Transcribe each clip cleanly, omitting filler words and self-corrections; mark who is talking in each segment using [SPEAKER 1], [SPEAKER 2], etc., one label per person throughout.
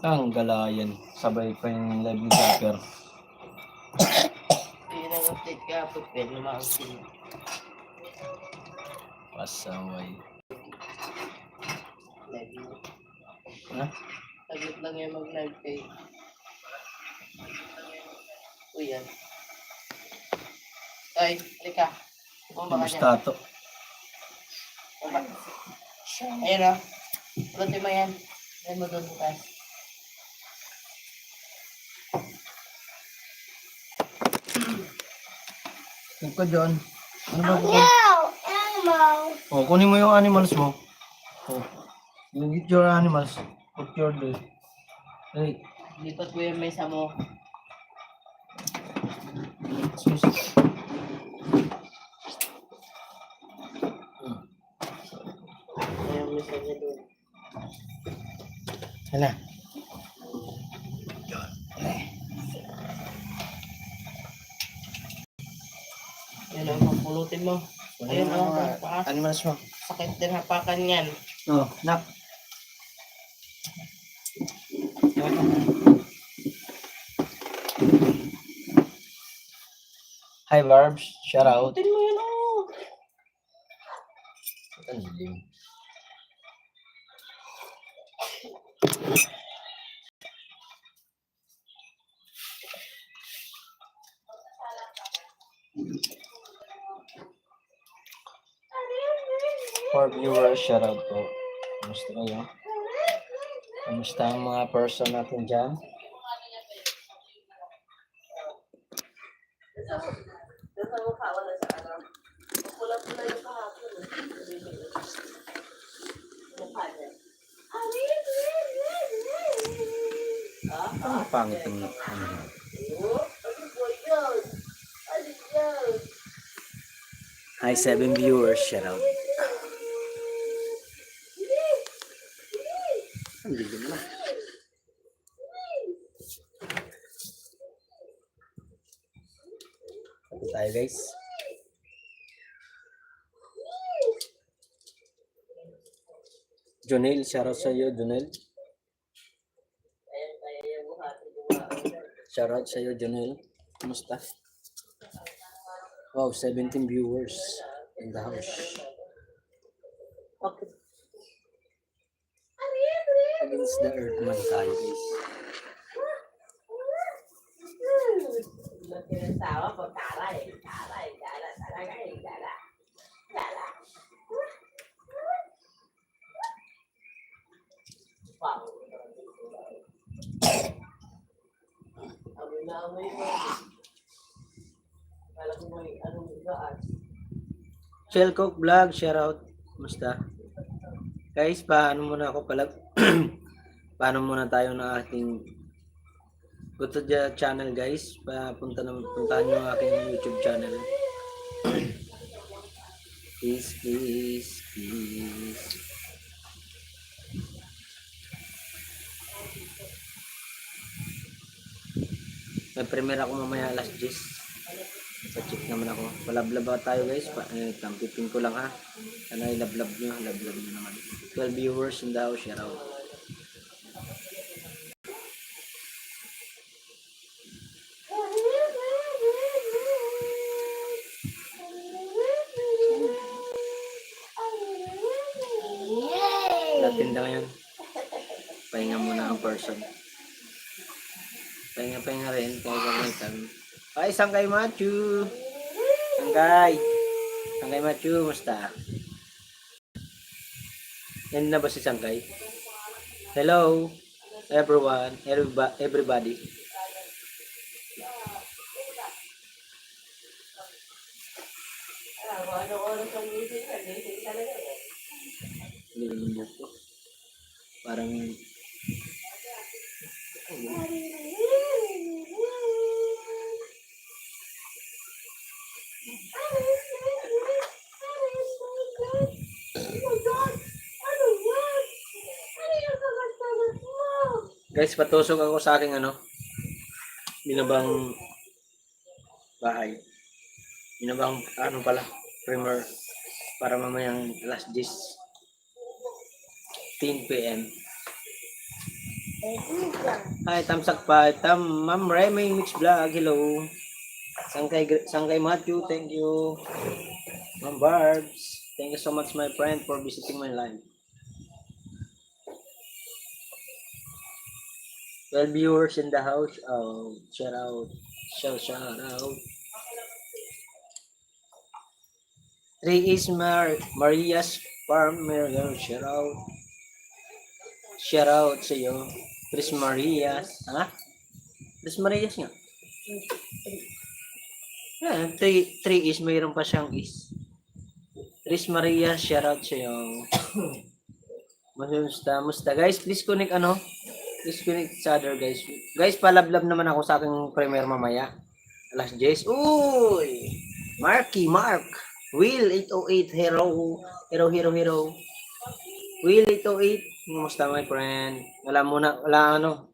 [SPEAKER 1] Ang galayan. Sabay pa yung live ni Japper.
[SPEAKER 2] Hindi nag-update ka, pagpil, lumangsin.
[SPEAKER 1] Pasaway.
[SPEAKER 2] Live mo.
[SPEAKER 1] Ha?
[SPEAKER 2] Saglit lang yung mag-live kay. Uy, yan. Ay, halika. Bumaba ka dyan.
[SPEAKER 1] Gustato.
[SPEAKER 2] Bumaba. Ayun o. Pulutin mo yan. Ayun mo doon bukas.
[SPEAKER 1] Huwag ka dyan. Ano ba ito? Oh, kunin mo yung animals mo. Oh. You get your animals. Put your day. Hey.
[SPEAKER 2] Lipat mo yung mesa mo.
[SPEAKER 1] Sus.
[SPEAKER 2] Yung mesa niya doon.
[SPEAKER 1] Hala.
[SPEAKER 2] Ayun o, pulutin mo. Ayun o, taas.
[SPEAKER 1] Animals mo.
[SPEAKER 2] Sakit din hapakan yan.
[SPEAKER 1] Oh, nak. Hi Barbs, shout out.
[SPEAKER 2] Pulutin mo yun o.
[SPEAKER 1] Ang dilim. For viewers, shout out po. Kamusta kayo? Kamusta ang mga person natin dyan?
[SPEAKER 2] Sa mukha, wala sa ano. Pula-pula yung kahapon. Mukha niya.
[SPEAKER 1] Ang pangit ng ano. Hi 7 viewers, shout out. Ang dilim na. Ito tayo guys. Jonel, shout out sa iyo, Jonel. Shout out sa iyo, Jonel. Kumusta? Wow, 17 viewers in the house. Against the earth man tayo guys. Shell Cook Vlog, shout out. Kumusta? Guys, paano muna ako pala paano muna tayo ng ating Goto channel guys. Puntahan niyo ang aking YouTube channel. Please, please, please. May premiere ako mamaya alas 10. Pa-check naman ako. Palablaba tayo guys. Tampipin ko lang ha. Sana ilablab nyo. Lablab nyo naman. 12 viewers in the house. Share out. Latinda ngayon. Pahinga muna ang person. Pahinga rin. Kaya gamitan. Ay, Sangkay Matthew. Sangkay Matthew, musta? Yan na ba si Sangkay? Hello, everyone, everybody. Nililindot ko. Parang guys, patusok ako sa aking binabang bahay. Binabang primer para mamayang alas 10 p.m. Hi, tamsak pa. Ma'am Remy Mix Vlog, hello. Sangkay Matthew, thank you. Ma'am Barbs, thank you so much my friend for visiting my live. 12 viewers in the house. Oh, shout out. Shout out. 3 is Maria's Farm. Shout out. Shout out sa iyo. Chris Marias. Ha? Chris Marias nga. Yeah, 3 is mayroon pa siyang is. Chris Marias, shout out sa iyo. Musta guys, please connect Please connect sa other guys. Guys, palablab naman ako sa aking premiere mamaya. Alas 10. Uy! Mark. Will 808 hero. Will 808. Kumusta my friend? Wala ano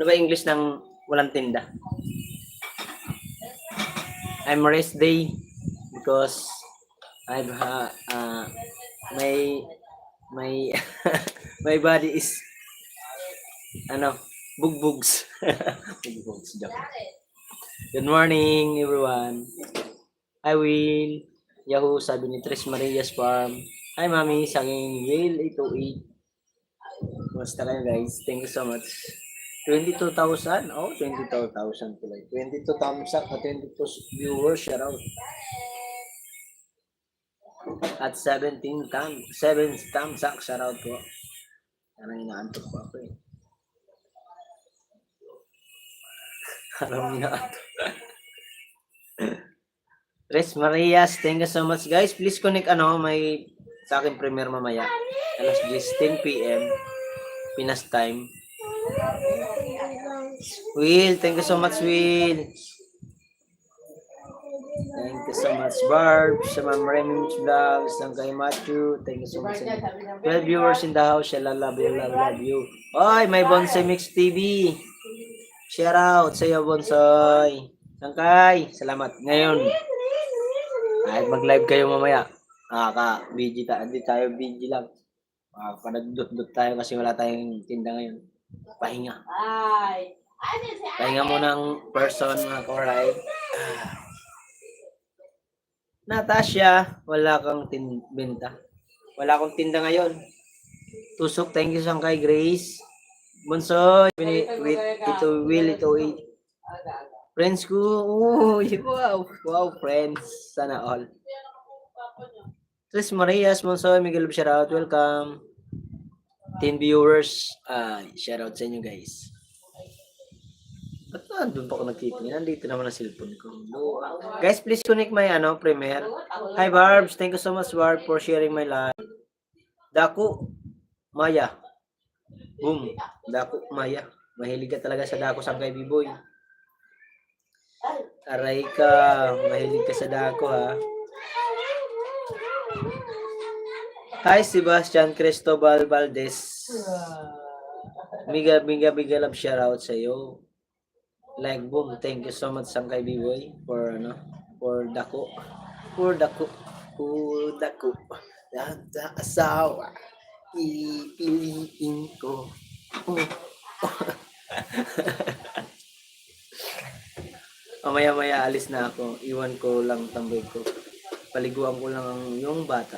[SPEAKER 1] ba English ng walang tinda? I'm rest day because I've my my body is bugbugs. Bugbugs joke. Good morning everyone. I will Yahoo sabi ni Tres Maria's Farm. Hi mami, saging Will 808. Kumusta kayo guys? Thank you so much. 22,000? Oh, 22,000 pala. 22 thumbs up at 22 viewers. Shout out. At 7 thumbs up. Shout out po. Parang inaantok po ako eh. Parang inaantok. Tres Marias, thank you so much guys. Please connect may sa akin premiere mamaya. Alas 10 p.m. Pinas time. Will, thank you so much, Will. Thank you so much, Barb. Sa Ma'am Remy Vlogs. Ang kay Matthew. Thank you so much. 12 viewers in the house. Love you. Oy, may Bonsai Mix TV. Shout out sa iyo, Bonsai. Sangkay, salamat. Ngayon, kahit mag-live kayo mamaya. Hindi tayo busy lang. Panagdut-dut tayo kasi wala tayong tinda ngayon. Pahinga. Pahinga muna ang person, mga koray. Natasha, wala kang benta. Wala akong tinda ngayon. Tusok, thank you Sangkay Grace. Bonsoy, Will, ito. Friends ko, wow, friends. Sana all. Tres Marias, Bonsoy, Miguel, shout out, welcome. 10 viewers, shout out sa inyo guys. Ba't doon pa ako nagtitingin? Nandito naman ang cellphone ko. Guys, please connect my premiere. Hi Barbs, thank you so much Barb for sharing my live. Dako, Maya. Boom, Dako, Maya. Mahilig ka talaga sa Dako Sangkay B-Boy. Aray ka, mahilig ka sa Dako ha. Hi Sebastian Cristobal Valdez. Biga love shout out sa iyo. Like boom, thank you so much Sangkay B-Boy for Dako. For Dako. Dada asawa. Ipiliin ko. Maya alis na ako. Iwan ko lang tambay ko. Paliguan ko lang yung bata.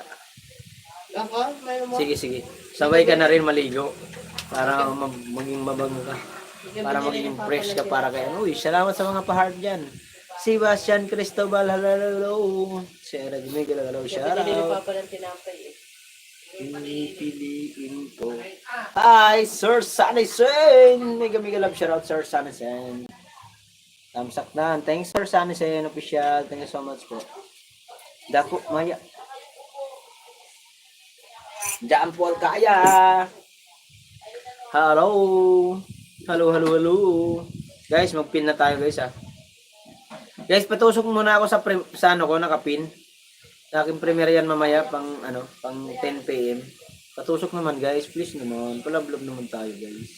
[SPEAKER 1] Sige. Sabay ka na rin maligo para maging mabango ka. Para maging fresh ka para kay Uy, salamat sa mga pa-heart diyan. Sebastian Cristobal, hello. Share Miguel, hello. Shout out. Piliin ko. Hi, Sir Sanisen. Mega love shout out Sir Sanisen. Thumbs up na. Thanks Sir Sanisen official. Thank you so much po. Dako Maya. Jam Paul Kaya. Hello. Guys, mag-pin na tayo guys ha. Guys, patusok muna ako sa ko nakapin. Sa aking premiere yan mamaya pang 10 PM. Patusok naman guys, please naman. Palablab naman tayo guys.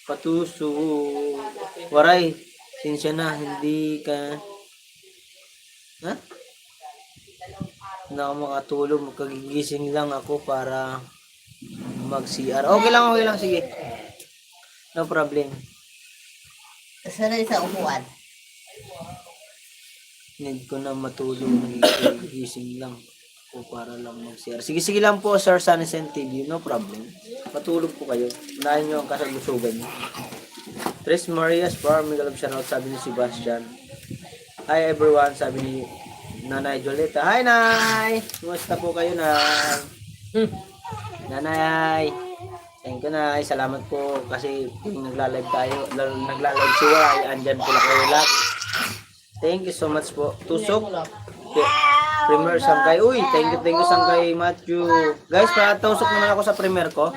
[SPEAKER 1] Patusok. Waray, sinsya na hindi ka Hindi ako makatulog, magkagigising lang ako para mag-CR. Okay lang, sige. No problem.
[SPEAKER 2] Sanay sa upuan.
[SPEAKER 1] Need ko na matulog. Gising lang. O para lang mag-share. Sige lang po, Sir Sunny TV. No problem. Matulog po kayo. Unahin nyo ang kasalusugan nyo. Tres Marias Farm. Migalab shoutout, sabi ni Sebastian. Hi everyone, sabi ni Nanay Joleta. Hi Nay! Kumusta po kayo, Nay? Nanay! Thank you, Nay. Salamat po kasi kung nagla-live tayo, nagla-live si Way, andyan po na kayo lahat. Thank you so much po. Tusok. Premier Sangkay. Uy, thank you Sangkay Matthew. Guys, patusok naman ako sa premier ko.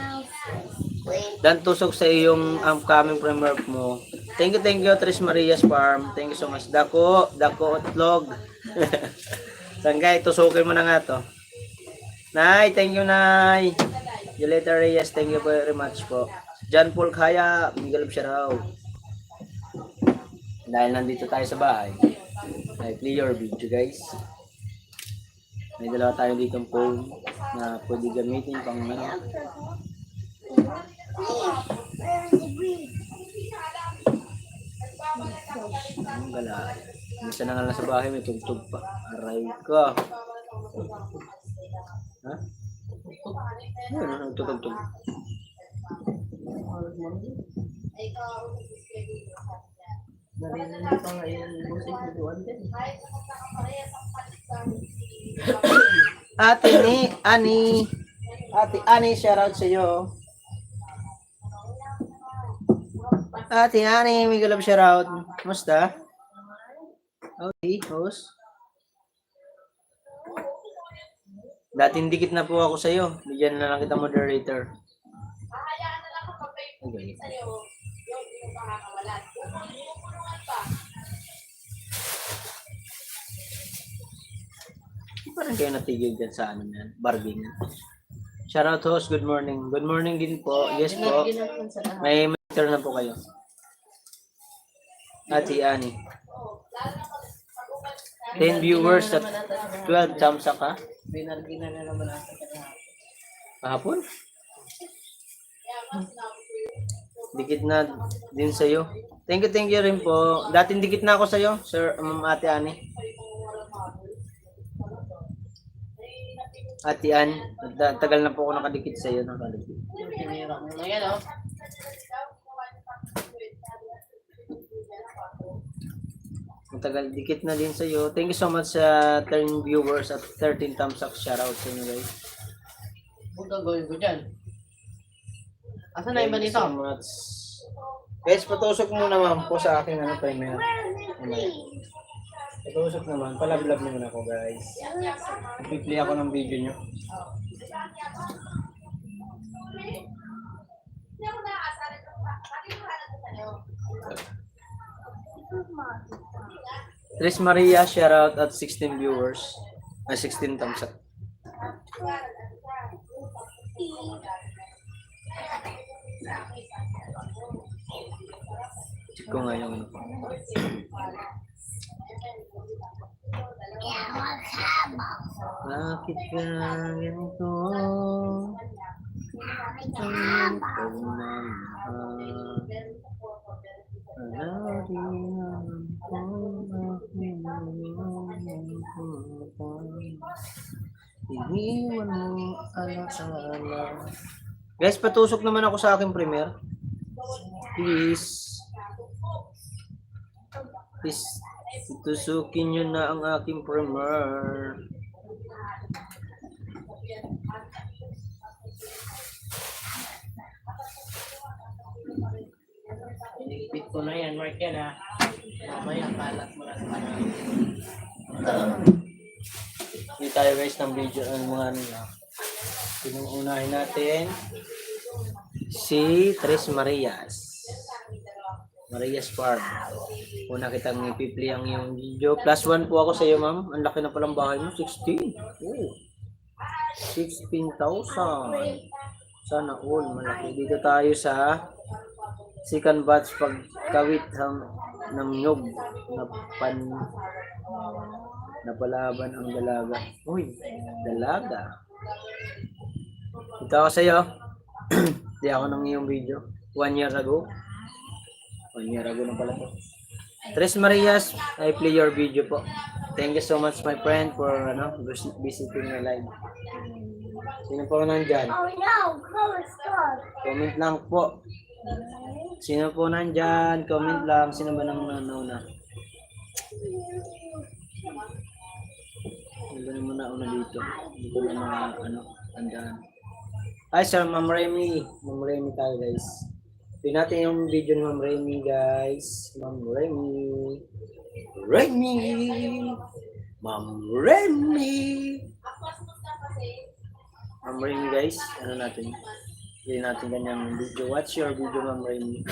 [SPEAKER 1] Dan tusok sa iyong upcoming premier mo. Thank you, Tres Marias Farm. Thank you so much. Dako Otlog. Sangkay, tusukin mo na nga to. Nay, thank you, Nay. Julieta Reyes, thank you very much po. John Paul Kaya, Miguel Sharaw. Dahil nandito tayo sa bahay, I play your video, guys. May dalawa tayo dito phone na pwede gamitin pang ano. Ang gala. Minsan na nga lang sa bahay, may tugtog pa. Aray ka. Ha? Yun, ano, tugtog.
[SPEAKER 2] Narinig pa nga yung music ni Duan din.
[SPEAKER 1] Ate Ani, shoutout sa iyo. Ate Ani, may galap shoutout. Kumusta? Okay, host. Dating dikit na po ako sa iyo. Bigyan na lang kita moderator. Okay. Parang kayo natigil dyan sa ano yan, barging. Shoutout host, good morning. Good morning din po. Yes po. May meter na po kayo. Ate Ani. 10 viewers at 12 thumbs up ha?
[SPEAKER 2] Binargina na naman natin.
[SPEAKER 1] Kahapon? Dikit na din sa'yo. Thank you rin po. Dating dikit na ako sa'yo, Sir, Ate Ani. Ate Ann, tagal na po ako nakadikit sa iyo.
[SPEAKER 2] Pinira mo na yan, oh.
[SPEAKER 1] Matagal dikit na din sa iyo. Thank you so much sa 10 viewers at 13 thumbs up. Shoutout sa inyo, guys.
[SPEAKER 2] Huwag gagawin ko dyan. Asan na iba dito?
[SPEAKER 1] Thank you so much. Guys, patusok muna naman po sa akin timer. Patusok naman. Palablab naman ako, guys. Ipi-play ako ng video nyo. Tres Maria, shoutout at 16 viewers. 16 thumbs up. Check ko nga yung bakit ka ganito? Iniwan mo ala-ala. Guys, patusok naman ako sa aking premiere. Please. Please, tusukin nyo na ang aking premiere.
[SPEAKER 2] Iligpit ko na yan, Mark yan, ha. Mamaya, kalat mo na naman.
[SPEAKER 1] Hindi tayo guys ng video ng mga ano na. Pinuunahin natin si Tres Marias. Marias Farm. Una kitang ipi-play ang iyong video. +1 po ako sa iyo, ma'am. Ang laki na palang bahay mo. 16. Oh. 16,000. Sana all. Malaki. Dito tayo sa second batch pagkawit ng nyog na palaban ang dalaga. Uy, dalaga. Ito ako sa iyo. Di ako ng iyong video. 1 year ago. Oh, Rago na pala to. Tres Marias, I play your video po. Thank you so much my friend for visiting my live. Sino po nandyan?
[SPEAKER 3] Oh no, color stop.
[SPEAKER 1] Comment lang po. Sino po nandyan? Comment lang. Sino ba nang nauna? Hindi naman nauna dito. Hindi ko na tandaan. Hi sir, Ma'am Remy. Ma'am Remy tayo guys. Tingnan natin yung video ni Ma'am Remy guys. Ma'am Remy. Remy. Ma'am Remy. Ma'am Remy guys. Ano natin? Hindi natin kanyang video. Watch your video Ma'am Remy.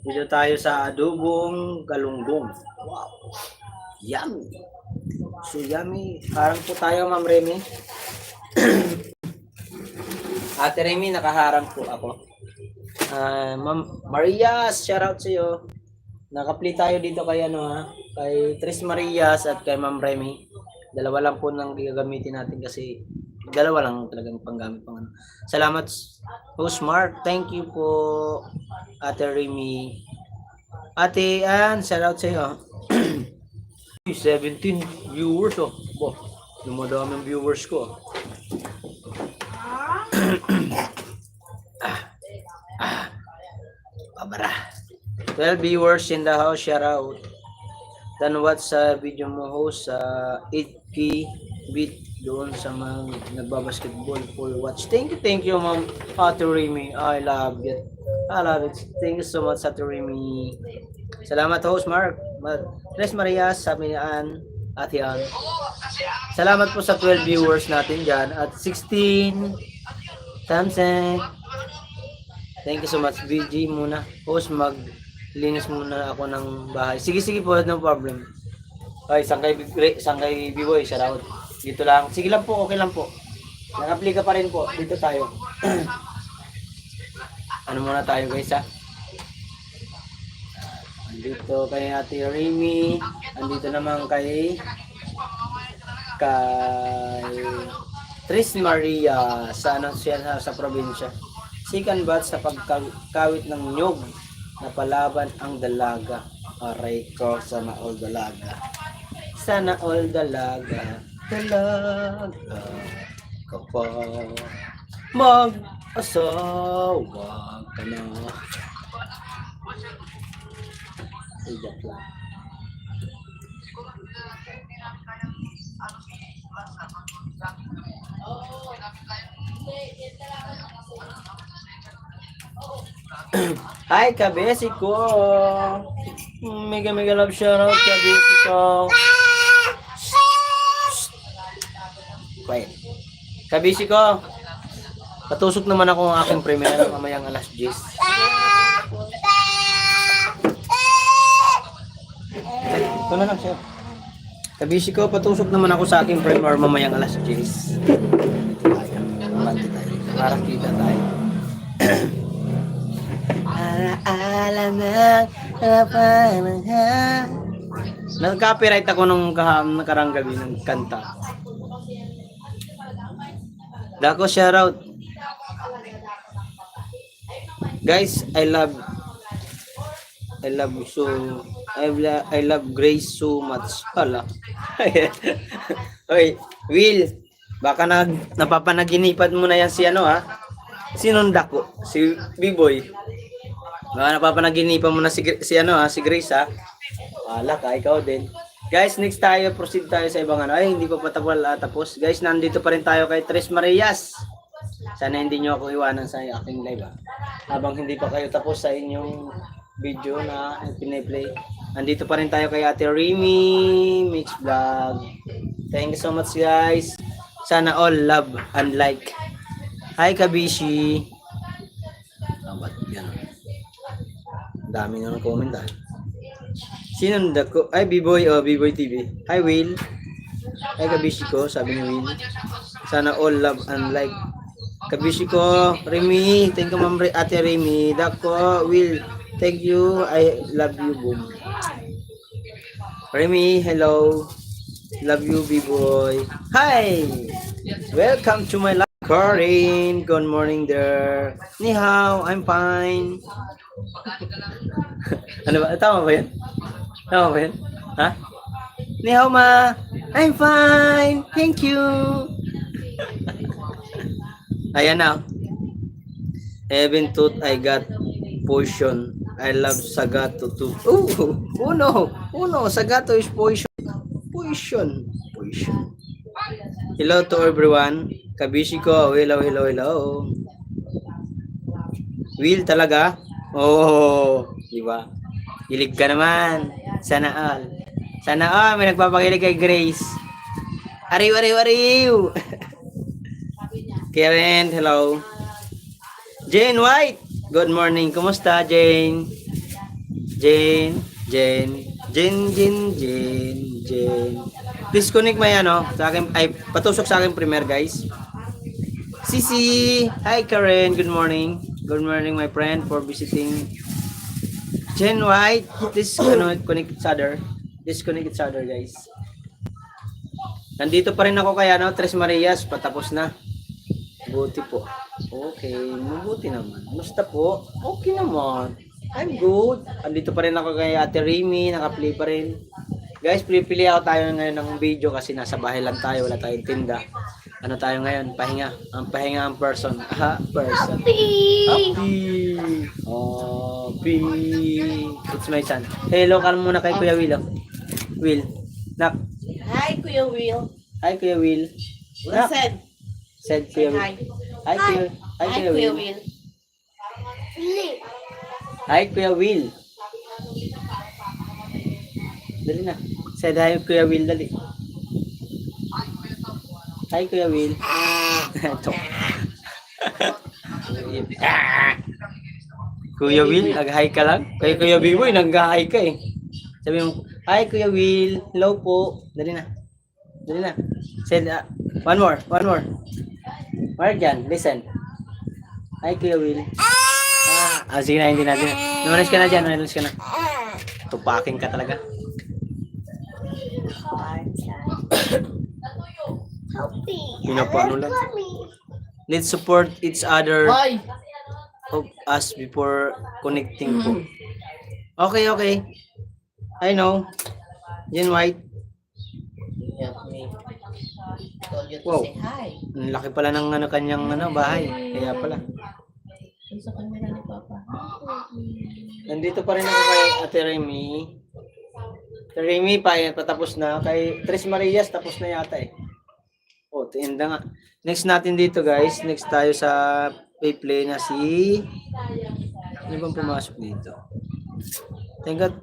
[SPEAKER 1] Video tayo sa adobong galunggong. Wow. Yummy. So yummy. Parang po tayo Ma'am Remy. Ate Remy, nakaharang po ako. Ma'am Marias, shout out sa iyo. Nakapli tayo dito kay kay Tres Marias at kay Ma'am Remy. Dalawa lang po nang gagamitin natin kasi dalawa lang talagang panggamit pang Salamat Host Mark. Thank you po Ate Remy. Ate Ann, shout out sa iyo. 17 viewers oh. Bo, dumadami ang viewers ko. Babara. 12 viewers in the house, shout out. Then what's sa video mo host sa 8K beat doon sa mga nagbabasketball full watch. Thank you Ma'am Ate Remy. I love it. Thank you so much Ate Remy. Salamat host Mark. Tres Marias, sabi ni Ann, Ate Ann. Salamat po sa 12 viewers natin dyan at 16 Samsung. Thank you so much. BG muna. Host, maglinis muna ako ng bahay. Sige po, no problem. Okay, sangkay B-Boy, shout out. Dito lang. Sige lang po, okay lang po. Nag-apply ka pa rin po. Dito tayo. Ano muna tayo guys ha? Andito kay Ate Remy. Andito naman kay Tris Maria sa sa probinsya. Second batch sa pagkawit ng nyog na palaban ang dalaga. Aray ko, sana all dalaga. Sana all dalaga. Dalaga kapag mag-asawa ka na. Iyak lang. Hi, kabesi ko. Mega love shoutout, kabesi ko. Quiet. Kabesi ko. Patusok naman ako ng aking premiere mamayang alas 10. Ito na lang siya. Kabisi ko, patusok naman ako sa aking premiere mamayang alas 10. Para kita tayo. Alam ng kapanahon. Nag-copyright ako nung nakarang gabi ng kanta. Dako, shoutout. Guys, I love Grace so much. Hala. Okay, Will, baka napapanaginipan mo na yan si Sinong dako? Si B-Boy. Baka napapanaginipan mo na si Grace ha. Wala ka, ikaw din. Guys, next tayo, proceed tayo sa ibang Ay, hindi pa tapos. Guys, nandito pa rin tayo kay Tres Marias. Sana hindi nyo ako iwanan sa aking live habang hindi pa kayo tapos sa inyong video na piniplay. Nandito pa rin tayo kay Ate Remy Mix Vlog. Thank you so much guys. Sana all love and like. Hi Kabishi. Ba't yan? Dami nga ng comment Sinong dako? Ay B-Boy B-Boy TV. Hi Will. Hi Kabishi ko, sabi ni Will. Sana all love and like. Kabishi ko, Remy, thank you Ma'am Ate Remy. Dako, Will, thank you. I love you, boom. Remy, hello. Love you, B-Boy. Hi! Welcome to my live. Corinne, good morning there. Ni hao, I'm fine. Ano ba? Tama ba yun? Tama ba yun? Ha? Ni hao ma. I'm fine. Thank you. Ayan na. Even tooth I got poison. I love Sagato too. Uno. Sagato is poison. Poison. Hello to everyone. Kabishi ko. Hello. Will talaga? Oh, di ba? Hilig ka naman. Sana all. May nagpapakilig kay Grace. Ariw. Karen, hello. Jane White. Good morning. Kumusta, Jane? Jane. Please connect may sa akin, ay patusok sa akin premier, guys. Sisi. Hi, Karen. Good morning. Good morning, my friend, for visiting. Jane White. Please connect each other. Disconnect each other, guys. Nandito pa rin ako kaya Tres Marias, patapos na. Buti po. Okay, mabuti naman. Musta po? Okay naman. I'm good. Andito pa rin ako kay Ate Remy, naka-play pa rin. Guys, pili ako tayo ngayon ng video kasi nasa bahay lang tayo, wala tayong tinda. Ano tayo ngayon? Pahinga. Ang pahinga ang person. Person. Happy. It's my son. Hello ka muna kay Kuya Will. Will. Nak.
[SPEAKER 2] Hi, Kuya Will.
[SPEAKER 1] Hi, Kuya Will.
[SPEAKER 2] What said?
[SPEAKER 1] Said Kuya Will. Hi, Kuya Will. Hi, Kuya Will. Dali na. Said hi, Kuya Will. Dali. Hi, Kuya Will. Kuya Will, nag-hi ka lang? Kay Kuya Biboy, nag-hi ka eh. Sabi mo, hi, Kuya Will. Hello po. Dali na. Said, one more. Marjan, listen. Hi, Kuya Will. Sige na, hindi natin. Numalis ka na dyan. Tupakin ka talaga. Pinapano lang. Let's support each other of us before connecting po. Okay. I know. Jen White.
[SPEAKER 2] Told you to
[SPEAKER 1] Wow.
[SPEAKER 2] say hi.
[SPEAKER 1] Ang laki pala ng kanyang bahay. Kaya pala.
[SPEAKER 2] Sa camera ni Papa.
[SPEAKER 1] Nandito pa rin ako kay Ate Remy. Ate Remy patapos na. Kay Tres Marias tapos na yata eh. Oh, tienda nga. Next natin dito, guys. Next tayo sa play na si... Ano bang pumasok dito? Thank God.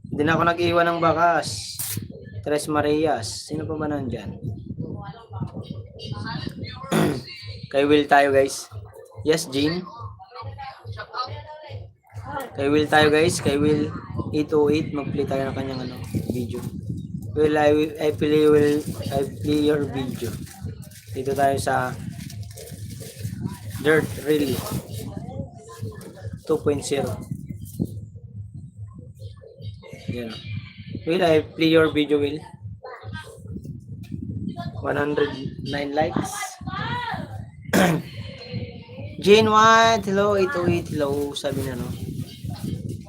[SPEAKER 1] Hindi na ako nag-iwan ng bakas. Tres Marias. Sino pa ba nandyan? Kay Will tayo, guys. Yes, Jean. Kay Will tayo, guys. Kay Will 808. Mag-play tayo ng kanyang video. Will, I play your video. Dito tayo sa Dirt Really 2.0. Yan. Will, I play your video, Will. 109 likes. Jane White, hello, 808, hello, sabi na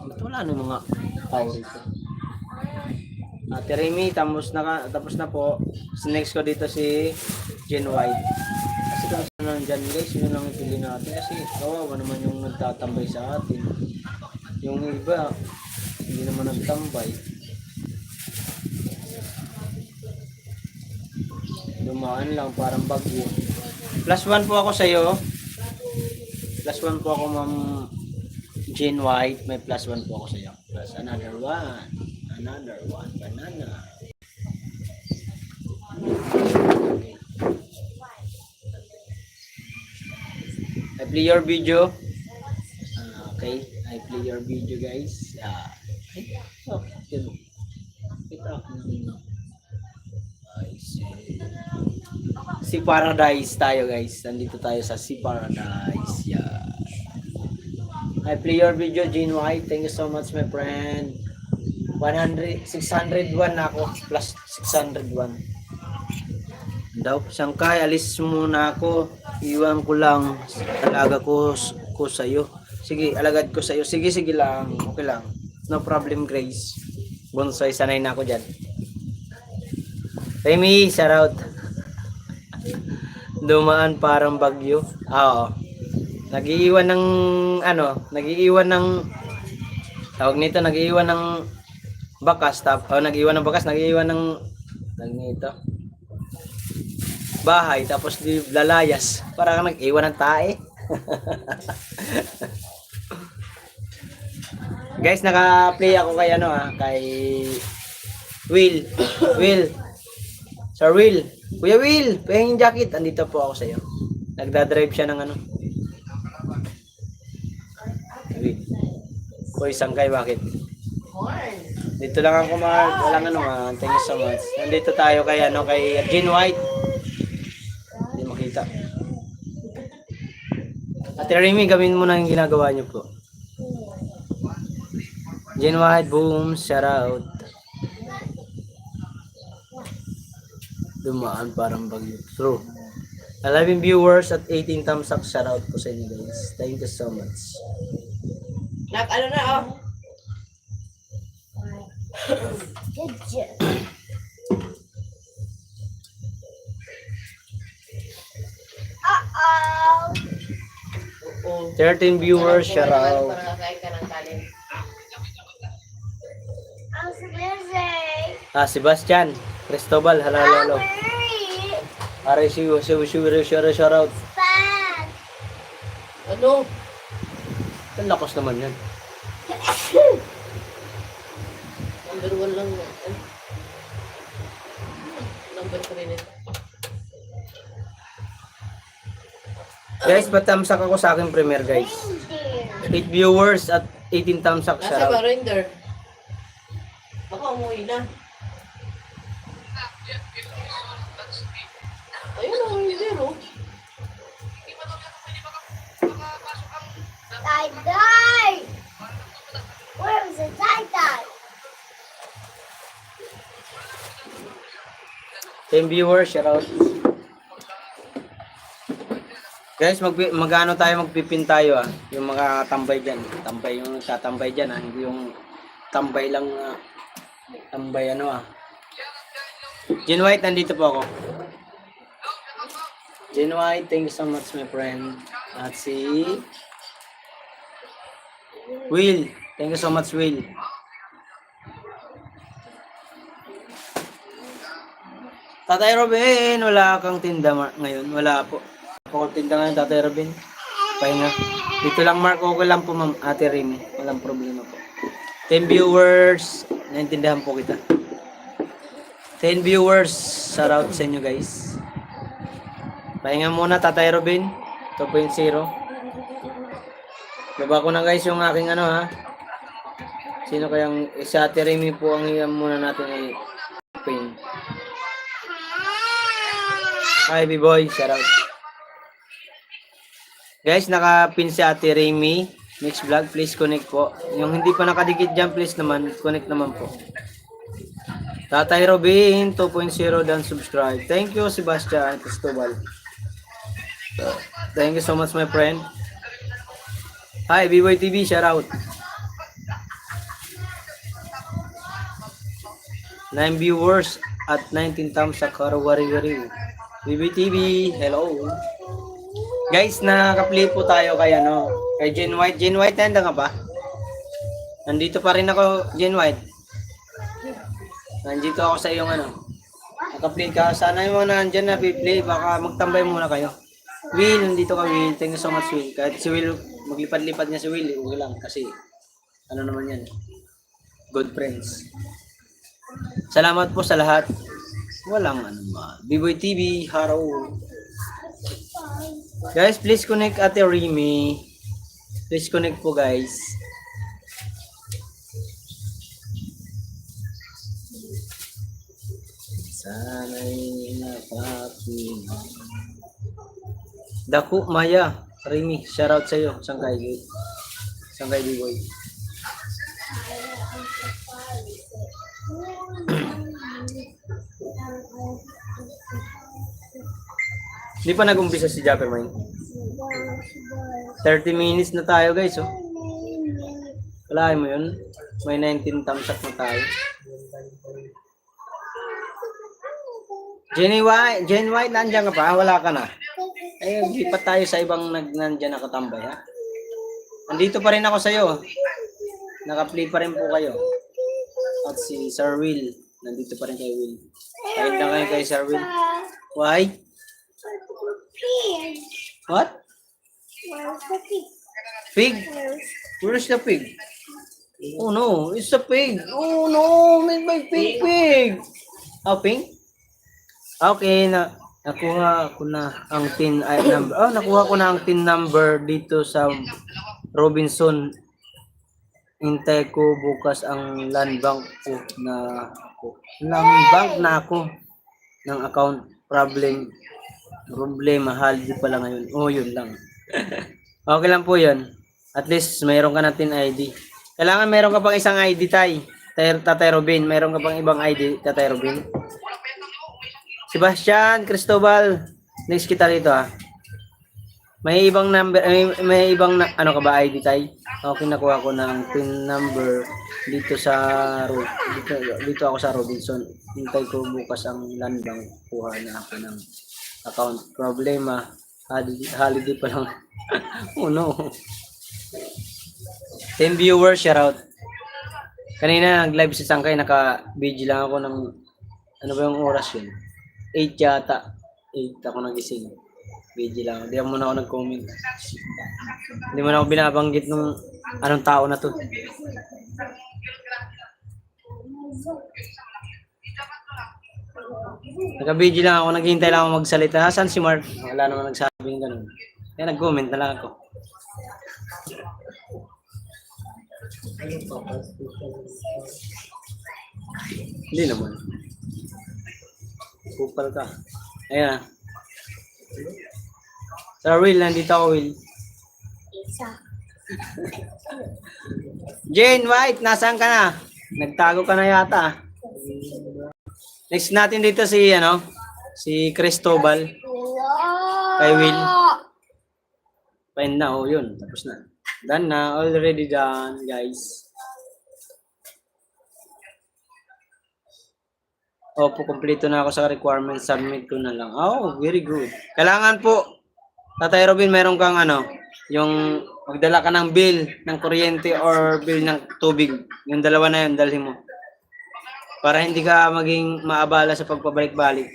[SPEAKER 1] Ba't wala mga tao rito? Ate Remy, tapos na po. Next ko dito si Jane White. Kasi kung saan nandyan guys, yun lang ipili natin. Kasi kawawa naman yung nagtatambay sa atin. Yung iba, hindi naman nagtambay. Dumaan lang, parang bagyo. +1 po ako sa iyo. +1 po ako, Ma'am Jane White. May +1 po ako sa iyo. Plus another one. Banana. I play your video. Okay, I play your video, guys. Si Paradise tayo, guys. Nandito tayo sa Si Paradise. Yeah. I play your video, Jane White. Thank you so much, my friend. 601 na ako. Plus 601. Daw, Sangkay, alis muna ako. Iwan ko lang. Talaga ko sa'yo. Sige, alagad ko sa'yo. Sige, sige lang. Okay lang. No problem, Grace. Bonsai, sanay na ako dyan. Remy, shout out. Dumaan parang bagyo. Oo. Nagiiwan ng, nagiiwan ng, tawag nito, nagiiwan ng bakas. Nagiiwan ng bakas, nagiiwan ng, tawag nito, bahay. Tapos di lalayas. Parang nag-iwan ng tae. Guys, naka-play ako kay kay Will. Will. Sir Will. Kuya Will, pahingin jacket. Andito po ako sa iyo. Nagda-drive siya ng Will. Kuya Sangkay, bakit?
[SPEAKER 2] Corn.
[SPEAKER 1] Dito lang ako walang thank you so much. Nandito tayo kay kay Jean White. Hindi makita. Ate Remy, gawin mo na yung ginagawa niyo po. Jean White, boom, shout out. Dumaan parang bagyo. True. 11 viewers at 18 thumbs up. Shout out po sa inyo guys. Thank you so much.
[SPEAKER 2] Ano na, oh.
[SPEAKER 3] Good job. Uh-oh.
[SPEAKER 2] Oo.
[SPEAKER 1] 13 viewers. Shout out.
[SPEAKER 2] Para kakain ka ng kanin.
[SPEAKER 3] I'm so busy.
[SPEAKER 1] Sebastian. Cristobal. Hello, hello.
[SPEAKER 3] Hurry.
[SPEAKER 1] Aray, shout out.
[SPEAKER 3] Fast.
[SPEAKER 2] Ano?
[SPEAKER 1] Ang lakas naman yan.
[SPEAKER 2] Number 1 lang yan. Number 3 nito.
[SPEAKER 1] Guys, patamsak ako sa aking premiere guys.
[SPEAKER 3] Reindeer.
[SPEAKER 1] 8 viewers at 18 thumbs up. Shout
[SPEAKER 2] Nasa ba,
[SPEAKER 1] out.
[SPEAKER 2] render? Baka umuwi na. Ayun ang render, oh.
[SPEAKER 3] Tie-dye. Where is the tie-dye?
[SPEAKER 1] 10 viewers, shout out. Guys, magpipin tayo Yung mga tambay diyan, yung tatambay diyan hindi yung tambay lang tambay Jean White, nandito po ako. Jean White, thank you so much my friend. At si Will, thank you so much Will. Tatay Robin, wala kang tinda ngayon. Wala po. Ako tinda ngayon, Tatay Robin. Pahinga. Dito lang Mark, okay lang po ma'am, Ate Remy. Walang problema po. 10 viewers, naintindihan po kita. 10 viewers, shout out sa inyo guys. Pahinga muna Tatay Robin, 2.0. Baba ko na guys yung aking Sino kayang, si Ate Remy po ang muna natin ay pin. Hi B-Boy, shout out. Guys, naka-pin si Ate Remy. Next vlog, please connect po. Yung hindi pa nakadikit dyan, please naman, connect naman po. Tatay Robin, 2.0 dan subscribe. Thank you, Sebastian Cristobal. Thank you so much, my friend. Hi, B-Boy TV, shout out. 9 viewers at 19 thumbs sa Karawari-wari. B-Boy TV, hello. Guys, naka-play po tayo kay kay Jean White. Jean White, nanda ka ba? Nandito pa rin ako, Jean White. Nandito ako sa iyong naka-play ka. Sana yung mga nandyan na play, baka magtambay muna kayo. Will, nandito ka Will. Thank you so much Will. Kahit si Will, maglipad-lipad niya si Will, okay lang. Kasi, naman yan. Good friends. Salamat po sa lahat. Walang B-Boy TV, haro. Guys, please connect Ate Remy. Please connect po guys. Sana'y napakin. Daku Maya, Remy, shout out sa iyo. Sangkay B-Boy. Hindi pa nag-umpisa si Japper Mine. 30 minutes na tayo guys, oh. Wala mo yun? May 19 thumbs up na tayo. Jenny White, nandiyan ka pa? Wala ka na? Ay, lipat tayo sa ibang nandiyan nakatambay, ha? Nandito pa rin ako sa'yo. Naka-play pa rin po kayo. At si Sir Will, nandito pa rin kay Will. Kahit na kayo kay Sir Will. Why?
[SPEAKER 3] Pig.
[SPEAKER 1] What?
[SPEAKER 3] Where's the pig?
[SPEAKER 1] Pig? Where's the pig? Oh no, it's a pig. Oh no, may pig. Oh, pink? Okay, nakuha ko na ang tin number. Oh, nakuha ko na ang tin number dito sa Robinson. Hintay ko bukas ang land bank ko na ako. Land bank na ako ng account problema hali pala ngayon. Oh, yun lang. Okay lang po 'yun. At least mayroon ka na tin ID. Kailangan mayroon ka pang isang ID Tatay Robin, mayroon ka pang ibang ID Tatay Robin. Sebastian, Cristobal, next kita dito ha. May ibang number, may ibang ano ka ba ID tay? Okay, nakuha ko na ang PIN number dito dito ako sa Robinson. Hintay ko bukas ang land bank, kuha na ako ng account problema. Holiday pa lang. Oh no. 10 viewers, shout out. Kanina nag-live si Sangkay, naka-video lang ako ng ano ba yung oras yun? 8 yata. 8 ako nagising. Video lang. Hindi mo na ako nag-comment. Hindi mo na ako binabanggit nung anong tao na to. Naka-video lang ako. Naghihintay lang ako magsalita. Saan si Mark? Wala naman nagsabing ganun. Kaya nag-comment na lang ako. Hindi naman. Kupal ka. Ayan. Sir Will, nandito ako, Will.
[SPEAKER 3] Isa.
[SPEAKER 1] Jane White, nasaan ka na? Nagtago ka na yata. Next natin dito si, si Cristobal. Kay Will. Fine na, oh, yun. Tapos na. Done na. Already done, guys. Opo, kompleto na ako sa requirements. Submit ko na lang. Oh, very good. Kailangan po, Tatay Robin, meron kang yung magdala ka ng bill ng kuryente or bill ng tubig. Yung dalawa na yun, dalhin mo. Para hindi ka maging maabala sa pagpabalik-balik.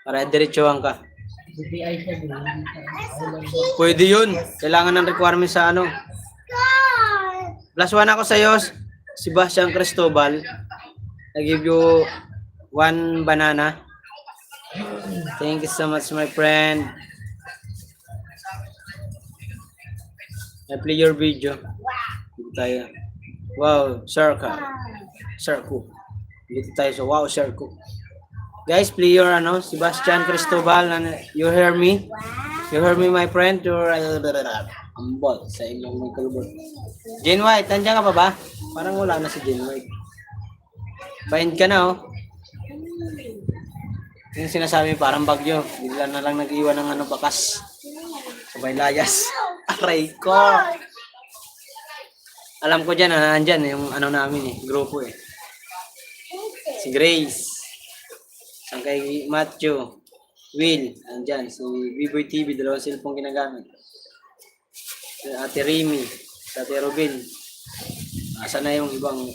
[SPEAKER 1] Para diretsuhan ka. Pwede yun. Kailangan ng requirements sa +1 ako sa iyo, Sebastian Cristobal. I give you 1 banana. Thank you so much, my friend. I play your video. Dito tayo. Wow, Circle. Dito tayo sa wow, Circle. Guys, play your Sebastian Cristobal. You hear me? You hear me, my friend? You're ambol sa inyong may kalubot. Jane White, nandiyan ka pa ba? Parang wala na si Jane White. Bind ka na, oh. Yung sinasabi, parang bagyo. Bigla na lang nag-iwan ng bakas. Sabay layas. Aray ko. Alam ko dyan, nandyan yung namin grupo eh. Si Grace. Ang kay Matthew. Will, nandyan. Si B-Boy TV, 2 cellphone ginagamit. Si Ate Remy. Si Ate Robin. Asa na yung ibang...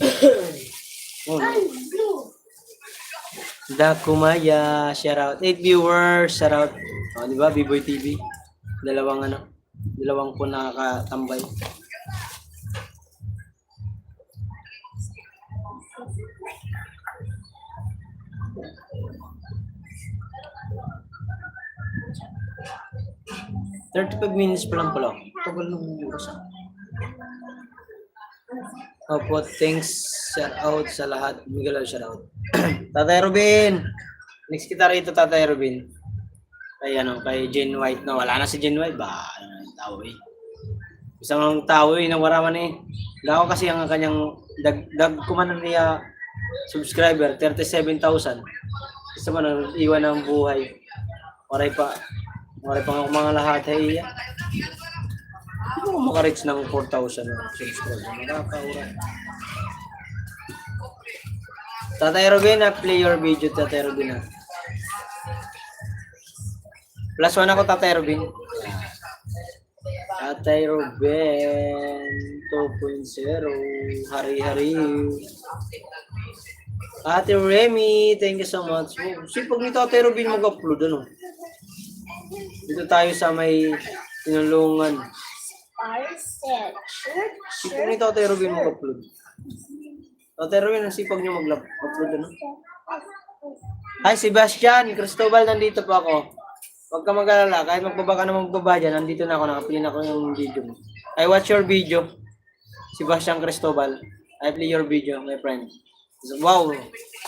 [SPEAKER 1] Dakumaya, shout out. 8 viewers, shout out. Oh, di ba, B-Boy TV? Dalawang po nakakatambay. $35 pa lang pala. Tagal nung oras. Opo, thanks. Shout out sa lahat. Miguel, shout out. Tatay Robin. Next kita rito, Tatay Robin. Kay Jane White na. Wala na si Jane White. Tao eh. Isang tao eh, nawaraman eh. Dako kasi ang kanyang kumanan niya subscriber, 37,000. Isa man, iwan ng buhay. Waray pa mga lahat. Hey, Hindi ko makareach ng 4,000 na subscriber. Nakakaura. Tatay Robin, play your video, Tatay Robin. +1 ako, Tatay Robin. Tatay Robin 2.0. Hari-hari. Ate Remy, thank you so much. Sipag ni Tatay Robin mag-upload, ano? Dito tayo sa may tinulungan.
[SPEAKER 3] Said, shirt,
[SPEAKER 1] Sipag ni Tatay Robin mag-upload. Tatay Robin, ang sipag niyo mag-upload, ano? Hi, Sebastian. Cristobal, nandito pa ako. Huwag ka mag-alala. Kahit magbaba ka na magbaba dyan, nandito na ako. Nakapilin ako yung video mo. I watch your video. Sebastian Cristobal. I play your video, my friend. Wow,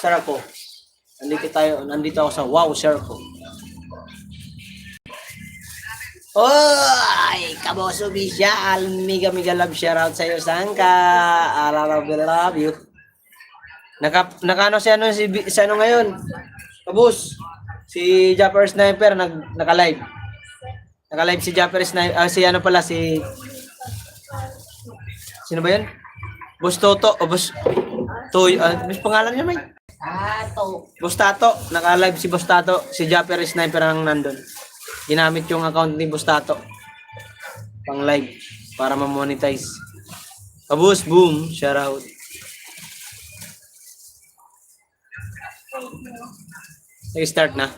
[SPEAKER 1] sarap po. Nandito ako sa wow, sarap po. Oy, Kaboso Visual. Mega love shoutout sa iyo, Sangka. I love you. Nakano si ano ngayon? Kabus. Si Japper Sniper naka-live. Naka-live si Japper Sniper, si ano pala si sino ba 'yan? Boss Toto o Boss Toy, may pangalan niya may.
[SPEAKER 2] Tato.
[SPEAKER 1] Boss Tato, naka-live si Boss Tato, si Japper Sniper ang nandun. Ginamit yung account ni Boss Tato pang live para ma-monetize. Kabus, boom, shout out. Start na.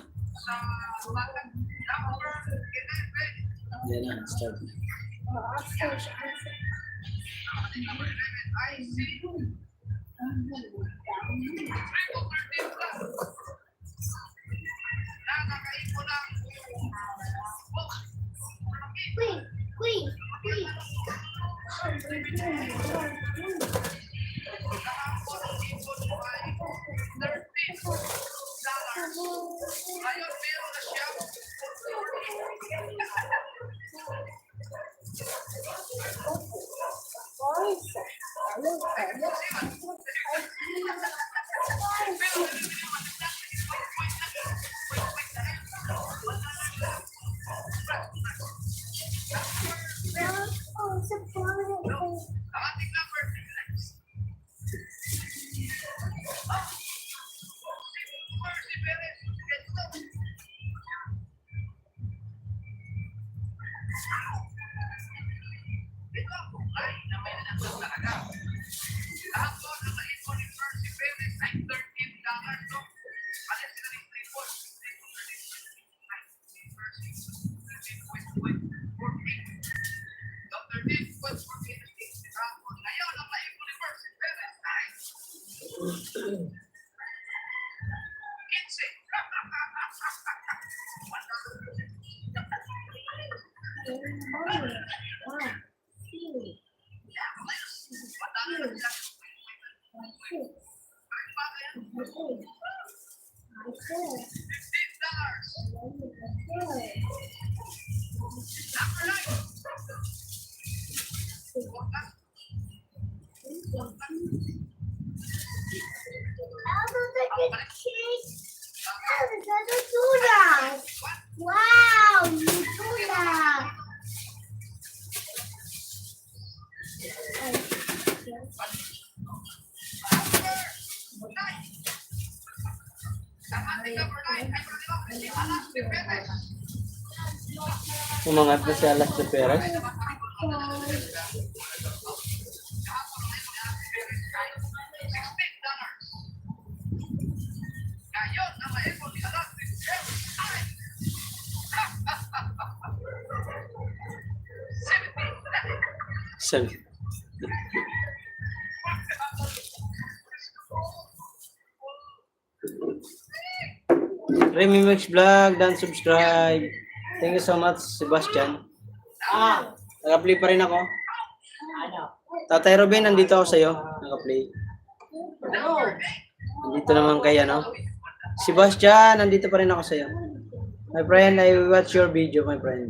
[SPEAKER 1] Yan na, start.
[SPEAKER 3] Queen. Wow, you do that.
[SPEAKER 1] Umangat na si Alas de Perez. Sabi. Remy Mix Vlog, dan subscribe. Thank you so much, Sebastian. Naka-play pa rin ako. Tatay Robin, nandito ako sa'yo. Naka-play. Nandito naman kay ano. Sebastian, nandito pa rin ako sa'yo. My friend, I watch your video, my friend.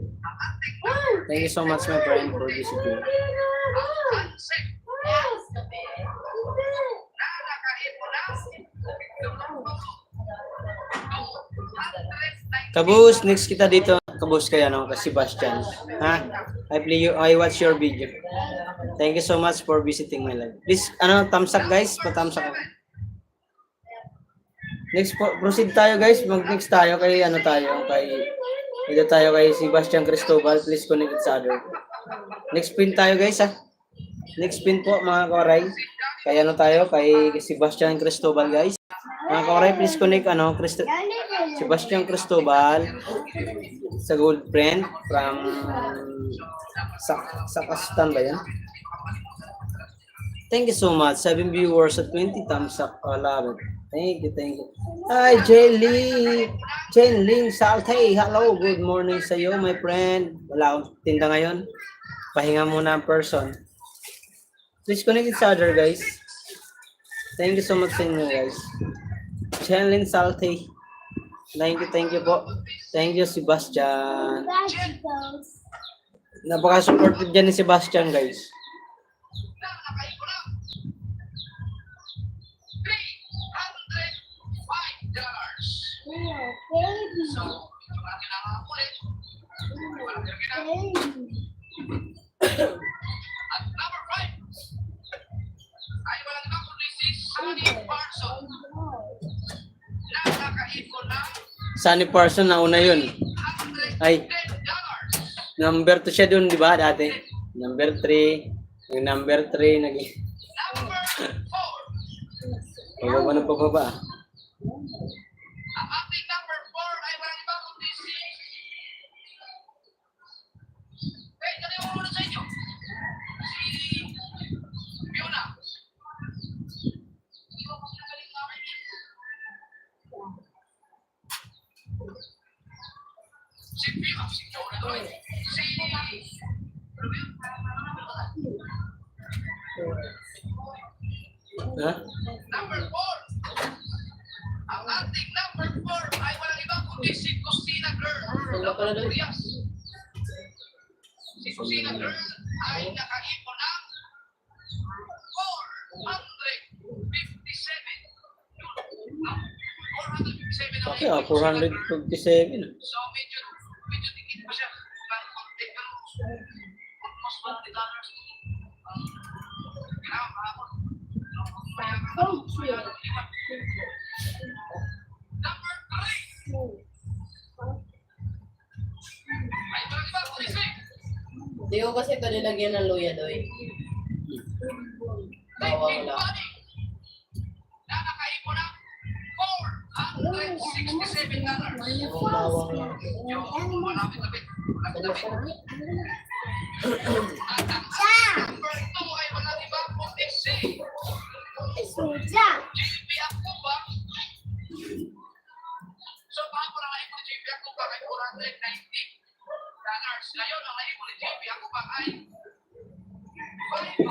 [SPEAKER 1] Thank you so much, my friend, for visiting. Kabus, next kita dito. Kabus kay ano, kay Sebastian. Ha? I watch your video. Thank you so much for visiting my live. Please, thumbs up guys. Pa-thumbs up. Next, proceed tayo guys. Mag-next tayo kay ito tayo kay Sebastian Cristobal. Please connect each other. Next pin tayo guys ha. Next pin po mga kawaray. Kay kay Sebastian Cristobal guys. Mga kawaray, please connect Sebastian Cristobal sa gold friend from sa Kastan ba yan? Thank you so much. 7 viewers at 20 thumbs up. I love it. Thank you. Hi, Jenling Salte. Hello, good morning sa iyo, my friend. Wala akong tinda ngayon. Pahinga muna ang person. Please connect each other, guys. Thank you so much sa inyo, guys. Jenling Salte. Thank you po. Thank you, Sebastian.
[SPEAKER 3] Vegetables.
[SPEAKER 1] Napaka-supportive dyan ni Sebastian, guys. Sunny Parson na una yun. Ay, number 2 siya dun, di ba, dati? Number 3. Yung number 3, naging... Pababa na pababa.
[SPEAKER 2] Ang ating number 4 ay walang iba kundi si... Dali mo muna sa inyo. Si... Fiona. Si Fiona doon.
[SPEAKER 1] Ha?
[SPEAKER 2] Number 4. Ang ating number 4 ay walang iba kundi si Kusina Girl. Yes. Si Kusina Girl ay nakaipon ng 457. 457 ang
[SPEAKER 1] Okay,
[SPEAKER 2] ipon.
[SPEAKER 1] 457.
[SPEAKER 2] So medyo dikit pa siya. Konti pero almost $20. Kailangan kahapon. Number 3. Ay, walang iba kundi si
[SPEAKER 4] Hindi ko kasi ito nilagyan ng luya doy.
[SPEAKER 2] Lightning Bunny na nakaipon ng $467.
[SPEAKER 4] Bawang lang.
[SPEAKER 2] Yung malapit na bit. At ang number 2 ay walang iba kundi si
[SPEAKER 3] Suja.
[SPEAKER 2] JP Akuba. So, kahapon ang naipon ni JP Akuba ay $490. Ngayon, ang naipon ni JP Akuba ay $580.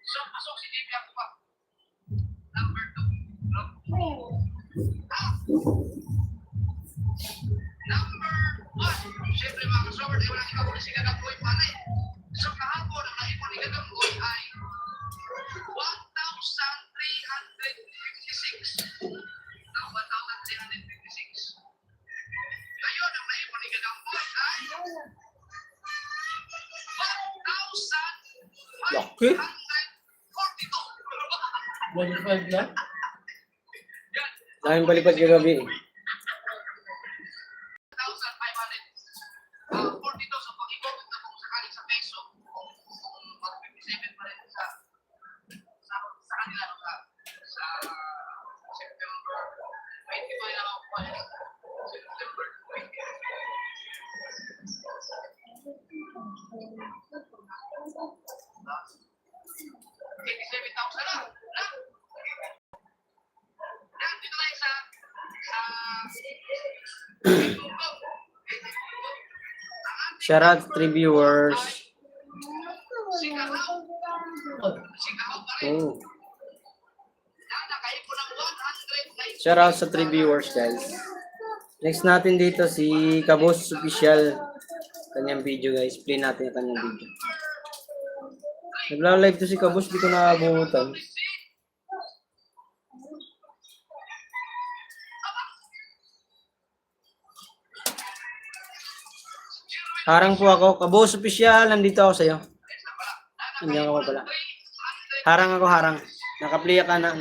[SPEAKER 2] So, pasok si JP Akuba. Number 2. Number 1. Siyempre mga kasaward, ay walang iba kundi si Gaganggoy Panay. So, kahapon ang naipon ni Gaganggoy ay 1,356. Now, 1,356. Ngayon, ang naipon ni Gaganggoy ay 1,542.
[SPEAKER 4] $1.5 na?
[SPEAKER 2] Yan,
[SPEAKER 1] Daming palipad kagabi.
[SPEAKER 2] 1,500. 40,000 pag i-comment na kung sakaling sa peso, kung 57 pa rin sa kanila no, sa September 25 na ako pa September 87,000 na. Yan, dito tayo sa
[SPEAKER 1] Shout out 3 viewers.
[SPEAKER 2] Sigahaw pa rin.
[SPEAKER 1] Oh.
[SPEAKER 2] Nakaipon ng 190.
[SPEAKER 1] Shout out sa 3 viewers, guys. Next natin dito si Kabos Official. Kanyang video, guys. Play natin yung kanyang video. Nagla-live to si Kabos, di ko nakabutan. Harang po ako. Kabos official, nandito ako sa'yo. Nandiyan ka pa pala. Harang ako, harang. Nakaplay ka na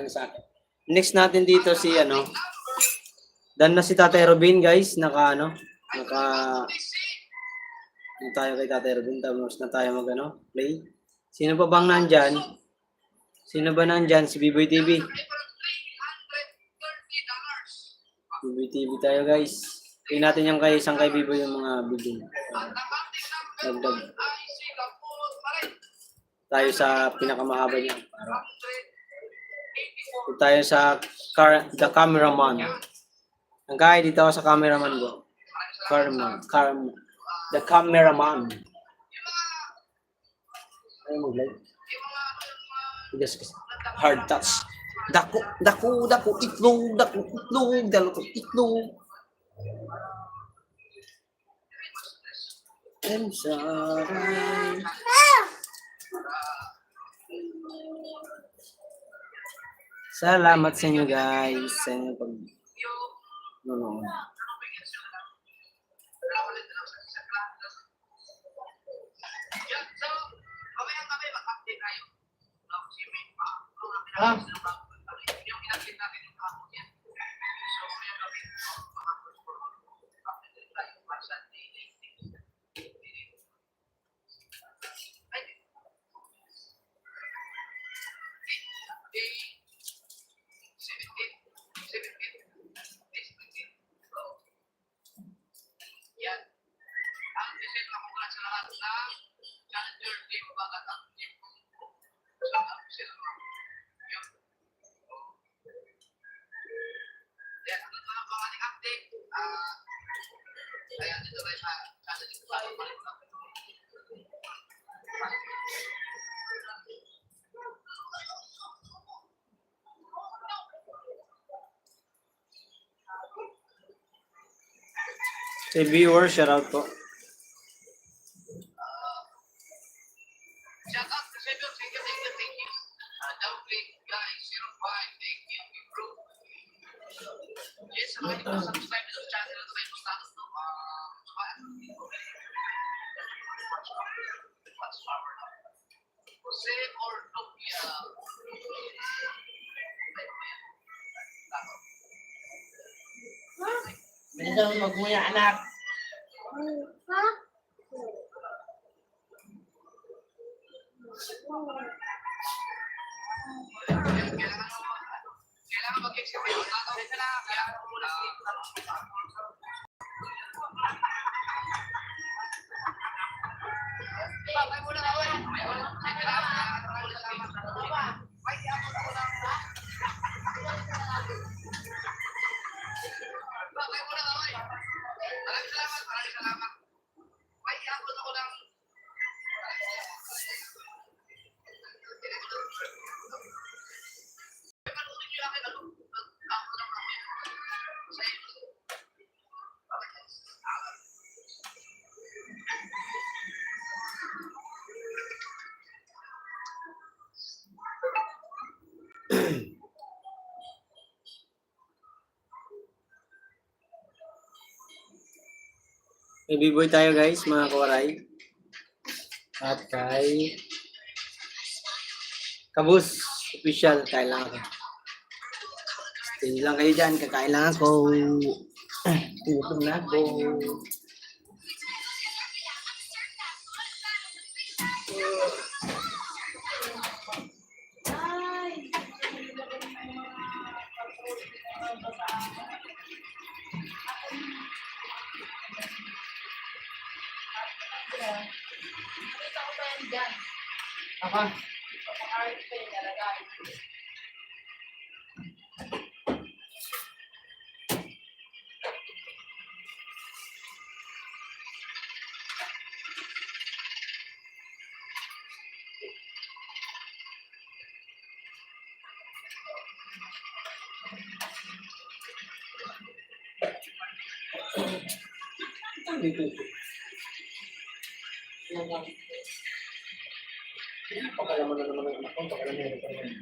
[SPEAKER 1] sa akin. Next natin dito si ano. Dan na si Tatay Robin, guys. Ano tayo kay Tatay Robin. Tapos na tayo play. Sino pa bang nandyan? Sino ba nandyan? Si Biboy TV. Biboy TV tayo, guys. Tingnan natin yung isang kay Biboy yung mga bidding. Dagdag. Tayo sa pinakamahaba niya. Dito tayo sa the cameraman. Ang kaya dito ako sa cameraman ko. The cameraman. Ano mo like? Yes, hard touch. Dako, itlog, itlog. I'm sorry. Salamat sa inyo, guys. Sa inyo pag nanonood.
[SPEAKER 4] Ah.
[SPEAKER 2] Yan. Ang design na kung sa lahat na challenger team bagat ang team. Yan. Ano na ang ating update? Ayan, dito tayo sa challenge ko.
[SPEAKER 1] Sa viewer, shout out po.
[SPEAKER 2] Shout out to Sedo. Thank you. Downplay guys, 05. Thank you, bro. Yes, ako hindi ko subscribe to the channel. Ito kayo status to. Jose or Nokia.
[SPEAKER 4] Bilisan mo magmuya, anak.
[SPEAKER 3] Huh?
[SPEAKER 2] Kailangan mag-explain. Tatawin ka na. Kailangan mo muna Babay muna ka, oy. Babay muna ka, oy. Maraming salamat. May iabot ako ng
[SPEAKER 1] May B-boy tayo, guys, mga kawaray. At kay Kabus official, kailangan ko. Stay lang kayo dyan, kakailangan ko. Gutom na ako.
[SPEAKER 4] Aka.
[SPEAKER 1] Pakalaman na naman ang anak ko, pakalaman na naman.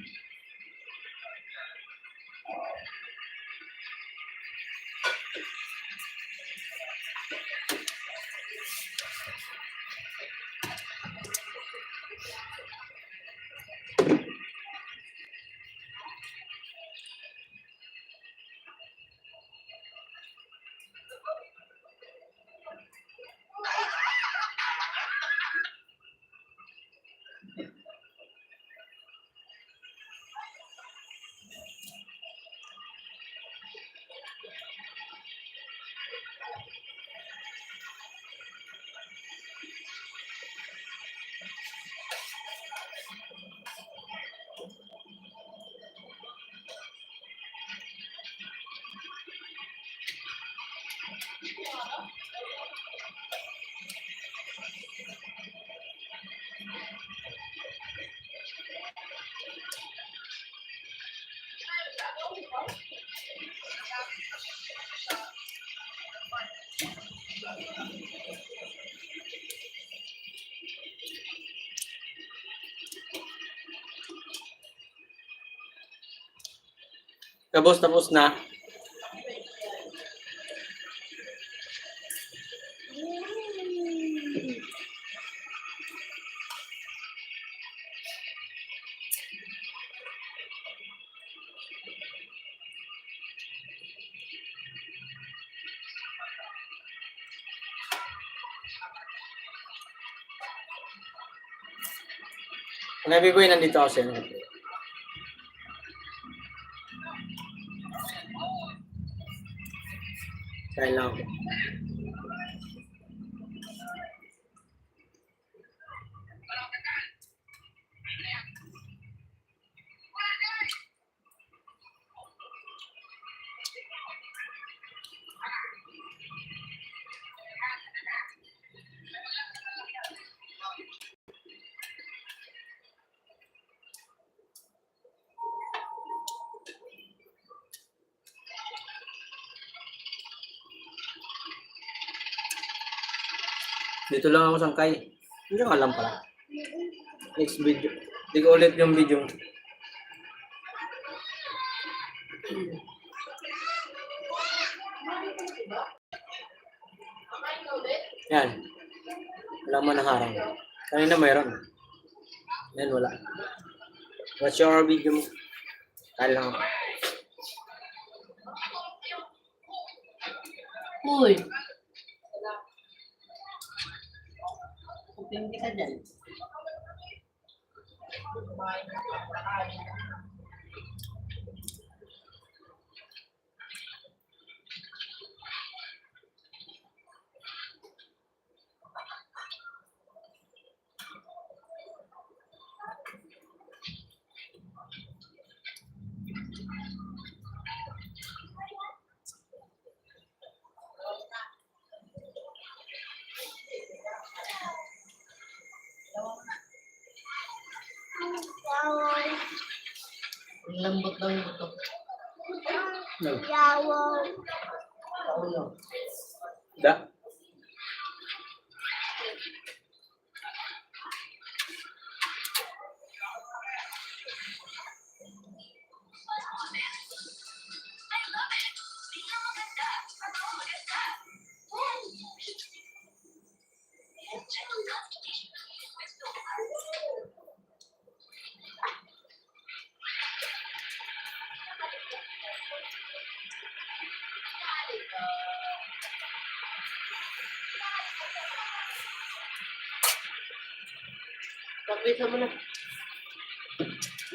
[SPEAKER 1] Tapos na. Nabi Boy, nandito ako sa inyo. Kaya lang ako. Dito lang ako sangkay. Hindi ko alam pala. Next video. Hindi ko ulit yung video. Yan. Wala man ang harang. Kanina mayroon. Yan, wala. Watch your video mo. Kaya lang ako.
[SPEAKER 4] Uy! Kuping kita dyan. Ang lambot ng buto.
[SPEAKER 3] Yawo.
[SPEAKER 4] Paulo.
[SPEAKER 1] Da.
[SPEAKER 4] Pagpisa mo na.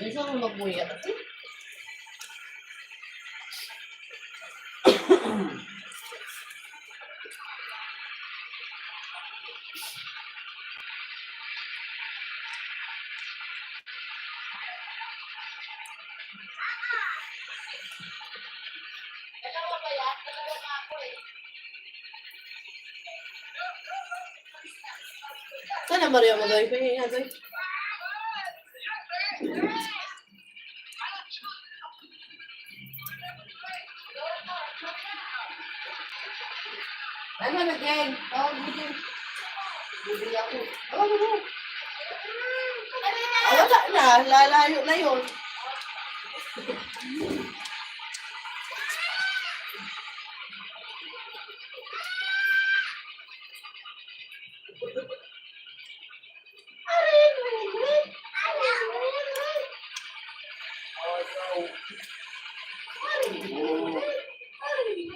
[SPEAKER 4] Minsan mo magmuya kasi. Sana Maria mo gawin. Kaya gawin. Ano na, Jen? Tawag mo, Jen. Bibili ako. Tawag mo. Wala na. Lalayo na yun.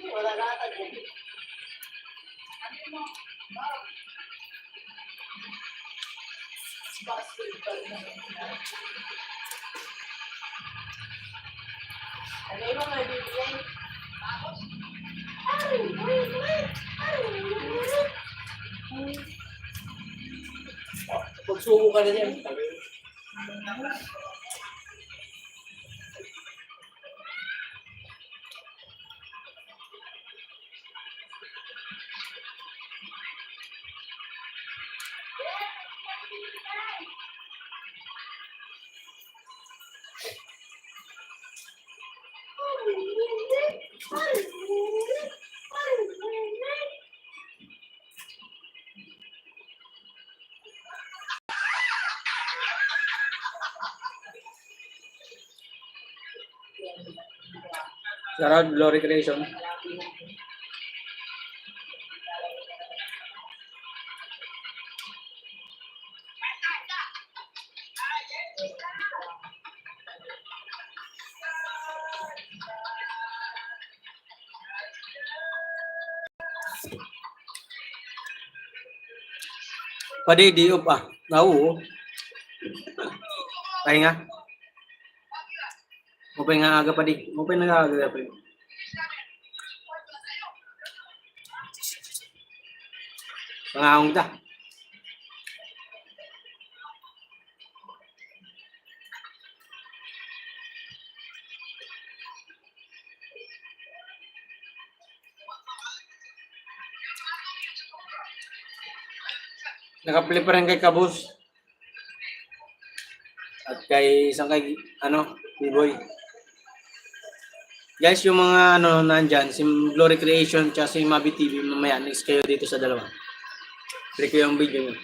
[SPEAKER 4] Wala na ata, Jen. Ano yung mga bibigay? Pagsubo ka na dyan.
[SPEAKER 1] Shoutout Glory Creation. Pwede, di pa. Oo. Pahinga. Mo pahinga aga pa di. Mo pahinga aga pa di. Pangahong ta. Nakapili pa rin kay Kabus. At kay isang kay B-Boy. Guys, yung mga nandyan, si Glory Creation tsaka si Mabi TV, mamaya next kayo dito sa dalawa. Click ko yung video nyo.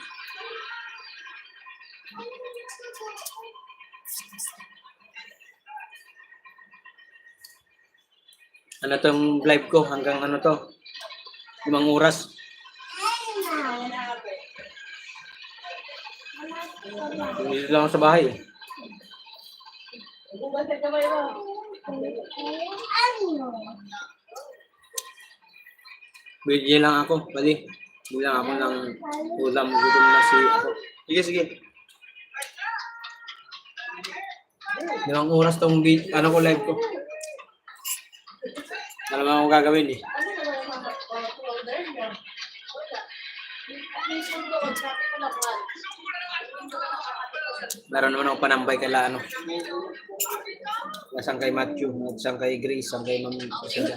[SPEAKER 1] Ano tong live ko hanggang 5 oras. Hindi lang ako sa bahay. Video lang ako, pwede. Hindi lang ako ng ulam, gutom na si ako. Sige. 2 oras tong ko live ko. Alam mo akong gagawin eh. Meron naman ako panambay kala Isang kay Matthew, isang kay Grace, isang kay Ma'am Priscilla.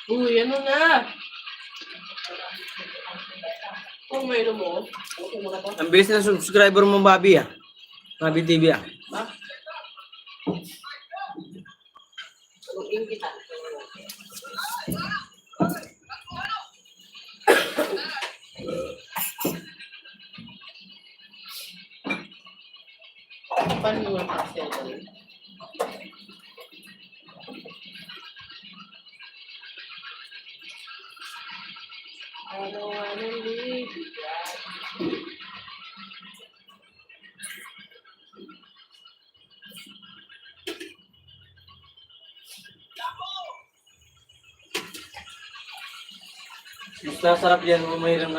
[SPEAKER 4] Uy, ano na? Kung mayroon mo, okay mo na to.
[SPEAKER 1] Ang bilis na subscriber mo, Bobby ah. Bobby TV ah.
[SPEAKER 4] Ba? Login kita. Paano mo ang pastel ko rin? Anong bibigyan?
[SPEAKER 1] Mas nasarap yan kung mayroong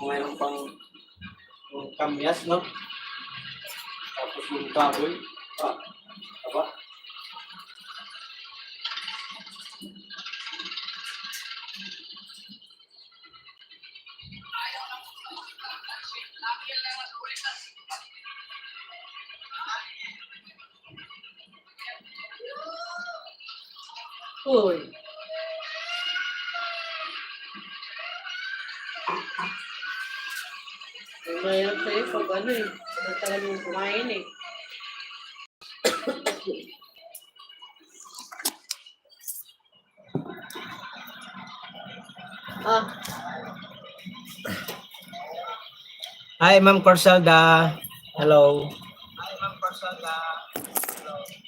[SPEAKER 1] kung mayroong pang kamyas, no? Tapos yung baboy. Aba.
[SPEAKER 4] Uy. Mayroon sa'yo pag matagal mong kumain eh.
[SPEAKER 1] Hi, Ma'am Corsalda. Hello.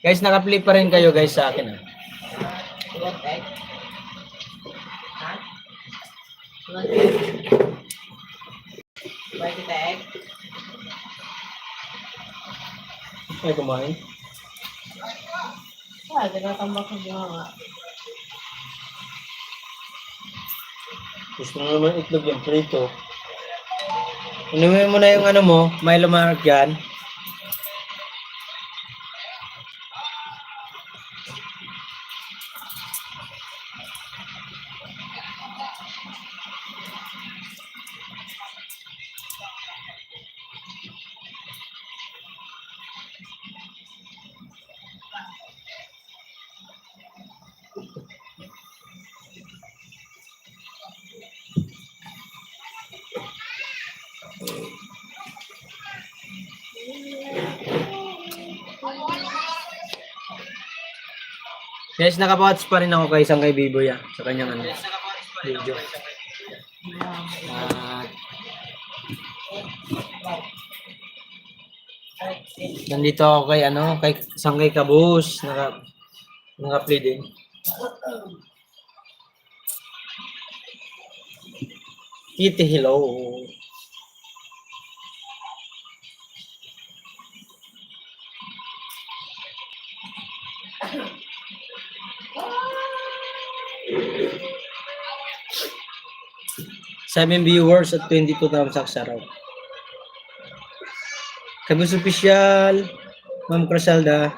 [SPEAKER 1] Guys, naka-play pa rin kayo guys sa akin.
[SPEAKER 4] What egg? Ha? What egg? White egg?
[SPEAKER 1] Ay, kumain.
[SPEAKER 4] Tinatambak ko nga.
[SPEAKER 1] Gusto mo naman itlog yung prito. Inumin mo na yung mo, Milo Mark yan. Guys, nakapatch pa rin ako kay isang kay Biboy sa kanyang ano, video. At nandito ako kay ano, kay isang kay Kabus, naka-play din. Kitty, hello. Seven viewers at 22 thumbs up, shoutout. Kabus Official, Ma'am Criselda,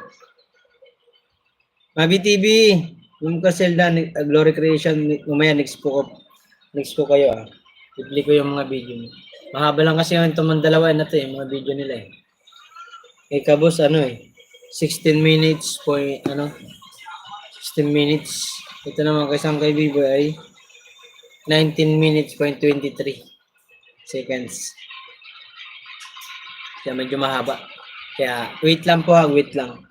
[SPEAKER 1] Mabi TV, Ma'am Criselda, Glory Creation, mamaya next po kayo i-play ko yung mga video niyo. Mahaba lang kasi yung itong dalawa na to mga video nila Eh Kabus 16 minutes 16 minutes. Ito naman kay isang kay Biboy ay 19 minutes 23 seconds. Kaya medyo mahaba. Kaya wait lang po wait lang.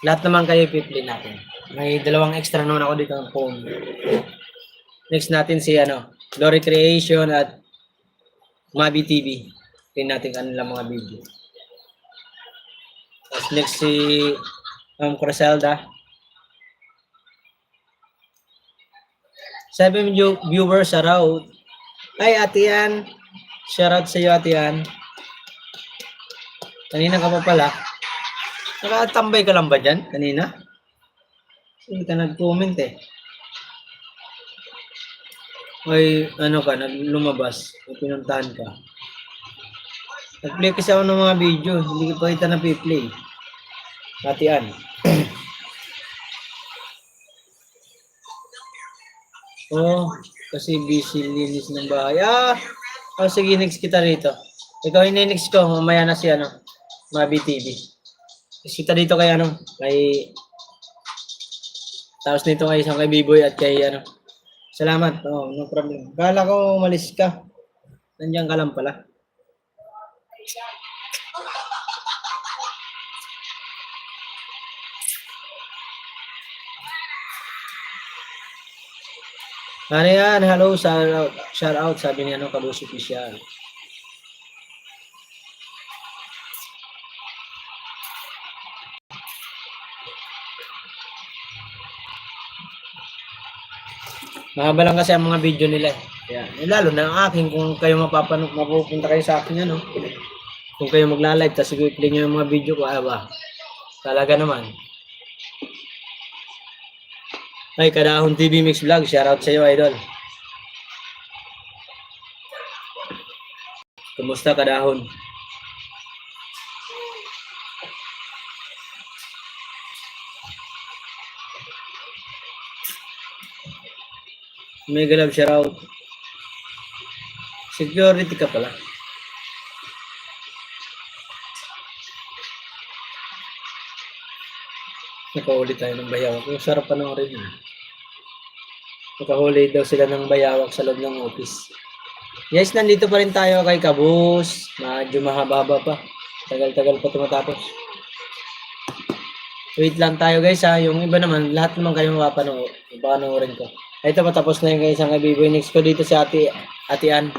[SPEAKER 1] Lahat naman kayo i-play natin. May dalawang extra naman ako dito ng phone. Next natin si Glory Creation at Mabi TV. Tingnan natin kanilang mga video. Tapos next si Criselda. 7 viewers, shoutout. Ay, Ate Ann. Shoutout sa iyo, Ate Ann. Kanina ka pa pala. Nakatambay ka lang ba dyan? Kanina? Hindi ka nag-comment Ay, lumabas. May pinuntahan ka. Nag-play kasi ako ng mga video. Hindi ko pa kita na-play. Ate Ann. Kasi busy linis ng bahay. Sige, next kita rito. Ikaw yung next ko. Mamaya na si Mabi TV. Next kita dito kay tapos nito kay isang kay Biboy at kay salamat. No problem. Kala ko umalis ka. Nandiyan ka lang pala. Ano yan? Hello, shout out sabi niya Kabus Official. Mahaba lang kasi ang mga video nila. Kaya, lalo na ang akin kung kayo mapupunta kayo sa akin Kung kayo magla-live tapos i-play niyo yung mga video ko, talaga naman. Ay, Kadahon TV Mix Vlog, shoutout sa iyo, idol. Kumusta, Kadahon? Mega love, shoutout. Security ka pala. Nakahuli tayo ng bayawak. Yung sarap pa ng rin Nakahuli daw sila ng bayawak sa loob ng office. Yes, nandito pa rin tayo kay Kabus. Medyo mahaba pa. Tagal-tagal pa tumatapos. Wait lang tayo guys Yung iba naman, lahat naman kayo mapapanoorin ko. Ito patapos na yung isang kay Biboy. Next ko dito si Ate Ann.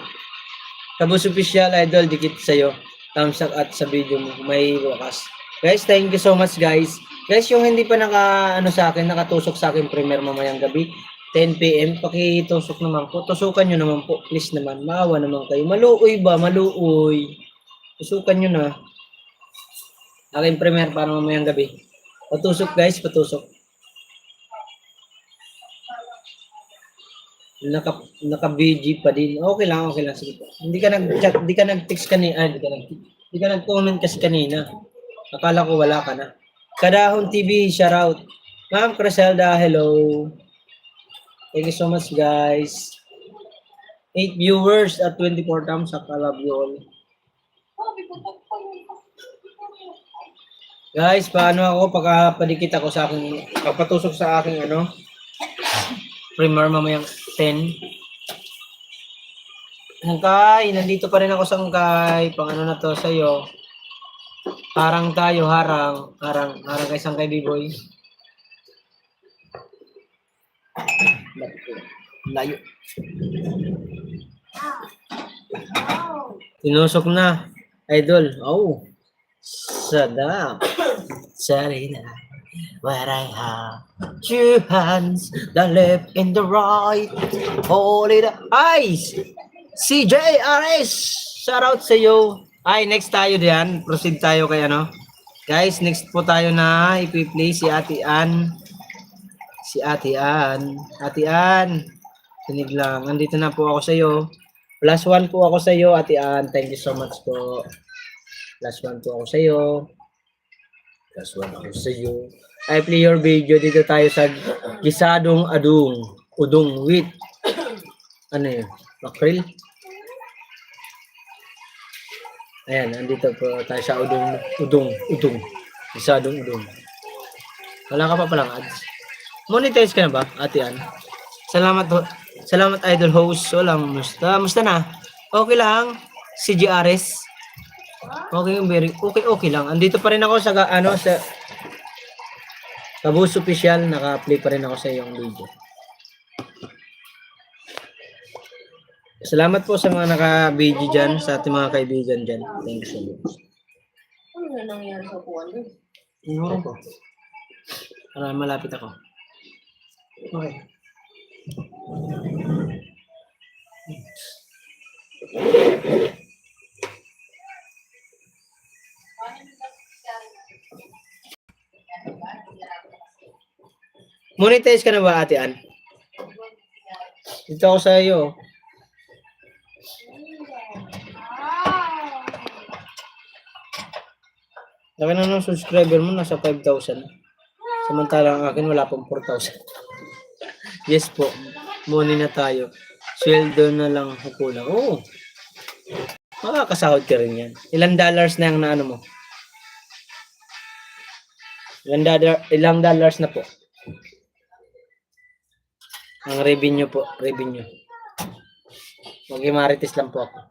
[SPEAKER 1] Kabus Official, idol, dikit sa'yo. Thumbs up at sa video mo. May wakas. Guys, thank you so much guys. Guys, yung hindi pa nakatusok sa akin premiere mamayang gabi, 10 PM, pakitusok naman po. Tusukan nyo naman po, please naman. Maawa naman kayo. Maluoy ba? Maluoy. Tusukan nyo na. Aking premiere para mamayang gabi. Patusok guys, patusok. Naka-BG pa din. Okay lang. Sige po. Hindi ka nag-chat, hindi ka nag-text kanina. Hindi ka nag-comment kasi kanina. Akala ko wala ka na. Kadahon TV, shoutout. Ma'am Criselda, hello. Thank you so much, guys. 8 viewers at 24 thumbs up. I love you all. Guys, paano ako pagkapadikit ako sa aking, pagpatusok sa aking premiere mamayang 10. Hangkay, nandito pa rin ako sa Hangkay. Pang na to sa'yo. Harang tayo, harang kay isang kay Biboy. Layo.
[SPEAKER 3] Oh.
[SPEAKER 1] Tinusok na. Idol. Oh. Sadap. Sorry na. Where I have two hands, the left and the right. Hold it eyes. CJRS. Shout out sa iyo. Ay, next tayo diyan. Proceed tayo kay ano. Guys, next po tayo na ipi-play si Ate Ann. Si Ate Ann. Ate Ann. Tinig lang. Andito na po ako sa iyo. +1 po ako sa iyo, Ate Ann. Thank you so much po. +1 po ako sa iyo. +1 ako sa iyo. I play your video. Dito tayo sa gisadong udong with ano yun? Makril. Ayan, andito po tayo sa udong. Gisadong udong. Wala ka pa palang ads. Monetize ka na ba, Ate Ann? Salamat po. Salamat idol host. Walang musta na? Okay lang. Si GRS. Okay, okay lang. Andito pa rin ako sa sa Kabus Official, naka-play pa rin ako sa iyong video. Salamat po sa mga naka-video dyan, sa ating mga kaibigan dyan. Thank you so much.
[SPEAKER 4] Ano na nangyari sa kuwan doon?
[SPEAKER 1] Inuran ko. Para malapit ako. Okay. Monetize ka na ba, Ate Ann? Dito ako sa iyo. Laki na ng subscriber mo, nasa 5,000. Samantalang ang akin, wala pang 4,000. Yes po, money na tayo. Sweldo na lang kukulang. Oo. Makakasahod ka rin yan. Ilang dollars na yung naano mo? Ilang dollars na po? Ang revenue po, revenue. Mag-imarites lang po ako.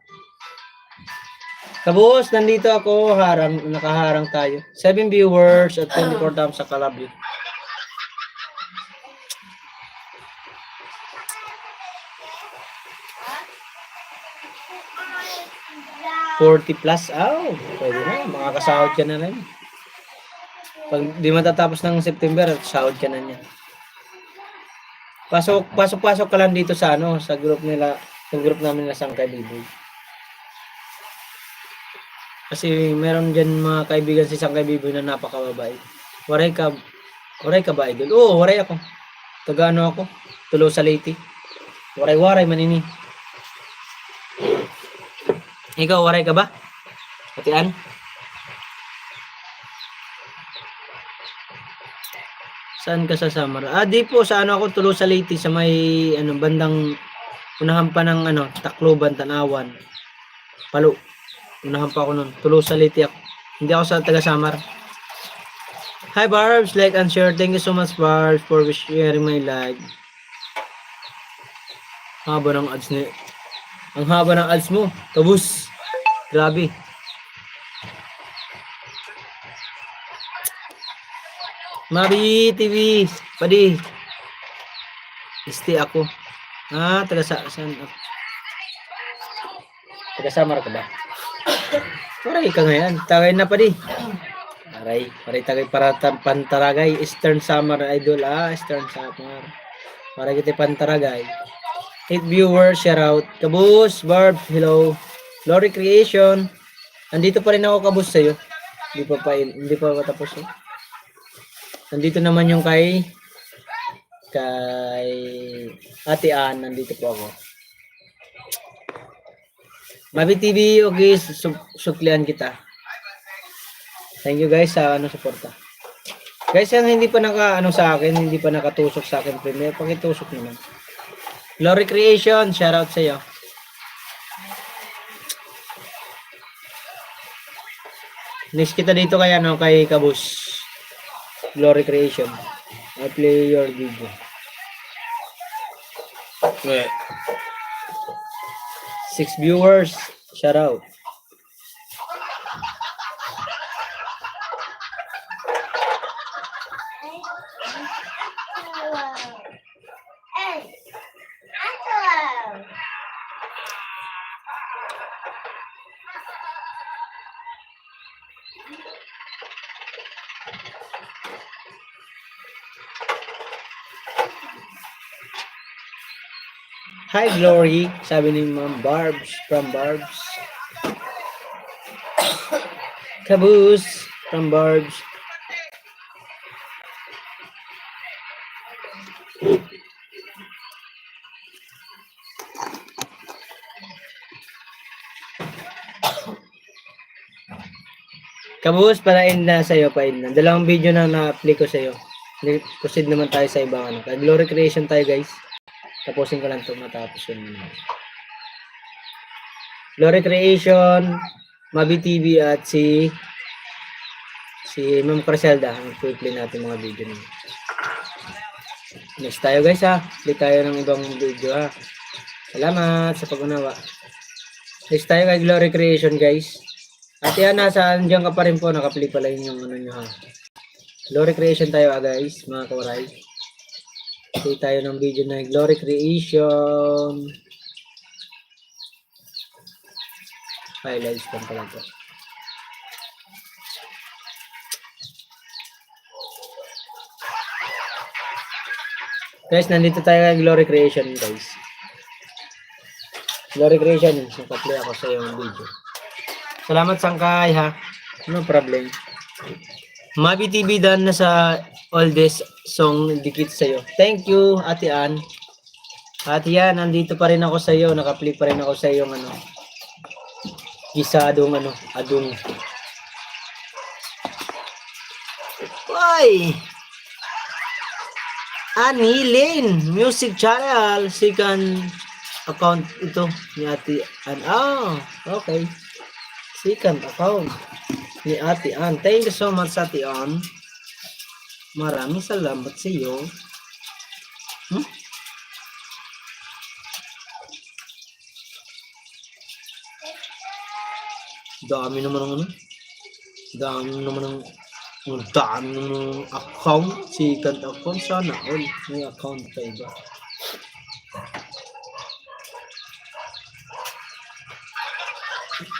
[SPEAKER 1] Kabus, nandito ako, nakaharang tayo. 7 viewers at 24 times sa Calabio. +40. Oh, pwede na. Makakasahod ka na rin. Pag di matatapos ng September, sahod ka na niya. Pasok ka lang dito sa sa group nila, sa group namin na Sangkay Biboy. Kasi meron diyan mga kaibigan si Sangkay Biboy na napakababait. Waray ka ba idol? Oo, waray ako. Taga ako? Tulo sa Leyte. Waray manini. Ikaw, waray ka ba? Ate Ann? Saan ka sa Samar? Di po sa ako tulo sa Leyte sa may bandang unahan pa ng Tacloban, Tanawan. Palo. Unahan pa ako nun. Tulo sa Leyte ako. Hindi ako sa taga Samar. Hi Barbs, like and share. Thank you so much Barbs for sharing my live. Haba ng ads ni. Ang haba ng ads mo. Kabus. Grabe. Mari TV, padi. Isti ako. Taga saan ako? Taga Samar ka ba? Waray ka ngayon. Tagay na padi. Aray tagay para Pantaragay. Eastern Samar idol. Eastern Samar. Para kita Pantaragay. 8 viewers, shout out. Kabus, Barb, hello. Glory Creation. Andito pa rin ako kabus sa'yo. Hindi pa matapos eh. Nandito naman yung kay Ate Ann, nandito po ako. Mabi TV, okay, suklian kita. Thank you guys sa suporta. Guys, yung hindi pa sa akin, hindi pa nakatusok sa akin premiere, pakitusok naman. Glory Creation, shout out sa iyo. Next kita dito kay Kabus. Glory Creation. I play your video. Okay. 6 viewers. Shout out.
[SPEAKER 3] Hey.
[SPEAKER 1] Hi, Glory. Sabi ni Ma'am Barbs from Barbs. Caboose from Barbs. Caboose, pa-end na sa'yo, pa-end na. Dalawang video na na-upload ko sa'yo. Proceed naman tayo sa ibang ano. Kaya Glory Creation tayo, guys. Tapusin ko lang ito matapos yun. Glory Creation, Mabi TV at si Ma'am Criselda ang play natin mga video nila. Next tayo guys ha. Play tayo ng ibang video ha. Salamat sa pag-unawa. Next tayo kay Glory Creation guys. At yan, nasaan dyan ka pa rin po. Nakaplay pala yun yung ano nyo ha. Glory Creation tayo guys, mga kawaray. Play tayo ng video na Glory Creation. Highlights lang pala ito. Guys, nandito tayo kay Glory Creation guys. Glory Creation, nakaplay ako sa iyong video. Salamat Sangkay ha. No problem. Mabi TV dan na sa oldest song dikit sa iyo. Thank you Ate Ann. At yan, nandito pa rin ako sa iyo. Nakaplay pa rin ako sa iyong ano. Gisadong ano, adong. Hoy! Anilin Music Channel, second account ito ni Ate Ann. Oh, okay. Second account ni Ate Ann. Thank you so much Ate Ann. Maraming salamat sa iyo. Dami naman ng ano. Dami naman ng account. Second account. Sana all. May account pa iba.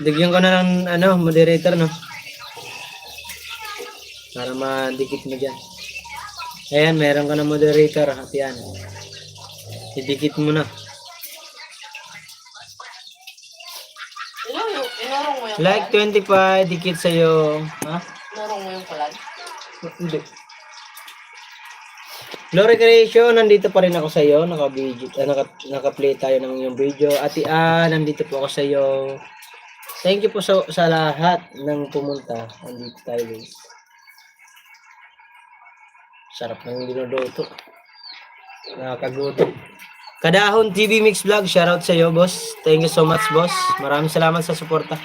[SPEAKER 1] Digyan ko na ng ano, moderator no. Para madikit mo dyan. Ayan, meron ka na moderator. At yan. Idikit mo na.
[SPEAKER 4] Inarong mo yung
[SPEAKER 1] Like 25, dikit sa'yo. Ha?
[SPEAKER 4] Inarong mo yung kalan?
[SPEAKER 1] Hindi. Glory Creation, nandito pa rin ako sa iyo. Naka-play tayo ng iyong video. Ate Ann, nandito po ako sa iyo. Thank you po sa lahat ng pumunta. Nandito tayo guys. Sarap ng dinodото. Nakakagutom. Kadahon TV Mix Vlog, shoutout sa iyo boss. Thank you so much boss. Maraming salamat sa suporta.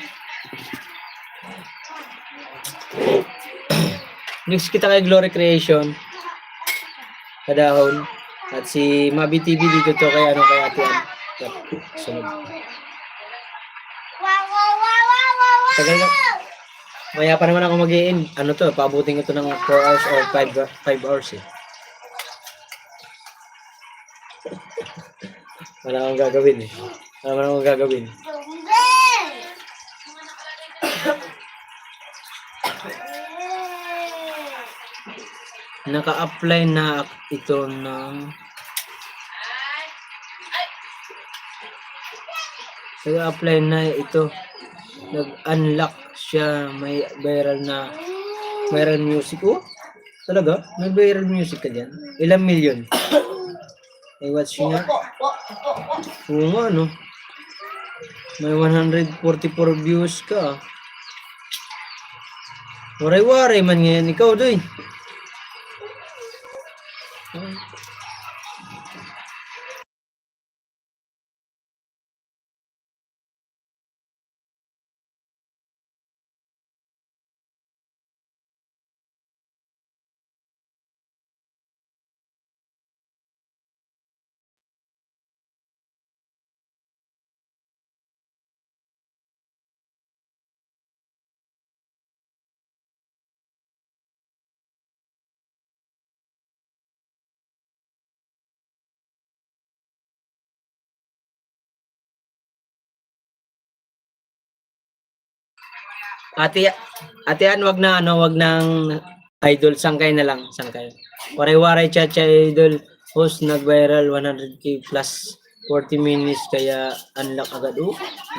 [SPEAKER 1] Next kita kay Glory Creation. Kadahon. At si Mabi TV dito to kay ano kay Ate Ann. Sunod. Tagal na. Maya pa naman ako mag-i-end. Ano to, paabutin ko to ng 4 hours or 5 hours eh. Wala akong gagawin eh. Wala akong gagawin. Naka-apply na ito ng naka-apply na ito. Nag-unlock siya. May viral music. Oh, talaga? May viral music ka dyan? Ilang milyon? Ay, watch niya. Oo nga, no? May 144 views ka. Waray-waray man ngayon. Ikaw, doy. Ate Ann, wag nang idol, sangkay na lang, sangkay. Waray-waray cha idol, host nag-viral 100k plus 40 minutes kaya unlock agad.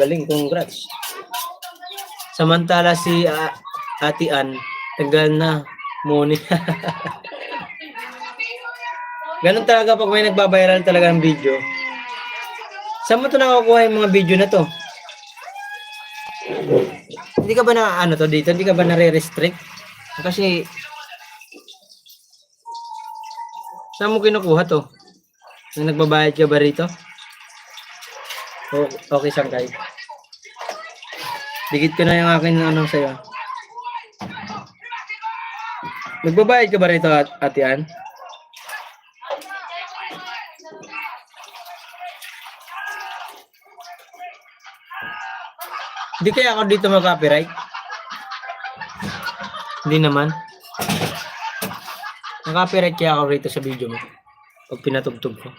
[SPEAKER 1] Galing, congrats. Samantala si Ate Ann, tagal na. Muni. Ganun talaga pag may nagbabiral talaga ng video. Saan mo ito nakukuha yung mga video na to? Hindi ka ba na ano to dito? Hindi ka ba nare-restrict? Kasi saan mo kinukuha to? Nang nagbabayad ka ba rito? Okay, Sangkay. Dikit ko na yung akin ano sa'yo. Nagbabayad ka ba rito, Ate Ann? Hindi kaya ako dito mag-copyright? Hindi naman. Mag-copyright kaya ako rito sa video mo. Pag pinatugtog ko.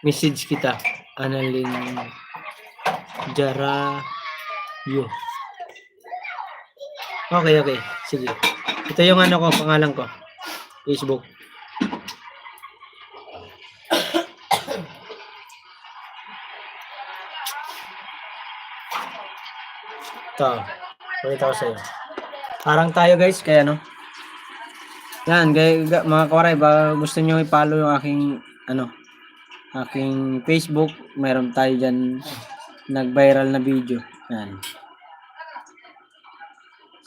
[SPEAKER 1] Message kita. Annalyn Jarayo. Okay. Sige. Ito yung ano ko, pangalan ko. Facebook. Ito. Pakita ko sa'yo. Parang tayo guys, kaya no? Yan, mga kawaray, baka gusto nyo i-follow yung aking, aking Facebook. Meron tayo dyan nag-viral na video. Yan.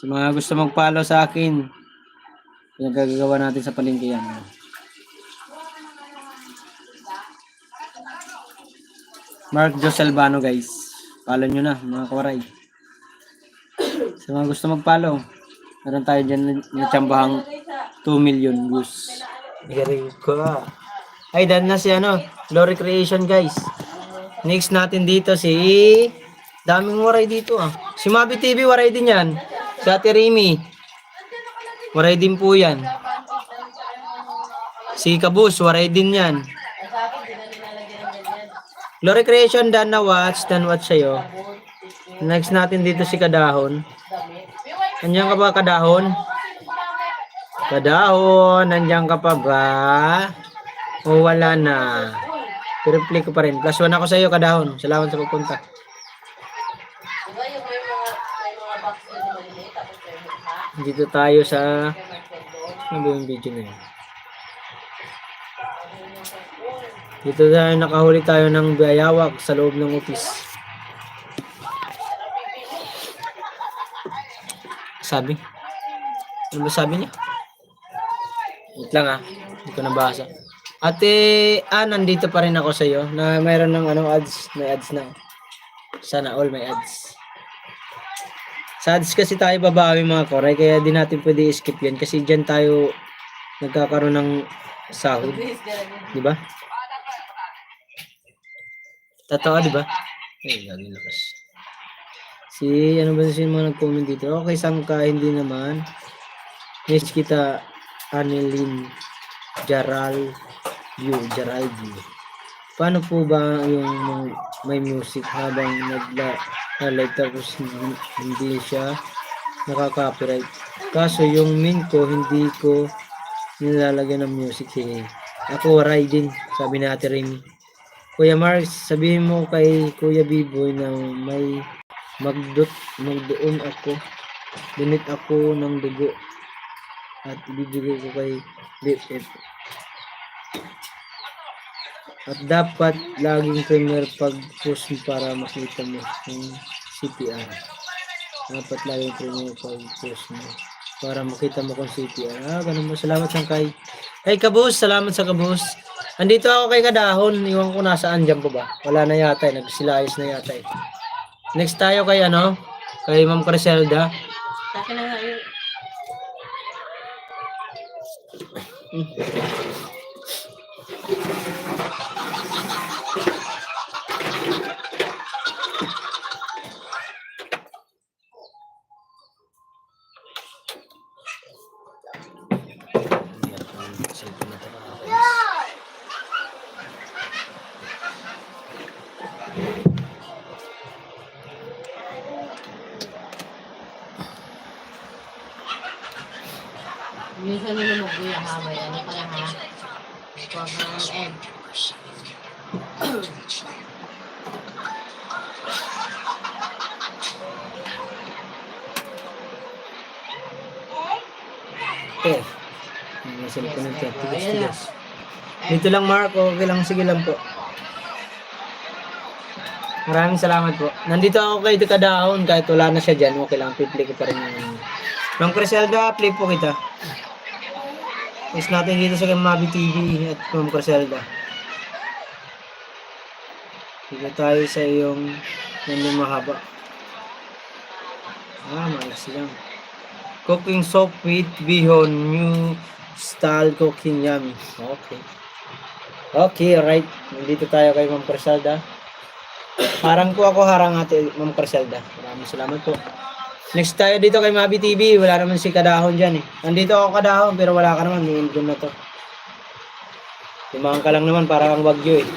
[SPEAKER 1] So mga gusto mag-follow sa akin, yung gagawa natin sa palengke yan. Mark Jos Albano guys. Follow nyo na mga kawaray. Sa mga gusto mag-follow, meron tayo dyan natsyambahang 2 million views. Galing ko. Ay, dahil na si Glory Creation guys. Next natin dito si daming waray dito Si Mabi TV waray din yan. Si Ate Remy waray din po yan. Si Kabus waray din yan. Glory Creation, dan watch sa'yo. Next natin dito si Kadahon. Nandiyan ka ba, Kadahon? Kadahon, nandiyan ka pa ba? O wala na? I-replay ko pa rin. +1 ako sa iyo, Kadahon. Salamat sa pagpunta. Dito tayo sa ano ba yung video na yun? Dito tayo nakahuli tayo ng bayawak sa loob ng office. Sabi? Ano ba sabi niya? Wait lang hindi ko nabasa. Ate, nandito pa rin ako sa iyo na mayroon ng ads, may ads na. Sana all may ads. Sa ads kasi tayo babawi mga koray, kaya di natin pwede skip yan kasi diyan tayo nagkakaroon ng sahod. Di ba? Totoo, di ba? Ay, lagi lakas. Ano ba yung mga nag-comment dito? Okay, Sangka, hindi naman. Miss kita, Annalyn Jarayo. Paano po ba yung may music habang nag-live tapos hindi siya nakaka-copyright? Kaso yung min ko, hindi ko nilalagyan ng music. Ako, waray din, sabi ni Ate Remy. Kuya Mark, sabihin mo kay Kuya Biboy na may magdoon ako. Donate ako ng dugo at ibibigay ko kay BFF. At dapat laging premier pag-post para makita mo yung CPR. Dapat laging premier pag-post mo para makita mo kung CPR. Ganun mo. Salamat sa kay Kabus. Salamat sa Kabus. Andito ako kay Kadahon. Iwan ko nasaan dyan po ba? Wala na yata. Nagsilayos na yata. Next tayo kay kay Ma'am Criselda.
[SPEAKER 4] Sa akin na nga yun. Minsan mo na magbuya ha, bay. Ano pala ha? Huwag ng egg.
[SPEAKER 1] Okay. May cellphone ng chat. Tigas,
[SPEAKER 4] Ayan na.
[SPEAKER 1] tigas. Dito lang, Mark. Okay lang. Sige lang po. Maraming salamat po. Nandito ako kay Kadahon. Kahit wala na siya dyan, okay lang. Play ko pa rin yung... Ma'am Criselda, play po kita. Is natin dito sa Mabi TV at Ma'am Criselda. Dito tayo sa iyong yung mahaba. Maayos lang. Cooking soap with bihon. New style cooking yummy. Okay. Okay, alright. Nandito tayo kay Ma'am Criselda. Harang po ako, harang ate Ma'am Criselda. Maraming salamat po. Next tayo dito kay Mabi TV. Wala naman si Kadahon dyan eh. Nandito ako Kadahon pero wala ka naman. May doon na to. Limahan ka lang naman para kang bagyo eh.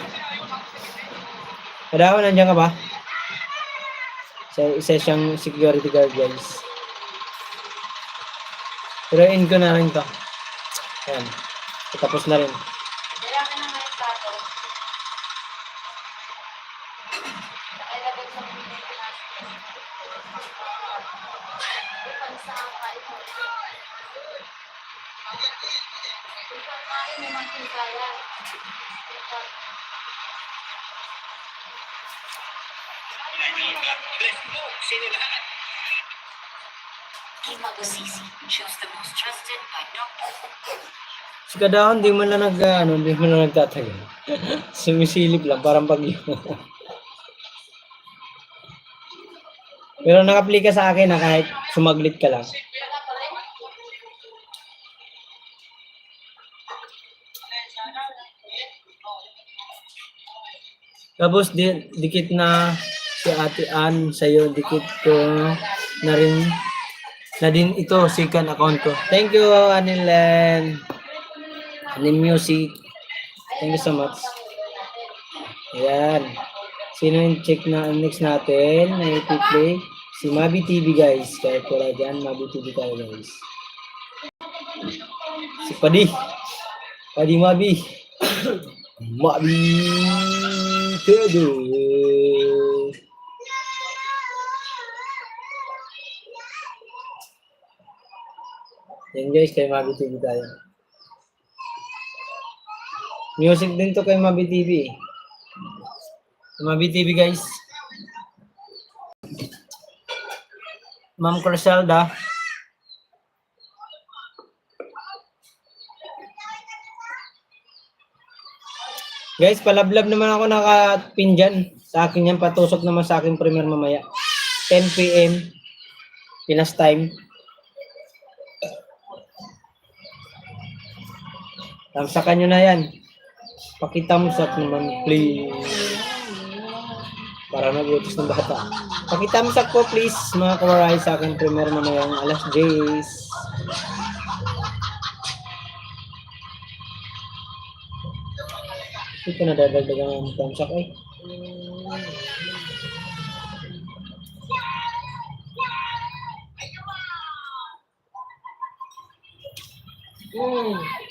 [SPEAKER 1] Kadahon, nandiyan ka ba? Isa siyang security guard guys. Pero in ko na rin to. Ayan. Tapos na rin.
[SPEAKER 3] Kaya ka naman yung plato. Nakalagay sa mga pinag Ipansaka ito. Ipagkain mo mga kaya.
[SPEAKER 5] Kimagosisi, choose the most trusted by doctors.
[SPEAKER 1] Si Kadahon, di mo lang di mo lang nagtatagal. Sumisilip lang, parang pagyo. Pero nakaplika sa akin na kahit sumaglit ka lang. Tapos dikit na si Ate Ann sa'yo, dikit ko na rin na din ito, second account ko. Thank you, Anilen. Anim Music. Thank you so much. Ayan. Sino yung check na next natin na i-play? Si Mabi TV guys. Kahit wala dyan, Mabi TV tayo guys. Si Padi. Padi Mabi. Mabi TV. Yan guys, kay Mabi TV tayo. Music din to kay Mabi TV. Mabi TV guys. Ma'am Criselda. Guys, palablab naman ako nakapin dyan. Sa akin yan, patusok naman sa akin premiere mamaya. 10 PM. Pinas time. Tamsakan nyo na yan. Pakitamsak naman, please. Para nagutos ng bata. Pakitamsak po, please, mga kawaray sa akin premiere mamayang alas 10. Hindi ko nadadagdagan ang tamsak ay.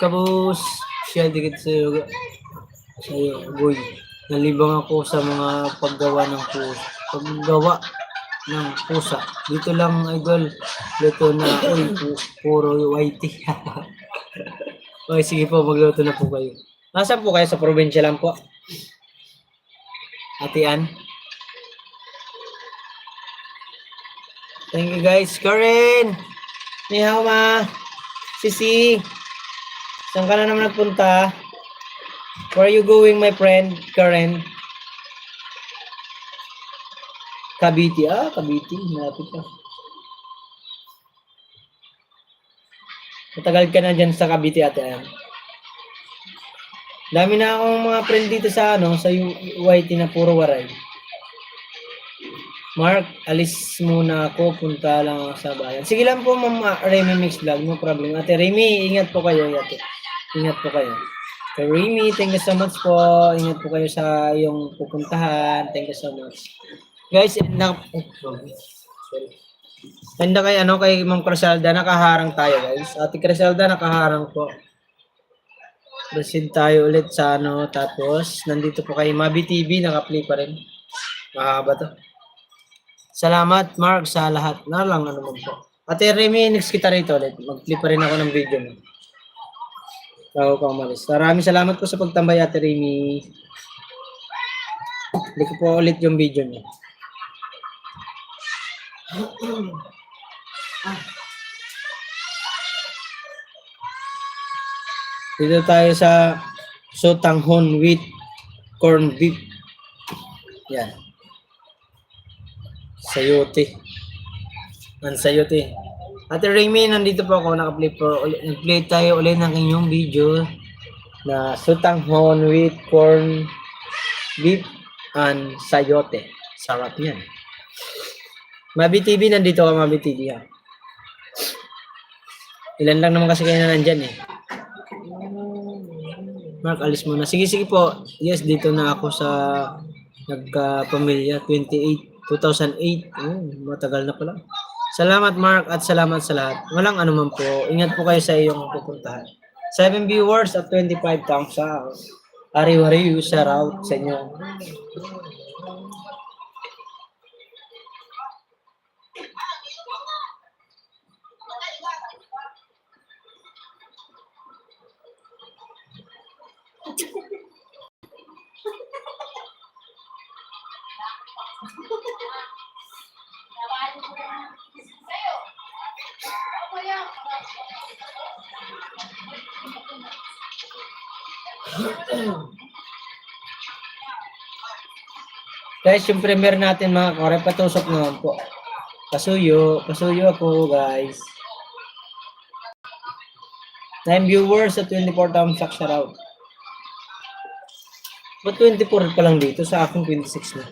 [SPEAKER 1] Kabus, siya dikit sa'yo, boy. Nalibang ako sa mga paggawa ng pusa. Dito lang, idol. Luto na, puro whitey. Okay, sige po, magluto na po kayo. Nasaan po kayo? Sa probinsya lang po? Ate Ann? Thank you guys. Karen! Ni hao ma! Sisi! Saan ka na naman nagpunta? Where are you going, my friend, Karen? Cavite. Cavite. Malapit ka. Matagal ka na dyan sa Cavite, ate. Dami na akong mga friend dito sa sa UIT na puro waray. Mark, alis muna ako. Punta lang ako sa bayan. Sige lang po, Ma'am Remy Mix Vlog. No problem. Ate Remy, ingat po kayo, ate. Ingat po kayo. Kay Remy, thank you so much po. Ingat po kayo sa iyong pupuntahan. Thank you so much. Guys, sorry. Ganda kay ano kay Ma'am Criselda, nakaharang tayo guys. Ate Criselda, nakaharang po. Proceed tayo ulit sa ano, tapos nandito po kay Mabi TV, naka-play pa rin. Mahaba to. Salamat Mark sa lahat. Na lang ano mo po. Ate Remy, next kita rito ulit. Mag-play pa rin ako ng video mo. Bago ka umalis. Maraming salamat po sa pagtambay Ate Remy. Hindi ko po ulit yung video niya. Dito tayo sa sotanghon with corned beef. Yan. Sayote. Ang sayote. Ate Remy, nandito po ako. Nag-play tayo ulit ng inyong video na sotanghon with corned beef and sayote. Sarap yan. Mabi TV, nandito ka Mabi TV ha. Ilan lang naman kasi kayo na nandyan eh. Mark, alis muna. Sige, sige po. Yes, dito na ako sa nagkapamilya. 2008. Oh, matagal na pala. Salamat Mark at salamat sa lahat. Walang anuman po. Ingat po kayo sa iyong pupuntahan. 7 viewers at 25,000. Ari-wari, shout out sa inyo.
[SPEAKER 3] Sa'yo. Ako yan.
[SPEAKER 1] Guys, yung premiere natin mga kore, patusok naman po. Pasuyo ako guys. 9 viewers at 24,000 shout out. Ba't 24 pa lang dito? Sa akin 26 na.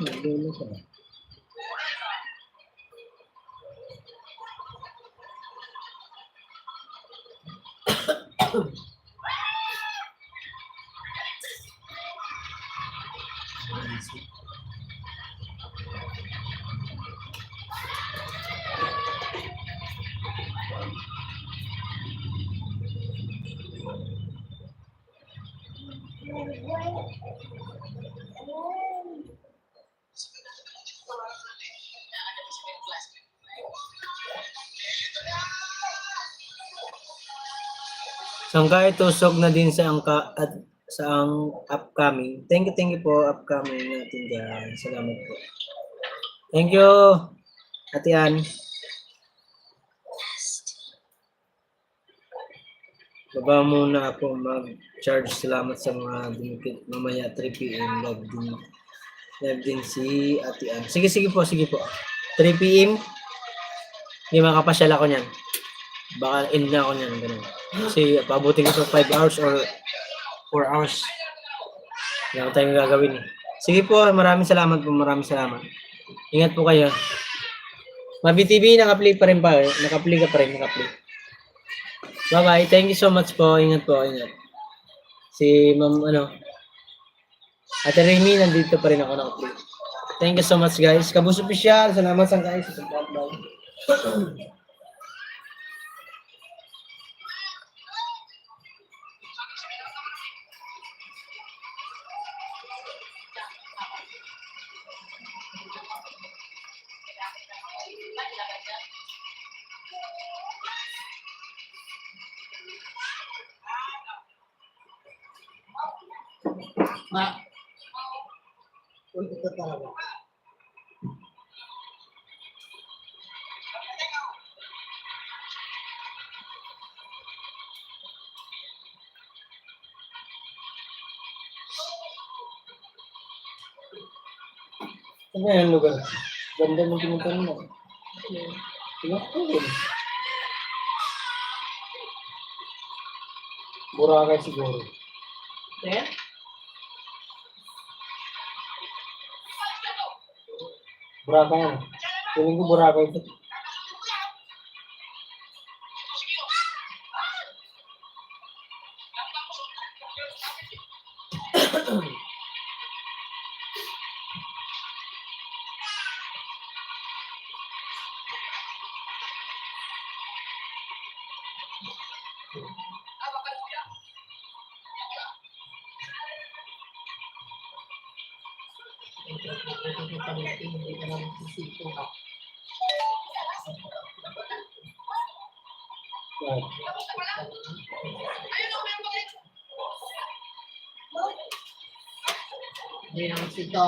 [SPEAKER 1] Nagulo ko na. Sangkay tusok na din sa angka at sa ang upcoming. Thank you po upcoming natin dyan. Salamat po. Thank you, Ate Ann. Baba muna ako mag-charge. Salamat sa mga dumikit. Mamaya 3 p.m. Live din si Ate Ann. Sige po. 3 p.m. Hindi makapasyal ako niyan. Baka end na ako niyan. Ganun. Kasi paabutin ko sa 5 hours or 4 hours. Wala tayong gagawin eh. Sige po, maraming salamat. Ingat po kayo. Mabi TV, naka-play pa rin pa eh. Naka-play. Bye-bye. Thank you so much po. Ingat po. Si Ma'am, Ate Remy, nandito pa rin ako naka-play. Thank you so much guys. Kabus Official, salamat sa guys.
[SPEAKER 4] Ma. Uy, ito talaga.
[SPEAKER 1] Ano yung lugar? Ganda ng pinuntan mo. Boracay siguro.
[SPEAKER 4] Eh?
[SPEAKER 1] Boracay yan. Feeling ko Boracay ito.
[SPEAKER 4] Hindi ka naman sisito ka. Hindi naman sito.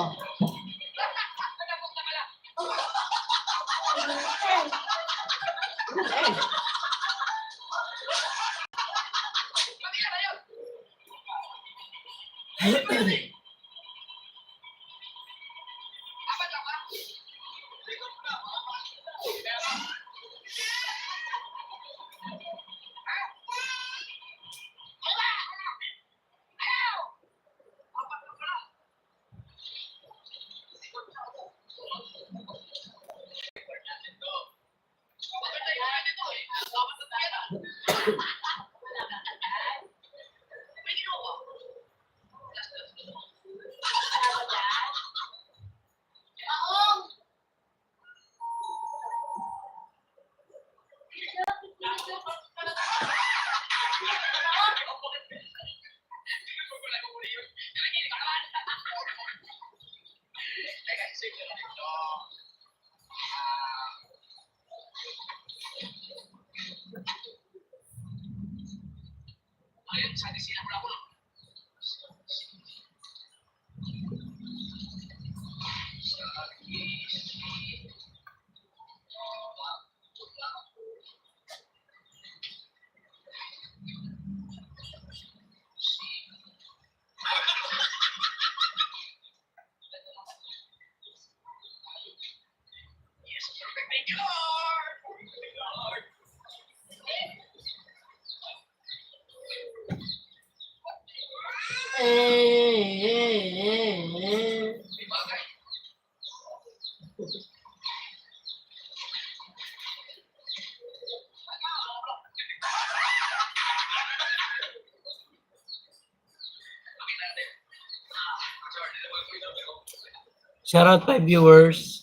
[SPEAKER 1] Shoutout 5 viewers.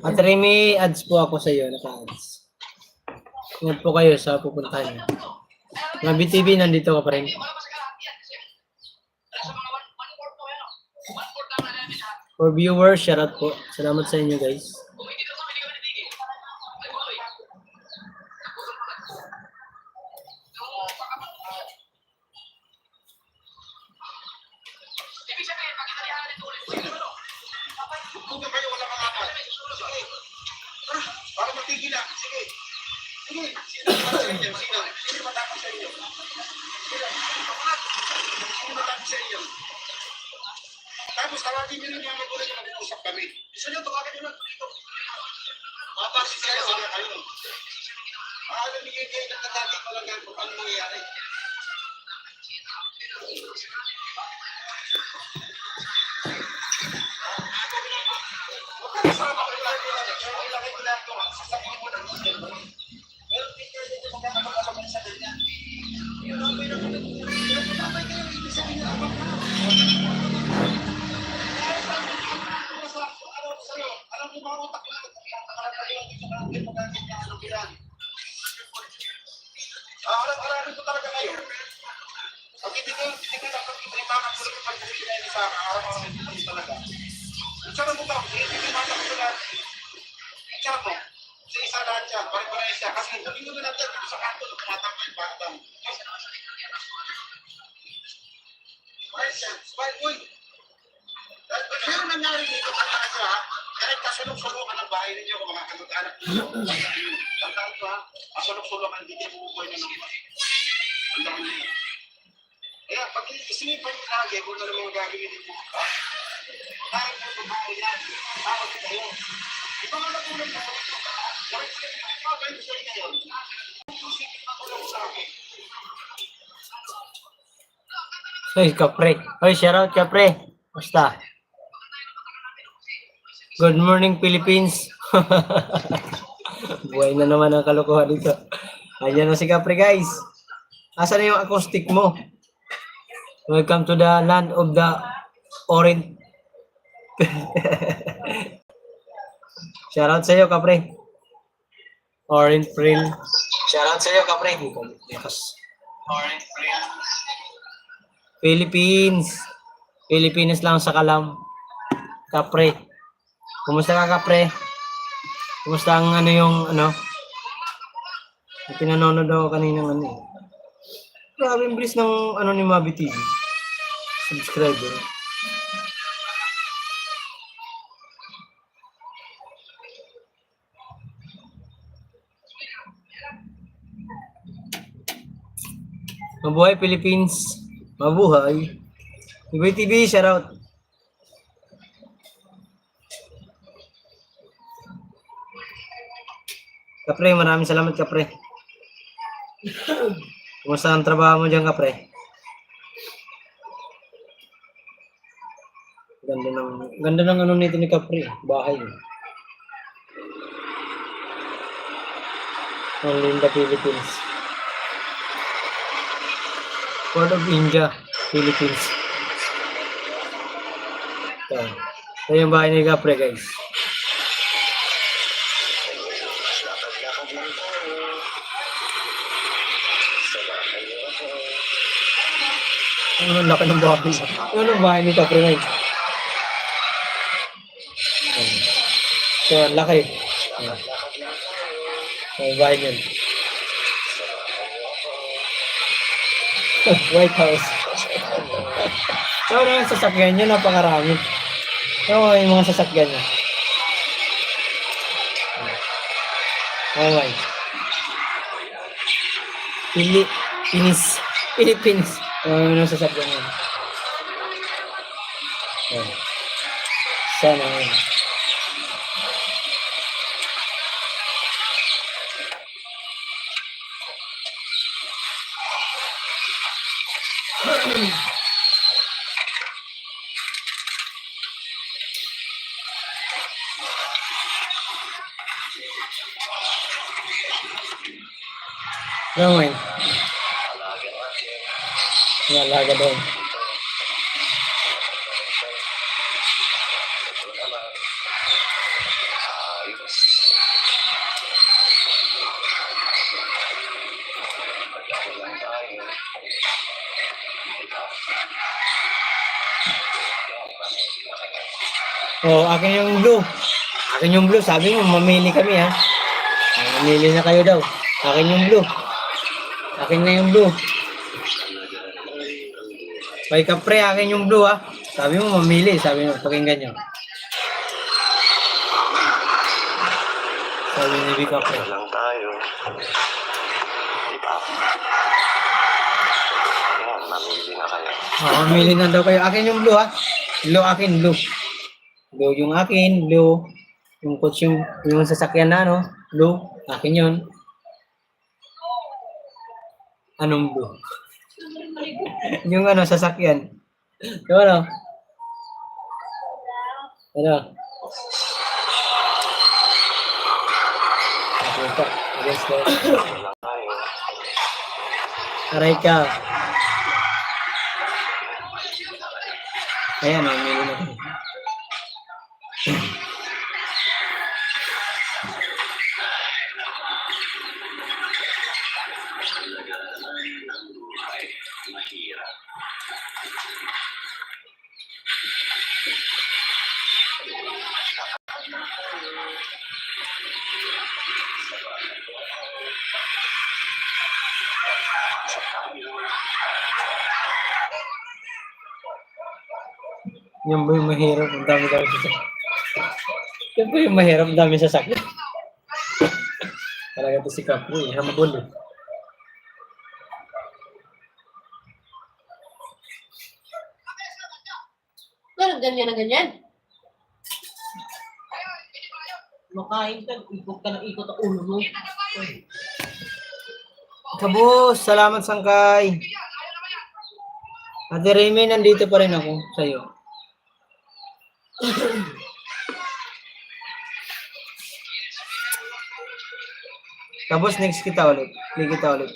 [SPEAKER 1] At Remy, ads po ako sa iyo, naka-ads. Ingat po kayo sa pupuntahan niyo. Mga BTV, nandito ka pa rin. For viewers, shoutout po. Salamat sa inyo guys.
[SPEAKER 2] Para matigil na. Sige. Sige. Sino matapos sa inyo? Sino matapos sa inyo? Sino matapos sa inyo? Tapos tawagin nyo lang yung magulang na mag-uusap kami. Gusto nyo, tawagin nyo lang dito. Mapasis kayo. Sige kayo. Maalam niyo kayo nagtatatik mo lang kung ano mangyayari. Kasama ko lang nila. Kaya ilagay ko lang ito. Sasabihin mo lang ito. Pero hindi kayo dito magkakapagkakapag sa kanya. Yung mamay na kami. Pero mamay kayo, ibig sabihin na abang ka. Alam mo mga utak na nakakarap kayo dito ka lang magkakit na anong bilang. Alam ko talaga kayo. Pag hindi ko dapat ipalimakan ko rin yung pagkakitin na sa araw-araw ng talaga. Sarap mo ba? Ipilimakan ko lahat. Sarap mo. Sa isa lahat siya. Pare-pare siya. Kasi hindi ko na natin sa kanto na tumatangkay yung batang. Smile siya. Smile, boy. Pero nangyari dito kanya siya, kahit kasulong-sulungan ng bahay ninyo kung mga kamag-anak ninyo. Tandaan ko ha. Kasulong-sulungan hindi mo buhay ng mga. Tandaan niyo. Kaya pag isinipan niyo lagi kung ano mga gagawin ninyo. Kahit mo ito bahay yan. Tawag ko kayo. Ito nga nagulang na. Kahit ko sa inyo yun. Kusipin ako lang sa akin.
[SPEAKER 1] Hey, Kapre. Hoy, shoutout Kapre. Basta. Good morning, Philippines. Buhay na naman ang kalokohan dito. Ayan na si Kapre, guys. Asan na yung acoustic mo? Welcome to the land of the orange. Shoutout sa iyo, Kapre. Orange Frill. Shoutout sa'yo, kapre. Orange Frill. Philippines. Pilipinas lang sa kalam. Kapre. Kumusta ka, kapre? Kumusta ang ano yung ano? Yung pinanonood ako kaninang ano eh. Grabe yung bilis ng ano ni Mabi TV. Subscriber. Mabuhay Philippines. Mabuhay. Ibay TV, shoutout. Kapre, maraming salamat, kapre. Kumusta ang trabaho mo dyan, kapre? Ganda ng ano nito ni kapre. Bahay. Only in the Philippines. Port of India, Philippines. Ito yung bahay ni kapre, guys. Ano ang laki ng bahay? Ano ang bahay ni kapre, guys? So, ang laki. Ang bahay niyan. White House. So, ano yung sasakyan niya? Napakarami. So, yung mga sasakyan niya. Oh my. Philippines. Ano yung sasakyan niya? Oh. Sana yun. Gawin. Alaga doon. Oh, akin yung blue. Akin yung blue. Sabi mo, mamili kami ha. Mamili na kayo daw. Akin yung blue. Akin na yung blue. Kay kapre, akin yung blue ha. Sabi mo, mamili. Sabi mo, pakinggan nyo. Sabi ni Big Kapre.
[SPEAKER 6] Lang tayo. Diba? Ayan, mamili na kayo.
[SPEAKER 1] Mamili na daw kayo. Akin yung blue ha. Blue akin, blue. Blue yung akin, blue. Yung coach yung sasakyan na, no? Blue. Akin yun. Anong blue? Yung ano, sasakyan. Yung ano? Ano? Aray ka. Ayan, mamili na tayo. Yung ba yung mahirap, ang dami-dami sasakyan. Yung ba yung mahirap, ang dami sasakyan. Talaga to si Kapre, hamabol eh.
[SPEAKER 4] Ganun, ganyan na ganyan. Makain ka, ikot ka ng ikot ang ulo mo.
[SPEAKER 1] Kabus, salamat sangkay. Ate Remy, nandito pa rin ako sa'yo. Kabus, next kita ulit. Play kita ulit.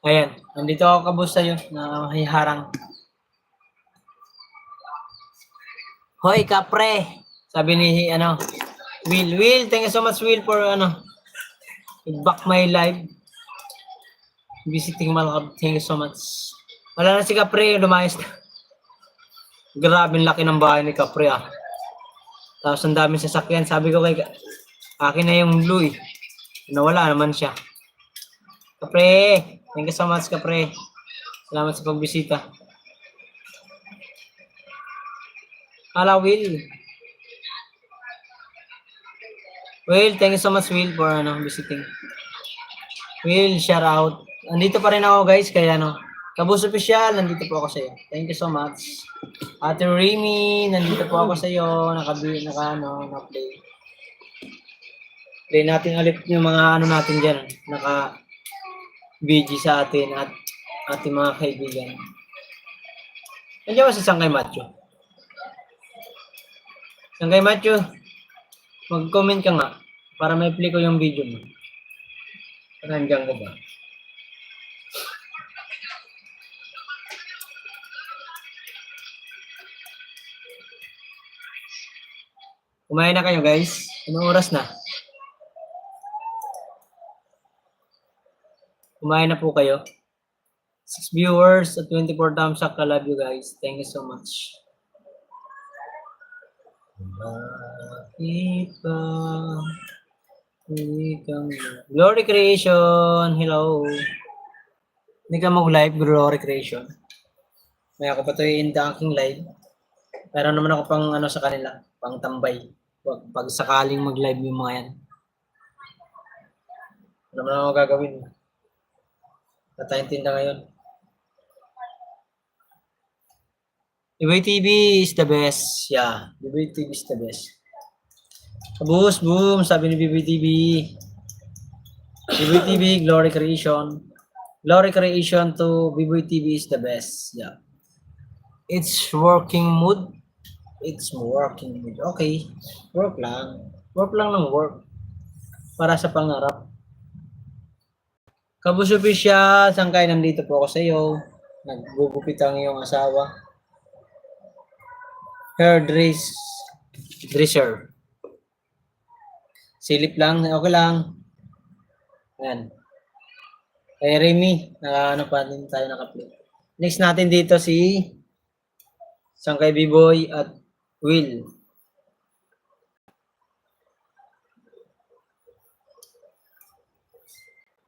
[SPEAKER 1] Ayan, nandito ako kabus sa'yo na hiharang. Hoy, kapre! Sabi ni, Will, thank you so much, Will, for, back my live. Visiting Malakab, thank you so much. Wala na si kapre, lumayas na. Grabe, laki ng bahay ni kapre, ah. Tapos ang daming sasakyan. Sabi ko kay, akin na yung blue, eh. Nawala naman siya. Kapre, thank you so much, kapre. Salamat sa pagbisita. Will. Will, thank you so much, Will, for visiting. Will, shout out. Nandito pa rin ako, guys, kaya Kabus Official, nandito po ako sa iyo. Thank you so much. Ate Remy, nandito po ako sa iyo. Naka-play. Play natin ulit yung mga natin diyan, naka-BG sa atin at ating mga kaibigan. Nandiyan ba si Sangkay Matthew? Sangkay Matthew, mag-comment ka nga para may play ko yung video mo. Nandiyan ko ba? Kumain na kayo, guys. Anong oras na? Kumain na po kayo. 6 viewers at 24 thumbs up. I love you, guys. Thank you so much. Glory Creation. Hello. Hindi ka mag-live, Glory Creation. May ako pa ito yung aking live. Meron naman ako pang sa kanila, pang tambay. Pag sakaling mag-live yung mga yan. Ano naman ako gagawin? Tatayin tinda ngayon. Biboy TV is the best. Yeah, Biboy TV is the best. Kabus, boom, sabi ni Biboy TV. Biboy TV, Glory Creation. Glory Creation to Biboy TV is the best. Yeah. It's working mood. It's working mood. Okay. Work lang. Work lang ng work. Para sa pangarap. Kabus Official, Sangkay, nandito po ako sa iyo. Naggugupit ang iyong asawa. Dresser. Silip lang, okay lang. Ayan. Kay Remy, pa din tayo naka-play. Next natin dito si Sangkay B-Boy at Will.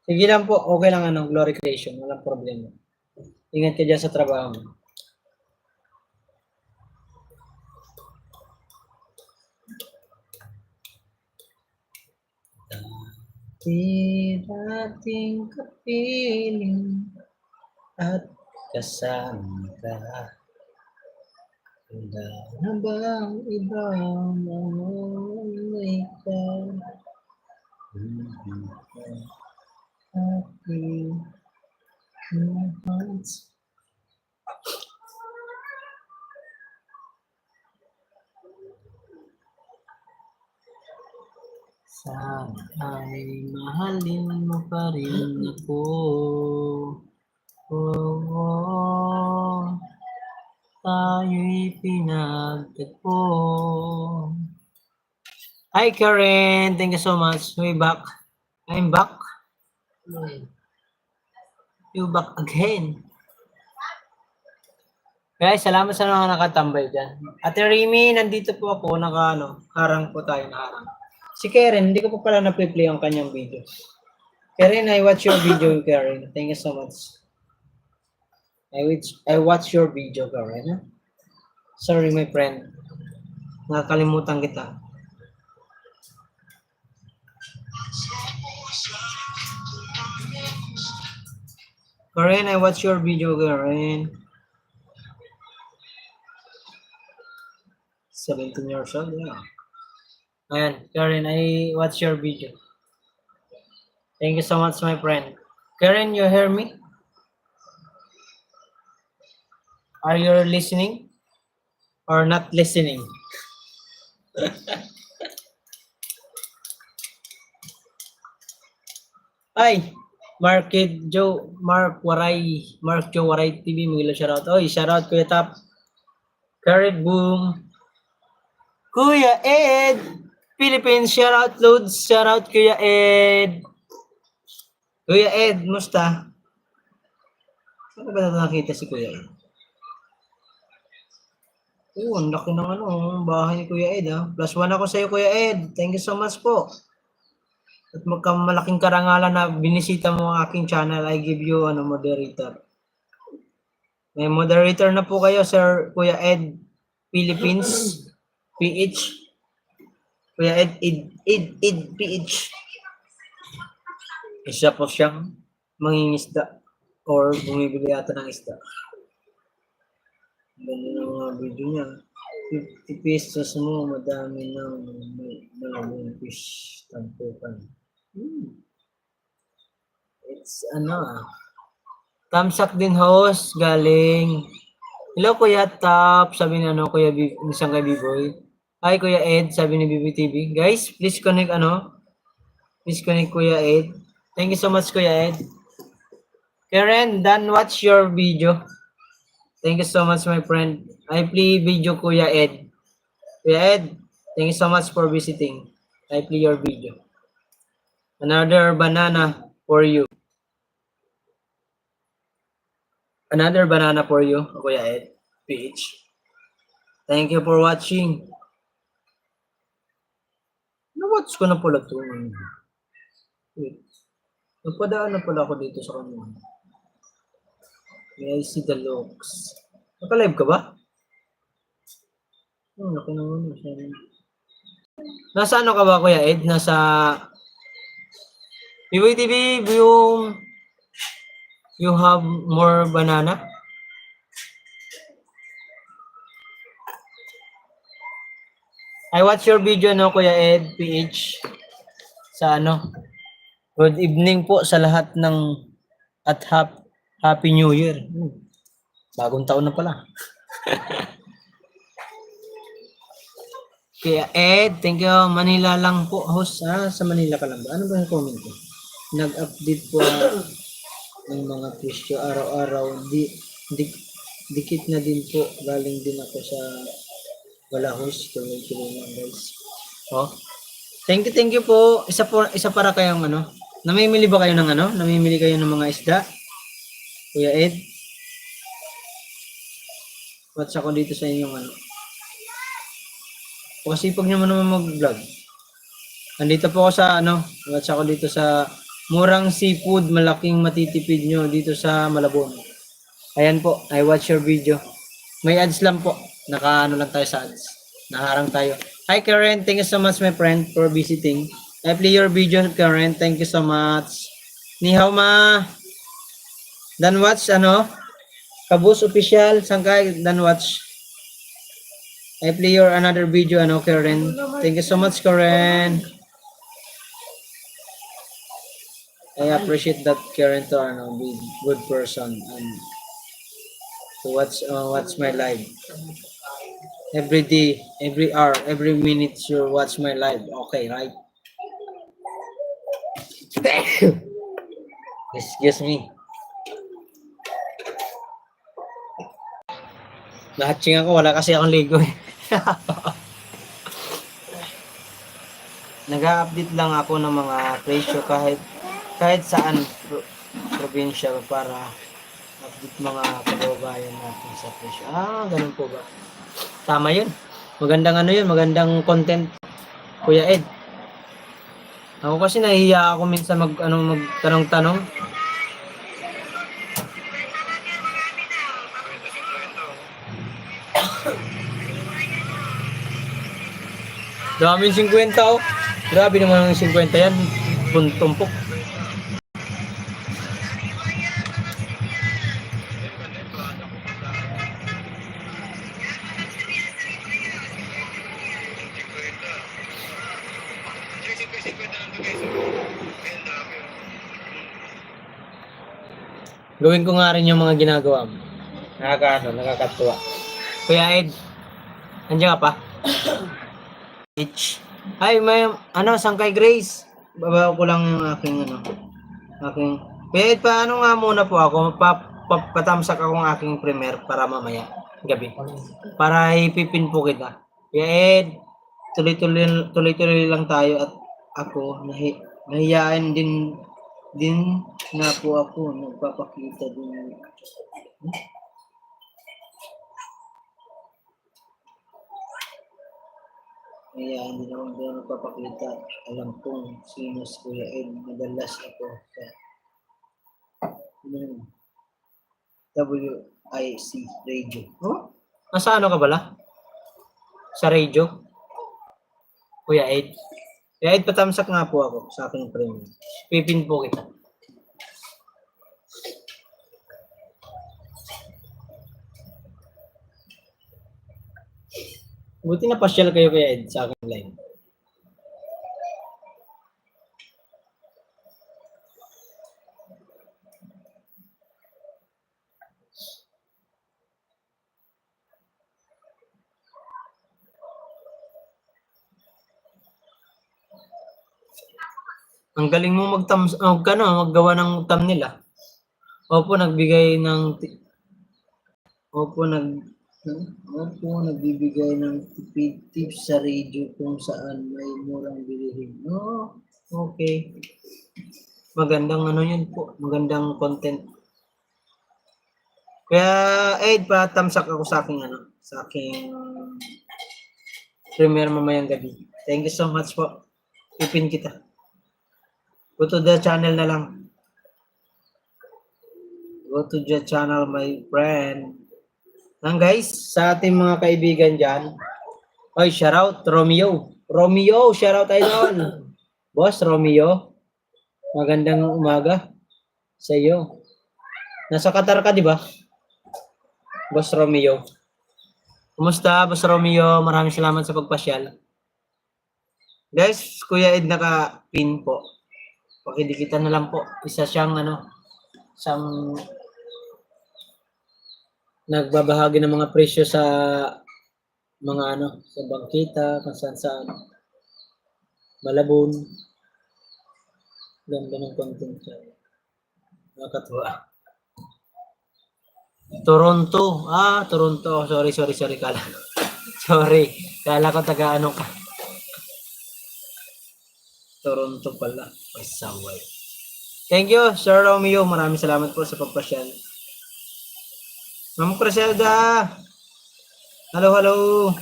[SPEAKER 1] Sige lang po, okay lang Glory Creation, walang problema. Ingat ka dyan sa trabaho mo. Dating kapiling at kasama ka. Handa na bang ibang ikaw? Aking hearts. Sana'y mahalin mo pa rin ako. Tayo'y pinagtagpo. Hi Karen, thank you so much. Way back. I'm back. You back again. Guys, salamat sa mga nakatambay dyan. Ate Remy, nandito po ako, harang po tayo na harang. Si Karen, hindi ko pa pala na-play ang kanyang video. Karen, I watch your video, Karen. Thank you so much. I watch your video, Karen. Sorry, my friend. Nakakalimutan kita. Karen, I watch your video, Karen. 17 years old, yeah. Ayan, Karen, I watch your video. Thank you so much, my friend. Karen, you hear me? Are you listening? Or not listening? Ay, Mark Joe, Mark Joe Waray TV, Miguel shoutout. Oy, shoutout Kuya Tap. Carrot Boom. Kuya Ed, Philippines, shoutout Loads, shoutout Kuya Ed. Kuya Ed, musta? Saan ba nakita si Kuya Ed? Oo, ang laki ng bahay ni Kuya Ed ha. +1 ako sa iyo Kuya Ed. Thank you so much po. At magkamalaking karangalan na binisita mo ang aking channel. I give you moderator. May moderator na po kayo, Sir Kuya Ed Philippines PH. Kuya Ed PH. Isa po siyang mangingisda or bumibili yata ng isda. Ganyan ang mga video niya. 50 pesos mo, madami ng malamang fish tampukan. It's Tamsak din host, galing. Hello Kuya Tap, sabi ni Kuya isang kay B-Boy. Hi Kuya Ed, sabi ni BBTV. Guys, please connect please connect Kuya Ed. Thank you so much Kuya Ed. Karen, done watch your video. Thank you so much my friend. I play video Kuya Ed. Kuya Ed, thank you so much for visiting. I play your video. Another banana for you. Another banana for you, Kuya Ed. PH. Thank you for watching. Na-watch ko na pala ito. Wait. Napadaan na pala ako dito sa kanya. May I see the looks. Naka-live ka ba? Naka naman. Nasa ka ba, Kuya Ed? Nasa B-Boy TV, you have more banana? I watch your video Kuya Ed PH sa Good evening po sa lahat ng at Happy New Year. Bagong taon na pala. Kaya Ed, thank you. Manila lang po. Host, sa Manila ka lang ba? Ano ba yung comment ko? Nag-update po ng mga presyo araw-araw. Dikit na din po. Galing din ako sa wala host. Tulungan guys. Oh. Thank you po. Isa para kayong namimili ba kayo ng namimili kayo ng mga isda? Kuya Ed. Watch ako dito sa inyong Kasi pag nyo naman mag-vlog. Andito po ako sa watch ako dito sa murang seafood, malaking matitipid nyo dito sa Malabon. Ayan po, I watch your video. May ads lang po. Lang tayo sa ads. Naharang tayo. Hi Karen, thank you so much my friend for visiting. I play your video Karen, thank you so much. Ni hao ma. Dan watch Kabus official, sangkay dan watch. I play your another video Karen. Thank you so much Karen. I appreciate that Karen to be good person and to watch my live. Every day, every hour, every minute you watch my live. Okay, right? Excuse me. Nahatching ako, wala kasi akong ligo eh. Nag-update lang ako ng mga presyo kahit saan probinsya para update mga kababayan natin sa presyo. Ganun po ba? Tama yun. Magandang magandang content, Kuya Ed. Ako kasi nahihiya ako minsan magtanong-tanong. Daming 50 oh. Grabe naman ang 50 yan. Tumpok. Gawin ko nga rin yung mga ginagawa mo. Nakakatuwa. Kuya Ed, andiyan ka pa? Hi, may sangkay Grace. Baba ko lang yung aking Kaya paano nga muna po ako, patamsak akong aking premiere para mamaya, gabi. Para ipipin po kita. Kaya tuloy-tuloy lang tayo at ako, nahiyain din nga po ako, nagpapakita din. Nahiyain din ako doon nagpapakita. Alam kong sino si Kuya Ed, madalas ako sa WIC radio. Oh? Nasa ano ka bala? Sa radio? Kuya Ed. Kuya Ed, patamsak nga po ako sa aking premium. Pipin po kita. Buti na pasyal kayo Kuya Ed sa aking live. Ang galing mo maggawa ng thumbnail ah. Opo, nagbigay ng nagbibigay ng tips sa radio kung saan may murang bilihin. Oh, okay. Magandang ano yun po, magandang content. Kaya Ed, patamsak ako sa aking premiere mamayang gabi. Thank you so much po. Ipin kita. Go to the channel na lang. Go to the channel, my friend. Lang guys, sa ating mga kaibigan dyan. Oy, shoutout, Romeo. Romeo, shoutout idol. Boss, Romeo. Magandang umaga sa iyo. Nasa Qatar ka, di ba? Boss Romeo. Kumusta, Boss Romeo? Maraming salamat sa pagpasyal. Guys, Kuya Ed naka-pin po. Pakidikitan na lang po. Isa siyang isang nagbabahagi ng mga presyo sa mga sa bangkita, kung saan Malabon. Ganda ng content siya. Nakakatuwa. Toronto. Toronto. Sorry. Kala. Sorry. Kala ko taga ka. Toronto pala. Pasaway. Thank you, Sir Romeo. Maraming salamat po sa pagpasyal. Ma'am Criselda. Hello.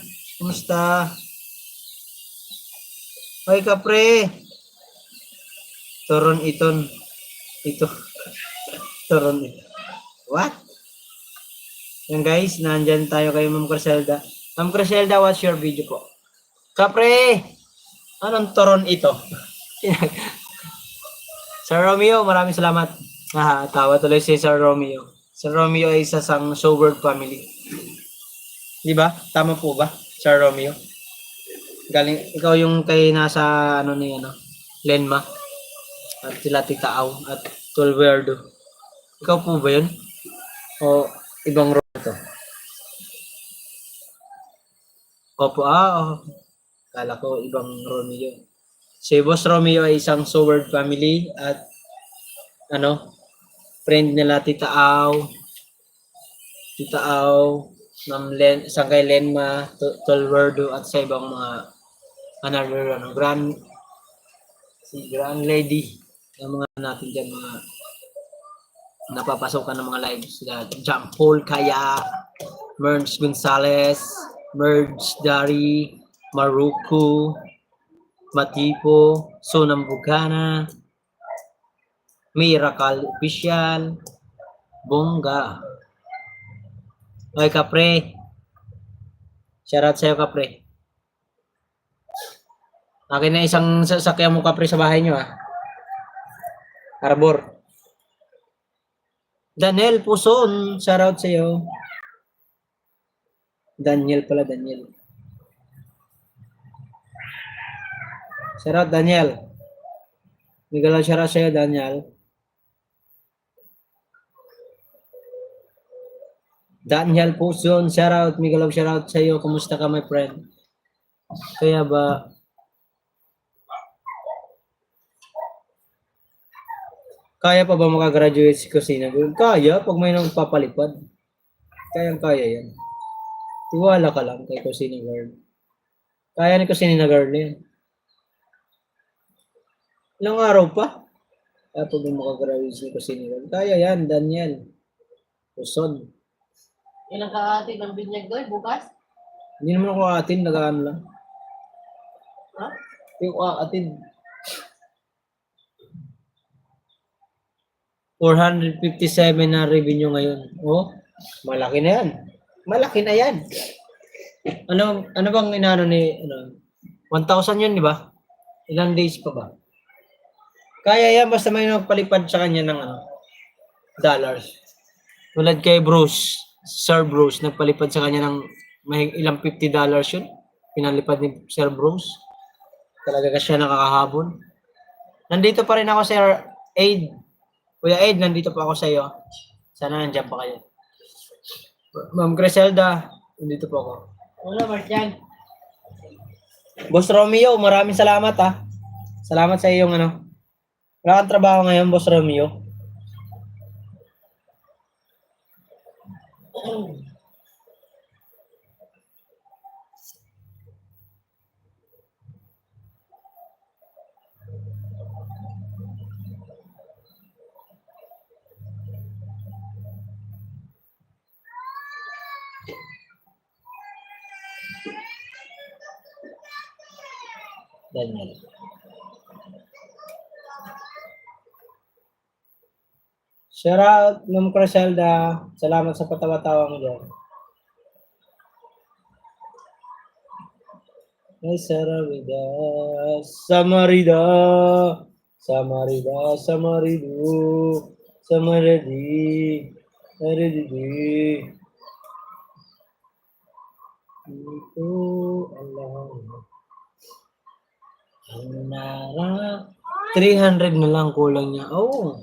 [SPEAKER 1] Kumusta? Hoy, kapre. Toron ito. Toron ito. What? Yan guys, nandyan tayo kay Ma'am Criselda. Ma'am Criselda, what's your video po? Kapre! Anong toron ito? Sir Romeo, maraming salamat. Tawa tuloy si Sir Romeo. Sir Romeo ay isa sang sober family. Di ba? Tama po ba, Sir Romeo? Galing, ikaw yung kay nasa Lenma. At sila Tita Aw at Tulverdo. Ikaw po ba yun? O ibang role to? Opo, kala ko ibang Romeo. Si Boss Romeo ay isang sober family at friend nila Tita Aw, isang kay Lenma, Tolverdo at sa ibang mga grand lady ng mga natin dyan, mga napapasokan ng mga live sila John Paul Kaya, Merge Gonzalez, Merge Dari, Maruku, Matipo, Sonam Bugana, Miracle Official, Bongga. Ay, kapre. Shoutout sa'yo, kapre. Akin na isang sasakyan mo, kapre, sa bahay nyo, Arbor. Daniel Puson, shoutout sa'yo. Daniel pala, Daniel. Shoutout, Daniel. Miguel, shoutout sa'yo, Daniel. Daniel Puson, shoutout. Miguel, shoutout sa'yo. Kumusta ka, my friend? Kaya ba... Kaya pa ba makagraduate si Kusina Girl? Kaya, pag may nagpapalipad. Kayang-kaya yan. Tiwala ka lang kay Kusina Girl. Kaya ni Kusina Girl yan. Ilang araw pa? Kaya pag may makagraduate si Kusina Girl. Kaya yan, Daniel. Kusod.
[SPEAKER 4] Ilang kakati ng binyag doy bukas?
[SPEAKER 1] Hindi naman ako atin, nagaan lang.
[SPEAKER 4] Ha?
[SPEAKER 1] Yung atin. 457 na revenue ngayon. Oh, malaki na yan. Malaki na yan. Ano bang inaano ni 1,000 yun, di ba? Ilang days pa ba? Kaya yan basta may nagpalipad sa kanya ng dollars. Tulad kay Bruce, Sir Bruce, nagpalipad sa kanya ng may ilang $50 yun. Pinalipad ni Sir Bruce. Talaga ka siya nakakahabol. Nandito pa rin ako, Sir Aid. Kuya Ed, nandito pa ako sa iyo. Sana nandiyan pa kayo. Ma'am Griselda, nandito po ako.
[SPEAKER 4] Wala, Martian.
[SPEAKER 1] Boss Romeo, maraming salamat Salamat sa iyong Wala kang trabaho ngayon, Boss Romeo. Daniel. Shout out, Ma'am Criselda. Salamat sa patawa-tawa mo dyan. Ay, Samarida, Samarida, Samarida, Samarido, Samaradi, Samaridi. Ito, Allah. Ang nara. 300 na lang kulang niya. Oh.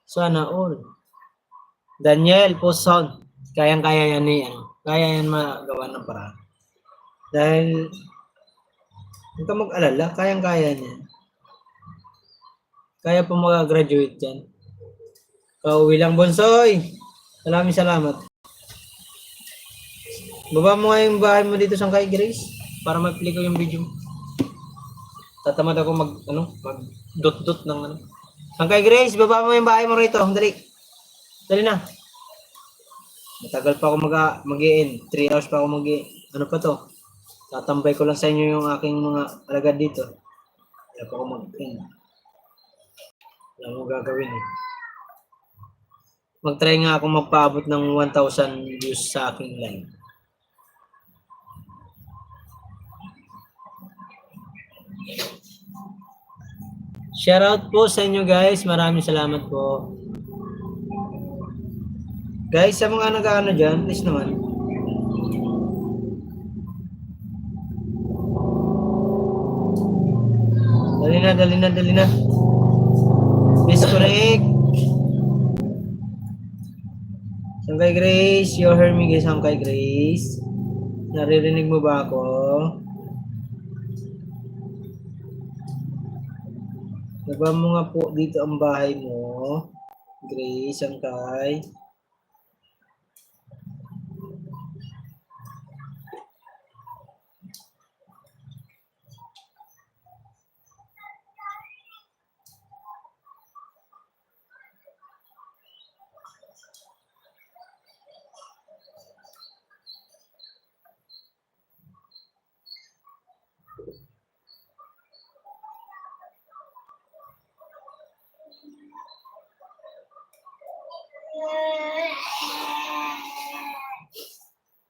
[SPEAKER 1] Sana all. Daniel, post sound. Kayang-kaya yan Kaya yan magawa ng paraan. Dahil, huwag ka mag-alala, kayang-kaya niya. Kaya pa mag-graduate yan. Kauwi lang, Bonsoy. Salamat. Baba mo nga yung bahay mo dito sa kay Grace para ma-play ko yung video mo. Tatamad ako mag dot-dot ng Sangkay Grace, baba mo yung bahay mo rito. Dali. Dali na. Matagal pa ako mag-i-in. 3 hours pa ako ano pa to? Tatambay ko lang sa inyo yung aking mga alagad dito. Kaya pa ako mag-in. Wala mo gagawin Mag-try nga ako magpaabot ng 1,000 views sa aking live. Shoutout po sa inyo guys. Maraming salamat po. Guys, sa mga nag-ano dyan, please naman. Dali na. Disconnect. Sangkay Grace, you heard me guys, Sangkay Grace. Naririnig mo ba ako? Naba mo nga po dito ang bahay mo. Grace, Sangkay.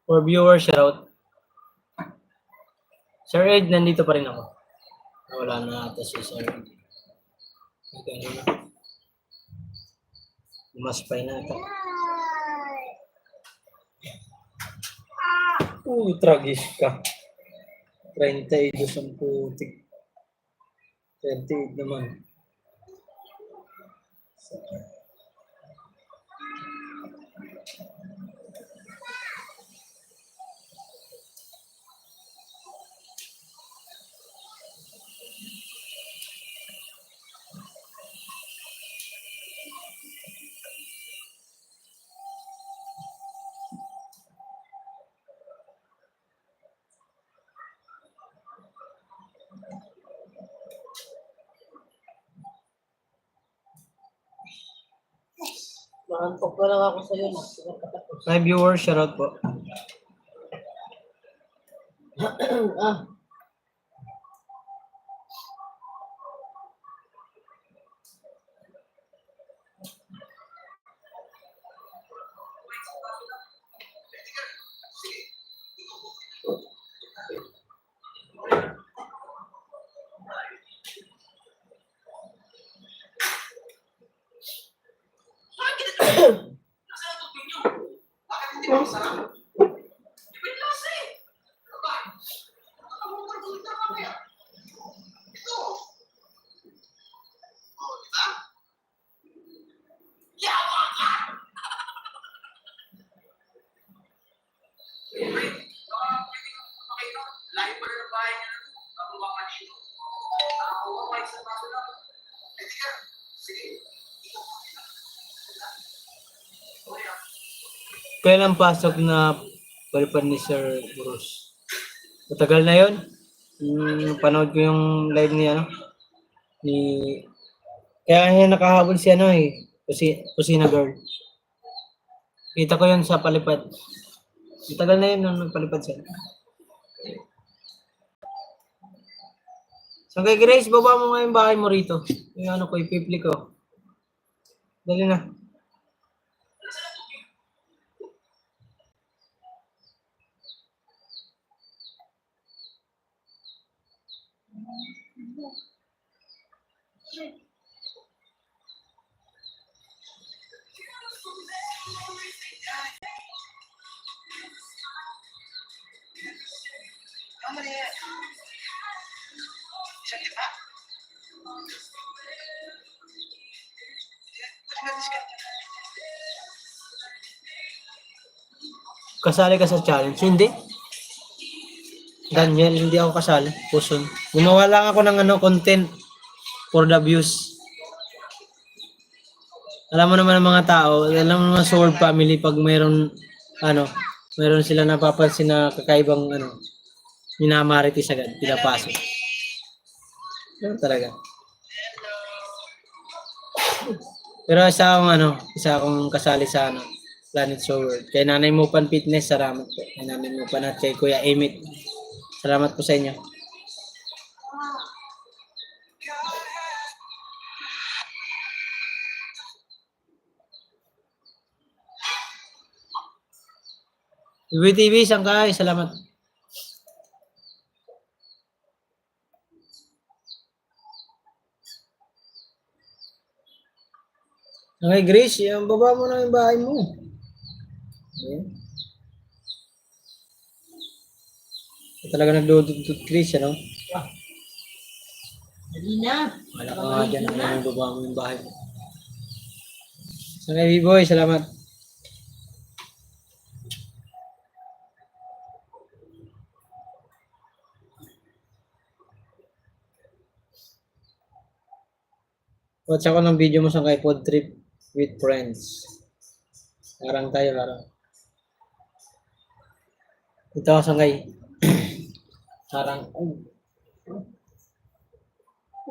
[SPEAKER 1] For viewers, shoutout. Sir Ed, nandito pa rin ako. Wala na ata si Sir Ed. Umaspay na ata. Tragis ka. 32 ang putik. 38 naman.
[SPEAKER 4] Maantok na lang ako sa'yo. Nakatapos.
[SPEAKER 1] My viewers, shoutout po.
[SPEAKER 4] Ah,
[SPEAKER 2] Nasaan ang tubig niyo? Bakit hindi ba masarap? Ibig klase! Aba, nakakamutan ka mamaya. Ito. Oh, di ba? Yawa ka! Wait, pwede ka makita. Layo pa rin ang bahay niya na ito. Nakuha ka dito. Nakakuha ka isang baso lang. Pwede ka. Sige.
[SPEAKER 1] Kailan pasok na palipad ni Sir Bruce? Matagal na yun. Panood ko yung live niya, ni kaya niya nakahabol si Kusina Girl. Kita ko yun sa palipad. Matagal na yun nung nagpalipad siya. So kay Grace, baba mo nga yung bahay mo rito. Yung ko, ipipli ko. Dali na.
[SPEAKER 2] Tama na yan. Isang lipa.
[SPEAKER 1] Kasali ka sa challenge? Hindi. Daniel, hindi ako kasali. Puson. Gumawa lang ako ng content for the views. Alam mo naman ng mga tao, alam mo naman Sword Family pag mayroon mayroon sila napapansin na kakaibang minamarites agad, pinapasok. Ano talaga. Pero isa akong kasali sa Planet Sword. Kay Nanay Mupan Fitness, salamat po. Kay Nanay Mupan at kay Kuya Emit. Salamat po sa inyo. UBTV, Sangkay, salamat. Okay, Grace, yung baba mo na yung bahay mo. Okay. Talaga nagdududot, Grace, ano?
[SPEAKER 4] dali na.
[SPEAKER 1] Wala ka nga dyan, yung baba mo yung bahay mo. Okay, B-Boy, salamat. Watch ako ng video mo sa kay Food Trip with Friends. Harang tayo, harang. Ito ako sa kay harang. Ano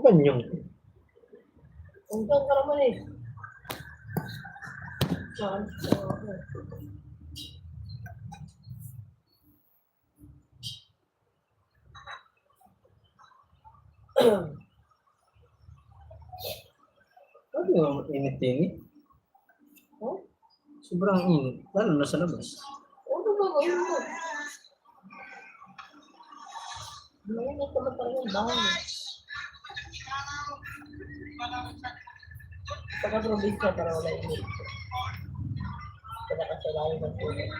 [SPEAKER 1] ba nyo?
[SPEAKER 4] Untong ka naman eh. Saan?
[SPEAKER 1] Ano yung init-init?
[SPEAKER 4] Oh?
[SPEAKER 1] Sobrang init. Lalo na sa labas.
[SPEAKER 4] Ano ba gawin mo? Mainit naman talaga yung bahay mo. Pagka-probinsya para wala init. Pagka-kasalayan ng tulad.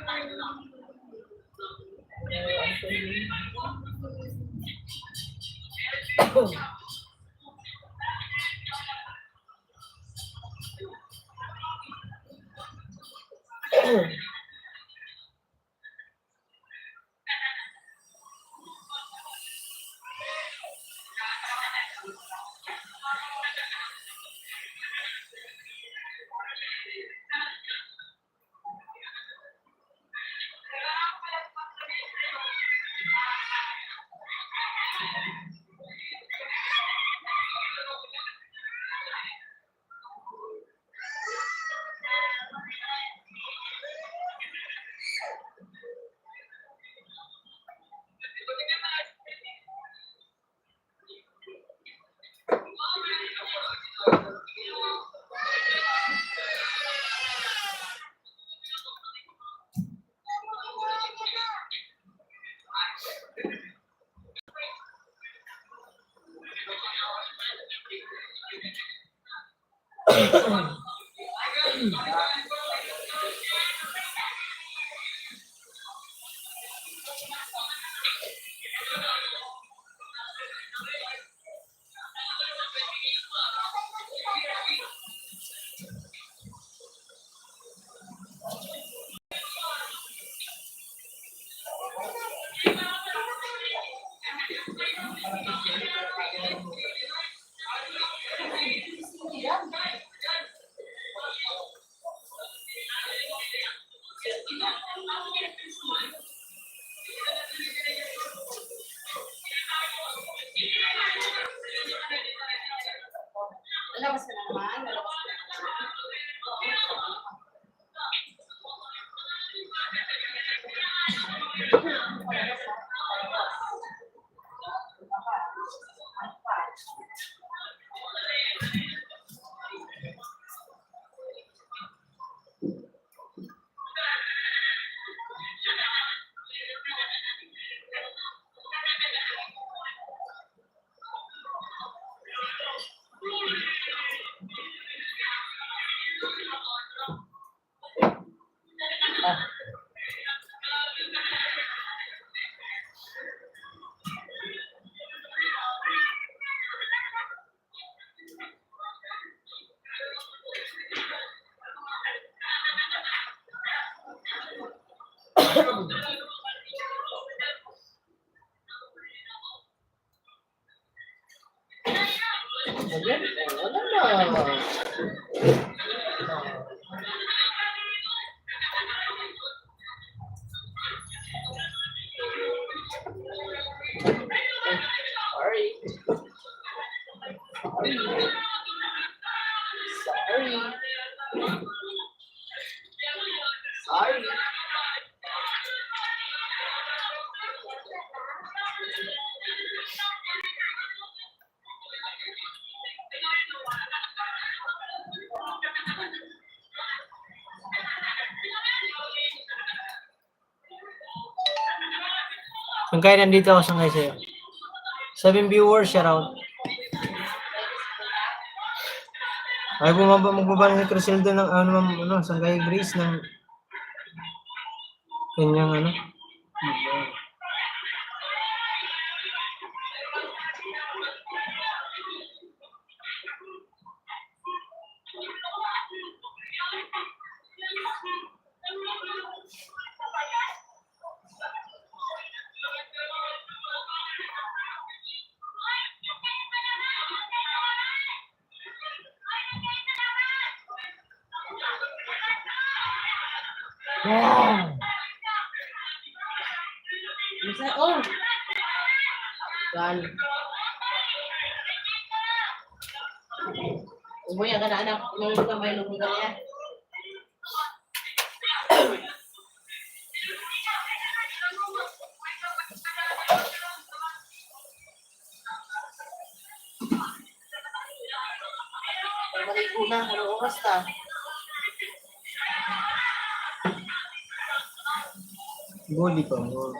[SPEAKER 3] Lalabas ka na naman. Lalabas ka na naman.
[SPEAKER 4] Ayan, wala na. Sorry. Sorry.
[SPEAKER 1] Sangkay, nandito ako sangkay sa'yo. 7 viewers, shout out. Ay, magbaba na si Criseldo ng sangkay Grace ng kanyang
[SPEAKER 4] Bisa, oh. Gan. Umuwi ka na anak, nung kamay nung ganyan. Maligo na, anong oras ta?
[SPEAKER 1] body pa mo.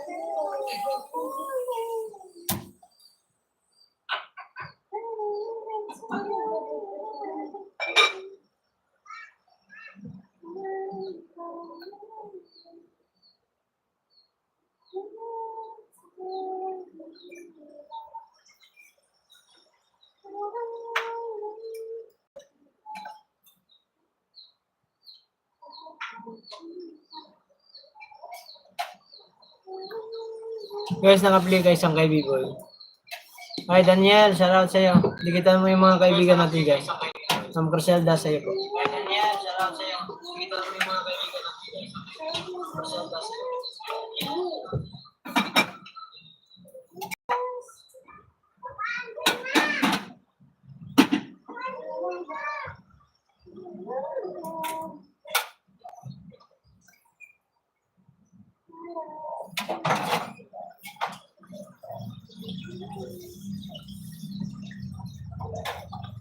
[SPEAKER 1] Guys, naka-play guys ang kay B-Boy. Hi Daniel, shout out sa'yo. Dikitan mo yung mga kaibigan natin guys. Sam Criselda sa'yo po. Hi Daniel, shout out sa'yo. Dikitan mo yung mga kaibigan natin guys. Sam Criselda sa'yo.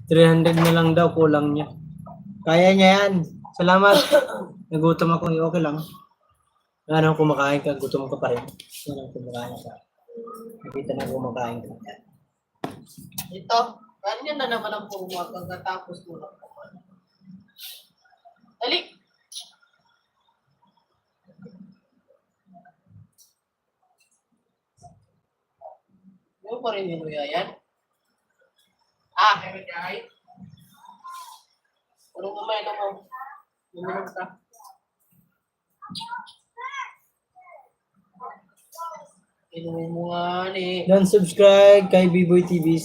[SPEAKER 1] 300 na lang daw, kulang niya. Kaya niya yan. Salamat. Nagutom ako, okay lang. Ano, kumakain ka, gutom ka pa rin. Ano, kumakain ka. Nakita na kumakain ka.
[SPEAKER 4] Ito, ganyan na naman ang pumag pagkatapos mo lang. Dali! Yung pa rin yung yan. Ah, ay. Anong kumain mo? Luminom ka. Inumin mo nga ni.
[SPEAKER 1] Don't subscribe kay B-Boy TV.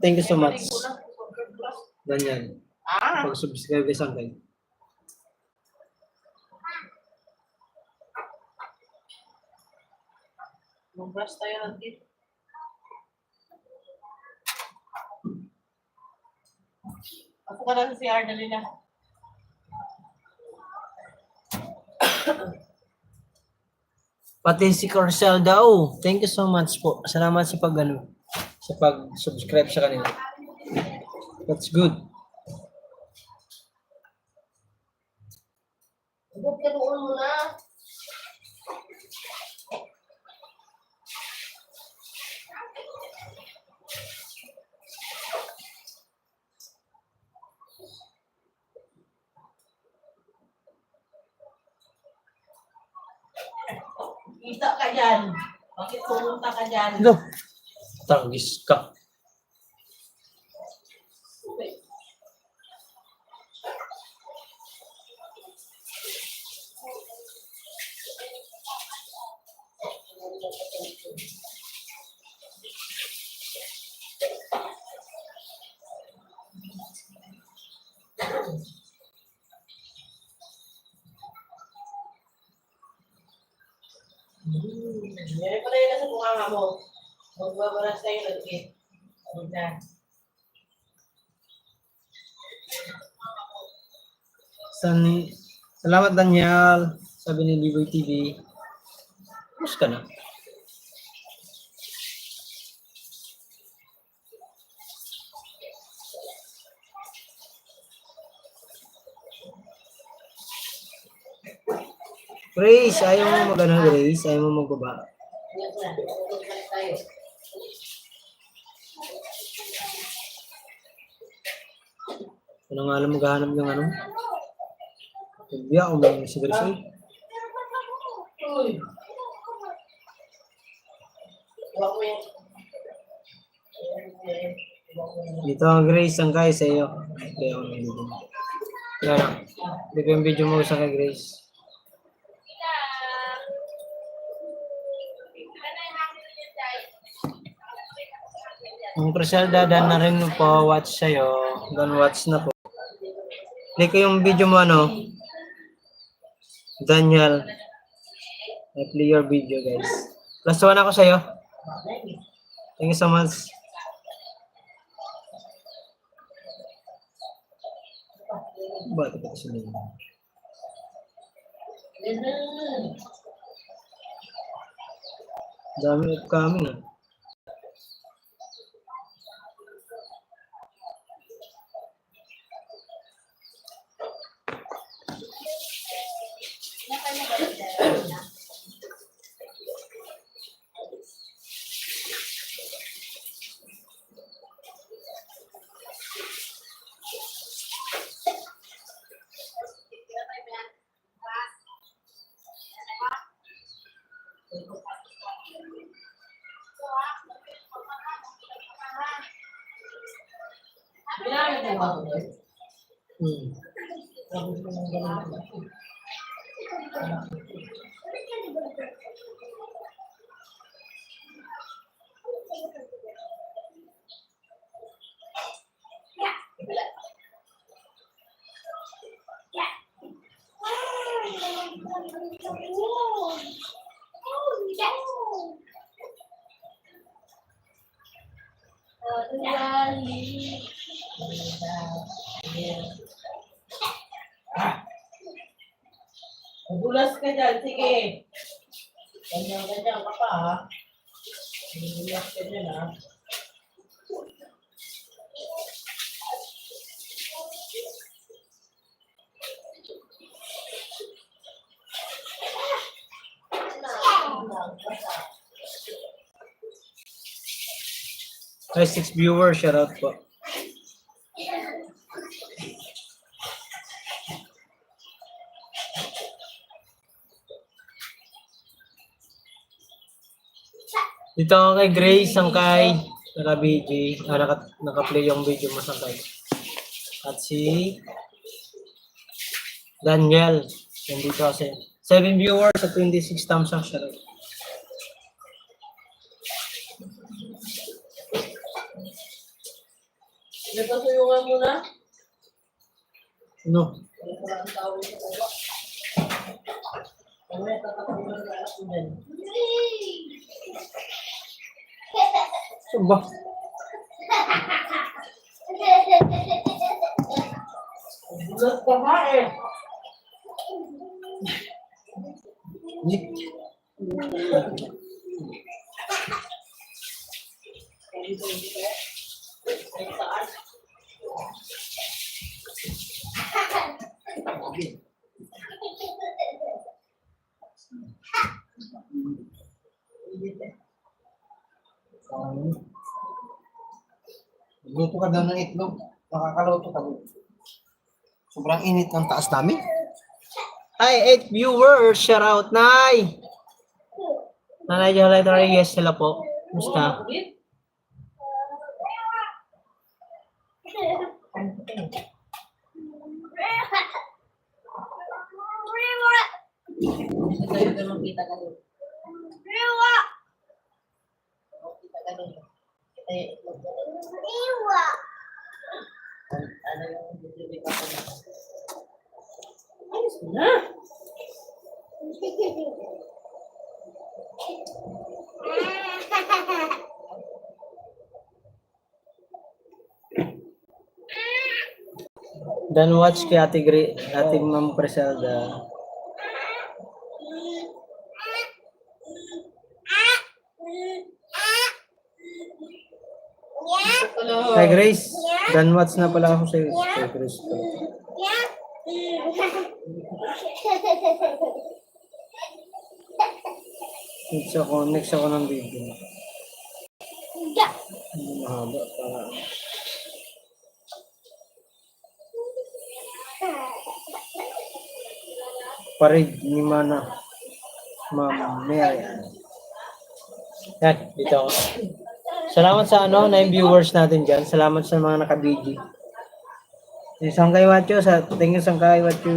[SPEAKER 1] Thank you so much. Ganyan.
[SPEAKER 4] Ah,
[SPEAKER 1] Pag-subscribe ka sa akin.
[SPEAKER 4] mag-brush tayo ng teeth. Ako ka na sa CR, dali na.
[SPEAKER 1] Pati si Corcel daw. Thank you so much po. Salamat sa sa pag-subscribe sa kanila. That's good.
[SPEAKER 4] Huwag ka noon mo na. Kita ka dyan. Bakit pumunta ka dyan?
[SPEAKER 1] Go. Tanggis ka.
[SPEAKER 4] Meron pa rin na sa bunganga mo. Magbabalas tayo ng teeth. Huwag na.
[SPEAKER 1] Salamat Daniel. Sabi ni B-Boy TV. Push ka na. Grace, ayaw mo mag-ano, Grace? Ayaw mo magbaba.
[SPEAKER 4] Huwag na. Magbabalas tayo.
[SPEAKER 1] Ano nga alam maghahanap ng ano? Biya, may si Grace eh.
[SPEAKER 4] Uy! Huwag mo yan.
[SPEAKER 1] Dito ang Grace, ang kaya sa iyo. Kaya ako nandito. Kaya lang. Hindi ko yung video mo sa kay Grace. Ang Crucial Dada na rin po, watch sa'yo. Don't watch na po. Like ko yung video mo ano. Daniel. I play your video guys. Plus one ako sa'yo. Thank you so much. Ba't ito kasi nila? Dami upcoming ah.
[SPEAKER 4] Ginamit mo ba ito?
[SPEAKER 1] Hmm.
[SPEAKER 4] Magulas ka dyan, sige. Ganyan ka pa, ha? Magulas ka dyan, ha?
[SPEAKER 1] Ay, 6 viewers, shoutout po. Dito ako kay Grace, Sangkay, naka-BG, naka-play yung video mo, Sangkay. At si Daniel, nandito kasi. 7 viewers at 26 thumbs up siya.
[SPEAKER 4] Nagpasuyungan mo na?
[SPEAKER 1] Ano?
[SPEAKER 4] Wala ang tawag sa baba. Mamaya tatapunan ka ako dyan.
[SPEAKER 1] Saan ba?
[SPEAKER 4] Bulat ka nga eh.
[SPEAKER 6] Luto ka daw ng itlog. Nakakaluto ka. Sobrang init ng taas namin.
[SPEAKER 1] Hi, 8 viewers, shout out, Nay! Nanay Joleta Reyes, sila po. Musta?
[SPEAKER 4] Sa'yo ka makita ka doon. Kita ka doon. Kita yung ano yung bibili ka pa na. Ayos mo na.
[SPEAKER 1] Dan watch kay Ate Ma'am Preselda. Kay Grace, dan watch na pala ako sa kay Grace. Next ako ng video. Mahaba para. Parig ni Mana. Ma'am Mary. Yan, dito ako. Salamat sa na yung viewers natin dyan. Salamat sa mga naka-BG. Sangkay Watcho, thank you Sangkay Watcho.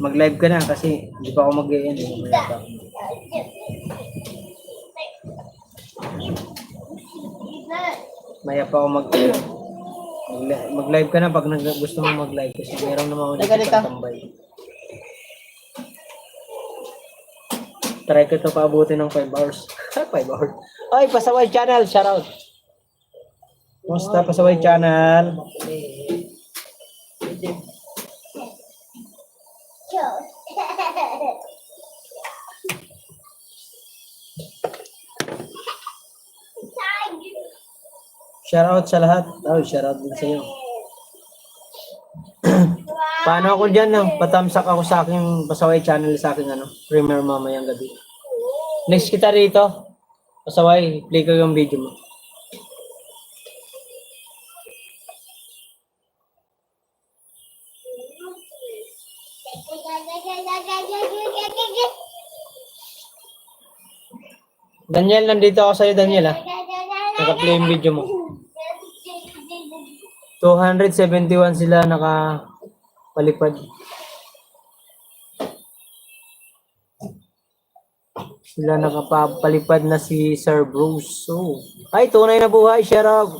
[SPEAKER 1] Mag-live ka na kasi hindi pa ako mag-iyan. Maya pa ako mag-live ka na pag gusto mo mag-live kasi meron naman ako dito tambay. Try ko ito paabuti ng 5 hours. 5 hours. Ay, Pasaway Channel, shoutout. Musta Pasaway Channel? Shoutout sa lahat. Oh, shoutout din sa iyo. Paano ako dyan, no? Patamsak ako sa aking Pasaway Channel sa aking premiere mamayang gabi. Next kita rito. Pasaway, play ko yung video mo. Daniel, nandito ako sa'yo, Daniel, ha? Naka-play yung video mo. 271 sila nakapalipad. Sila nakapalipad na si Sir Bruce. So, ay, tunay na buhay. Shout out.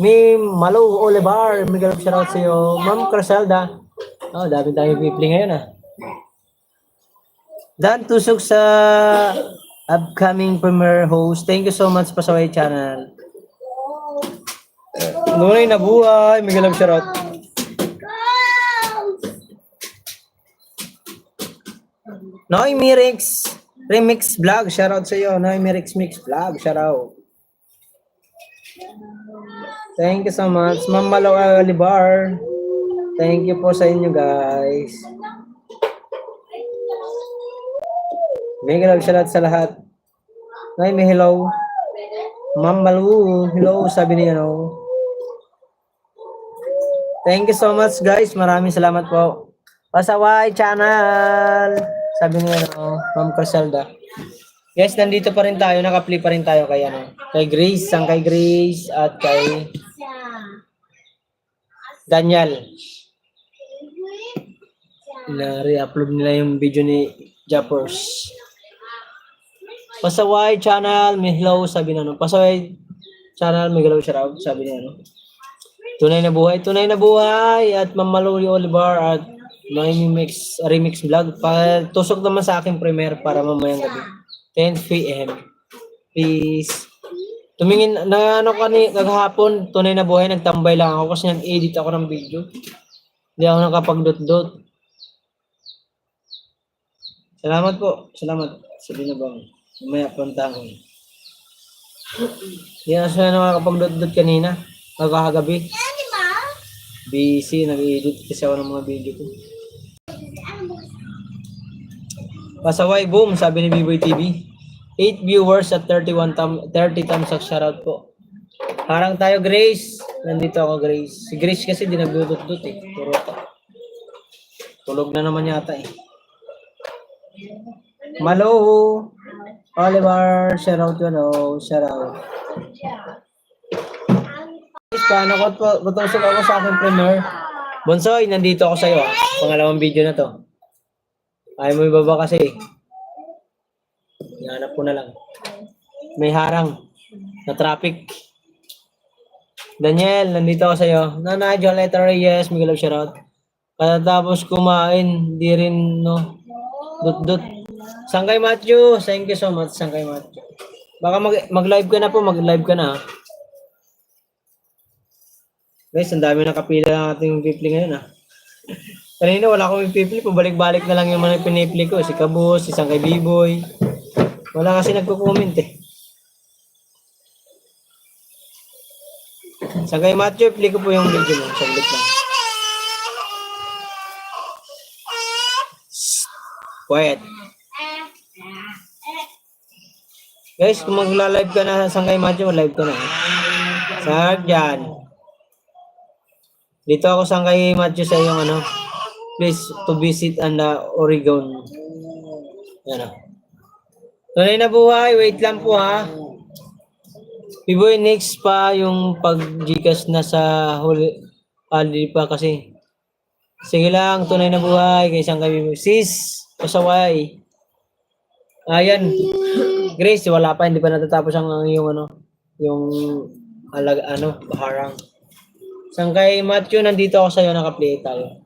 [SPEAKER 1] Mi Malo Olivar. Miguel, shout out sa iyo. Ma'am Craselda. Oh, dami tayo pipli ngayon, ha? Dan, tusok sa upcoming premiere host. Thank you so much, Pasaway Channel. Tunay na buhay. Miguel, shout out. Noy Mirix Remix Vlog, shout out sa iyo. Noy Mirix Mix Vlog, shout out. Thank you so much. Ma'am Malo Olivar. Thank you po sa inyo guys. Mega love shoutout sa lahat. Ay, may hello. Ma'am Malu, hello, sabi niya no. Thank you so much guys. Maraming salamat po. Pasaway channel. Sabi niya no, Ma'am Criselda. Guys, nandito pa rin tayo, naka-play pa rin tayo kay ano, kay Grace, ang kay Grace at kay Daniel. Na-re-upload nila yung video ni Jappers. Pasaway channel, may hello, sabi na no. Pasaway channel, may hello, shoutout, sabi niya no. Tunay na buhay at Ma'am Mallory Oliver at may remix vlog. Tusok naman sa aking premiere para mamayang gabi. 10 p.m. Peace. Tumingin na ano kagahapon, tunay na buhay, nagtambay lang ako kasi nag-edit ako ng video. Hindi ako nakapag-dot-dot. Salamat po. Salamat. Sabi na bang mamaya puntahan. Hindi na siya nakakapag-dot-dot kanina. Nagkakagabi. Busy, nag-edit kasi ako ng mga video ko. Pasaway, boom, sabi ni B-Boy TV. 8 viewers at 30 thumbs up, shoutout po. Harang tayo, Grace. Nandito ako, Grace. Si Grace kasi di nagdudot-dot eh. Puro ta. Tulog na naman yata eh. Malo. Oliver, shoutout yun oh. Shoutout. Paano ko patusok ako sa aking premiere? Bonsoy, nandito ako sa'yo ah. Pangalawang video na to. Ayaw mo ibaba kasi. Hanap ko na lang. May harang na traffic. Daniel, nandito ako sa'yo. Nanay, Joleta Reyes, Miguel of shoutout. Katapos kumain, di rin, no, dut-dut. Sangkay Matthew, thank you so much, Sangkay Matthew. Baka mag-live ka na po, mag-live ka na. Guys, ang dami nakapila ng ating pipli ngayon Kanina wala akong pipli, pabalik-balik na lang yung mga pinipli ko. Si Kabus, si Sangkay B-Boy. Wala kasi nagko-comment eh. Sangkay Matthew, play ko po yung video mo. Saglit lang. Quiet. Guys, kung magla-live ka na Sangkay Matthew, live ka na. Sag dyan. Dito ako Sangkay Matthew sa yung ano. Please to visit and Oregon. Yan o. Tunay na buhay. Wait lang po ha. B-Boy, next pa yung pag-Gcash na sa holiday pa kasi. Sige lang, tunay na buhay. Kay Sangkay B-Boy. Sis, pasaway. Ayan. Grace, wala pa. Hindi pa natatapos ang yung ano. Yung baharang. Sangkay Matthew, nandito ako sa'yo. Naka-play tayo.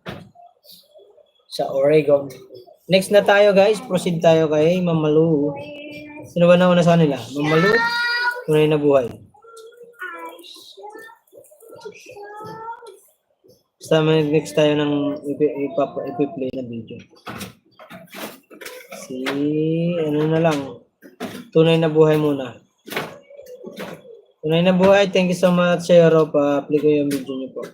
[SPEAKER 1] Sa Oregon. Next na tayo guys. Proceed tayo kay Ma'am Malu. Sino ba nauna sa kanila? Ma'am Malu. Tunay na buhay. Basta next tayo ng ipi-play na video. Ano na lang. Tunay na buhay muna. Tunay na buhay. Thank you so much sa Europe. Play ko yung video niyo po.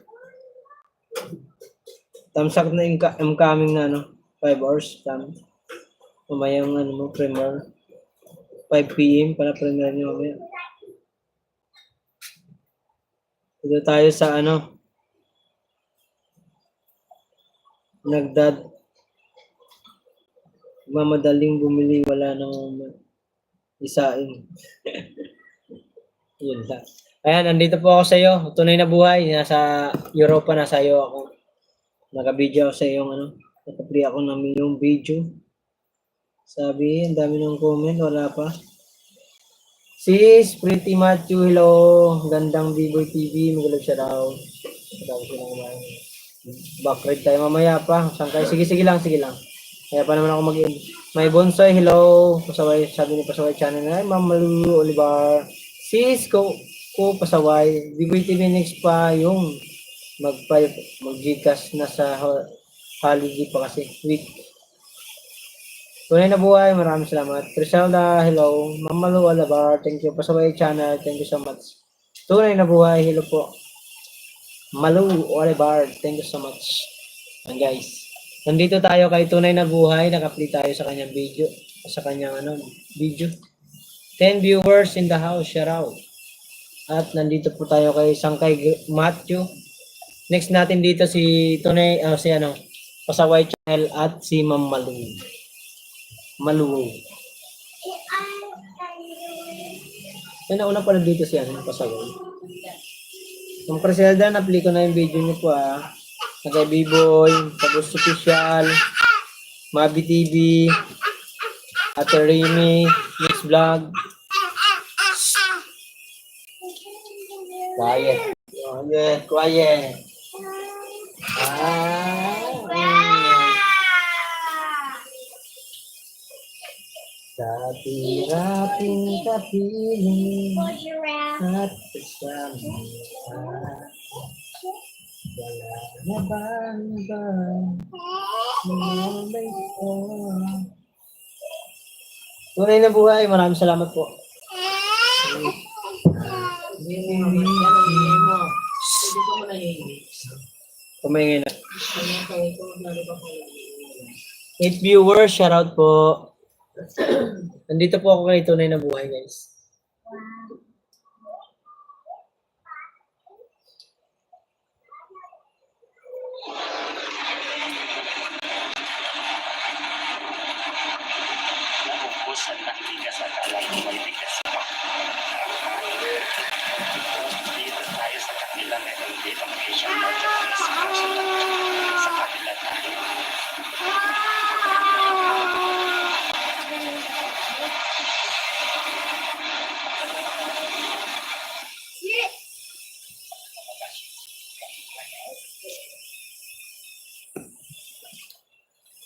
[SPEAKER 1] Tamsak na incoming na 5 hours. Mamaya yung premiere. 5 p.m. para premiere nyo mamaya. Dito tayo sa nagdad. Mamadaling bumili, wala nang isain. Yun lang. Ayan, nandito po ako sa iyo. Tunay na buhay. Nasa Europa, nasa iyo ako. Naka-video ako sa iyo naka-play ako ng yung video. Sabi, ang dami ng comment, wala pa. Sis, Pretty Matthew, hello. Gandang B-Boy TV, magalag siya daw. Backride tayo mamaya pa. Sangkay, sige lang. Kaya pa naman ako mag-end. May bonsai, hello. Pasaway, sabi ni Pasaway Channel na, Ma'am Malu Oliver. Sis, ko pasaway. B-Boy TV next pa yung mag-Gcash na sa holiday pa kasi week. Tunay na buhay, maraming salamat. Criselda, hello. Ma'am Malu Oliver, thank you. Pasaway Channel, thank you so much. Tunay na buhay, hello po. Malu Oliver, thank you so much. And guys, nandito tayo kay Tunay na Buhay, naka-play tayo sa kanyang video, sa kanyang video. 10 viewers in the house, shout out. At nandito po tayo kay Sangkay Matthew. Next natin dito si Tunay, Pasaway Channel at si Ma'am Malu. Malu. Yan nauna pala dito si Pasaway. Ma'am Criselda, na-play ko na yung video niyo po Kay B-Boy, tapos Official, Mabi TV, Ate Remy, Mix Vlog. Quiet. Quiet. Sa tirating kapiling at kasama wala na ba malay ko. Tunay na Buhay, maraming salamat po.
[SPEAKER 4] Hindi mo. Hindi ko mo nahihingi.
[SPEAKER 1] Kumaingay na.
[SPEAKER 4] Kaya ito, lalo ba ko
[SPEAKER 1] 8 viewers, shoutout po. Nandito po ako kay Tunay na Buhay, guys.
[SPEAKER 7] Naubusan na tigas at alam ko may bigas pa. Dito tayo sa kanila meron din ang Asian marketplace sa kanila tayo.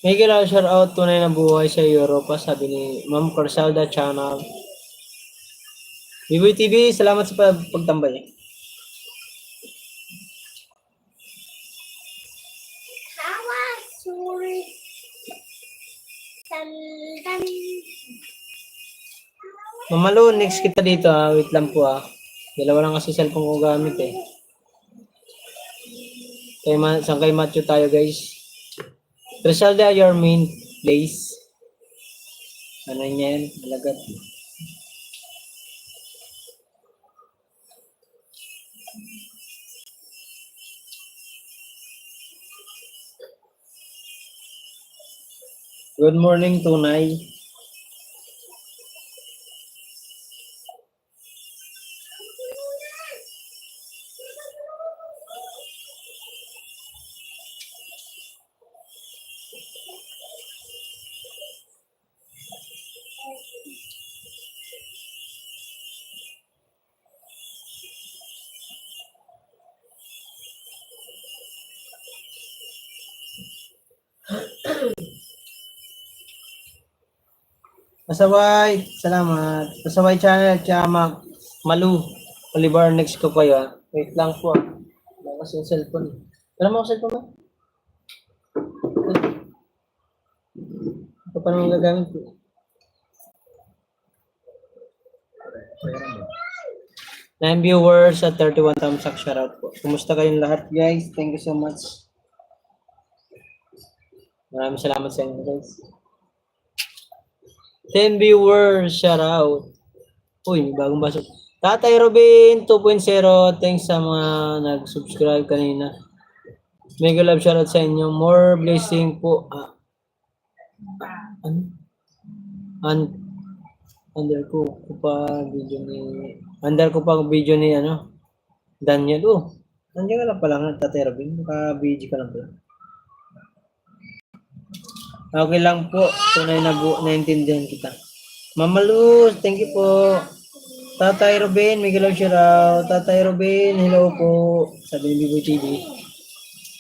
[SPEAKER 1] May kailangan shout out Tunay na Buhay sa Europa, sabi ni Ma'am Criselda Channel. Biboy TV, salamat sa pagtambay. Mamalo, next kita dito wait lang po Dalawa lang kasi cellphone ko gamit Kay Matthew tayo guys. Criselda, your main place. Ano yan? Malagat. Good morning, Tunay. Pasaway, salamat. Pasaway Channel at Malu Oliver, next ko kayo Wait lang po Wala kasi yung cellphone. Wala mo ako cellphone ba? Ito pa naman gagamit ko. 9 viewers at 31 thumbs up, shoutout po. Kumusta kayong lahat guys? Thank you so much. Maraming salamat sa inyo guys. 10 viewers, shout out. Uy, may bagong baso. Tatay Robin 2.0, thanks sa mga nag-subscribe kanina. Mega love shout out sa inyo. More blessing po. Under ko pa video ni Daniel. Nandiyan ka lang pala Tatay Robin. Naka-video ka lang pala. Okay lang po. Tunay na naintindihan kita. Mama Luz, thank you po. Tatay Robin, Miguel Oshirao. Tatay Robin, hello po. Sabi ni Bibo TV.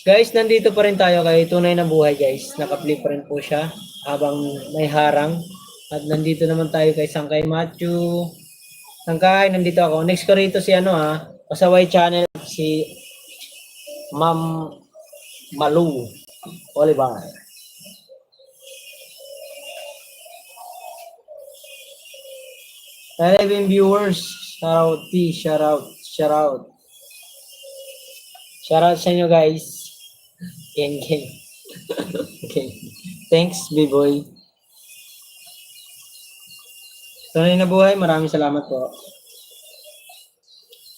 [SPEAKER 1] Guys, nandito pa rin tayo kay Tunay na Buhay guys. Naka-play pa rin po siya habang may harang. At nandito naman tayo kay Sangkay Matthew. Sangkay, nandito ako. Next ko rito si Pasaway Channel, si Ma'am Malu Oliver. 11 viewers. Shout out. Shout Shoutout sa inyo guys. Ken. Okay. Thanks, B-boy. Tunay na buhay, maraming salamat po.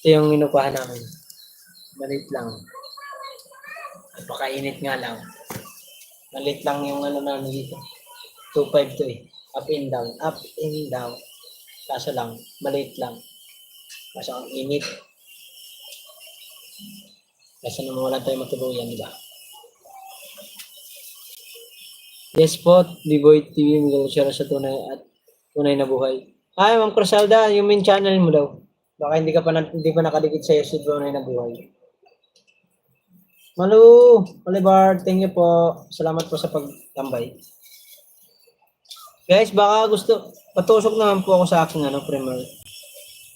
[SPEAKER 1] Ito yung inupahan namin. Malit lang. Napakainit nga lang. Malit lang yung ano namin dito. 2.5 to eh. Up and down. Up and down. Kaso lang, maliit lang. Kaso ang init. Kasi naman wala tayong matuluyan, di ba? Yes po, B-Boy TV, mag-share sa tunay na buhay. Ay, Ma'am Crisalda, yung main channel mo daw. Baka hindi pa nakadikit sa sa tunay na buhay. Malu, Oliver, thank you po. Salamat po sa pagtambay. Guys, baka patusok naman po ako sa aking primer.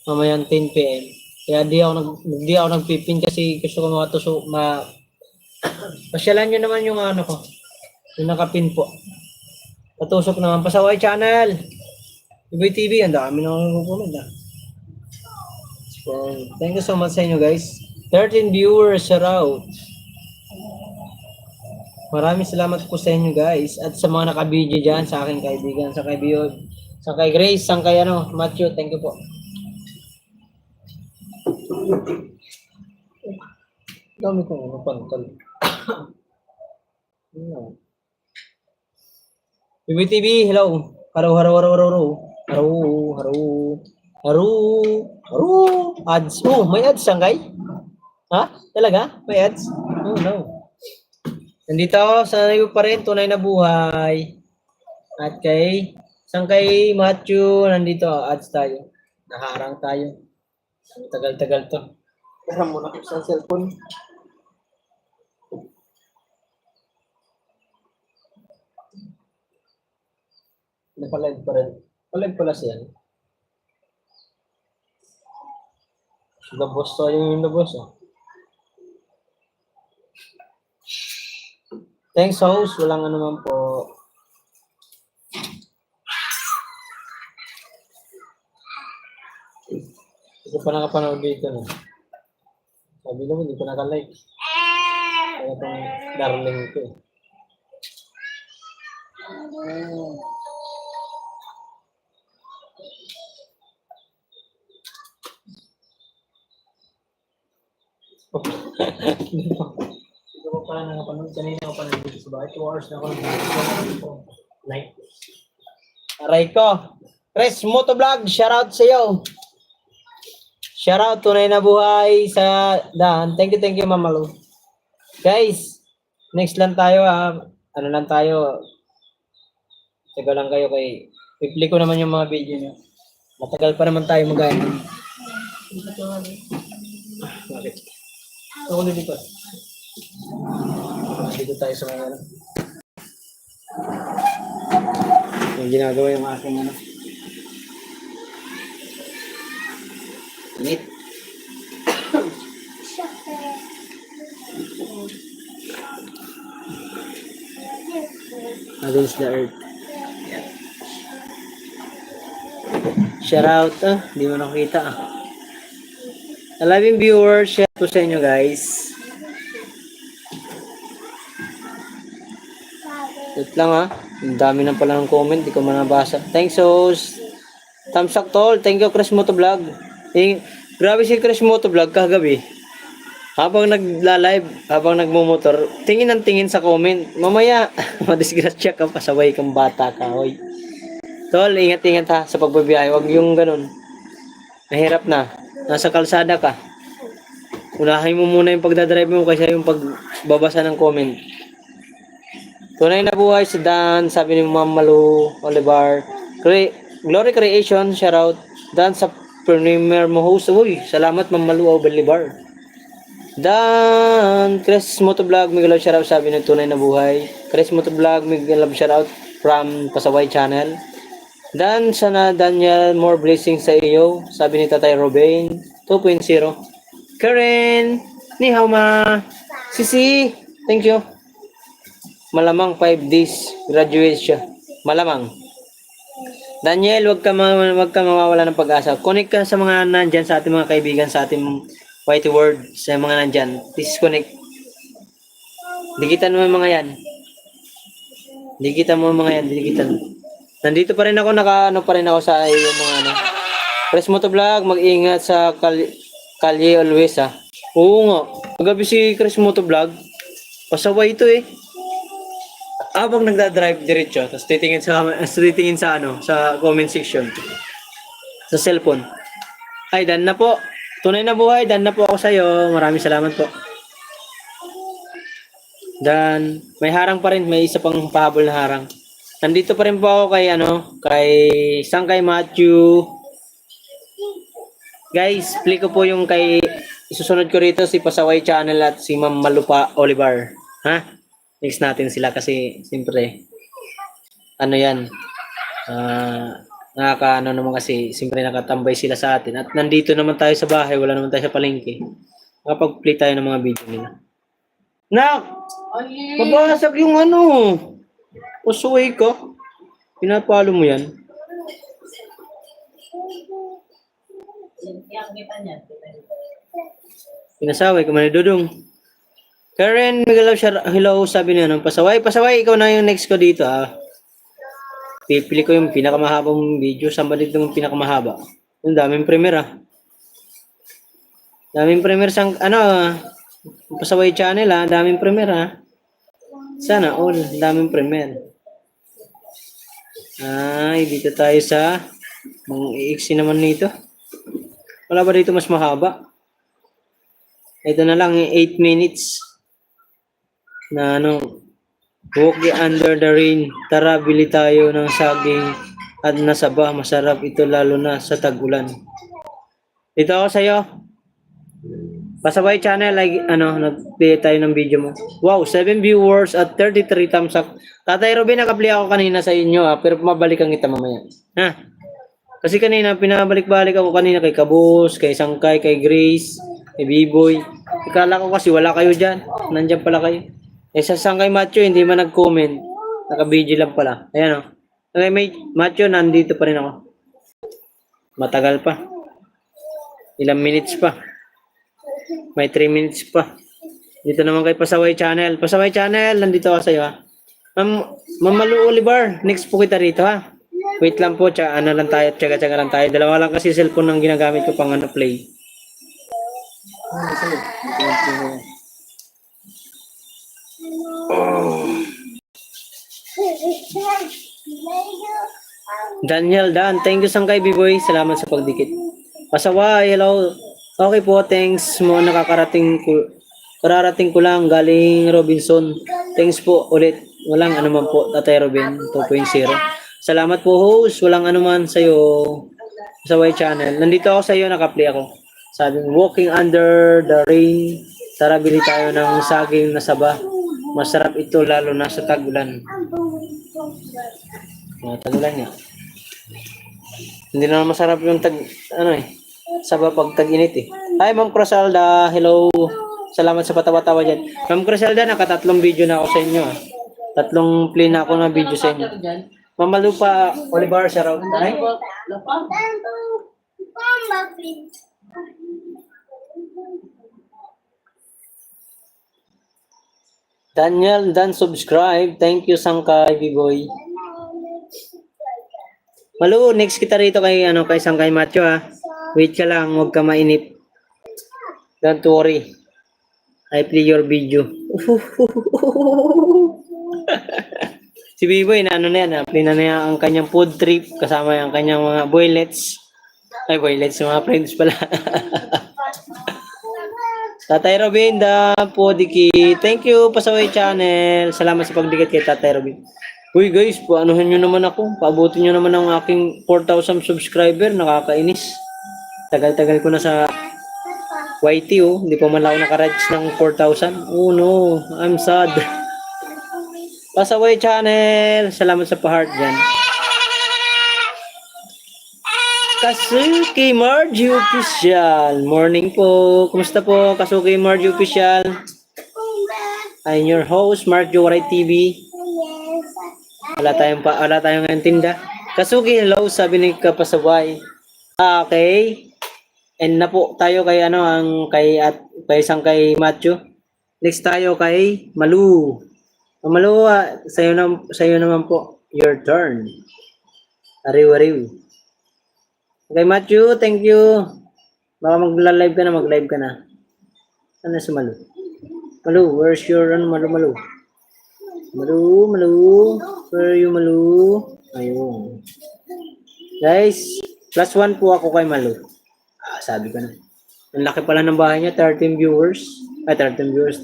[SPEAKER 1] Mamayang 10 PM. Kaya di ako nagpipin kasi gusto ko makatusok, pasyalan nyo naman yung ko. Yung nakapin po. Patusok naman. Pasaway channel. B-Boy TV. Ang dami na nagpupunod So, thank you so much sa inyo guys. 13 viewers around. Maraming salamat po sa inyo guys. At sa mga naka-video dyan, sa aking kaibigan, sa kay Biod, sa kay Grace, sa kay Matthew. Thank you po. Dami kong pantol. B-Boy TV, hello. Haro. Ads. Oh, may ads sangkay? Ha? Talaga? May ads? Oh, no. Nandito sa iyo pa rin, tunay na buhay. At kay Matthew, nandito, ads tayo. Naharang tayo. Ang tagal-tagal to. Pero muna ko sa cellphone. Napalive pa rin. Palive pala siya. Labos to yung labos. Thanks host. Walang naman po. Hindi ko pa nakapanood dito. Sabi naman, hindi ko naka-like. Kaya itong darling ko eh. Hindi ko pa nakapanood. Kanina ako pa nandito sa bahay. 2 hours na ako nandito. Like. Aray ko. Chris Motovlog, shoutout sa iyo. Shoutout, tunay na buhay sa daan. Thank you, Mama Lu. Guys, next lang tayo Ano lang tayo. Taga lang kayo kay i-play ko naman yung mga video nyo. Matagal pa naman tayo mag-ano. Bakit? Ako dito. Dito tayo sa mga yung ginagawa yung aking Init. Against the earth. Yeah. Shout out. Hindi mo nakita. 11 viewers. Share po sa inyo guys. Wait lang Ang dami na pala ng comment. Di ko manabasa. Thanks host. Thumbs up tol. Thank you Chris Motovlog. Grabe si Chris Motovlog kagabi. Habang nagla-live, habang nagmumotor, tingin ng tingin sa comment. Mamaya, madisgrasya ka, pasaway kang bata ka, hoy. Tol, ingat-ingat ha sa pagbabiyahe. Huwag yung ganun. Nahirap na. Nasa kalsada ka. Unahin mo muna yung pagdadrive mo kaysa yung pagbabasa ng comment. Tunay na buhay sa Dan, sabi ni Ma'am Malu, Oliver. Glory Creation, shoutout. Dan sa premier mo host. Uy, salamat Ma'am Malu, Oliver. Dan, Chris Motovlog, Miguel shoutout, sabi ng tunay na buhay. Chris Motovlog, Miguel shoutout from Pasaway Channel. Dan, sana Daniel, more blessings sa iyo, sabi ni Tatay Robin 2.0. Karen, ni hao ma. Sisi, thank you. Malamang 5 days graduate siya. Malamang. Daniel, wag ka mawawala ng pag-asa. Connect ka sa mga nandyan sa ating mga kaibigan, sa ating white word sa mga nandyan. Disconnect. Digitan mo yung mga yan. Digitan mo yung mga yan. Digitan. Nandito pa rin ako, naka-ano pa rin ako sa yung mga ano. Chris Motovlog, mag-ingat sa kalye always ah. Oo nga. Magabi si Chris Motovlog. Pasaway ito eh. Habang nagda-drive diretso, tapos titingin sa ano, sa comment section. Sa cellphone. Ay, dan na po. Tunay na buhay, dan na po ako sa iyo. Maraming salamat po. Dan, may harang pa rin, may isa pang pahabol na harang. Nandito pa rin po ako kay Sangkay Matthew. Guys, play ko po yung isusunod ko rito si Pasaway Channel at si Ma'am Malupa Oliver. Ha? Next natin sila kasi siyempre yan. Nakakaano naman kasi siyempre nakatambay sila sa atin. At nandito naman tayo sa bahay, wala naman tayo sa palengke. Makapag-play tayo ng mga video nila. Nak! Mabasag yung usuway ko. Pinapalo mo yan.
[SPEAKER 4] Yang kita niya.
[SPEAKER 1] Pinasaway ka man Dudong. Karen Miguel, hello, sabi niya pasaway, ikaw na yung next ko dito ah. Pipili ko yung pinakamahabang video, samba dito yung pinakamahaba. Yung daming premiere ah. Daming premiere sang Pasaway Channel ah, daming premiere ah. Sana all, daming premiere. Ay, dito tayo sa iiksi naman nito. Wala ba dito mas mahaba? Ito na lang 8 minutes. Na walk under the rain. Tara, bili tayo ng saging at nasaba. Masarap ito lalo na sa tag-ulan. Dito ako sa'yo. Pasaway Channel, nag-play tayo ng video mo. Wow, 7 viewers at 33 thumbs up. Tatay Robin, naka-play ako kanina sa inyo pero mabalikan kita mamaya. Ha? Kasi kanina, pinabalik-balik ako kanina kay Kabus, kay Sangkay, kay Grace, kay B-Boy. Ikala ko kasi wala kayo dyan. Nandyan pala kayo. Sa Sangkay Macho, hindi man nag-comment. Naka-video lang pala. Ayan o. Okay, Macho, nandito pa rin ako. Matagal pa. Ilang minutes pa. May 3 minutes pa. Dito naman kay Pasaway Channel. Pasaway Channel, nandito ako sa iyo ha. Ma'am Malu Oliver, next po kita rito ha. Wait lang po, lang tayo, tsaga-tsaga lang tayo. Dalawa lang kasi cellphone ang ginagamit ko pang play. Daniel Dan, thank you Sangkay B-Boy. Salamat sa pagdikit. Pasaway, hello. Okay po, thanks mo. Kararating ko lang galing Robinson. Thanks po ulit. Walang anuman po, Tatay Robin 2.0. Salamat po host. Walang anuman sa'yo. Pasaway Channel. Nandito ako sa'yo, naka-play ako. Sabi, walking under the rain. Tara, bili tayo ng saging na saba. Masarap ito lalo na sa tag-ulan. Tag-ulan niya. Hindi na masarap yung saba pag tag-init eh. Hi Ma'am Crosalda, hello. Salamat sa patawa-tawa dyan. Ma'am Crosalda, nakatatlong video na ako sa inyo ah. Tatlong play na ako na video sa inyo. Ma'am Malupa Oliver, shoutout. Ay? Daniel, Dan subscribe. Thank you Sangkay B-Boy. Malu, next kita rito kay Sangkay Macho ha. Wait ka lang, huwag ka mainip. Don't worry. I play your video. Si B-Boy na play na niya ang kanyang food trip kasama ang kanyang mga boylets. Ay, boylets, mga friends pala. Tatay Robin, po dikit. Thank you, Pasaway Channel. Salamat sa pagdikit kay Tatay Robin. Uy guys, paanuhin nyo naman ako. Paabutin nyo naman ang aking 4,000 subscriber. Nakakainis. Tagal-tagal ko na sa YT oh. Hindi pa man ako naka-reach ng 4,000. Oh no, I'm sad. Pasaway Channel. Salamat sa pa-heart dyan. Kasuki Margie Official. Morning po. Kumusta po, Kasuki Margie Official? I'm your host, Margie Waray TV. Wala tayong ngayon tinda. Kasuki, hello, sabi ni Kapasaway. Okay. And na po tayo kay ano ang kay isang kay Matthew. Next tayo kay Malu. Malu, sa'yo naman po. Your turn. Ariw. Okay, Matthew, thank you. Baka mag-live ka na. Ano si Malu? Malu, where's your Malu? Malu. Where are you, Malu? Ayun. Guys, +1 po ako kay Malu. Sabi ko na. Ang laki pala ng bahay niya, 13 viewers. 13,000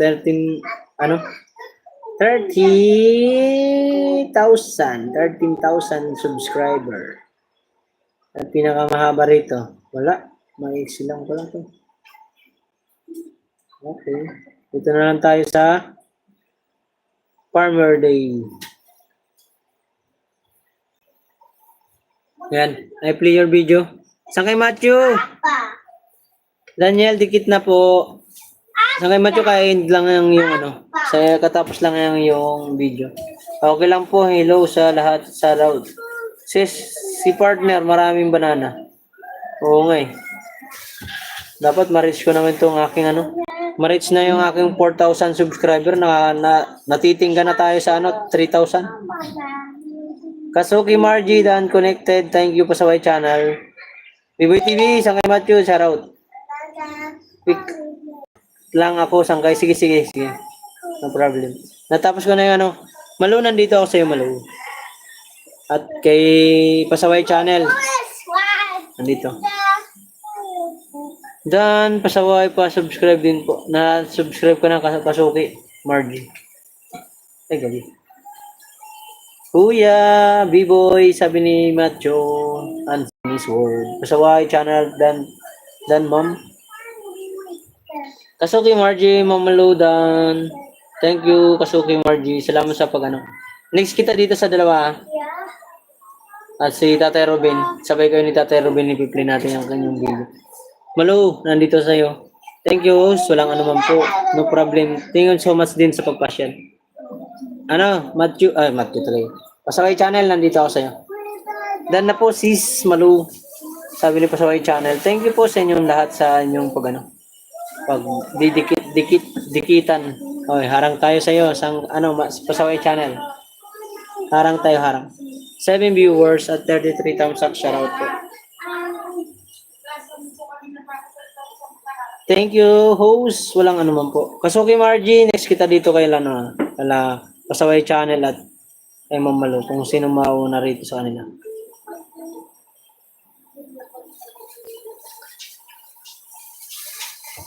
[SPEAKER 1] subscriber. At pinakamahaba rito, wala. Maiksi lang pala to. Okay. Dito na lang tayo sa Farmer Day. Yan. I play your video. Saan kay Matthew? Daniel, dikit na po. Saan kay Matthew, kain lang yung ano. Sa katapos lang yung video. Okay lang po. Hello sa lahat sa road. Si partner, maraming banana. Oo nga eh. Dapat ma-reach ko naman itong aking ano. Ma-reach na yung aking 4,000 subscriber. Natitingga na tayo sa 3,000. Kasuki Margie, Dan Connected. Thank you po sa my channel. Biboy TV, Sangkay Matthew, shoutout. Pick lang ako, Sangkay. Sige. No problem. Natapos ko na yung ano. Malu, nandito ako sa'yo, Malu. At kay Pasaway Channel. Nandito. Dan, Pasaway pa, subscribe din po. Na-subscribe ko na Kasuki Margie. Ay, gabi. Kuya, B-boy, sabi ni Matthew, and his word. Pasaway Channel, Dan Ma'am. Kasuki Margie, Mamalu, Dan. Thank you, Kasuki Margie. Salamat sa pag-ano. Next kita dito sa dalawa. At si Tatay Robin. Sabay kayo ni Tatay Robin, ipi-play natin ang kanyang video. Malu, nandito sa'yo. Thank you, host. Walang anuman po. No problem. Thank you so much din sa pagpasyan. Matthew talaga. Pasaway Channel, nandito ako sa'yo. Dan na po, sis Malu. Sabi ni Pasaway Channel. Thank you po sa inyong lahat sa inyong pag dikitan. Okay, harang tayo sa'yo. Pasaway Channel. Harang. 7 viewers at 33 thumbs up. Shoutout po. Thank you, host. Walang anuman po. Kasuki Margie, next kita dito kay Pasaway Channel at kay Mamalu. Kung sino mauna rito sa kanila.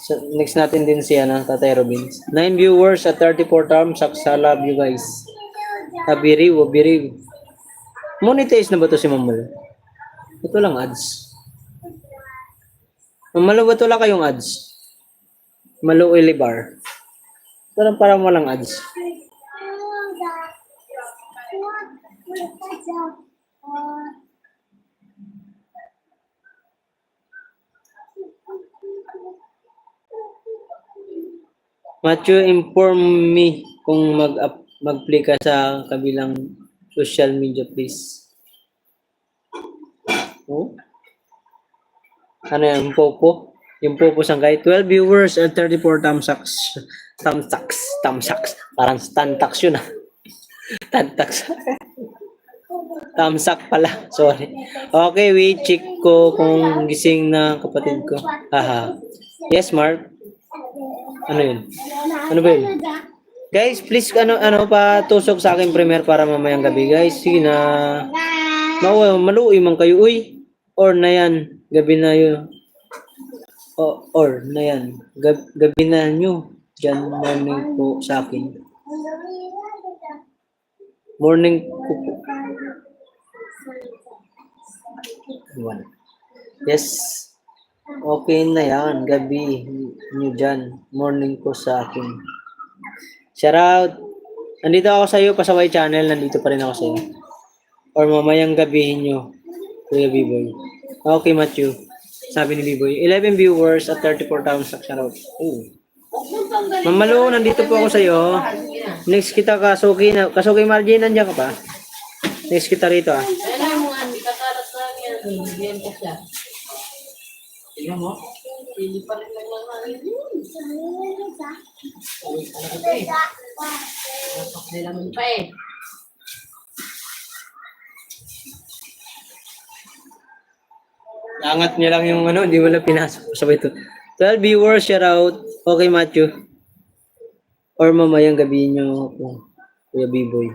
[SPEAKER 1] So, next natin din si Tatay Robin. 9 viewers at 34 thumbs up. I love you guys. Abiriw. Monetize na ba to si Mamalu? Ito lang ads. Mamalu ba ito lang kayong ads? Malu Ilibar. Ito lang parang walang ads. Matthew, inform me kung mag-play ka sa kabilang social media, please. Oh? Ano yan? Popo? Yung Popo Sangkay. 12 viewers and 34 thumbs up. Parang tantax yun Tantax. Thumbs up pala. Sorry. Okay, wait. Check ko kung gising na kapatid ko. Haha. Yes, Mark. Ano yun? Ano ba yun? Guys, please patusok sa akin premiere para mamayang gabi, guys. Sige na. Maluwi man kayo, uy. Or na yan. Gabi na yun. Or na yan. Gabi na nyo. Diyan morning po sa akin. Morning po. Yes. Okay na yan. Gabi nyo dyan. Morning po sa akin. Shoutout. Nandito ako sa iyo, Pasaway Channel. Nandito pa rin ako sa iyo. Or mamayang gabihin nyo, Kuya B-boy. Okay, Matthew. Sabi ni B-boy. 11 viewers at 34,000 shoutout. Mamalu, nandito po ako sa iyo. Next kita, Kasuki Margie, nandiyan ka pa? Next kita rito
[SPEAKER 4] Alam mo, kakarat lang yan. Diyan ka siya.
[SPEAKER 6] Tingnan mo.
[SPEAKER 4] Hindi pa rin lang namin yun. May laman pa eh.
[SPEAKER 1] Angat niya lang yung ano, hindi mo lang pinasok. Sabay ito. 12 viewers, shout out. Okay, Matthew. Or mamayang gabi nyo ako. Kuya B-Boy.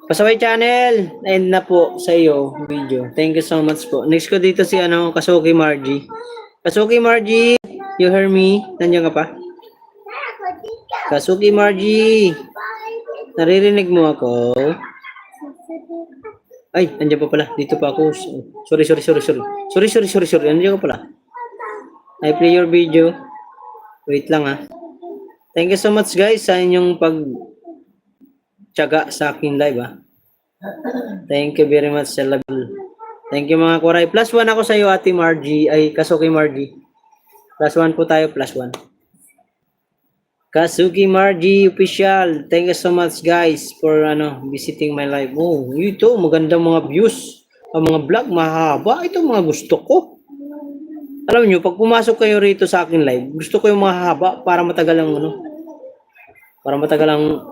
[SPEAKER 1] Pasaway channel. End na po sa iyo video. Thank you so much po. Next ko dito si ano, Kasuki Margie. Kasuki Margie, you hear me? Nandiyan ka pa? Kasuki Margie. Naririnig mo ako? Ay, nandiyan pa pala. Dito pa ako. Sorry. Nandiyan ka pala. I play your video. Wait lang ha. Thank you so much guys sa inyong tiyaga sa aking live ha. Thank you very much sa love. Thank you mga kuray. +1 ako sa iyo Ate Margie. Ay, Kasuki Margie. +1 po tayo, +1. Kasuki Margie official. Thank you so much guys for visiting my live. Oh, ito magandang mga views. Ang mga vlog mahaba. Ito mga gusto ko. Alam niyo, pag pumasok kayo rito sa akin live, gusto ko yung mahaba para matagal ang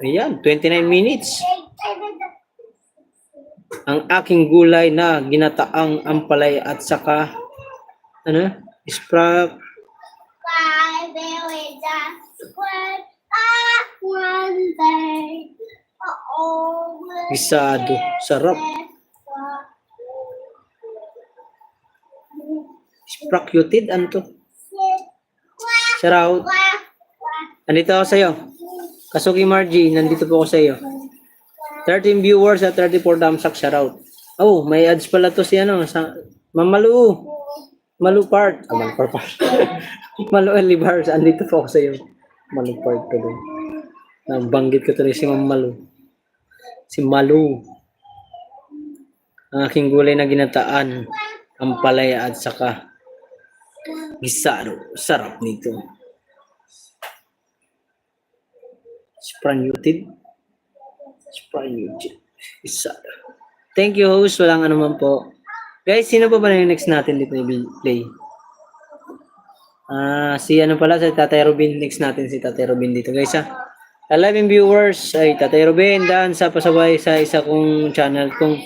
[SPEAKER 1] ayan, 29 minutes. Ang aking gulay na ginataang ampalay at saka sprak gisado. Sarap. Sprakyutid, ano to? Shout out. Nandito ako sa iyo. Kasuki Margie, nandito po ako sa iyo. 13 viewers at 34 thumbs up, shout out. Oh, may ads pala to si sa Mamalu. Malu part. Malu part. Malu Elibars, andito po ako sa iyo. Malu part to doon. Nabanggit ko tuloy si Mamalu. Si Malu. Ang aking gulay na ginataan, ampalaya at saka gisado. Sarap nito. Spranyutid. Gisado. Thank you host. Walang anuman po. Guys, sino pa ba yung next natin dito i-play? Si si Tatay Robin. Next natin si Tatay Robin dito guys ha. 11 viewers ay Tatay Robin. Daan sa pasabay sa isa kong channel kong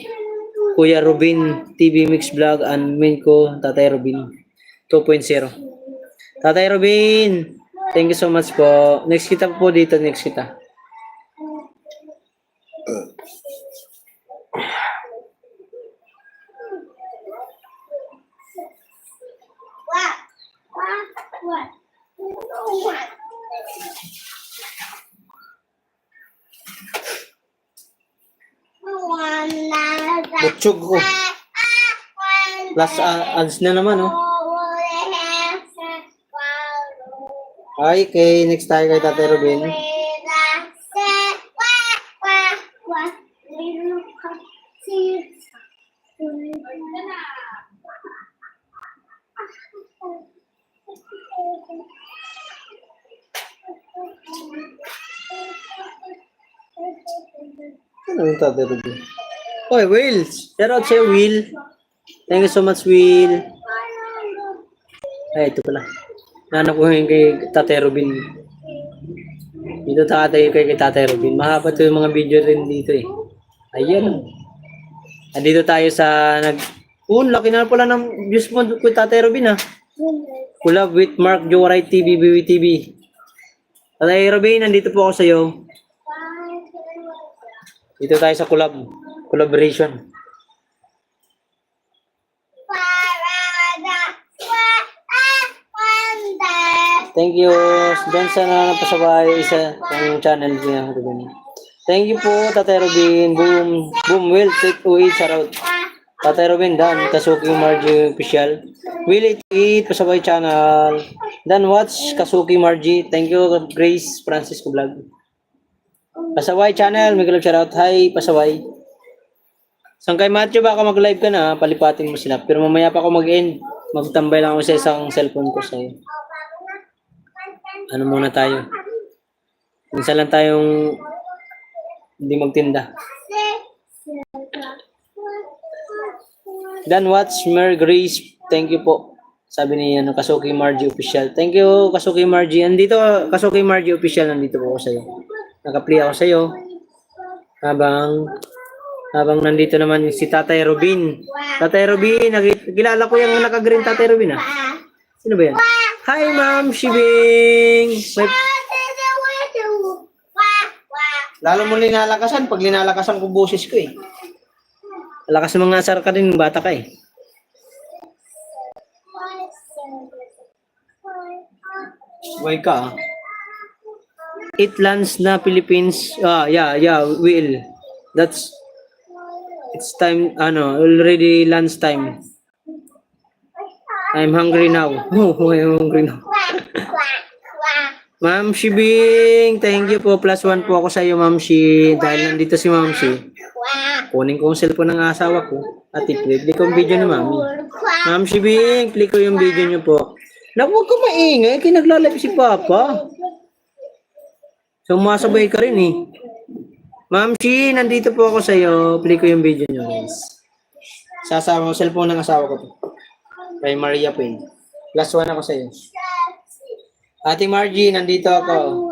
[SPEAKER 1] Kuya Robin TV Mix Vlog and main ko Tatay Robin 2.0. Tatay Robin, thank you so much po. Next kita po dito, next kita. Butchog ko. Last ads na naman, oh. Ay, okay. Next tayo kay Tatay Robin. Ano yung Tatay Robin? Oy, Will! Shout out sa'yo, Will. Thank you so much, Will. Ay, ito pala. Nanap ko yung kay Tatay Robin. Dito tayo kay Tatay Robin. Mahaba ito yung mga video rin dito eh. Ayan. Andito tayo sa laki na pala ng views mo kay Tatay Robin ha. Collab with Mark Jowaray TV, BWTV. Tatay Robin, nandito po ako sa iyo. Dito tayo sa collaboration. Thank you. Diyan sa napasabay isa ng channel niya. Thank you po, Tatay Robin. Boom, will take away, shout out. Tatay Robin, Dan, Kasuki Margie official. Will it eat, pasabay channel. Dan watch, Kasuki Margie. Thank you, Grace Francisco Vlog. Pasaway channel, Miguel shout out. Hi, Pasaway. Sang kay Matthew, baka mag-live ka na, palipatin mo sila. Pero mamaya pa ako mag-end. Magtambay lang ako sa isang cellphone ko sa'yo. Ano muna tayo? Minsan lang tayong hindi magtinda. Dan Watch, Mer Grace, thank you po. Sabi ni Kasuki Margie Official. Thank you, Kasuki Margie. Andito, Kasuki Margie Official, nandito po ako sa'yo. Naka-play ako sa'yo. Habang nandito naman si Tatay Robin. Tatay Robin, kilala ko yung naka-green Tatay Robin ah. Sino ba yan? Hi, Ma'am Shibing! Lalo mo linalakasan pag linalakasan ko boses ko eh. Lakas ng mga asar ka din, bata ka eh. Why ka? It lands na Philippines. Yeah, will. It's time, already lunch time. I'm hungry now. I'm hungry now. Ma'am Shibing, thank you po. +1 po ako sa iyo, Ma'am Shi. Dahil nandito si Ma'am Shi. Kunin ko ang cellphone ng asawa ko at i-play ko yung video ni Mami. Ma'am Shibing, play ko yung video niyo po. Naku, huwag ka maingay. Kinaglalap si Papa. Sumasabay ka rin eh. Ma'am Shi, nandito po ako sa iyo. Play ko yung video niyo, guys. Sasama ko cellphone ng asawa ko po. Kay Maria Payne. +1 ako sa iyo. Ate Margie, nandito ako.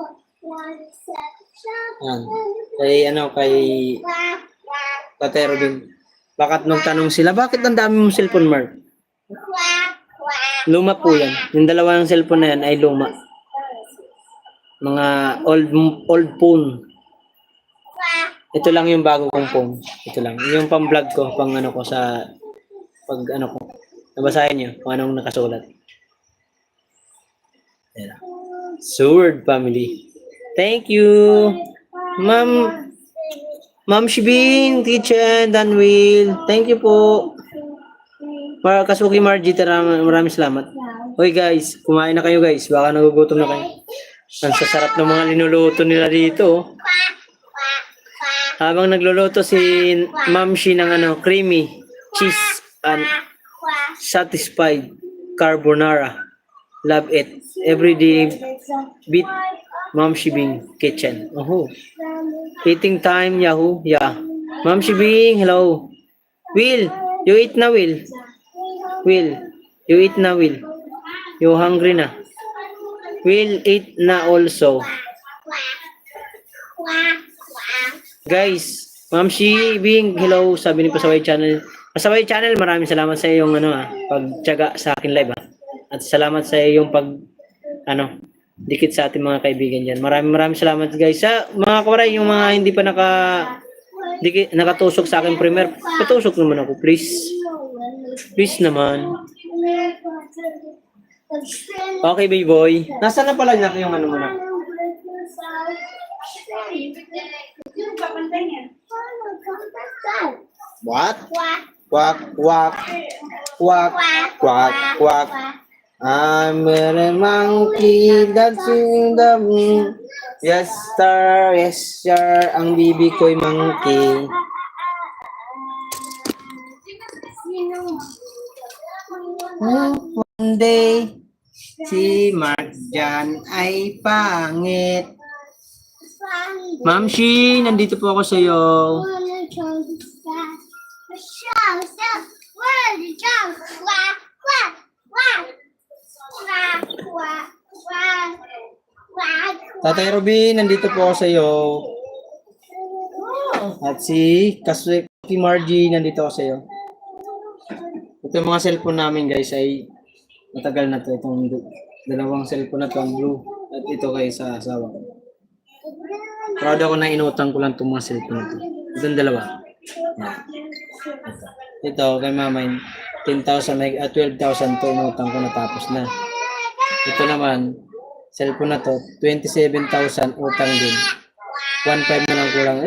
[SPEAKER 1] Yan. Kay Tatay Robin. Bakit nung tanong sila, bakit ang dami mong cellphone, Mark? Luma po yan. Yung dalawang cellphone na yan ay luma. Mga old phone. Ito lang yung bago kong phone. Ito lang. Yung pang-vlog ko, ko sa ko. Nabasahin nyo kung anong nakasulat. Ayan. Sword family. Thank you. Ma'am Shibing, Teacher, Danwil. Thank you po. Kasuki Margie, maraming salamat. Hoy guys, kumain na kayo guys. Baka nagugutom na kayo. Ang sasarap ng mga linuluto nila dito. Habang nagluluto si Ma'am Shi ng creamy cheese and satisfied carbonara. Love it. Everyday beat Ma'am Shibing kitchen. Oh. Eating time, Yahoo. Yeah. Ma'am Shibing, hello. Will, you eat na, Will. Will, you eat na, Will. You hungry na. Will eat na also. Guys, Ma'am Shibing, hello. Sabi ni Pasaway Channel. Pasaway Channel, maraming salamat sa iyong pagtiyaga sa akin live. At salamat sa iyong dikit sa ating mga kaibigan diyan. Maraming salamat guys. Sa mga kawaray, yung mga hindi pa nakatusok sa akin premier, patusok naman ako, please. Please naman. Okay, baby boy. Nasaan na pala yung mo na? What? Quack, quack. Quack, quack, quack. I'm a monkey dancing in the moon. Yes, sir. Yes, sir. Ang bibi ko'y monkey. One day, si Mark Jan ay pangit. Ma'am Shi, nandito po ako sa iyo. Tatay Robin, nandito po ako sa iyo. At si Kasuki Margie, nandito ako sa iyo. Ito yung mga cellphone namin guys ay matagal na to. Itong dalawang cellphone na to, ang blue. At ito kay sa asawa ko. Proud ako na inutang ko lang itong mga cellphone na to. Itong dalawa. Ito kay mama 10,000 at 12,000 to inutang ko natapos na. Ito naman, cellphone na to, 27,000 utang din. 1,500 na lang kulang.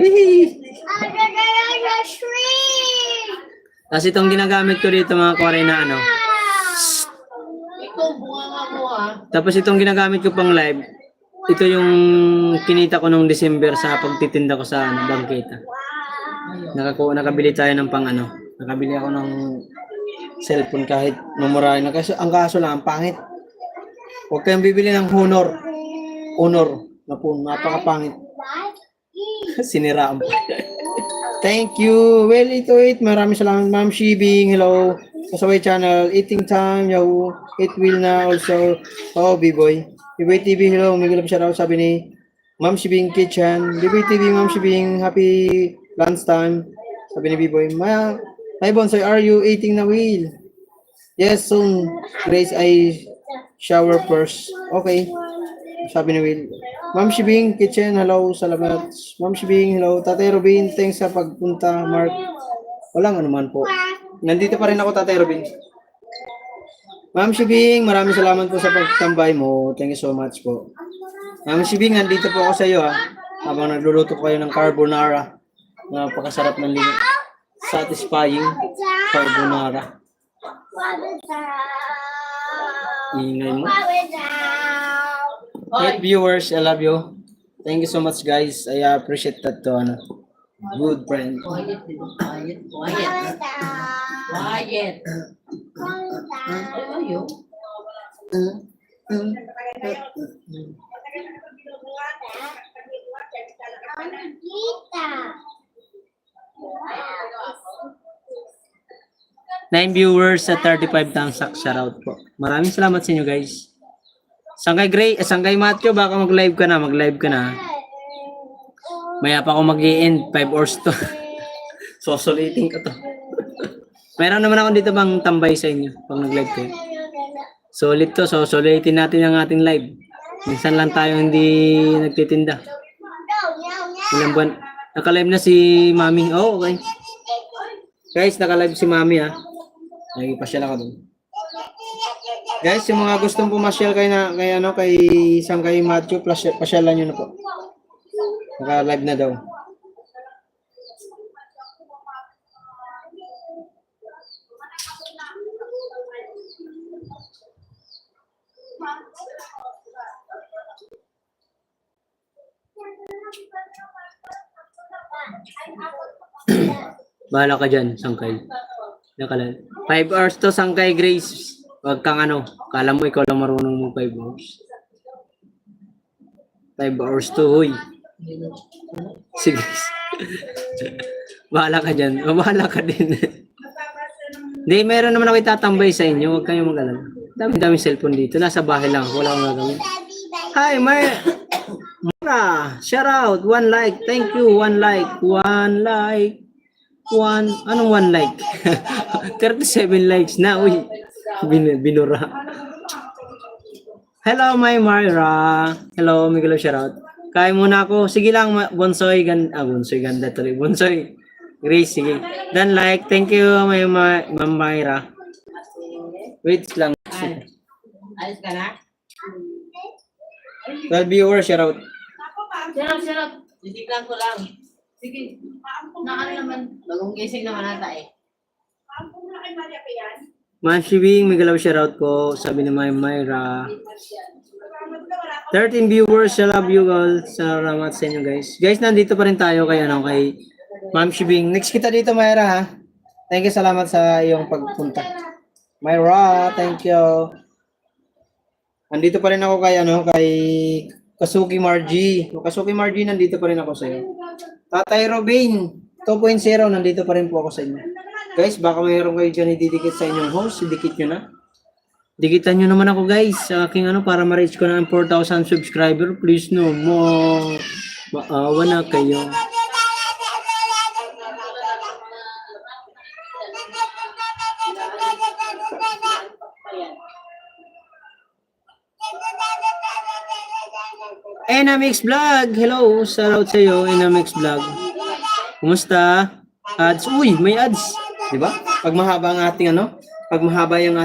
[SPEAKER 1] Tapos itong ginagamit ko dito mga kore na Tapos itong ginagamit ko pang live, ito yung kinita ko nung December sa pagtitinda ko sa bangketa. Nakabili tayo ng nakabili ako ng cellphone kahit mamurahin na. Kasi ang kaso lang, ang pangit. Huwag kayong bibili ng Honor. Honor na phone, napakapangit. Siniraan pa. Thank you. Well, ito it. Maraming salamat, Ma'am Shibing. Hello. Kasaway channel. Eating time. Yahoo. It will na also. Oh, B-Boy. B-Boy TV. Hello. Miguel shout out. Sabi ni Ma'am Shibing Kitchen. B-Boy TV, Ma'am Shibing. Happy lunch time. Sabi ni B-Boy. Hi, Bonsai. Are you eating na wheel? Yes, soon. Grace, I shower first. Okay. Sabi ni Will. Ma'am Shibing Kitchen, hello, salamat. Ma'am Shibing, hello. Tatay Robin, thanks sa pagpunta. Mark, walang anuman po. Nandito pa rin ako, Tatay Robin. Ma'am Shibing, maraming salamat po sa pagtambay mo. Thank you so much po. Ma'am Shibing, nandito po ako sa iyo ha. Habang nagluluto ko kayo ng carbonara. Napakasarap ng lino. Satisfying carbonara. Ingay mo. Great viewers, I love you. Thank you so much, guys. I appreciate that to ano. Good friend.
[SPEAKER 4] Quiet, quiet, quiet. Quiet. Ano yun?
[SPEAKER 1] Nine viewers at 35 tamsak. Shoutout po. Maraming salamat sa inyo, guys. Sangkay Gray, Sangkay Matthew, baka mag-live ka na, Maya pa ako mag-i-end, 5 hours to. Susulitin ko to. Meron naman ako dito bang tambay sa inyo pag nag-live kayo. Solid to, so sulitin natin ang ating live. Minsan lang tayo hindi nagtitinda. Ilang buwan. Naka-live na si Mami. Oh, okay. Guys, naka-live si Mami ha. Nagipasyal ako dun. Guys, yung mga gustong pumasyal kay Sangkay Matthew, pasyalan nyo na po. Naka-live na daw. Bahala ka dyan, Sangkay. Naka-live. 5 hours to, Sangkay Grace. Huwag kang kala mo ikaw lang marunong mo 5 hours. 5 hours to, huy. Sige. Bahala ka dyan. Bahala ka din. Hindi, meron naman ako itatambay sa inyo. Huwag kayong mag-alala. Dami-dami cellphone dito. Nasa bahay lang ako. Wala akong gagawin. Hi, Mara. Shout out. 1 like. Thank you. 1 like. 1 like. Anong 1 like? 37 likes na. Uy. Binura. Hello, my Myra. Hello, Miguel shoutout. Kain muna ako. Sige lang, Bonsoy. Bonsoy ganda tuloy. Bonsoy. Grace, sige. Dan like. Thank you, my Ma'am Myra. Wait lang.
[SPEAKER 4] Alis ka na?
[SPEAKER 1] 12 viewers, shoutout.
[SPEAKER 4] Sarap. Titiglan ko lang. Sige. Naano naman. Bagong gising naman nata eh.
[SPEAKER 1] Ma'am Shibing, Miguel shoutout po. Sabi ni Ma'am Myra. 13 viewers, I love you all. Salamat sa inyo, guys. Guys, nandito pa rin tayo kay Ma'am Shibing. Next kita dito, Myra, ha? Thank you, salamat sa iyong pagpunta. Myra, thank you. Nandito pa rin ako kay Kasuki Margie. Kasuki Margie, nandito pa rin ako sa iyo. Tatay Robin, 2.0, nandito pa rin po ako sa inyo. Guys, baka mayroon kayo dyan ididikit sa inyong host, idikit nyo na. Dikitan nyo naman ako, guys, sa aking para ma-reach ko na ang 4,000 subscriber. Please no more. Maawa na kayo. Enamix Vlog, hello, shoutout sa iyo, Enamix Vlog. Kumusta? Ads, uy, may ads. 'Di ba? Pag mahaba ang ating pag mahaba ang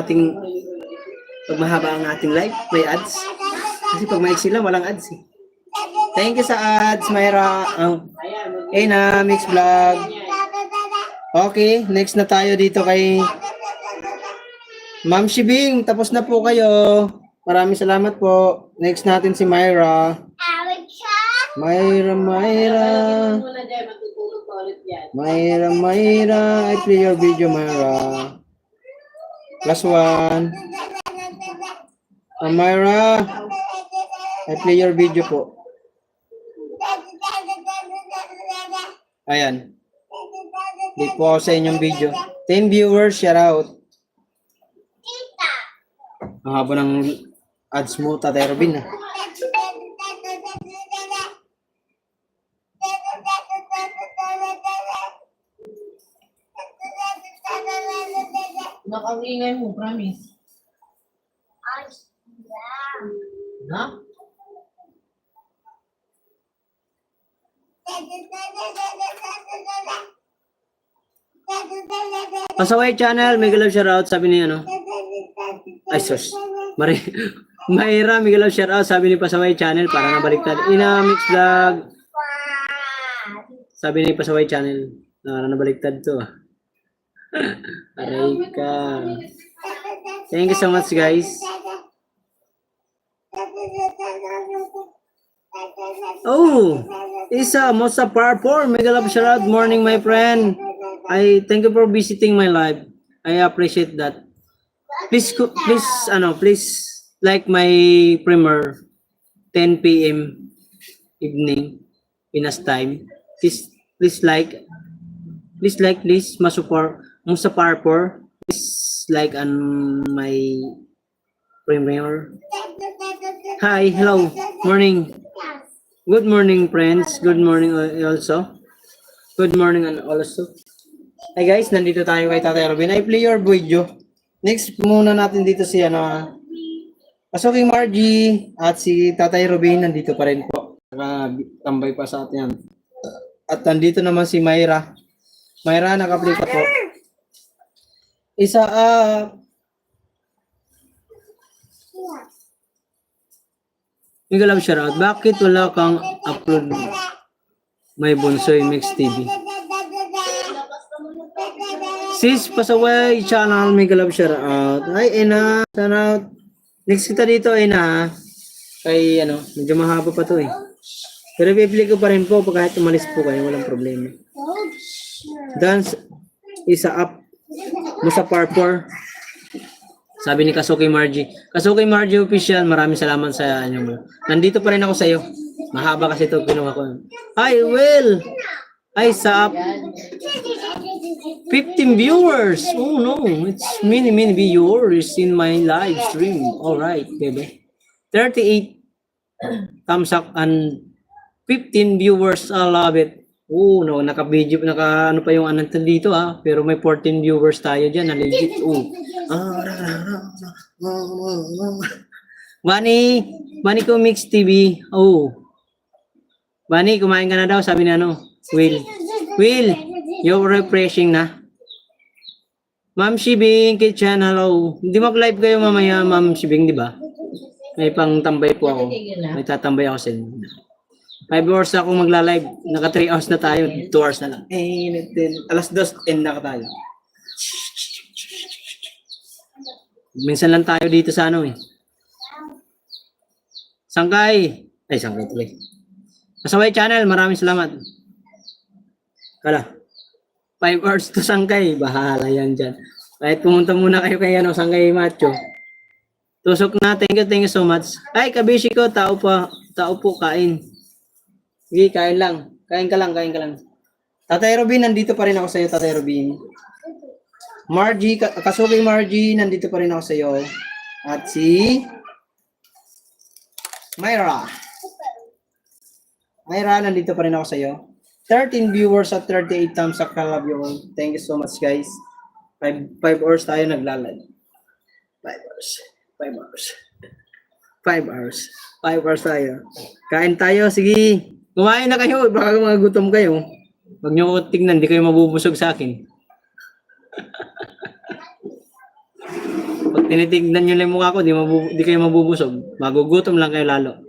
[SPEAKER 1] ating live, may ads. Kasi pag maiksi lang, walang ads eh. Thank you sa ads, Myra. Enamix Vlog. Okay, next na tayo dito kay Ma'am Shibing. Tapos na po kayo. Maraming salamat po. Next natin si Myra. Myra. I play your video, Myra. Plus 1. Myra, I play your video po. Ayan. Late po ako sa inyong video. 10 viewers, shout out. Ang haba ng ads mo, Tatay Robin, ah.
[SPEAKER 4] Nakangingay mo, promise. Na?
[SPEAKER 1] Pasaway channel, mega love shout out, sabi ni ano. Ay, sus. Mayra, mega love shout out, sabi ni Pasaway channel, para nabaliktad. Ina Mix Vlog. Sabi ni Pasaway channel, para nabaliktad to. Ah. Aray ka. Thank you so much, guys. Oh, Isa, Mosa Parpor, mega love shout out, morning my friend. I thank you for visiting my live. I appreciate that. Please like my premiere 10 p.m. evening Pinas time. Please like Mosa Parpor. Please like on my premiere. Hi, hello, morning. Good morning, friends. Good morning also. Good morning and also. Hi guys, nandito tayo kay Tatay Robin. I play your video. Next muna natin dito si Pasuking Margie at si Tatay Robin nandito pa rin po. Nakatambay pa sa atin yan. At nandito naman si Mayra. Mayra, naka-play pa po. Isa, mega love shout out. Bakit wala kang upload may Bonsoy Mix TV? Sis, Pasaway channel, mega love shout out. Ay, Ina, shout out. Next kita dito, Ina. Kay, medyo mahaba pa to eh. Pero i-play ko pa rin po, kahit umalis po kayo, walang problema. Dance, isa up. Musa Parpor. Sabi ni Kasuki Margie. Kasuki Margie official, maraming salamat sa inyo. Nandito pa rin ako sa iyo. Mahaba kasi ito kinuha ko. Hi, Will. Hi, Sap. 15 viewers. Oh no, it's many viewers in my live stream. All right, baby. 38 thumbs up and 15 viewers. I love it. Oh no, naka-video, ano pa yung anong dito pero may 14 viewers tayo diyan, na legit. Oh. Bani ko Mix TV. Oh. Bani, kumain ka na daw, sabi ni Will, you're refreshing na. Ma'am Shibing Kitchen, hello. Hindi mag-live kayo mamaya, Ma'am Shibing, di ba? May pang tambay po ako. May tatambay ako sa inyo. 5 hours ako magla-live. Naka 3 hours na tayo. 2 hours na lang. Alas 2, na tayo. Minsan lang tayo dito sa Sangkay. Ay, Sangkay tuloy. Pasaway channel, maraming salamat. Kala. 5 hours to Sangkay. Bahala yan dyan. Kahit pumunta muna kayo kay Sangkay Macho. Tusok na. Thank you so much. Ay, kabishi ko. Tao po, kain. Sige, kain lang. Kain ka lang. Tatay Robin, nandito pa rin ako sa iyo, Tatay Robin. Margie, Kasuki Margie, nandito pa rin ako sa iyo. At si Mayra. Mayra, nandito pa rin ako sa iyo. 13 viewers at 38 thumbs up. I love you all. Thank you so much, guys. 5 hours tayo naglalad. 5 hours tayo. Kain tayo, sige. Kumain na kayo, baka magutom kayo. Huwag niyo ko tignan, di kayo mabubusog sa akin. Pag tinitignan niyo lang yung mukha ko, di kayo mabubusog. Magugutom lang kayo lalo.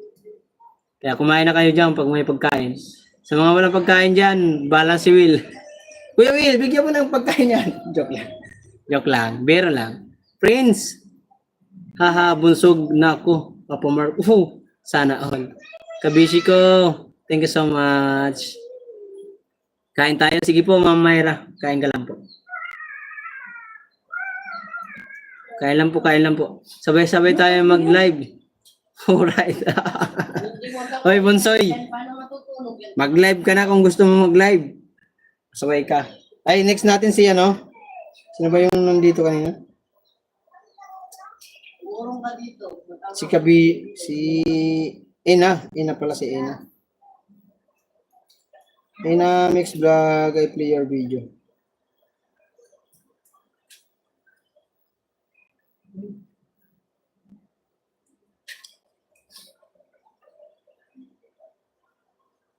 [SPEAKER 1] Kaya kumain na kayo dyan pag may pagkain. Sa mga walang pagkain dyan, balance si Will. Kuya Will, bigyan mo ng pagkain yan. Joke lang. Biro lang. Prince. Haha, bunsog na ako. Papa Mark. Sana all. Kabishi ko. Thank you so much. Kain tayo. Sige po, Ma'am Mayra. Kain ka lang po. Kain lang po. Sabay-sabay tayo mag-live. Alright. Hoy, Bonsoy. Mag-live ka na kung gusto mo mag-live. Sabay ka.
[SPEAKER 6] Ay, next natin si ano? Sino ba yung nandito kanina?
[SPEAKER 4] Burong ka dito.
[SPEAKER 6] Si Ena. Ena pala si Ena. Ena Mix Vlog, I play your video.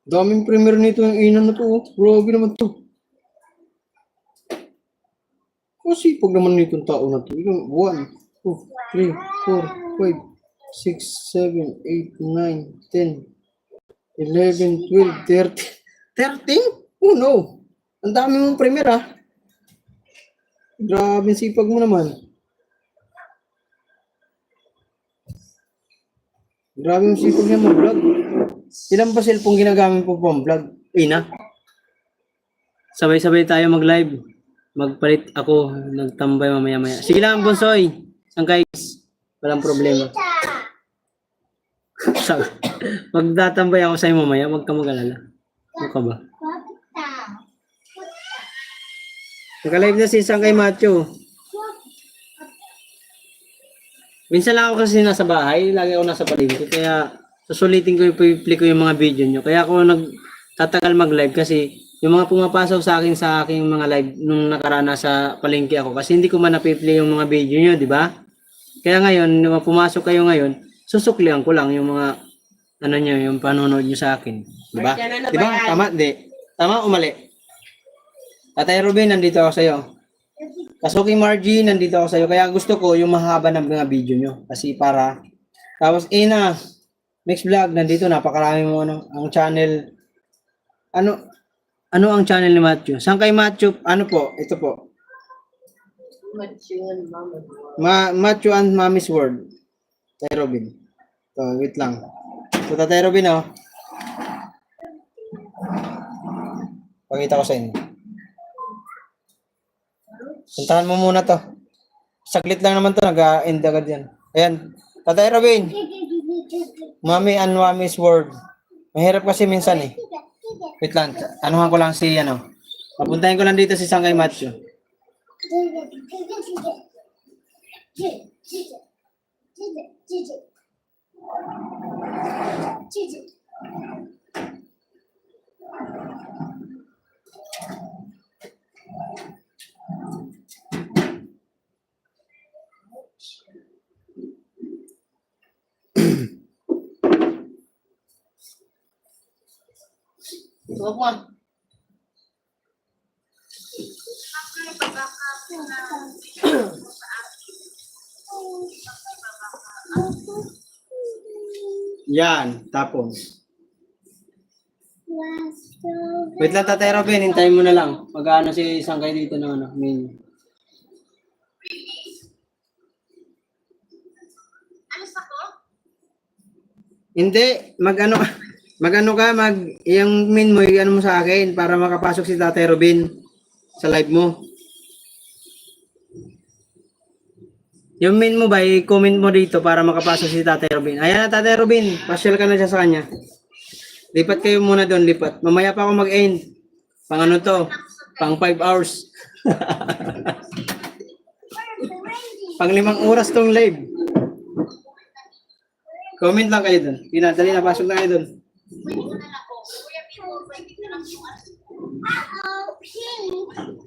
[SPEAKER 6] Daming premiere nito yung Ena na to. Grabe naman to. Kasi pag naman nitong tao na to. 1, 2, 3, 4, 5, 6, 7, 8, 9, 10, 11, 12, 13. 13? Oh no. Ang dami mong premiere ah. Grabe ang sipag mo naman. Grabe ang sipag niya mag-vlog. Ilan ba cellphone ginagamit po pang vlog? Ina. Sabay-sabay tayo mag-live. Magpalit ako, nagtambay mamaya-maya. Sige lang, Bonsoy. Saan guys? Walang problema. Sabi, magtatambay ako sa'yo mamaya, wag ka mag-alala. Ano ka ba? Naka-live na si Sangkay Macho. Minsan lang ako kasi nasa bahay, lagi ako nasa palengke, kaya susulitin ko i-play ko yung mga video nyo. Kaya ako nagtatagal mag-live kasi yung mga pumapasok sa aking mga live nung nakarana sa palengke ako kasi hindi ko man napi-play yung mga video nyo, di ba? Kaya ngayon, nung pumasok kayo ngayon, susuklian ko lang yung mga ano nyo, yung panonood nyo sa akin. Di ba? Di ba? Tama? Di. Tama o mali? Tatay Ruben, nandito ako sa'yo. Kasuki Margie, nandito ako sa'yo. Kaya gusto ko yung mahaba ng mga video nyo. Kasi para, tapos Ina, Mix Vlog, nandito, napakarami mo ang channel. Ano ang channel ni Matthew? Saan kay Matthew? Ano po? Ito po. Matthew and Mommy's World. Tatay Robin. So, wait lang. So, Tatay Robin, oh. Pakita ko sa inyo. Puntahan mo muna to. Saglit lang naman to, nag-end agad yan. Ayan. Tatay Robin. Mommy and Mommy's World. Mahirap kasi minsan eh. Wait lang. Anuhan ko lang si ano. Papuntahin ko lang dito si Sangkay Matthew.
[SPEAKER 4] Huwag mo.
[SPEAKER 6] Yan. Tapos. Wait lang, Tatay Robin. Hintayin mo na lang. Mag-ano si Sangkay dito ng ano, menu.
[SPEAKER 3] Alis ako?
[SPEAKER 6] Hindi. Yung min mo, ano mo sa akin para makapasok si Tatay Robin sa live mo. Yung min mo ba, i-comment mo dito para makapasok si Tatay Robin. Ayan na, Tatay Robin. Pasyal ka na siya sa kanya. Lipat kayo muna doon, lipat. Mamaya pa ako mag-end. Pang ano to? Pang 5 hours. Pang 5 oras tong live. Comment lang kayo doon. Pinadali na, pasok na kayo doon.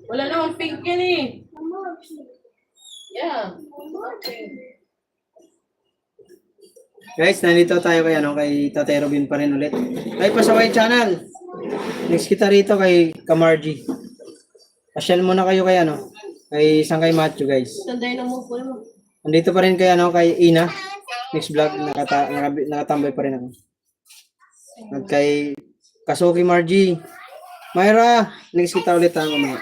[SPEAKER 4] Wala namang pink yan eh. Yeah.
[SPEAKER 6] Guys, nandito tayo kay Tatay Robin pa rin ulit. Ay, pasaway channel. Next kita rito kay Kamarji. Pasyal muna kayo kay Sangkay Matthew, guys.
[SPEAKER 4] Sanday na mo po mo.
[SPEAKER 6] Nandito pa rin kay Ina. Next vlog, nakatambay pa rin ako. At kay Kasuki Margie. Myra, next kita ulit ang mga.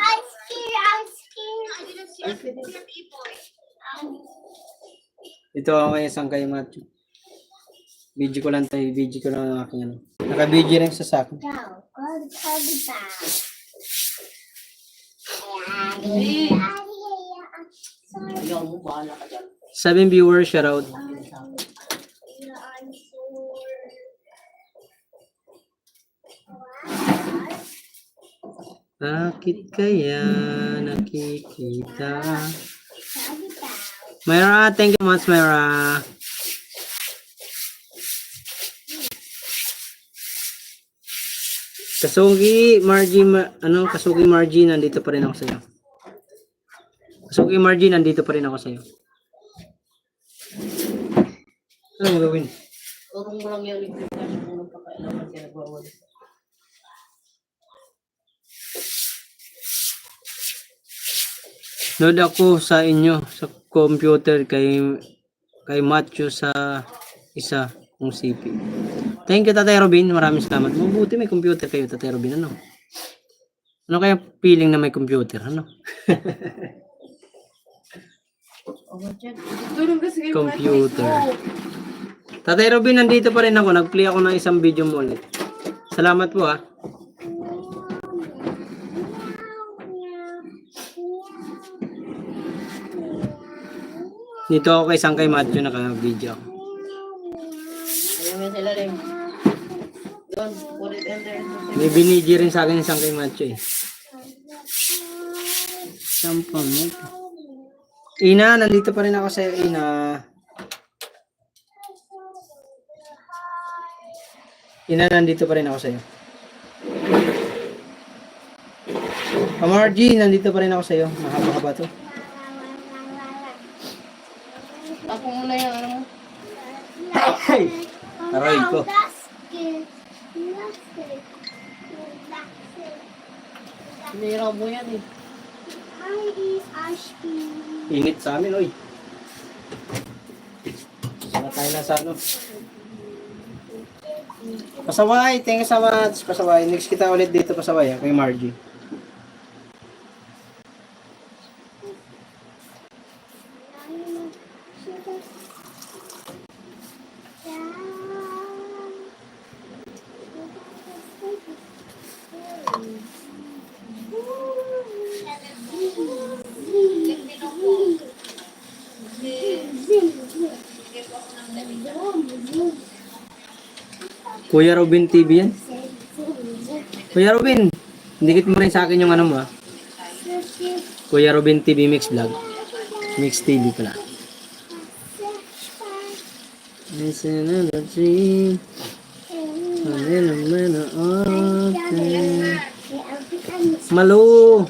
[SPEAKER 6] Ito ako kay Sangkay Matthew. Video ko lang ang aking ano. Naka-video rin sa akin.
[SPEAKER 4] Ikaw mo, bahala ka dyan.
[SPEAKER 6] 7 viewers, shoutout. Bakit kaya nakikita? Myra, thank you much, Myra. Kasugi, Margie, Kasugi Margie, nandito pa rin ako sa'yo. Kasugi Margie, nandito pa rin ako sa'yo. Ano mo gawin?
[SPEAKER 4] Turong mo lang yung electric cash kung magkakailangan siya nagwawalis.
[SPEAKER 6] Load ako sa inyo, sa computer kay Matthew sa isa kong CP. Thank you, Tatay Robin. Maraming salamat. Mabuti may computer kayo, Tatay Robin. Ano? Ano kaya feeling na may computer? Ano?
[SPEAKER 4] Tulong kasi kayo
[SPEAKER 6] Computer. Tatay Robin, nandito pa rin ako. Nag-play ako ng isang video mo ulit. Salamat po ha. Dito ako kay Matthew naka-video.
[SPEAKER 4] Ayun nga sila rin. Doon, put it in there.
[SPEAKER 6] May binigi rin sa akin isang kay Matthew eh. Sampang ito. Ina, nandito pa rin ako sa Ina. Ina, nandito pa rin ako sa iyo. Margie, nandito pa rin ako sa iyo. Mahaba-haba to.
[SPEAKER 4] Ako muna yung ano mo.
[SPEAKER 6] Ay! Aray ko.
[SPEAKER 4] Sinira mo yan eh.
[SPEAKER 6] Init sa amin, oy. Sana tayo na sa ano. Pasaway, thank you so much. Pasaway, next kita ulit dito pasaway kay Margie. Kuya Robin TV yan. Kuya Robin, dikit mo rin sa akin yung ano mo ha. Kuya Robin TV Mix Vlog. Mix TV pala. It's another dream. A little okay. Malu.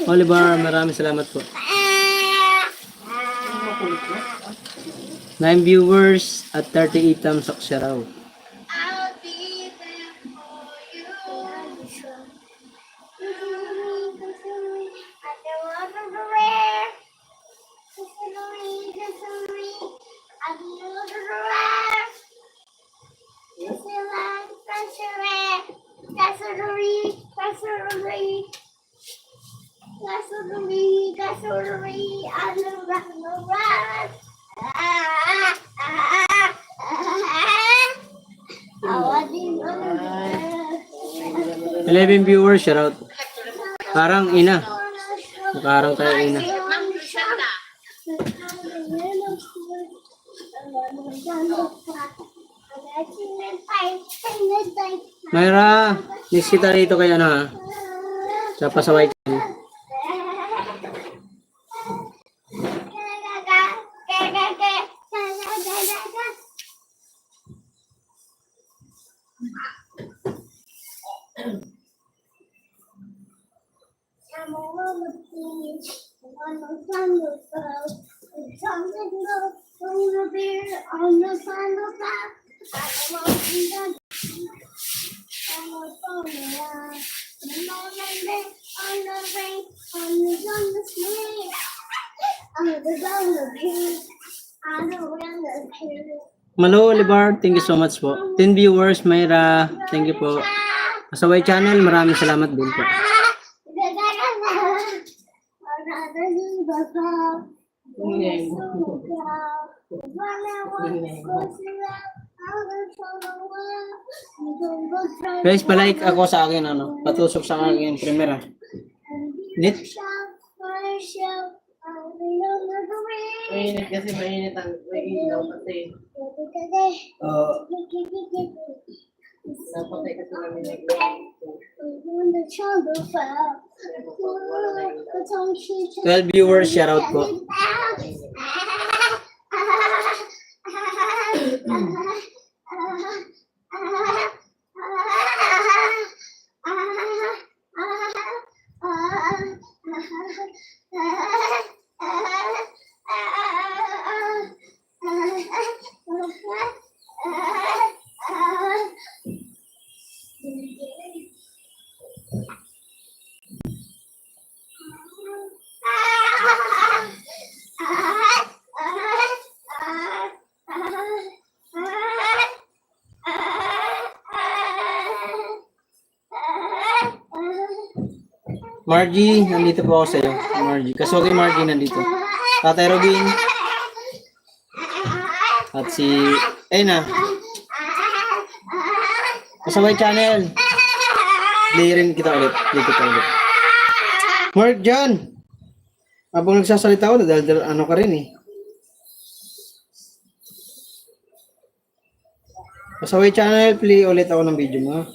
[SPEAKER 6] Oliver, maraming salamat po. 9 viewers at 38 thumbs up siya raw.
[SPEAKER 3] I'll be there for you. I don't want to wear. I don't want to wear. This is like I don't want to
[SPEAKER 6] 11 viewers, shout out. Parang Ina. Parang tayo Ina. Myra, next kita rito kay ano ha. Sa pasaway channel. Malo Oliver, thank you so much po. 10 viewers, Myra, thank you po. Pasaway channel, maraming salamat din po. Guys, palike ako sa akin ano, patusok sa akin premiere. Nit.
[SPEAKER 4] Mainit kasi mainit ang may ilaw kasi. Napatay kasi namin ng ilaw.
[SPEAKER 6] 12 viewers, shoutout po. Margie, nandito po ako sa iyo. Margie. Kasugi Margie nandito. Tatay Robin. At si Ena. Kasabay channel. Playerin kita ulit. Dito ka ulit. Mark John. Habang nagsasalita ako, dahil ano ka rin eh. Kasabay channel, play ulit ako ng video mo.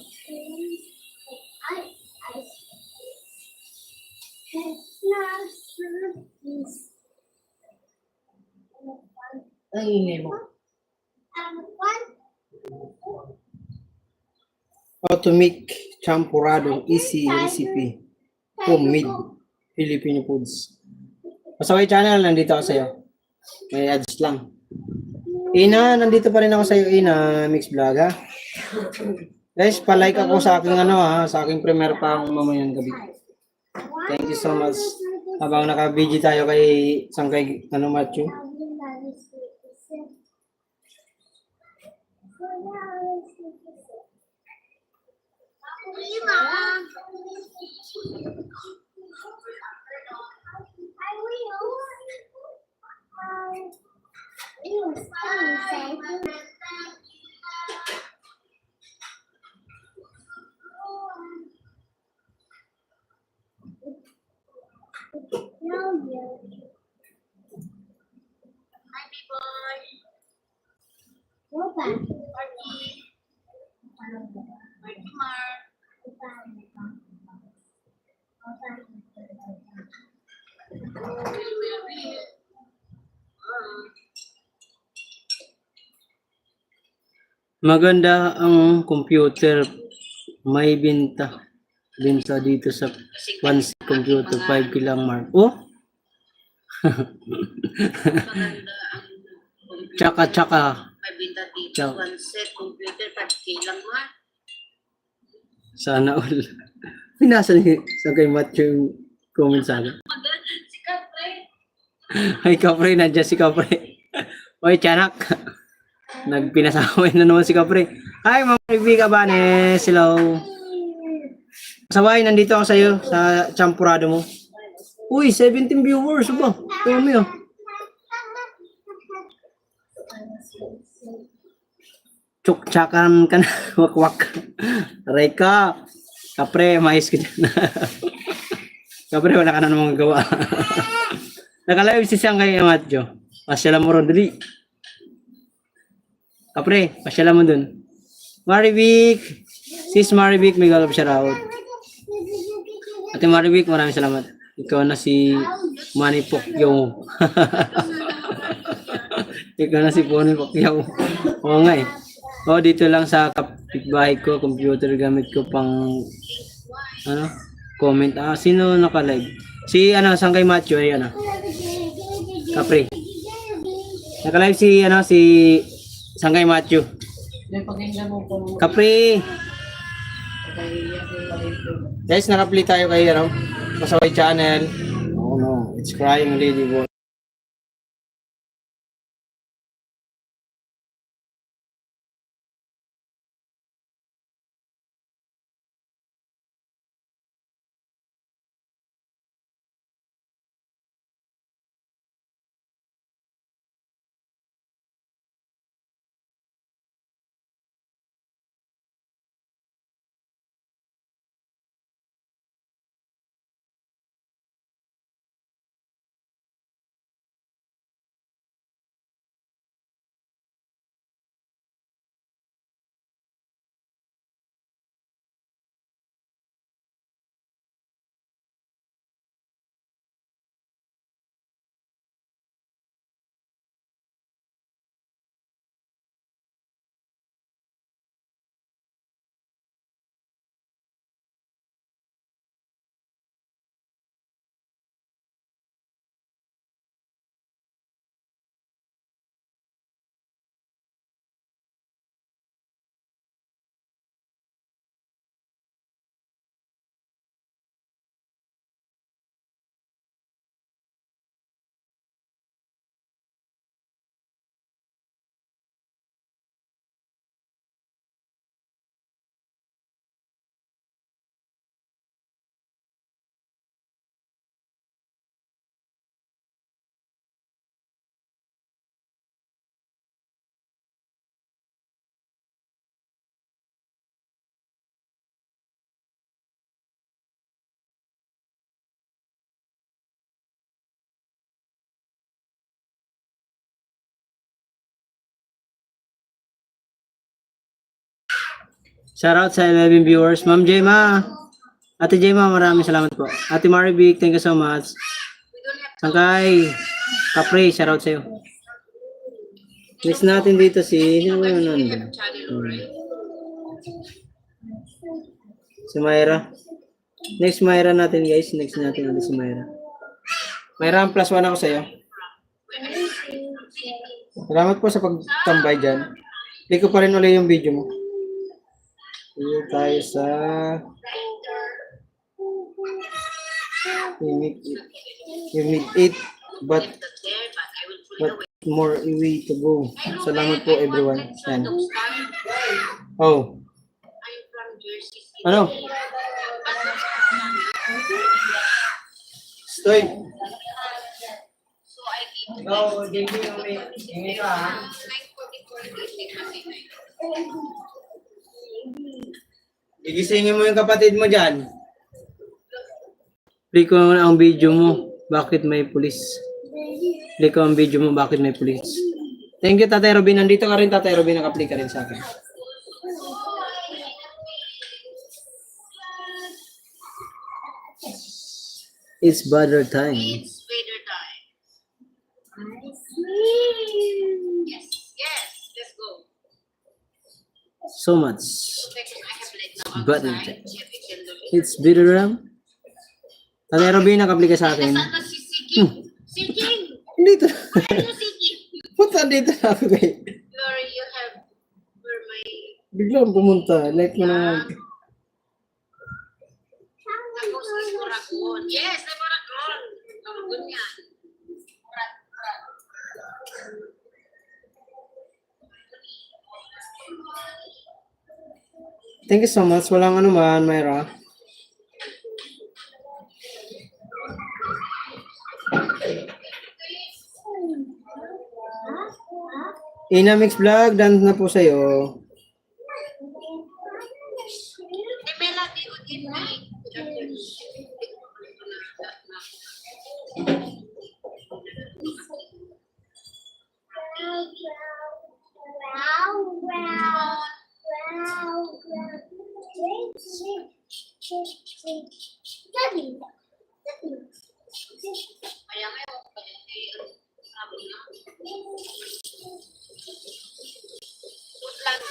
[SPEAKER 4] Ang ingay mo.
[SPEAKER 6] How to make champurrado, easy recipe. Homemade Filipino foods. Kasabay channel, nandito ako sa iyo. May ads lang. Ina, nandito pa rin ako sa iyo, Ina, Mix Vlog ha. Guys, pa-like ako sa aking sa aking premiere pa mamayang gabi. Thank you so much. Habang naka-video tayo kay Sangkay Matthew. Maganda ang computer. May binta dito sa One Computer 5 lang mark. Oh? Tsaka.
[SPEAKER 5] Mabinta dito, one set computer, 5K lang ma.
[SPEAKER 6] Sana all. Pinasa ni Sangkay Matthew yung comment sa akin.
[SPEAKER 5] Si Kapre.
[SPEAKER 6] Ay, Kapre, nandiyan si Kapre. Oy, tiyanak. Nagpinasaway na naman si Kapre. Hi, Mama Rivi Cabanes. Hello. Sabay, nandito ako sa iyo sa champurrado mo. Uy, 17 viewers ba? Dami oh. Tsuk-tsakan ka na. Wak-wak. Aray ka. Kapre, mais ka dyan. Kapre, wala ka na namang gawa. Nakalive si Sangkay Matthew. Pasyala mo ron, dali. Kapre, pasyala mo dun. Marivic. Sis Marivic, may galap siya raw. Ate Marivic, maraming salamat. Ikaw na si Manny Pacquiao. Ikaw na si Manny Pacquiao. Oo nga eh. Oh, dito lang sa kapitbahay ko, computer gamit ko pang comment. Sino naka-live? Si Sangkay Matthew ay Kapre. Naka-live si si Sangkay Matthew. Kapre. Guys, naka-play tayo kay Pasaway channel. Oh no, it's crying lady boy. Shoutout sa 11 viewers. Ma'am Jema. Ate Jema, maraming salamat po. Ate Marivic, thank you so much. Sangkay. Capri, shoutout sa'yo. Next natin dito si... Sino ba yun nandun? Si Myra. Next Myra natin guys. Next natin ulit si Myra. Myra, plus 1 ako sa'yo. Salamat po sa pagtambay dyan. Play ko pa rin ulit yung video mo. Dito tayo sa Unit 8 but more way to go. Salamat po everyone. Yan. Oh. Ano? Stoy. Go, JB, hingi ka ha. Gigisingin mo yung kapatid mo dyan. Play ko ang video mo. Bakit may pulis? Play ko ang video mo. Bakit may pulis? Thank you, Tatay Robin. Nandito ka rin, Tatay Robin. Naka-play ka rin sa akin. It's butter time.
[SPEAKER 5] It's Vader time. Yes, yes, let's go.
[SPEAKER 6] So much.
[SPEAKER 5] Because I have let now
[SPEAKER 6] Butter
[SPEAKER 5] outside.
[SPEAKER 6] time.
[SPEAKER 5] If it can do it.
[SPEAKER 6] It's bitter ram. Tatay Robin, naka-play ka sa akin.
[SPEAKER 5] Nasaan na si Siging? Siging!
[SPEAKER 6] Dito.
[SPEAKER 5] Where are you, Siging?
[SPEAKER 6] Punta dito na ako kayo.
[SPEAKER 5] Glory, you have for my...
[SPEAKER 6] Biglang pumunta. Like mo naman.
[SPEAKER 5] Tapos is Oragon. Yes, I'm Oragon. Oragon yan.
[SPEAKER 6] Thank you so much. Walang ano man, Myra. Inamix Vlog, dance na po sa'yo.
[SPEAKER 5] Bella, di ko din me. Kaya ngayon, sabi na. Lang.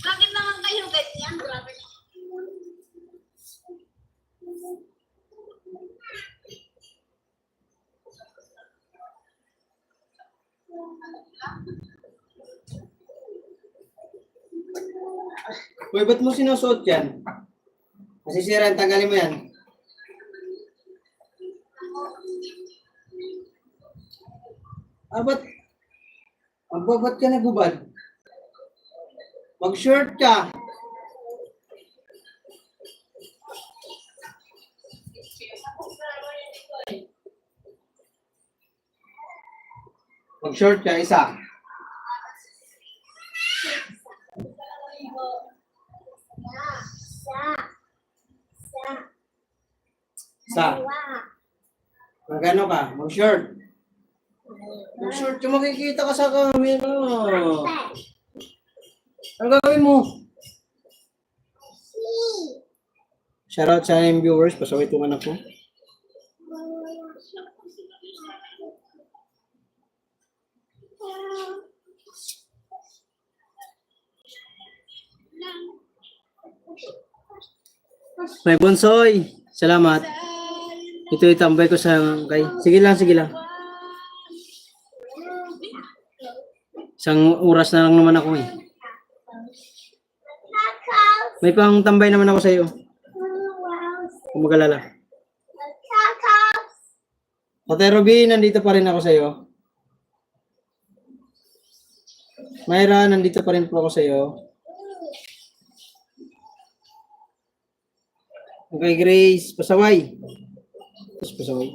[SPEAKER 5] Bakit naman kayo ganyan? Grabe.
[SPEAKER 6] Uy, ba't mo sinusuot yan? Masisira, tanggalin mo yan. Ba't? Ba't ka nagubad? Mag-shirt ka. Mag-short ka, isa. Isa. Magano ka? Mag-short. Mag-short ka, makikita ka sa camera. Ang gagawin mo? Shoutout sa aming viewers. Pasaway tuman ako. May Bonsoy. Salamat. Ito itambay ko sa kay. Sige lang, sige lang. Isang oras na lang naman ako eh. May pang tambay naman ako sa iyo. Kung mag-alala. Tatay Robin, nandito pa rin ako sa iyo. Myra, nandito pa rin po ako sa iyo. Okay, Grace, pasaway. Pasaway.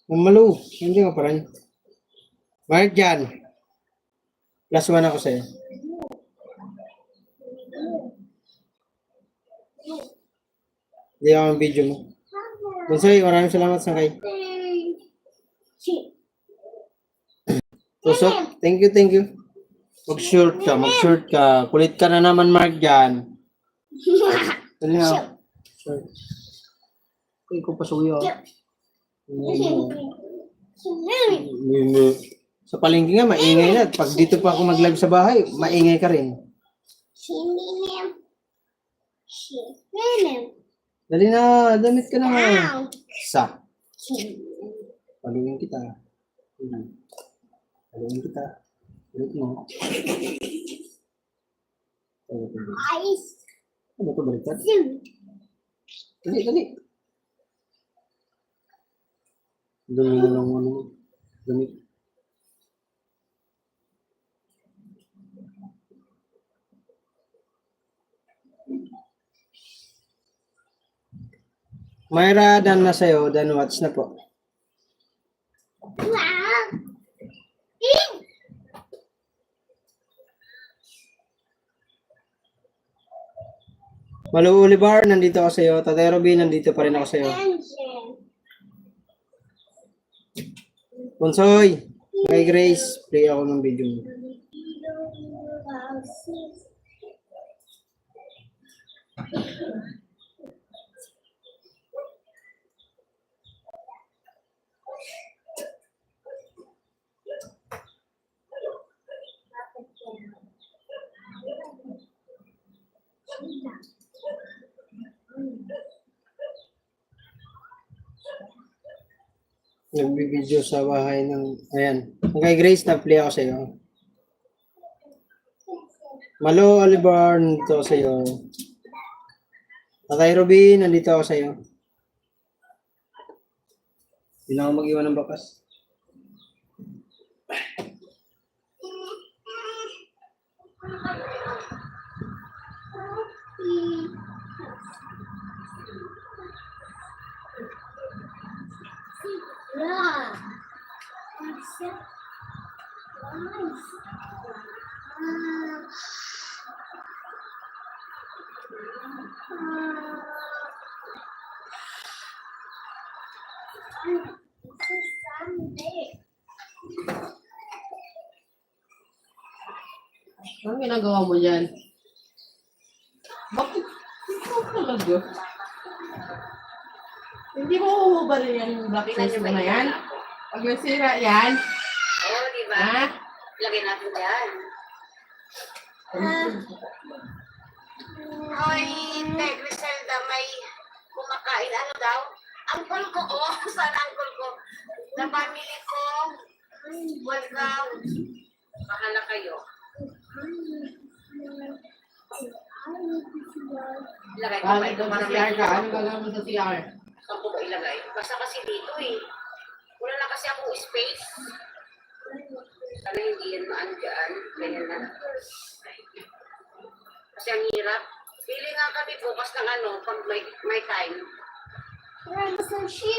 [SPEAKER 6] Umalu, hindi ka pa rin. Bakit dyan? +1 ako sa'yo. Hindi ako ang video mo. Bunsoy, maraming salamat sa kay. Tusok, thank you. Mag-short ka. Kulit ka na naman, Mark, dyan. Dali nga. Short. Uy, kung pasuyo. Sa palengke nga, maingay na. Pag dito pa ako mag-live sa bahay, maingay ka rin. Dali na, damit ka na. Sa. Paluin kita. Paluin kita. Ulit mo. Ano ito baliktad? Dali. Dumi na lang ano. Dumi. Myra, done na sa'yo. Done watch na po. Malu Olivar, nandito ako sa'yo. Tatay Robin, nandito pa rin ako sa'yo. Bunsoy, kay Grace, play ako ng video mo. Nagbibideo sa bahay ng... Ayan. Kay Grace, na-play ako sa'yo. Malo Oliver, nandito ako sa'yo. Tatay Robin, nandito ako sa'yo. Hindi na ako mag-iwan ng bakas.
[SPEAKER 4] Anong ginagawa mo dyan? Bakit? Ikaw talaga. Hindi mo uhubarin yung black face mo na yan? Pag nasira yan?
[SPEAKER 5] Oo, di ba?
[SPEAKER 4] Ha?
[SPEAKER 5] Lagay natin dyan. Hoy, Griselda, may kumakain. Ano daw? Angkol ko, saan angkol ko? Na family ko. Welcome. Bahala kayo. Ilagay ko ba
[SPEAKER 4] Bakit
[SPEAKER 5] ito
[SPEAKER 4] doon
[SPEAKER 5] para
[SPEAKER 4] sa CR
[SPEAKER 5] may
[SPEAKER 4] ka? Anong gagawin mo sa CR?
[SPEAKER 5] Saan ko ba ilagay? Basta kasi dito eh. Wala na kasi akong space. Sana hindi yan maano dyan. Ganyan na. Kasi ang hirap. Pili nga kami bukas ng ano, pag may time. Kasi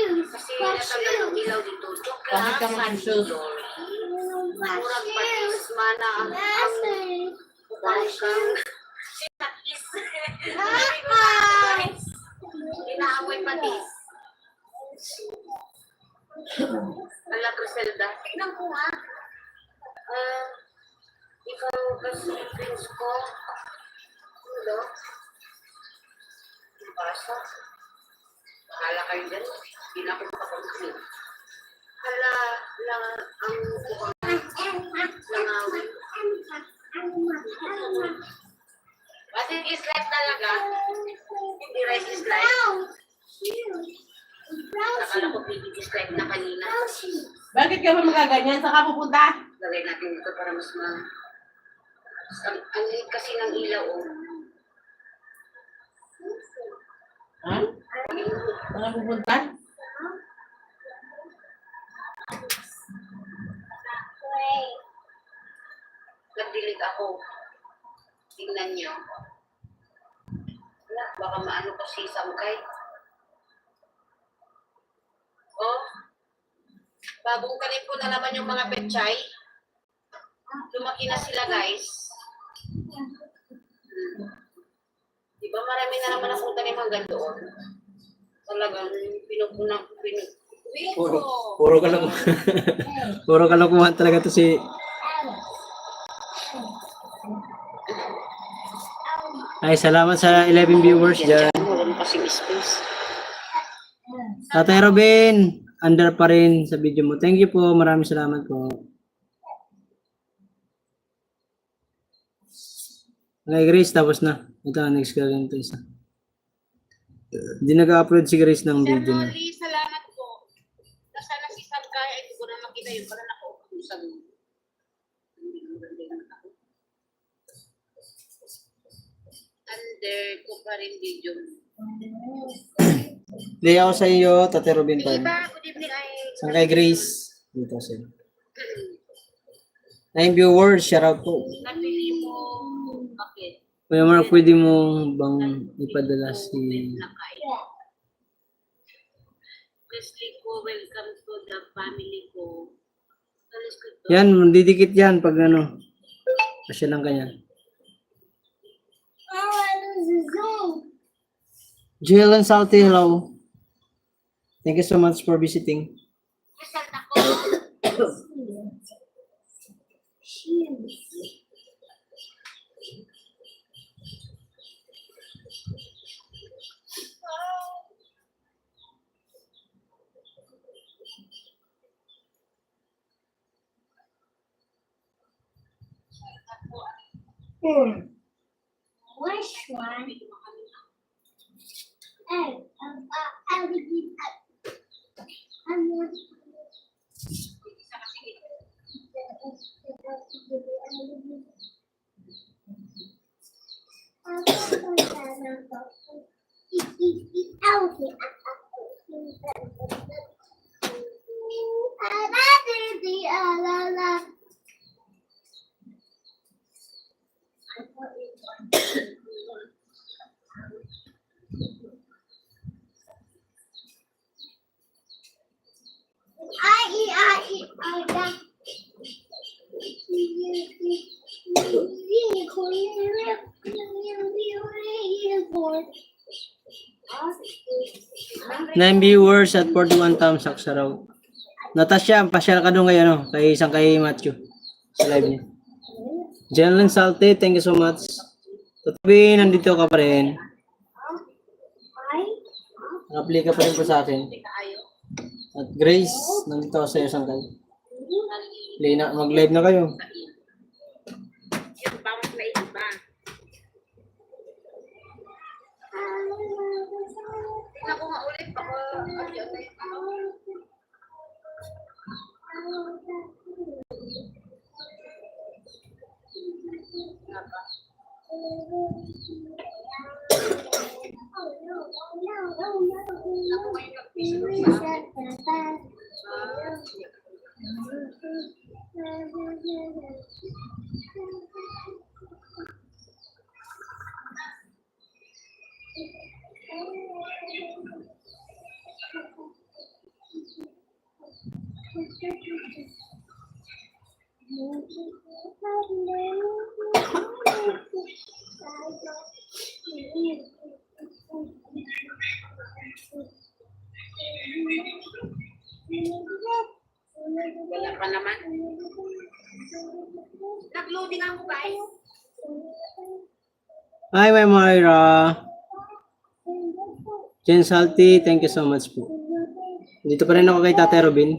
[SPEAKER 5] natanggal yung ilaw dito. Joke
[SPEAKER 4] Bakit ka
[SPEAKER 5] lang,
[SPEAKER 4] mag-shoes?
[SPEAKER 5] Dory. Murag patis, mana ang bukang kang sinatis. Sabi ko na, guys, inaamoy patis. Ala, Griselda, tignan ko nga. Ikaw kasi prince ko. Ano? Basa. Hala kayo dyan. Hindi na ako makakonsin. Hala lang ang langawin. Kasi is life talaga. Hindi rice is life. Nakala ko PBG is life na kanina.
[SPEAKER 4] Bakit ka ba magaganyan? Saan ka pupunta?
[SPEAKER 5] Lagay natin dito para mas ang liit kasi ng ilaw, oh.
[SPEAKER 4] Ha? Saan ka pupunta?
[SPEAKER 5] Nagdilig ako. Tingnan niyo. Wala, baka maano ko si Samkay. Oh, bagong tanim ko na naman yung mga petchay. Lumaki na sila, guys. Di ba marami na naman akong tanim hanggang doon. Talagang pinupuna,
[SPEAKER 6] Puro, puro puro kalokohan talaga to si... Ay, salamat sa 11 viewers dyan.
[SPEAKER 5] Wala mo kasing space.
[SPEAKER 6] Tatay Robin, under pa rin sa video mo. Thank you po. Maraming salamat po. Okay, Grace, tapos na. Ito, next ka rin ito isa. Hindi nag-upload si Grace ng
[SPEAKER 5] Sir
[SPEAKER 6] video na.
[SPEAKER 5] Nolly, salamat po. Sana si Sam kaya, hindi ko na makita yung parang nakaupusan mo. Under ko pa rin video mo.
[SPEAKER 6] Hindi ako sa iyo, Tatay Robin pa rin.
[SPEAKER 5] Iba, good evening ay...
[SPEAKER 6] Saan kay Grace? Dito sa iyo. 9 viewers, shout out po.
[SPEAKER 5] Napili mo, bakit?
[SPEAKER 6] Kuya Mark, pwede mo bang ipadala si...
[SPEAKER 5] Leslie ko, welcome to the family ko. Alis ko to.
[SPEAKER 6] Yan, didikit yan pag ano. Kasi lang kanya. Jalen Salty, hello. Thank you so much for visiting.
[SPEAKER 5] Result ako.
[SPEAKER 3] Which one? Oh, I'll be
[SPEAKER 6] Nine viewers at 41 thumbs up sa raw. Natasha, pasyal ka doon kay ano, kay isang kay Matthew sa live niya. Jalen Salty, thank you so much. Tatabi, nandito ka pa rin. Nag-apply ka pa rin po sa akin. At Grace, nandito ako sa iyo isang kay. Mag-live na kayo.
[SPEAKER 5] Yung bawat na iba. Tingnan ko nga ulit ako. Wala pa naman. Nag-loading ako guys.
[SPEAKER 6] Hi, my Myra. Jen Salty, thank you so much po. Dito pa rin ako kay Tatay Robin.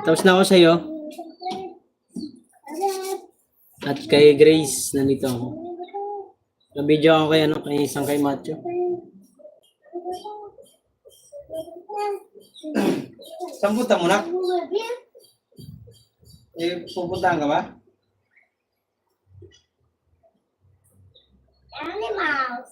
[SPEAKER 6] Tapos na ako sa iyo. At kay Grace, nandito ako. Na-video ako kay, ano, kay isang kay Matthew. Saan punta mo na? Pupuntahan ka ba?
[SPEAKER 3] Animals.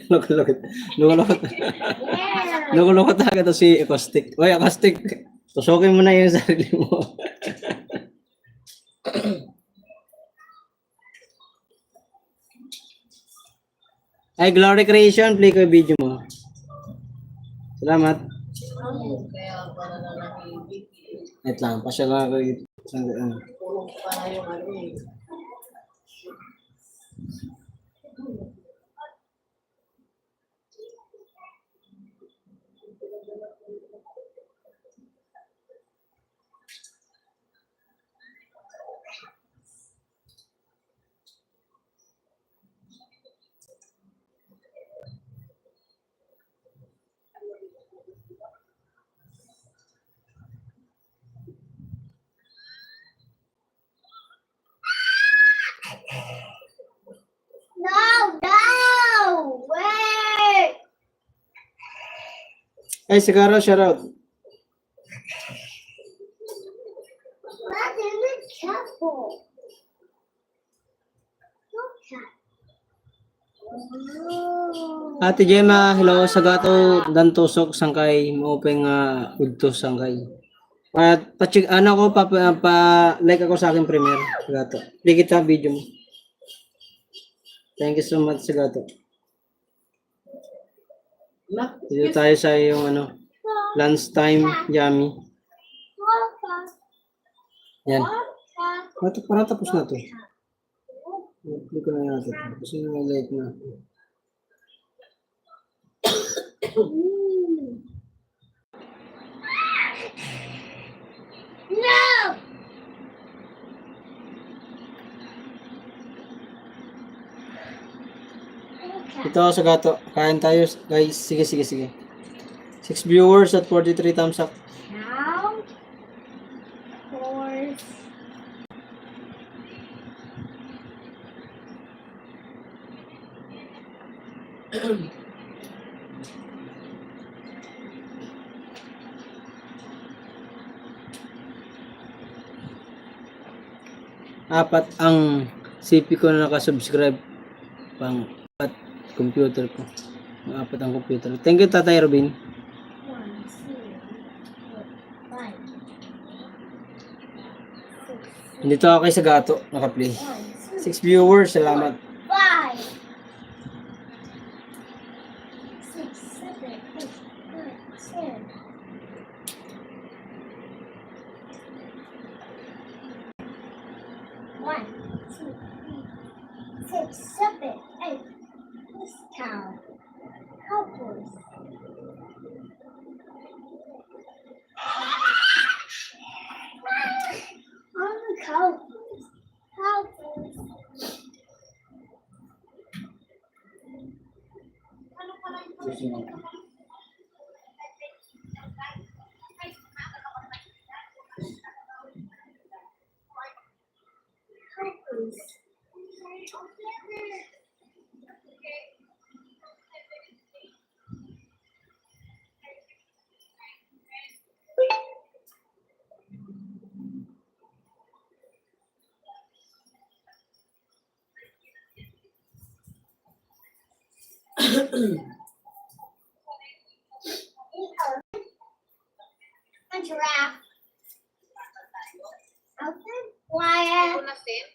[SPEAKER 6] Lukulukot. Lukulukot. Lukulukot talaga to si Acoustic. Uy, Acoustic. Tusukin mo na yung sarili mo. Ay, Glory Creation, play ko yung video mo. Salamat.
[SPEAKER 4] Kaya pala na nakibig.
[SPEAKER 6] Wait lang, pasya lang ako yung...
[SPEAKER 4] Puro pala yung ano eh.
[SPEAKER 3] No! Wait!
[SPEAKER 6] Ay, si Carol, shout out.
[SPEAKER 3] Let's be careful.
[SPEAKER 6] Ate Gemma, hello, Sagato, Dantusok, Sangkay, maupeng udto, Sangkay. At pa-check, ano ko, like ako sa akin premiere, Sagato. Play kita, video mo. Thank you so much, Sagato. Dito tayo sa yung lunchtime, yummy. Yan. Parang tapos na to. Click ko na natin. Kasi nag-like na.
[SPEAKER 3] No!
[SPEAKER 6] Ito sa gato. Kain tayo, guys. Sige, sige, sige. 6 viewers at 43 thumbs up.
[SPEAKER 3] Cow. Horse.
[SPEAKER 6] Apat ang CP ko na nakasubscribe. Pang at computer ko. Ang apat ang computer. Thank you, Tatay Robin.
[SPEAKER 3] 1, 2, 3, 4, 5, 6,
[SPEAKER 6] Dito ako kay Sagato. Naka-play. 6 viewers. Salamat.
[SPEAKER 3] 5, 6, 7, 8, 9, 10. 1, 2, 3, 6, 7, 8. This cow. Cowboys. I'm the cowboys. Cowboys. Cowboys. A giraffe. Okay, quiet.
[SPEAKER 5] Ako na sin.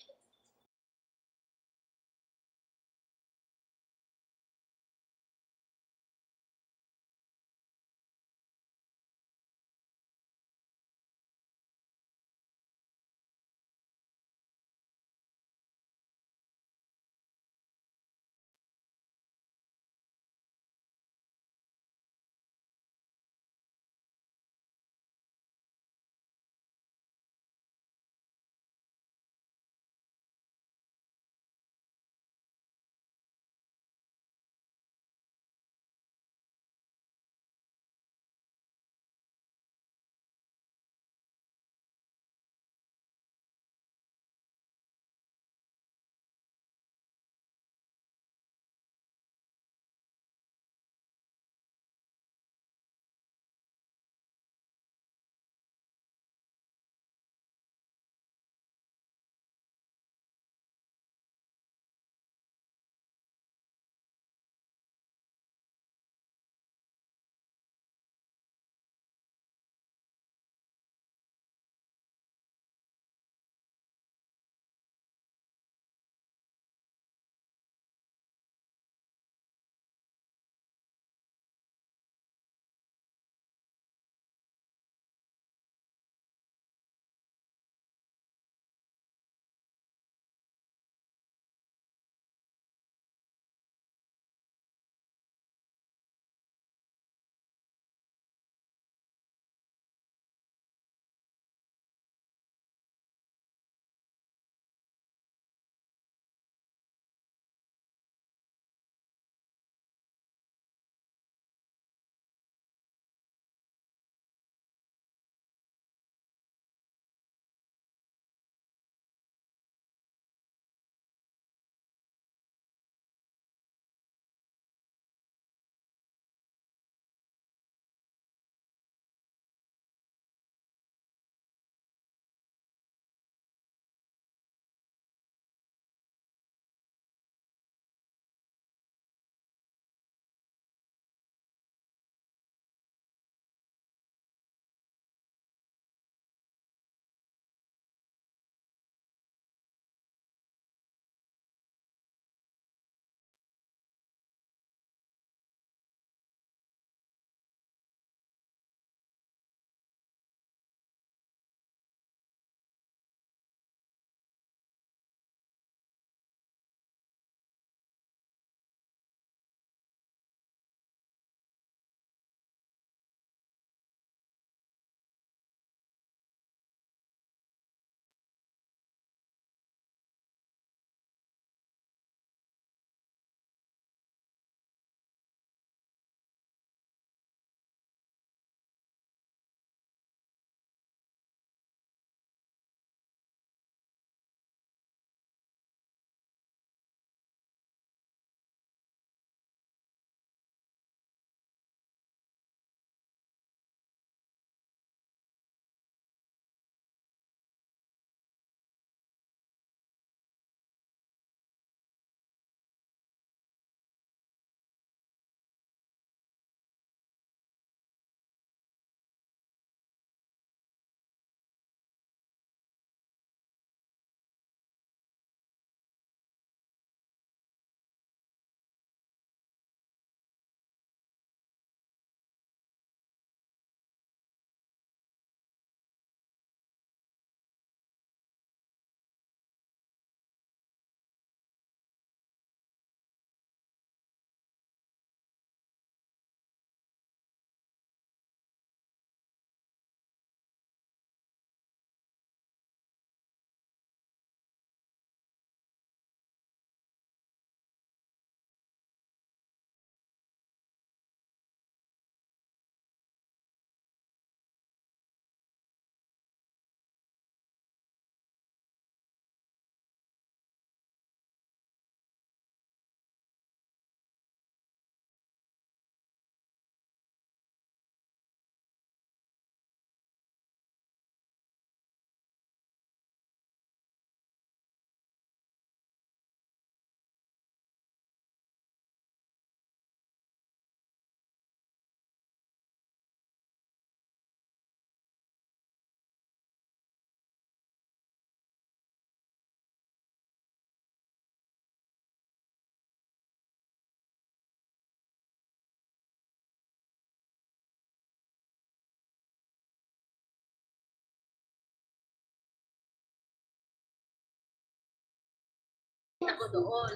[SPEAKER 5] ako doon.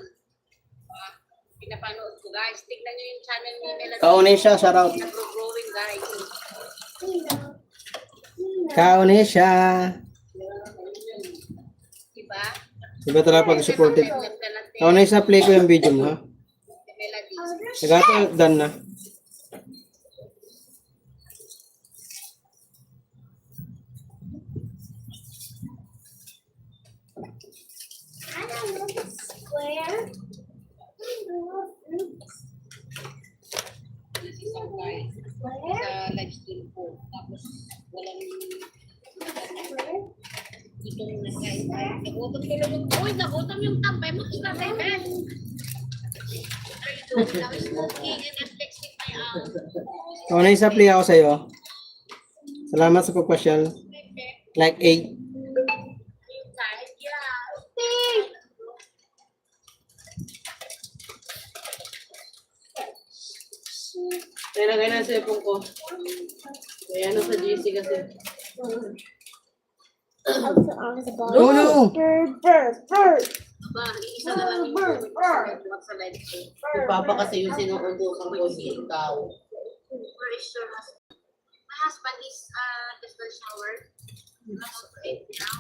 [SPEAKER 5] Pinapanood ko guys. Tignan nyo yung channel ni Melody.
[SPEAKER 6] Kaunisha, shout out.
[SPEAKER 5] Nag-growing guys.
[SPEAKER 6] Kaunisha.
[SPEAKER 5] Diba?
[SPEAKER 6] Diba talaga pag-supported?
[SPEAKER 5] Ganda natin.
[SPEAKER 6] Kaunisha, play ko yung video mo, ha?
[SPEAKER 5] Si Melody.
[SPEAKER 6] Nagato, done na.
[SPEAKER 5] Isang guys. Sa live stream ko. Tapos walang itong nagkain tayo. Nagutom ko lang. Uy, nagutom yung tambay mo. Isa sa event. Now smoking and flexing my arm.
[SPEAKER 6] Kaunisha, play ako sa'yo. Salamat sa pagpasyal. Like 8.
[SPEAKER 4] Nilagay na sa ipong ko. May ano sa GC kasi.
[SPEAKER 6] Oh no!
[SPEAKER 5] Aba, isa na lang yung comment sa live stream.
[SPEAKER 4] Si Papa kasi yung sinuundukan ko si ikaw.
[SPEAKER 5] Where is your husband? My husband is just the shower. Okay, now.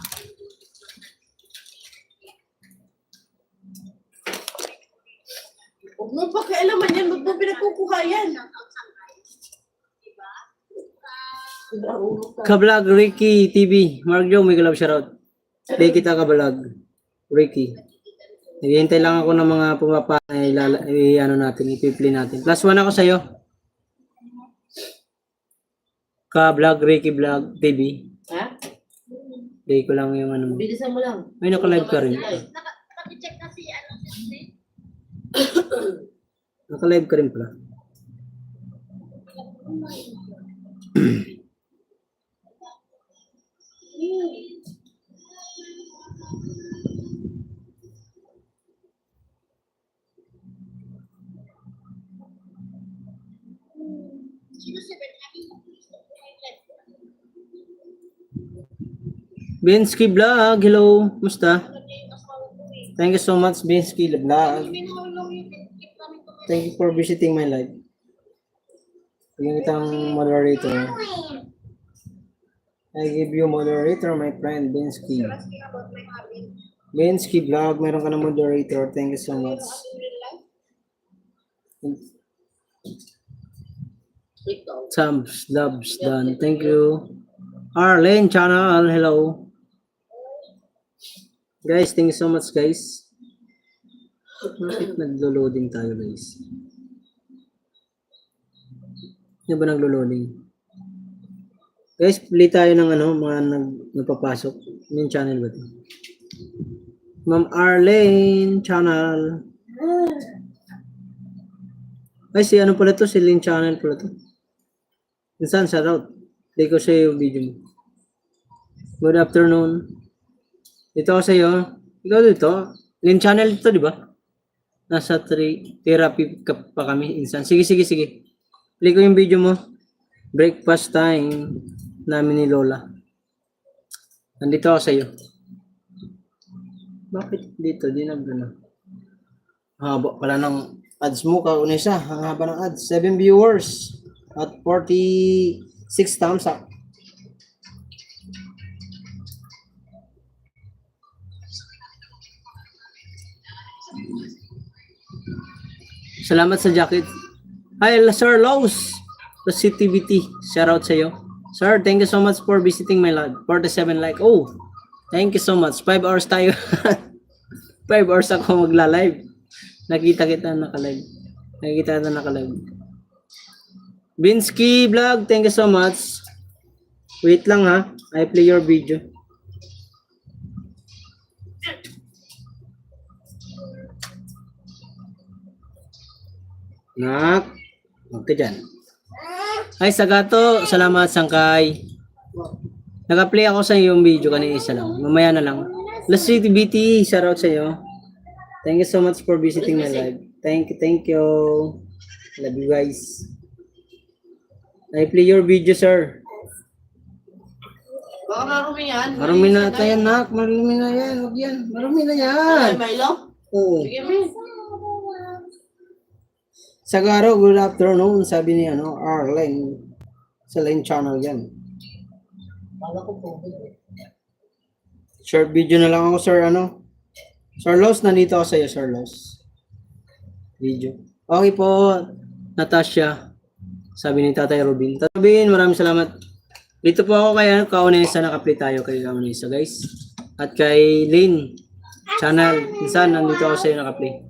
[SPEAKER 4] Huwag mo pakialaman yan. Huwag mo pinagkukuha yan.
[SPEAKER 6] Kablog Ricky TV. Mark Joe, may galab shoutout. Play kita kablog. Ricky. Naghihintay lang ako ng mga pumapa na ano natin, ipi-play natin. +1 ako sa'yo. Kablog Ricky Vlog TV.
[SPEAKER 4] Ha?
[SPEAKER 6] Play ko lang yung ano mo.
[SPEAKER 4] Bilisan mo lang.
[SPEAKER 6] May naka-live ka rin.
[SPEAKER 5] Naka-check na si si
[SPEAKER 6] Naka-live ka rin pala.
[SPEAKER 5] Sino si Benjamin?
[SPEAKER 6] Binsky Vlog, hello. Musta? Thank you so much, Binsky Vlog. Thank you for visiting my live. Bigyan kitang moderator. I give you moderator, my friend, Binsky. Binsky Vlog, meron ka na moderator. Thank you so much. Thumbs, loves, done. Thank you. Arlene Channel, hello. Guys, thank you so much, guys. Bakit naglo-loading tayo, guys? Ano ba naglo-loading? Guys, play tayo ng ano, mga nagpapasok. Yung channel ba ito? Ma'am Arlene Channel. Ay, si ano pala to? Si Lynn Channel pala to. Minsan, shout out. Play ko sa yung video mo. Good afternoon. Dito ako sa iyo. Ikaw dito. Lynn Channel dito, di ba? Nasa therapy pa kami. Insan. Sige. Play ko yung video mo. Breakfast time namin ni Lola. Nandito ako sa iyo. Bakit dito? Di nagano. Haba pala ng ads mo. Kaunisa. Ang haba ng ads. 7 viewers. At 46 thumbs up. Salamat sa jacket. Hi, Sir Lowe's. The CTVT. Shout out sa iyo. Sir, thank you so much for visiting my live. 47 like. Oh, thank you so much. 5 hours tayo. 5 hours ako magla-live. Nakita kita naka-live. Binsky Vlog, thank you so much. Wait lang ha. I play your video. Nak, huwag ka dyan. Ay, Sagato, salamat Sangkay. Naka-play ako sa iyong video kanina isa lang. Mamaya na lang. Last CTBT, shout out sa iyo. Thank you so much for visiting my live. Thank you. Love you guys. I play your video, sir.
[SPEAKER 4] Baka marumi yan.
[SPEAKER 6] Marumi na tayo, nak. Marumi na yan. Huwag yan. Marumi na yan.
[SPEAKER 4] Ay, Milo?
[SPEAKER 6] Oo.
[SPEAKER 4] Sige, Min.
[SPEAKER 6] Sagaro, good afternoon. Sabi ni Arlene. Sa Lane Channel yan.
[SPEAKER 4] Bala ko po.
[SPEAKER 6] Short video na lang ako, Sir, Sir Los, nandito ako sa iyo, Sir Los. Video. Okay po, Natasha. Sabi ni Tatay Robin. Tatay Robin, maraming salamat. Dito po ako kay Kaunesa, naka-play tayo kay Kaunesa, guys. At kay Lane Channel. Minsan, nandito ako sa iyo, naka-play.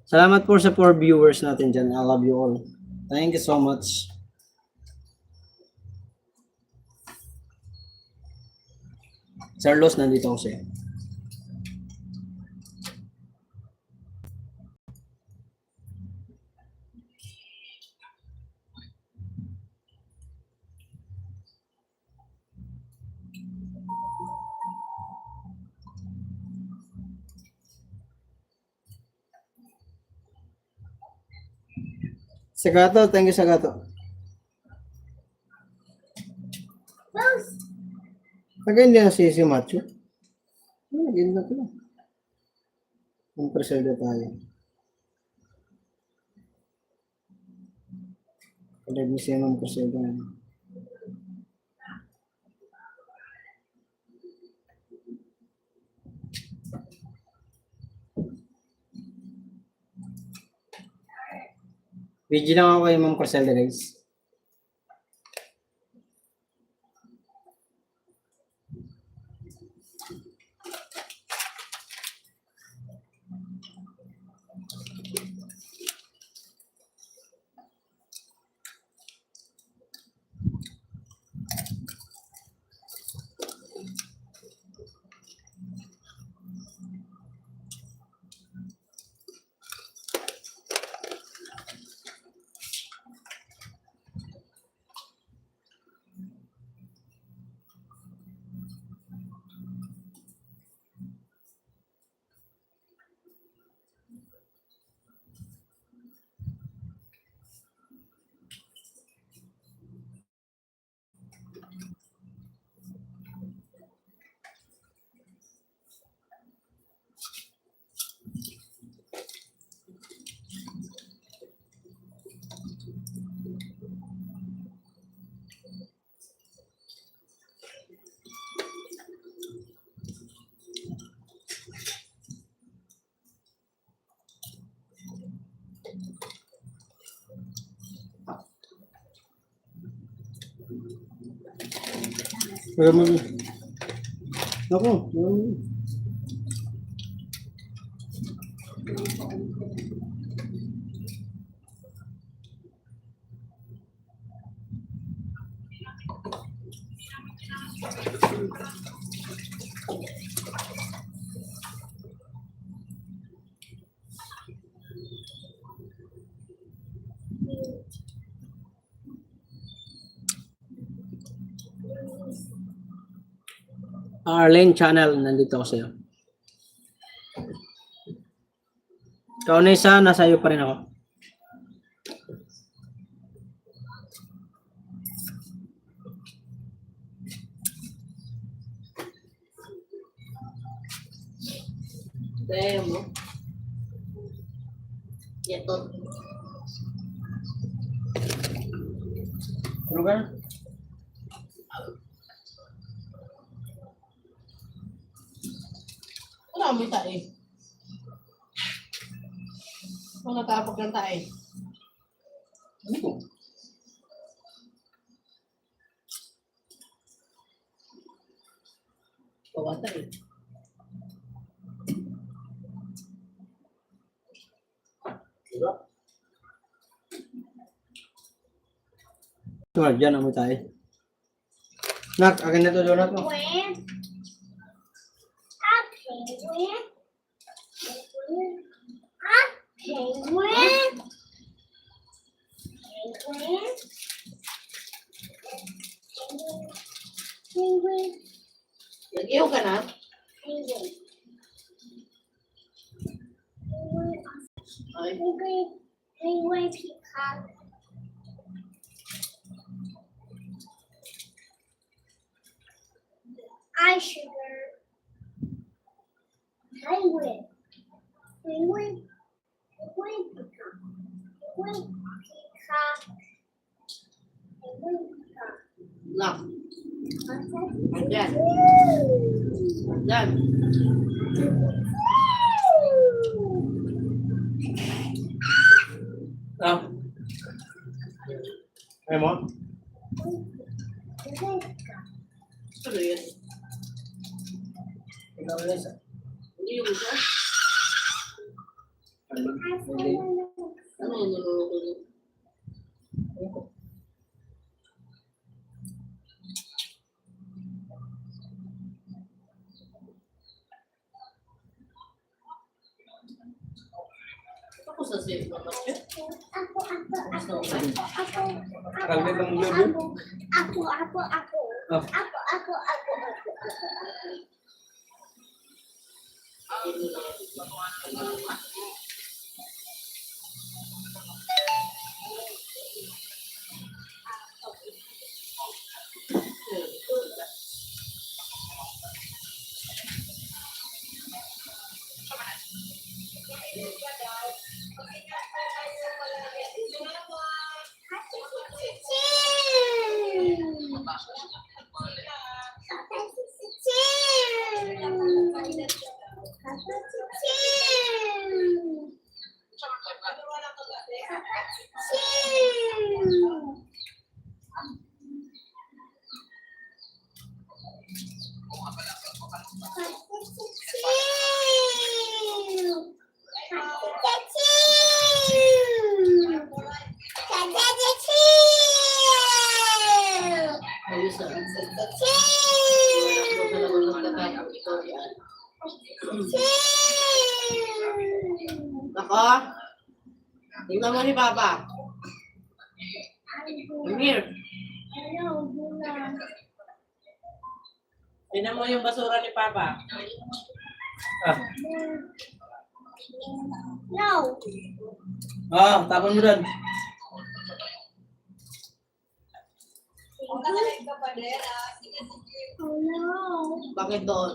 [SPEAKER 6] Salamat po sa 4 viewers natin dyan. I love you all. Thank you so much. Sir Los, nandito ako sa iyo. Sagato, thank you, Sagato. Kaya hindi na si Macho. Naging na ito. Ang preselda tayo. Kaya di siya ng preselda. Video lang ako kay Ma'am Preselda, guys. Ako, Arlene Channel, nandito ako sa'yo. Kaunesa, nasa iyo pa rin ako.
[SPEAKER 4] Kaya mo. Ito.
[SPEAKER 6] Ano ka?
[SPEAKER 4] Wala mo tayo. Wala tapok ng tayo. Pawata eh.
[SPEAKER 6] Tuwag, dyan ang tayo. Nak, akin na to donut mo.
[SPEAKER 5] When? Penguin? Penguin? Penguin?
[SPEAKER 4] Nag-iho ka na?
[SPEAKER 5] Penguin.
[SPEAKER 4] Ay.
[SPEAKER 5] Penguin. Penguin peacock. Eye sugar. Penguin.
[SPEAKER 4] Lock. Andyan. Andyan.
[SPEAKER 6] Ah. Ay mo?
[SPEAKER 4] Ano yun?
[SPEAKER 6] Ikaw na isa.
[SPEAKER 4] Hindi yung isa.
[SPEAKER 6] Hindi.
[SPEAKER 4] Ano yung niluluto niyo? Ako sa safe naman siya.
[SPEAKER 6] Kalmi bang globo? Ah.
[SPEAKER 4] Ayos ah. Nako. Tingnan mo ni Papa. Come here. Tingnan mo yung basura ni Papa.
[SPEAKER 6] Ah.
[SPEAKER 3] No.
[SPEAKER 6] Ah, tapon mo doon.
[SPEAKER 3] Oh no.
[SPEAKER 4] Bakit doon?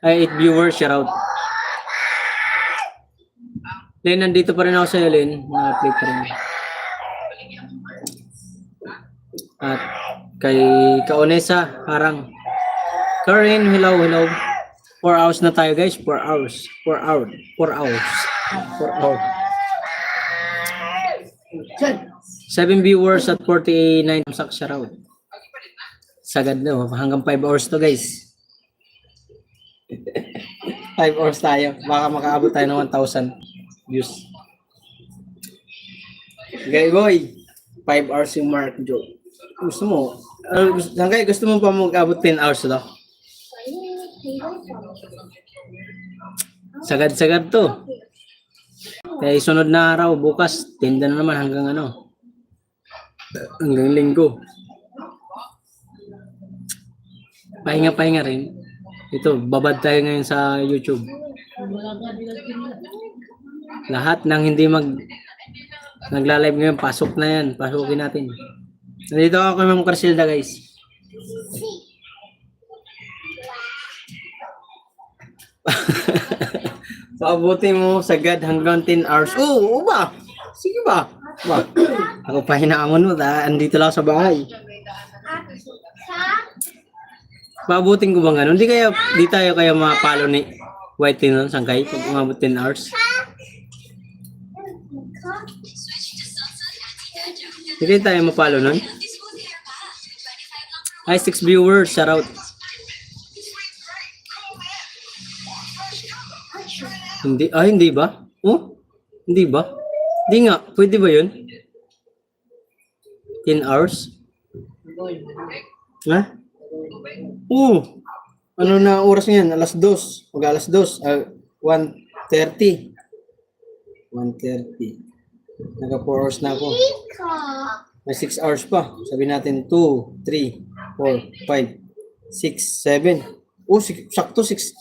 [SPEAKER 6] Ay, 8 viewers, shout out. Len, nandito pa rin ako sa'yo, Len. Na-play pa rin. At kay Kaonesa, Harang. Karen, hello, hello. 4 hours na tayo, guys. 4 hours. 4 hours. 4 hours. 4 hours. 7 viewers at 49 sak, shout out. Sagad na, oh. Hanggang 5 hours to, guys. 5 hours tayo. Baka makaabot tayo ng 1,000 views. Okay, boy. 5 hours yung mark, Joe. Gusto mo? Hanggang gusto mo pa mag-abot 10 hours daw? Sagad-sagad to. Kaya sunod na araw, bukas, tinda na naman hanggang ano. Hanggang linggo. Pahinga-pahinga rin. Ito, babad tayo ngayon sa YouTube. Lahat ng hindi nagla-live ngayon, pasok na yan. Pasukin natin. Nandito ako kay Ma'am Carsilda, guys. Paabuti mo sagad hanggang 10 hours. Oo ba? Sige ba? Ba? Ako pa hinaamon mo, andito lang sa bahay. Paabutin ko bang gano'n? Di tayo kaya mapalo ni White nun, sangkay, pag umabot 10 hours. Hindi tayo mapalo nun. Ay, 6 viewers, shout out. Hindi ba? Oh? Hindi ba? Hindi nga, pwede ba yun? 10 hours? Ha? Ano na oras niyan? Alas 2. Mag alas 2. 1:30. 1:30. Naka 4 hours na ako. May 6 hours pa. Sabi natin 2, 3, 4, 5, 6, 7. Oh, sakto 6.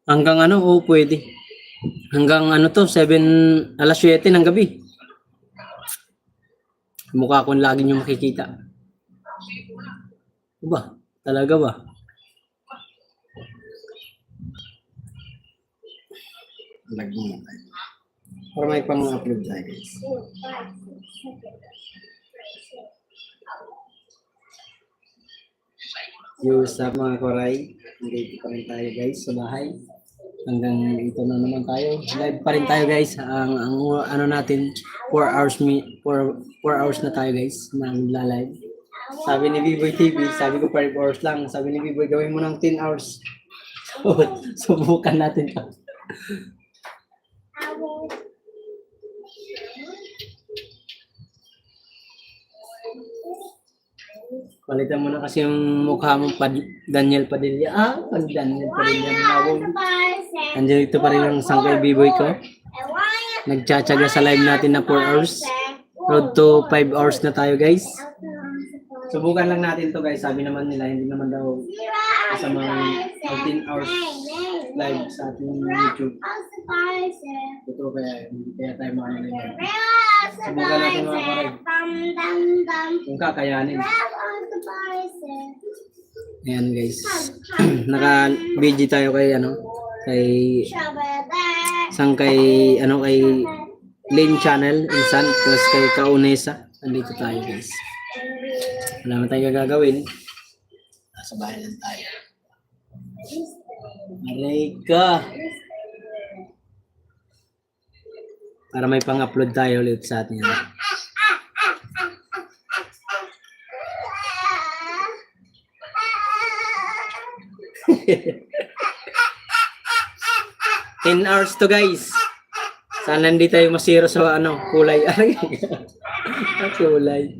[SPEAKER 6] Hanggang ano? Oh, pwede. Hanggang ano to? 7, alas 7 ng gabi. Mukha ko lagi nyo makikita. Ba? Talaga ba? Lag mo na tayo. Para may pang-upload tayo guys. What's up mga koray? Nandito pa rin tayo guys sa bahay. Hanggang ito na naman tayo. Live pa rin tayo guys. Ang ano natin 4 hours na tayo guys na nagla-live. Sabi ni B-Boy TV, sabi ko 5 hours lang. Sabi ni B-Boy gawin mo ng 10 hours. So, subukan natin to. Palitan mo na kasi yung mukha mo Daniel Padilla. Daniel Padilla mawong. Andiyan ito pa rin yung sangkay B-Boy ko. Nagtsatsaga sa live natin na 4 hours. Road to 5 hours na tayo guys. Subukan lang natin to guys. Sabi naman nila hindi naman daw kasama 14 hours live sa ating YouTube. Totoo kaya hindi kaya tayo makakalive. Subukan natin mga parag. Kung kakayanin. Ayan guys. Naka-video tayo kay kay kay Lane Channel Insan tapos kay Kaunesa. Nandito tayo guys. Wala naman tayo gagawin. Nasa bahay lang tayo. Aray ka. Para may pang-upload tayo ulit sa atin. 10 hours to guys. Sana hindi tayo masiro sa kulay. Ay, kulay.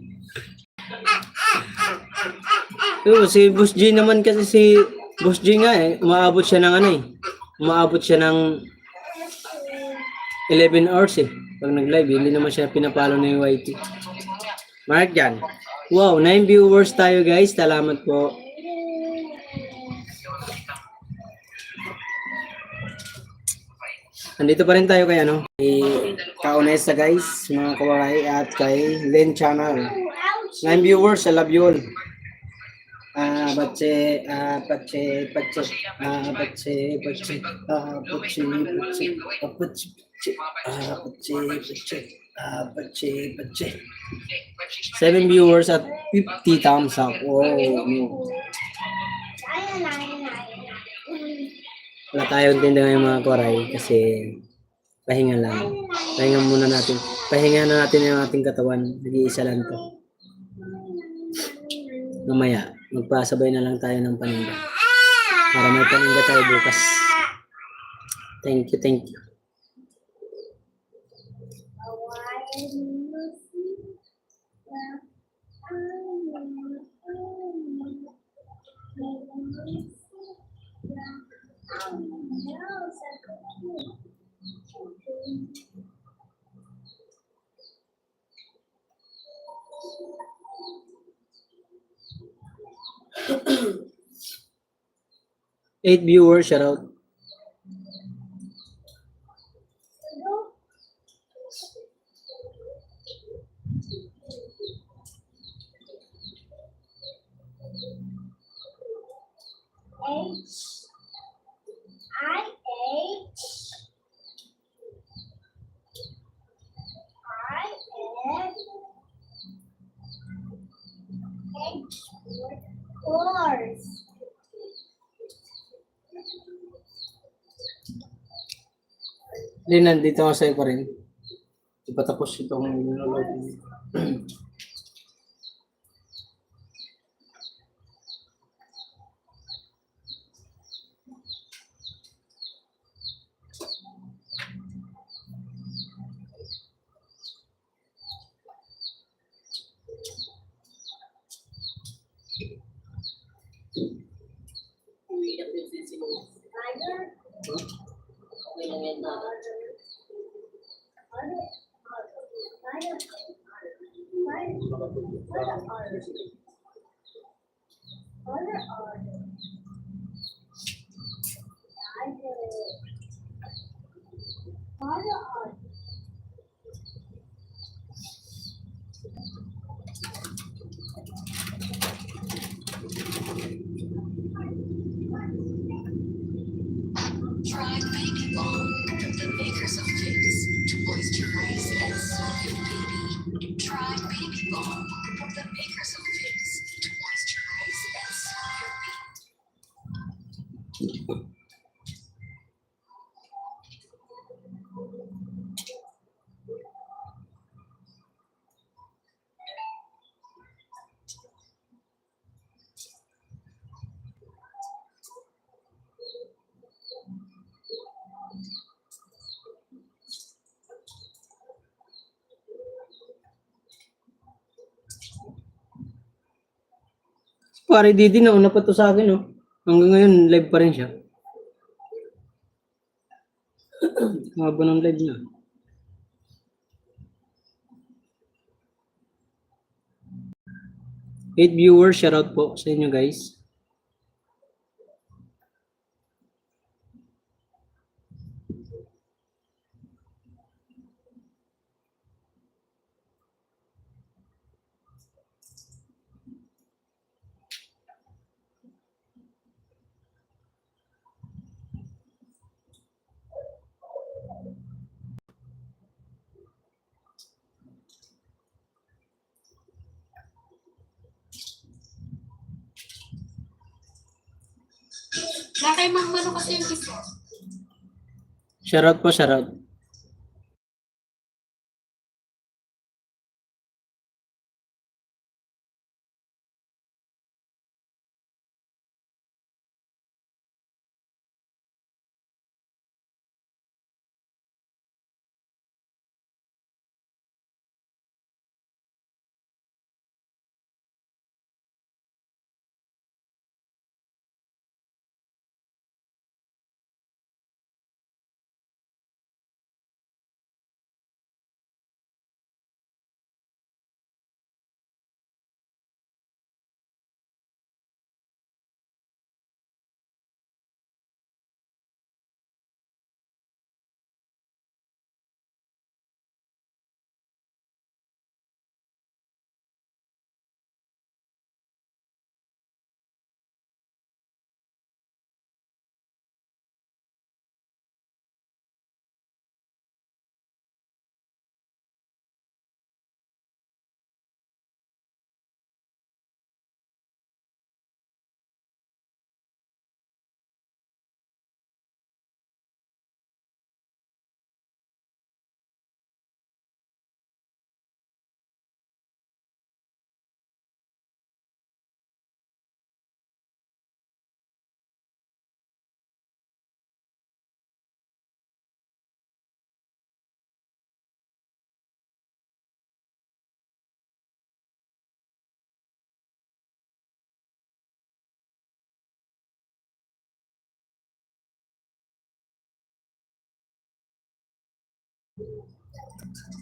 [SPEAKER 6] Si Boss G naman kasi si Boss G nga umaabot siya ng umaabot siya ng 11 hours pag nag-live. Hindi naman siya pinapalo na yung YT. Mark dyan. Wow, 9 viewers tayo guys. Salamat po. Nandito pa rin tayo kay kay Kaunesa guys, mga kawaray, at kay Lane Channel. 9 viewers, I love you all. Bache, Seven viewers at 50 thumbs up. Oh, no. Wala tayong tinda ngayon mga koray kasi pahinga lang. Pahinga muna natin. Pahinga na natin yung ating katawan. Nag-iisa lang to. Mamaya, magpasabay na lang tayo ng paninda. Para may paninda tayo bukas. Thank you, thank you. Eight viewers, shout out. Hindi, nandito ako sa'yo pa rin. Ipatapos itong nilolog.
[SPEAKER 8] Try Baby Balm from the makers of Vicks to moisturize and soothe your baby. Try Baby Balm from the makers of Vicks to moisturize and soothe your baby.
[SPEAKER 6] Pare Didi, nauna pa to sa akin, oh. Hanggang ngayon, live pa rin siya. Haba ng live na. 8 viewers, shoutout po sa inyo guys.
[SPEAKER 3] Nakay mang mano kasi yung kiss.
[SPEAKER 6] Shoutout po, shoutout.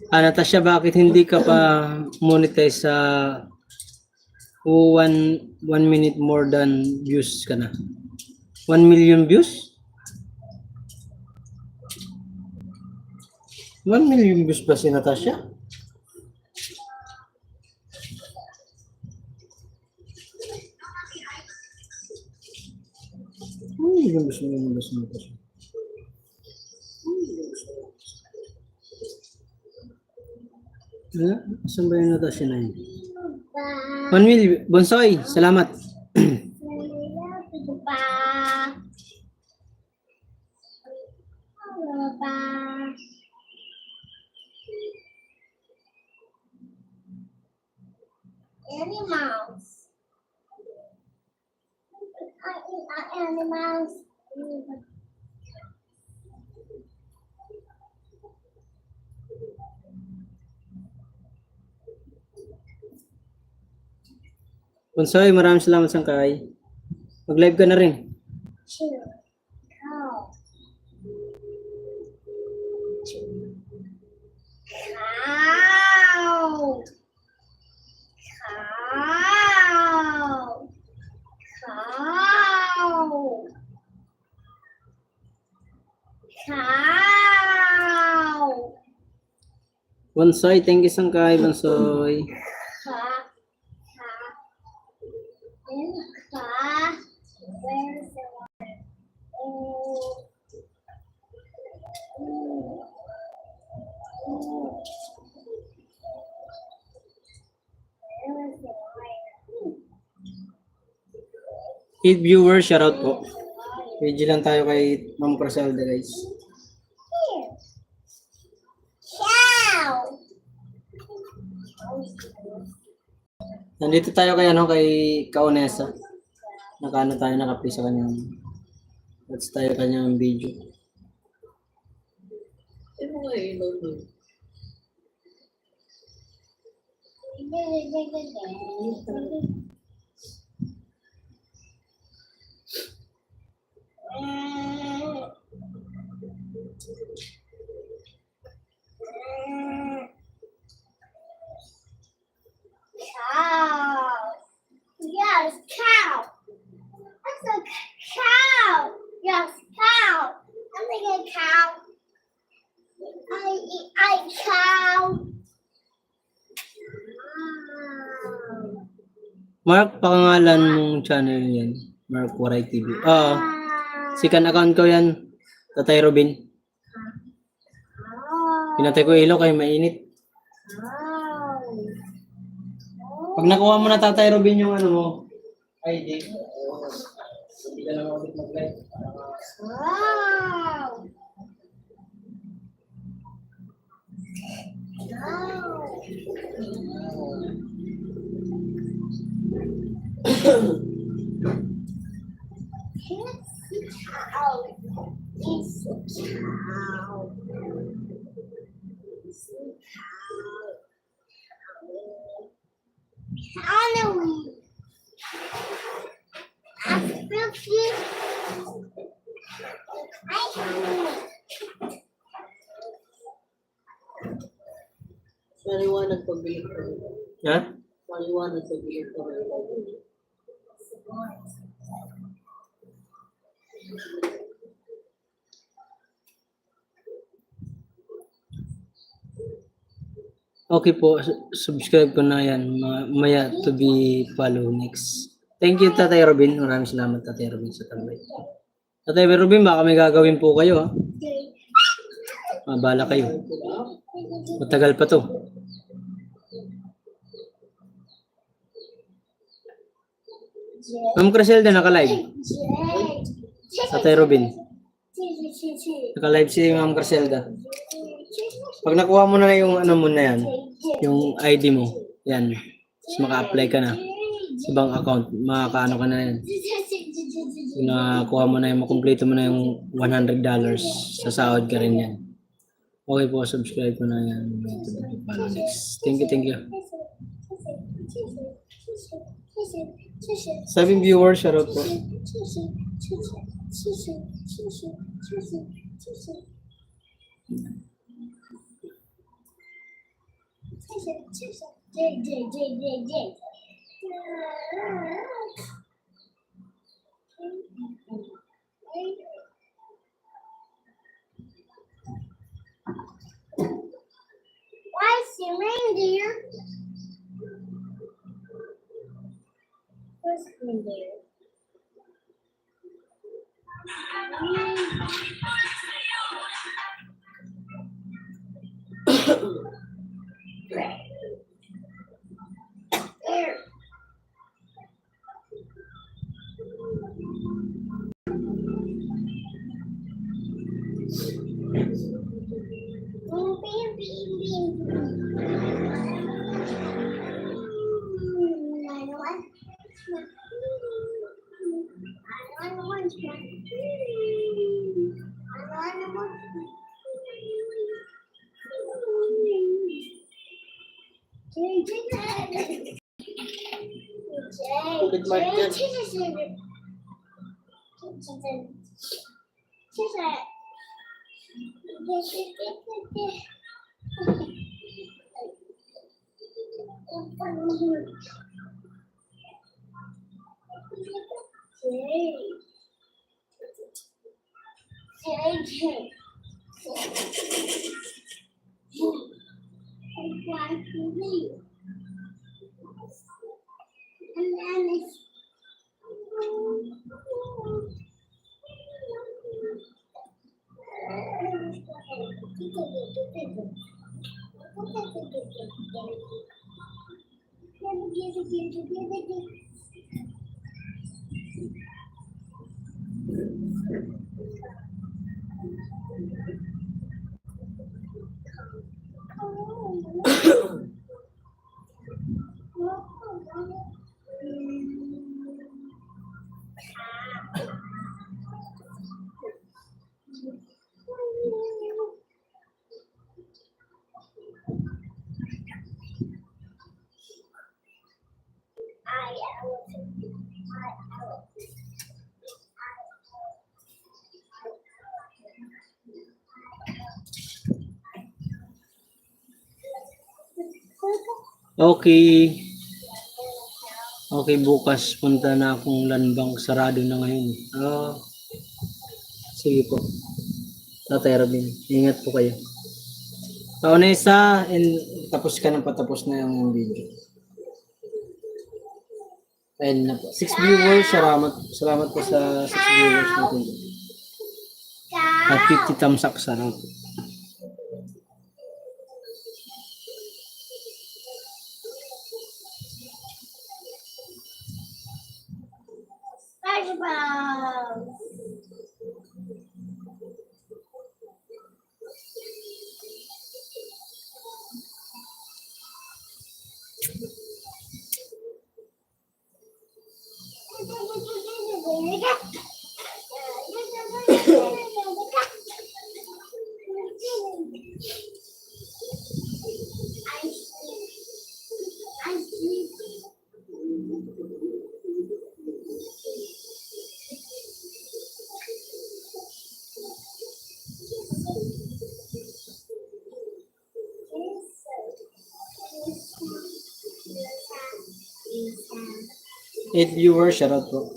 [SPEAKER 6] Natasha, bakit hindi ka pa monetize sa 1 minute more than views ka na? 1 million views? 1 million views ba si Natasha? Million views si Natasha. Saan ba yung Natasha na yun? 1 million. Bonsoy, salamat.
[SPEAKER 5] Animals. Animals.
[SPEAKER 6] Bonsoy, maraming salamat Sangkay. Mag-live ka na rin.
[SPEAKER 5] Cow. Cow.
[SPEAKER 3] Cow.
[SPEAKER 6] Bonsoy, thank you Sangkay, Bonsoy.
[SPEAKER 3] Car. Where's the water? Oh. Where is the water?
[SPEAKER 6] Hit viewer, shoutout po. Video lang tayo kay Ma'am Criselda guys.
[SPEAKER 3] Cow.
[SPEAKER 6] Nandito tayo kay kay Kaunesa. Nakaano tayo nakaplay sa kanyang. Watch tayo kanyang video.
[SPEAKER 3] Cow. Yes, cow. That's a cow. Yes, cow. I'm thinking cow. I cow.
[SPEAKER 6] Mark, pakangalan mong channel yan. Mark Waray TV. Oo. Sikan account ko yan. Tatay Robin. Pinatay ko ilaw kay mainit. Pag nakuha mo na Tatay Robin yung ano mo, ID. Hindi ka lang ulit mag-live.
[SPEAKER 3] Wow. Cow. It's a cow. It's a cow. Halloween.
[SPEAKER 4] Maliwanag pagbili ko.
[SPEAKER 6] Ha?
[SPEAKER 4] Maliwanag pagbili ko.
[SPEAKER 6] Okay po, subscribe ko na yan. Maya to be follow next. Thank you Tatay Robin. Maraming salamat Tatay Robin sa tambay. Tatay Robin, baka may gagawin po kayo ha. Mabala kayo. Matagal pa to. Ma'am Criselda, naka-live. Tatay Robin. Naka-live si Ma'am Criselda. Pag nakuha mo na yung ano mo na yan, yung ID mo, yan. Tapos maka-apply ka na sa bank account, makakaano ka na yan. Kung nakuha mo na yung, makumpleto mo na yung $100, sasahod ka rin yan. Okay po, subscribe ko na yan. Thank you, thank you. Sabing viewers, shoutout po.
[SPEAKER 3] Why is the reindeer? Where's the reindeer? There. Beep, beep, beep, beep. I know what. I know what.
[SPEAKER 6] Okay. Okay, bukas punta na akong landbank. Sarado na ngayon. Sige po. Tatay Robin, ingat po kayo. Taonesa, and tapos ka na patapos na yung video. Ayun na po. 6 viewers, salamat po sa 6 viewers natin. At 50 thumbs up, salamat po.
[SPEAKER 3] SpongeBob.
[SPEAKER 6] Eight viewers, shoutout po.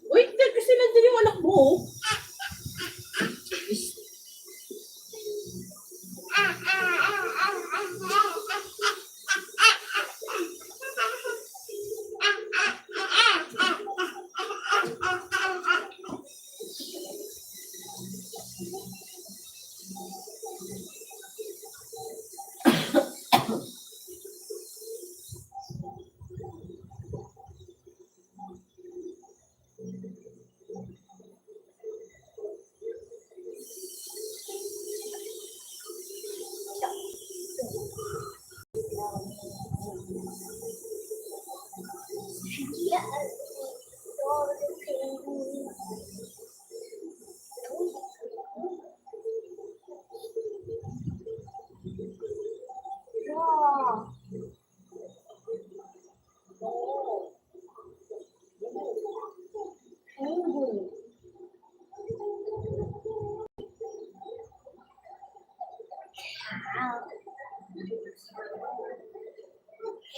[SPEAKER 4] Uy, kasi nandiyan yung anak mo.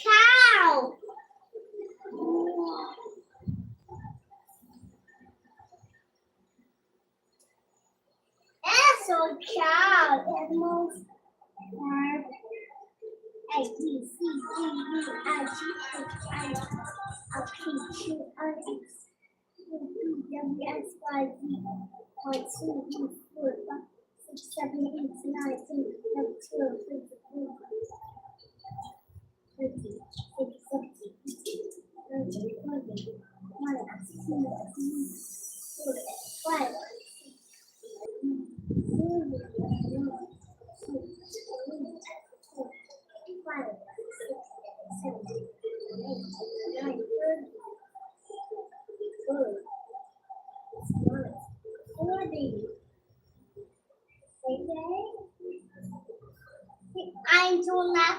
[SPEAKER 5] Cow. That's so cow. That moves. A, B, C, D, E, F, G, H, I, J, K, L, M, N, O, P, W, X, Y, Z. 1, 2, 3, 4, 5, 6, 7, 8, 9, 10, 11, 12, 13, 14, 15, 16, 17, 18, 19, I do not.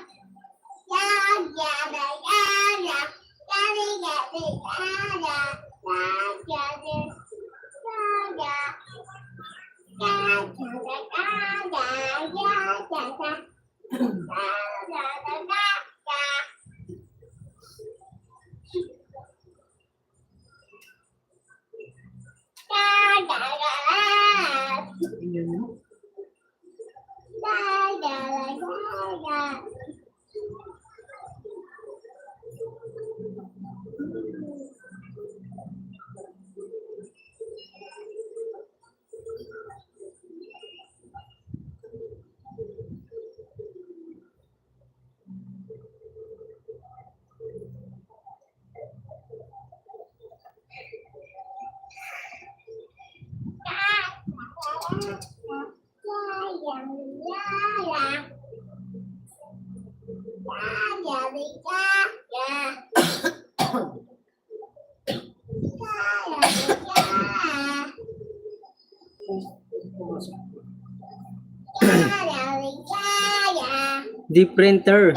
[SPEAKER 6] The Printer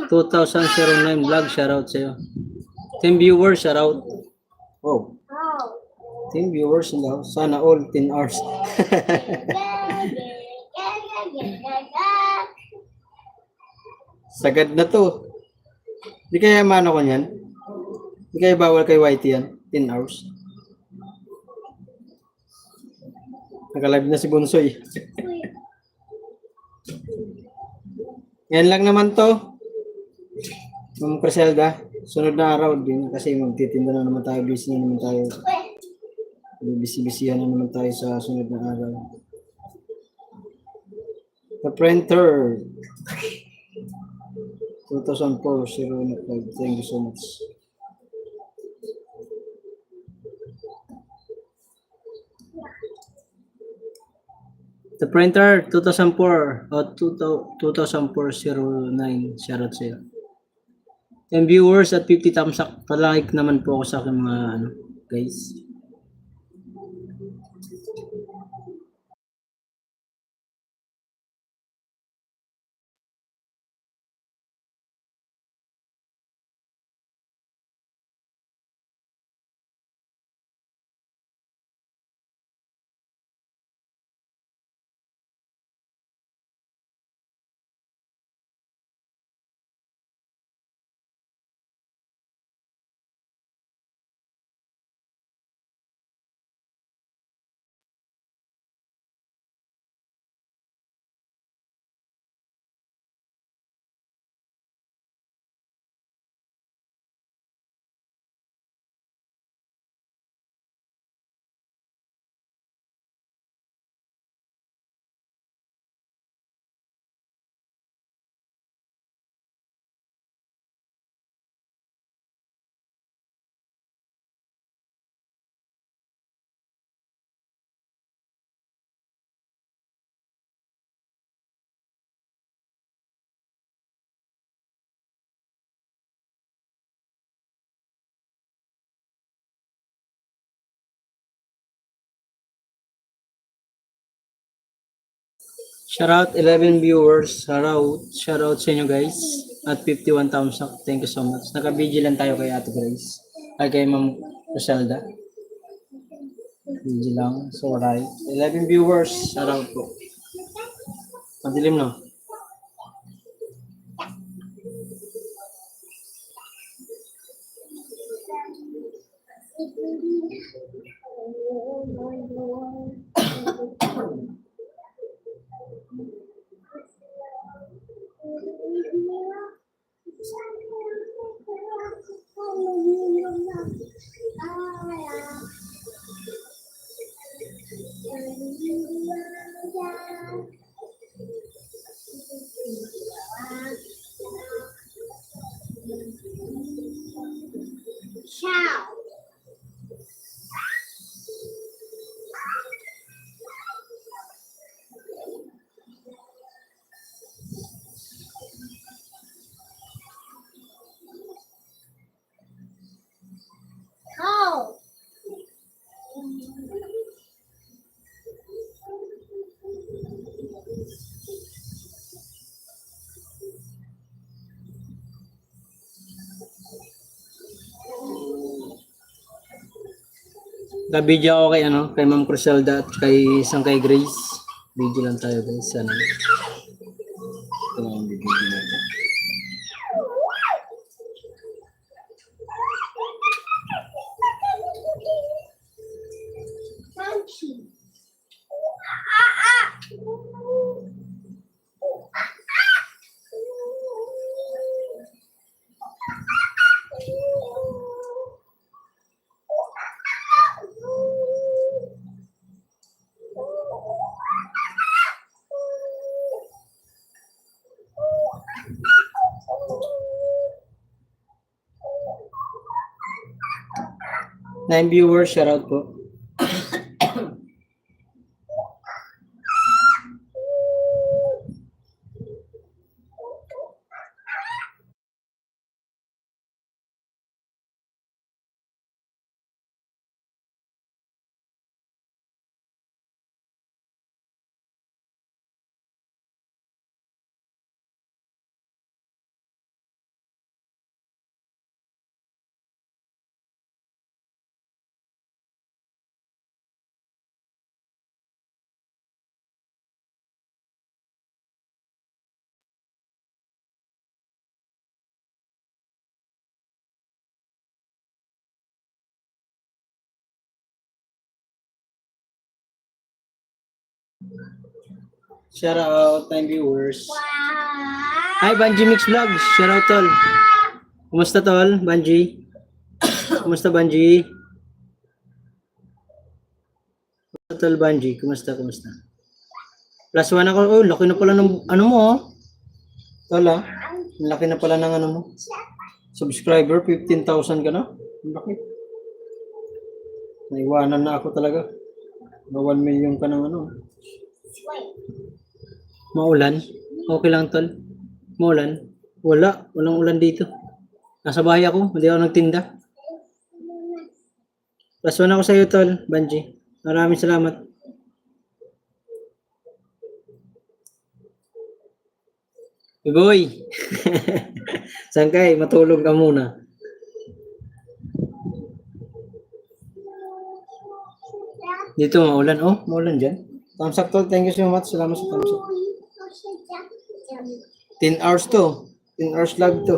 [SPEAKER 6] 2009 vlog, shoutout sa'yo. 10 viewers, shoutout. Oh, 10 viewers in the house. Sana all 10 hours. Sagad na to. Di kaya mano ko niyan? Di kaya bawal kay Whitey yan? 10 hours. Naka-live na si Bunsoy. Yan lang naman to. Ma'am Criselda, sunod na araw din kasi magtitinda na naman tayo, busy na naman tayo. Busy-busyhan na naman tayo sa sunod na araw. The Printer 2004-05. Thank you so much. The Printer 2004 o 2004-09. Shoutout sa'yo. 10 viewers at 50 thumbs up. Pa-like naman po ako sa aking mga guys. Shoutout 11 viewers. Shoutout sa inyo guys. At 51 thumbs up. Thank you so much. Naka-vigilant tayo kay Ate Grace. Ay kay Ma'am Roselda. Vigilant. So right. 11 viewers. Shoutout po. Madilim no? Ka-video ako kay ano, kay Ma'am Criselda at kay Grace. Video lang tayo guys. Sana. Ito lang ang video natin. Nine viewers, shout out po. Shout out, 9 viewers. Hi, Banji Mix Vlogs. Shout out, tol. Kumusta, tol? Banji? Kumusta, Banji? Kumusta, tol, Banji? Kumusta? Plus 1 ako. Oh, laki na pala ng ano mo, oh. Tol, ah. Laki na pala ng ano mo. Subscriber, 15,000 ka na. Laki. Naiwanan na ako talaga. Na 1 million ka ng ano. Maulan? Okay lang, tol. Maulan? Wala. Walang ulan dito. Nasa bahay ako. Hindi ako nagtinda. Plus 1 ako sa iyo, tol. Banji. Maraming salamat. Boy! Sangkay, matulog ka muna. Dito maulan. Oh, maulan dyan. Thumbs up, tol. Thank you so much. Salamat sa thumbs up. 10 hours to. 10 hours lag to.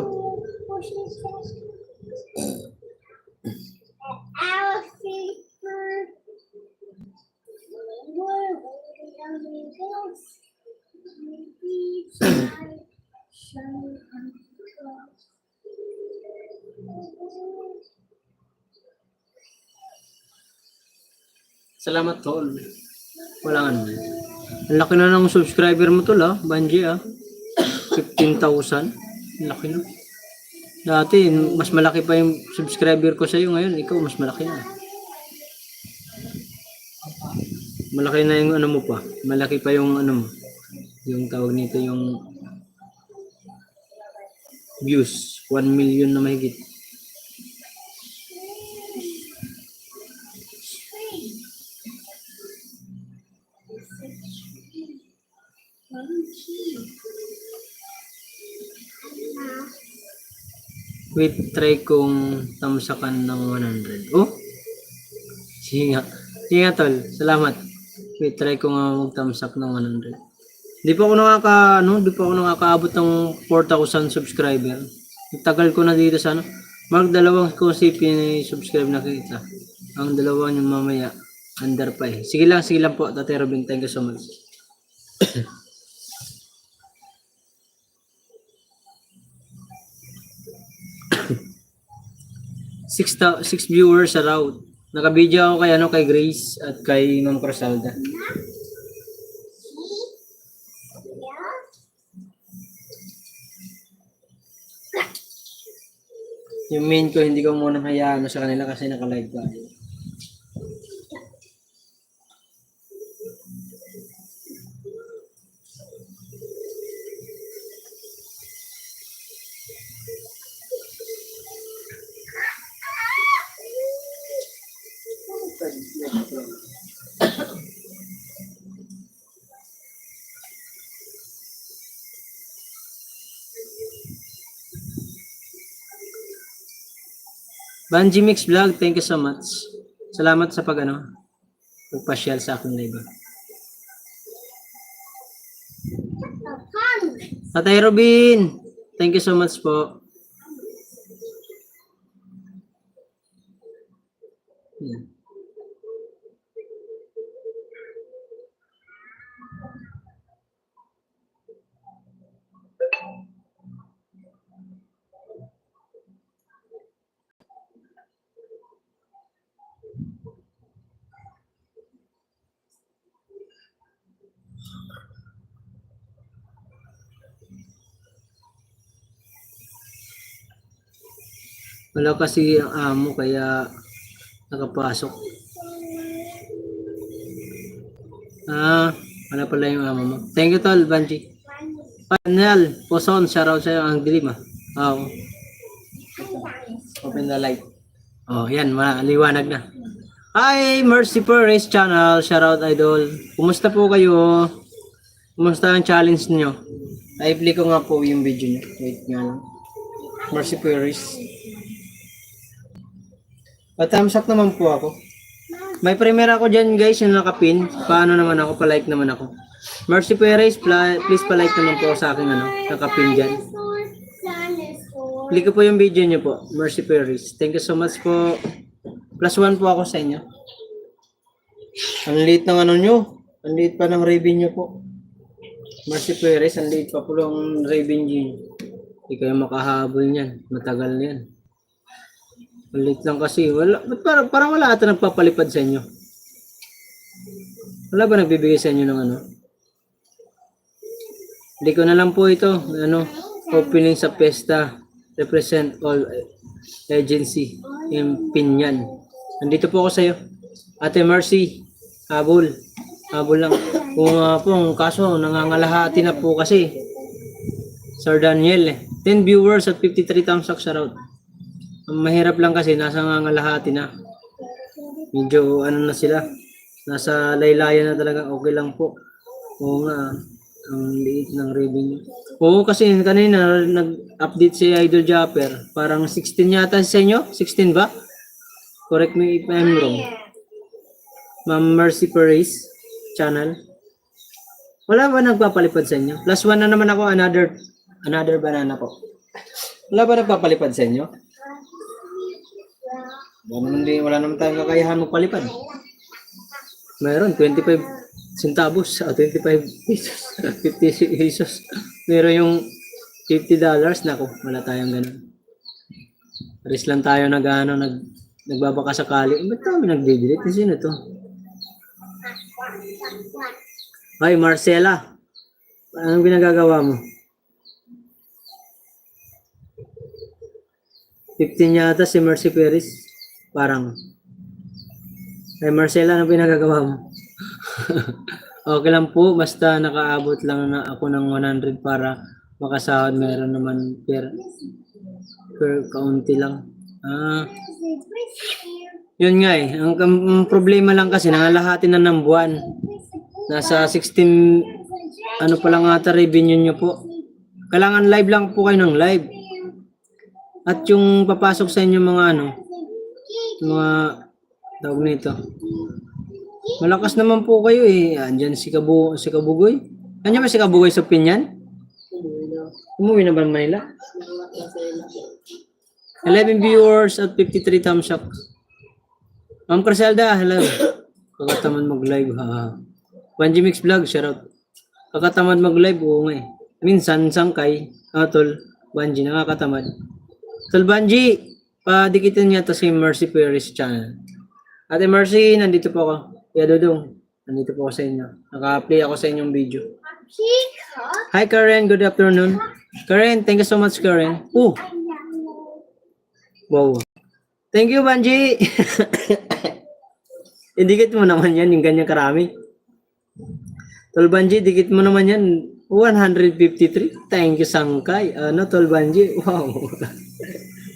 [SPEAKER 6] Salamat, tol. Wala nga. Ang laki na ng subscriber mo, tol, ah. Banji, ah. 15,000. Ang laki na. Dati, mas malaki pa yung subscriber ko sa'yo ngayon. Ikaw, mas malaki na. Malaki na yung ano mo pa. Malaki pa yung ano mo. Yung tawag nito yung views. 1 million na mahigit. Wait, try kong tamsakan ng 100. Oh? Sige nga. Sige nga, tol. Salamat. Wait, try ko nga mag-tamsak ng 100. Di pa ako nakakaabot ng 4,000 subscriber. Tagal ko na dito sa ano. Mark, dalawang ko si subscribe na kita. Ang dalawa yung mamaya. Under pa eh. Sige lang po. Tate Robin, thank you so much. 6 viewers around. Naka-video ako kay Grace at kay Ma'am Criselda. Yung main ko hindi ko muna hayaan sa kanila kasi naka-live ka. Banji Mix Vlog, thank you so much. Salamat sa pagpasyal sa aking live. Tatay Robin, thank you so much po. Yan. Wala kasi ang amo kaya nakapasok. Wala pala yung amo mo. Thank you tol, Banji. Panel, Poson, shoutout sa'yo ang dilim ah. Oo. Open the light. Oh, yan, maliwanag na. Hi, Mercy Perez channel, shoutout idol. Kumusta po kayo? Kumusta ang challenge niyo? I-play ko nga po yung video niyo. Wait nga lang. Mercy Perez. Thumbs up naman po ako. May premiere ako dyan guys, yung nakapin. Paano naman ako, pa-like naman ako. Mercy Perez, please pa-like naman po sa akin nakapin dyan. Click ko po yung video nyo po, Mercy Perez. Thank you so much po. +1 po ako sa inyo. Ang liit ng nyo. Ang liit pa ng revenue po. Mercy Perez, ang liit pa po ng revenue. Hindi kayo makahabol niyan. Matagal na yan. Malit lang kasi. Wala, parang wala ata nagpapalipad sa inyo. Wala ba nagbibigay sa inyo ng Hindi ko na lang po ito. Opening sa Pesta. Represent all agency. Yung pinyan. Nandito po ako sa iyo. Ate Mercy. Habol. Habol lang. Kung kaso, nangangalahati na po kasi. Sir Daniel 10 viewers at 53 thumbs up, shoutout. Ang mahirap lang kasi nasa ngangalahati na. Medyo na sila. Nasa laylayan na talaga. Okay lang po. Oo nga. Ang liit ng revenue. Oo kasi kanina nag-update si Idol Japper. Parang 16 yata sa inyo. 16 ba? Correct me if I'm wrong. Ma'am Mercy Perez channel. Wala ba nagpapalipad sa inyo? +1 na naman ako. Another banana po. Wala ba nagpapalipad sa inyo? Wala naman tayong kakayahan magpalipad. Mayroon 25 centavos, 25 pesos, 50 pesos. Meron yung $50. Nako, wala tayong ganun. Aris lang tayo nagbabaka sakali. Ba't kami nagdidelete? Sino to? Hi, Marcela. Anong ginagagawa mo? 15 yata si Mercy Perez. Parang. Ay, Marcela, ano pinagagawa mo? Okay lang po. Basta nakaabot lang na ako ng 100 para makasahod. Meron naman per kaunti lang. Yun nga eh. Ang problema lang kasi, nangalahati na ng buwan. Nasa 16, pa lang ata revenue nyo po. Kailangan live lang po kayo ng live. At yung papasok sa inyo mga tawag nito. Malakas naman po kayo eh. Andyan si Kabugoy. Andyan ba si Kabugoy sa Pinyan? Umuwi na ba ng Manila? 11 viewers at 53 thumbs up. Ma'am Criselda, hello. Kakatamad mag-live ha. Banji Mix Vlog, shoutout. Kakatamad mag-live, oo nga eh. Minsan, sangkay. Tol, Banji, nakakatamad. Tol Banji, padikitin niya to si Mercy Perez channel. Ate Mercy, nandito po ako. Kuya Dudong, nandito po ako sa inyo. Naka-play ako sa inyong video. Hi Karen, good afternoon. Karen, thank you so much Karen. Wow. Thank you Banji. Idikit mo naman yan, yung ganyan karami. Tol Banji, dikit mo naman yan. 153. Thank you Sangkay. Tol Banji. Wow.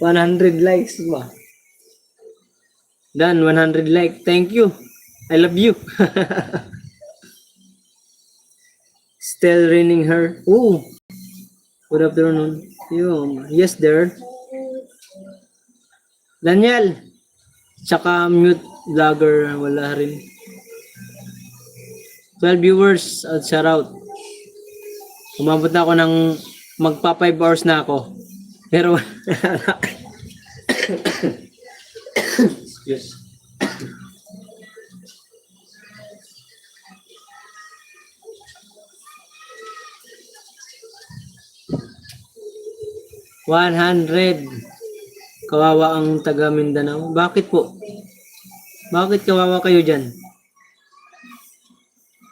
[SPEAKER 6] 100 likes ba? Done, 100 like. Thank you. I love you. Still raining her. Good afternoon. Yes, there. Daniel. Tsaka mute vlogger, wala rin. 12 viewers at shoutout. Umabot na ako ng magpa 5 hours na ako. Pero excuse. $100. Kawawa ang taga Mindanao. Bakit po? Bakit kawawa kayo dyan?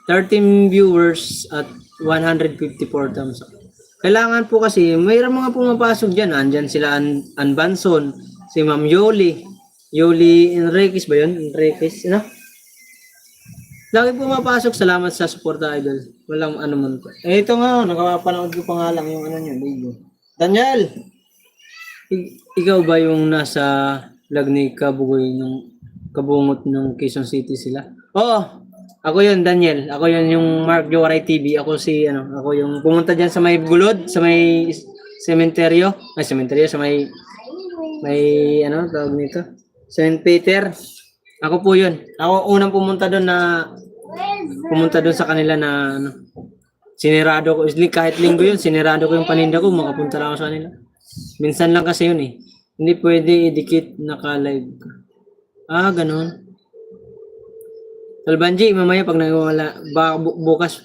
[SPEAKER 6] 13 viewers at 154 thumbs up. Kailangan po kasi, mayroong mga pumapasok dyan. Andyan sila Anbanson, si Ma'am Yoli. Yoli Enriquez ba yun? Enriquez, ano? Lagi pumapasok. Salamat sa support, idol. Walang ano man po. Eh, ito nga, nakapanood ko pa nga lang yung ano nyo, video. Daniel! Ikaw ba yung nasa vlog ni Kabugoy ng kabungot ng Quezon City sila? Oo! Ako yun, Daniel. Ako yun yung Mark Jowaray TV. Ako ako yung pumunta dyan sa may Gulod, sa may sementeryo. Ay, sementeryo, sa may ano, tawag nito? St. Peter. Ako po yun. Ako unang pumunta doon sa kanila na, ano, sinirado ko. Kahit linggo yun, sinirado ko yung paninda ko, makapunta lang ako sa kanila. Minsan lang kasi yun eh. Hindi pwede idikit naka-live ka. Ah, ganun. Talbanji, mamaya pag nawala, bukas,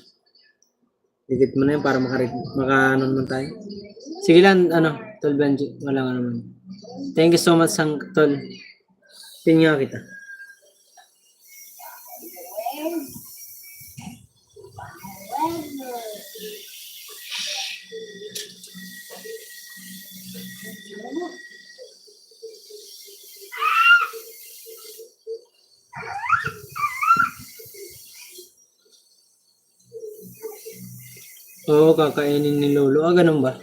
[SPEAKER 6] dikit mo na yun para maka ano naman tayo. Sige lang, ano, Talbanji, wala nga naman. Thank you so much, Sang Tol. Tingnan kita. Oo, kakainin ni Lolo. Ah, ganun ba?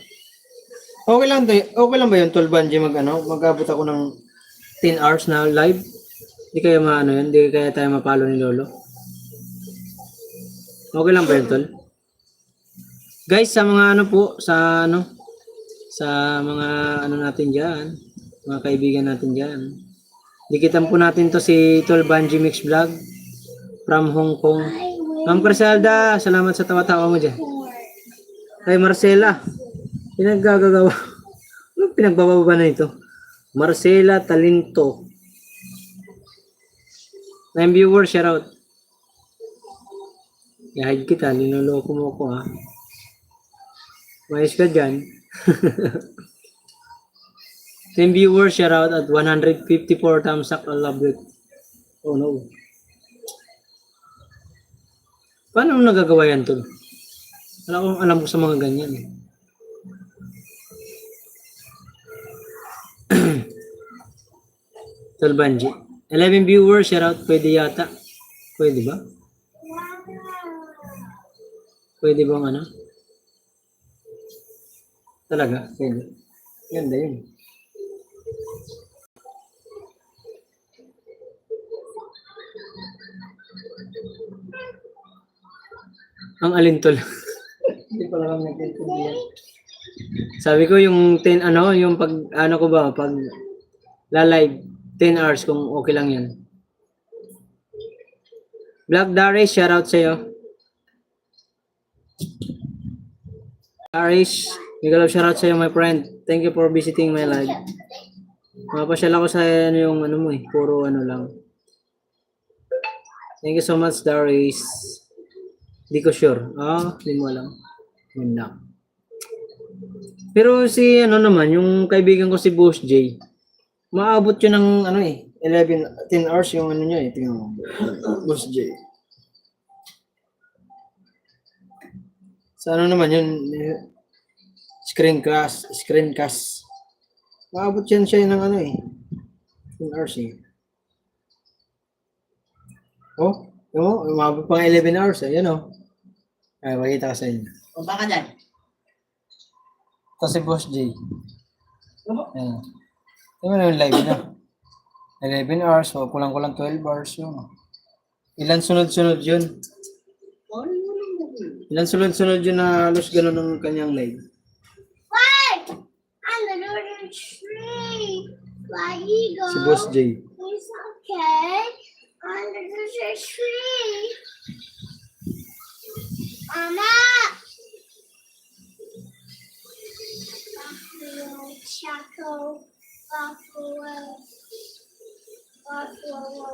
[SPEAKER 6] Okay lang ba yun, Tolbanji, mag-abot ako ng 10 hours na live? Hindi kaya maano yun? Hindi kaya tayo mapalo ni Lolo? Okay lang ba yun, Tol? Guys, sa mga ano po, sa mga ano natin dyan, mga kaibigan natin dyan, dikitan po natin to si Tolbanji Mix Vlog from Hong Kong. Ma'am Criselda, salamat sa tawa-tawa mo dyan. Kay Marcela, pinaggagawa. Anong pinagbababa na ito? Marcela Talento. 9 viewers, shoutout. I-hide kita, linuloko mo ko ha. Mayos ka dyan. 10 viewers, shoutout at 154 thumbs up. I love it. Oh no. Paano nagagawa yan, Tol? Alam ko sa mga ganyan eh. Talbanji. 11 viewers, shoutout. Pwede yata. Pwede ba? Pwede bang ano? Talaga? Pwede. Ganda yun. Ang alintol. Hindi pala kami nagtintindihan. Sabi ko yung 10 yung pag ko ba, pag la-live 10 hours kung okay lang 'yan. Black Darius, shout out sa iyo. Darius, Miguel, shout out sa iyo, my friend. Thank you for visiting my live. Mapasyal ako sa yung mo eh, puro lang. Thank you so much, Darius. Hindi ko sure. Hindi mo alam. Yun lang. Pero si naman, yung kaibigan ko si Boss J, maabot yun ng 10 hours yung niya eh. Tingnan mo. Boss J. Sa naman yun, screencast. Maabot yan siya ng 10 hours eh. Umabot pang 11 hours eh. Yan Ay, makita ka sa inyo.
[SPEAKER 4] Punta ka dyan.
[SPEAKER 6] Ito si Boss J. Ayan. Tingnan mo yung live na. 11 hours, kulang-kulang 12 hours yun. Ilan sunod-sunod yun? Ilan sunod-sunod yun na halos gano'n ng kanyang live?
[SPEAKER 3] What? I'm the northern tree. Fly eagle.
[SPEAKER 6] Si Boss J.
[SPEAKER 3] It's okay.
[SPEAKER 5] Under the tree. Mama! Buffalo, Chaco, Buffalo, Buffalo,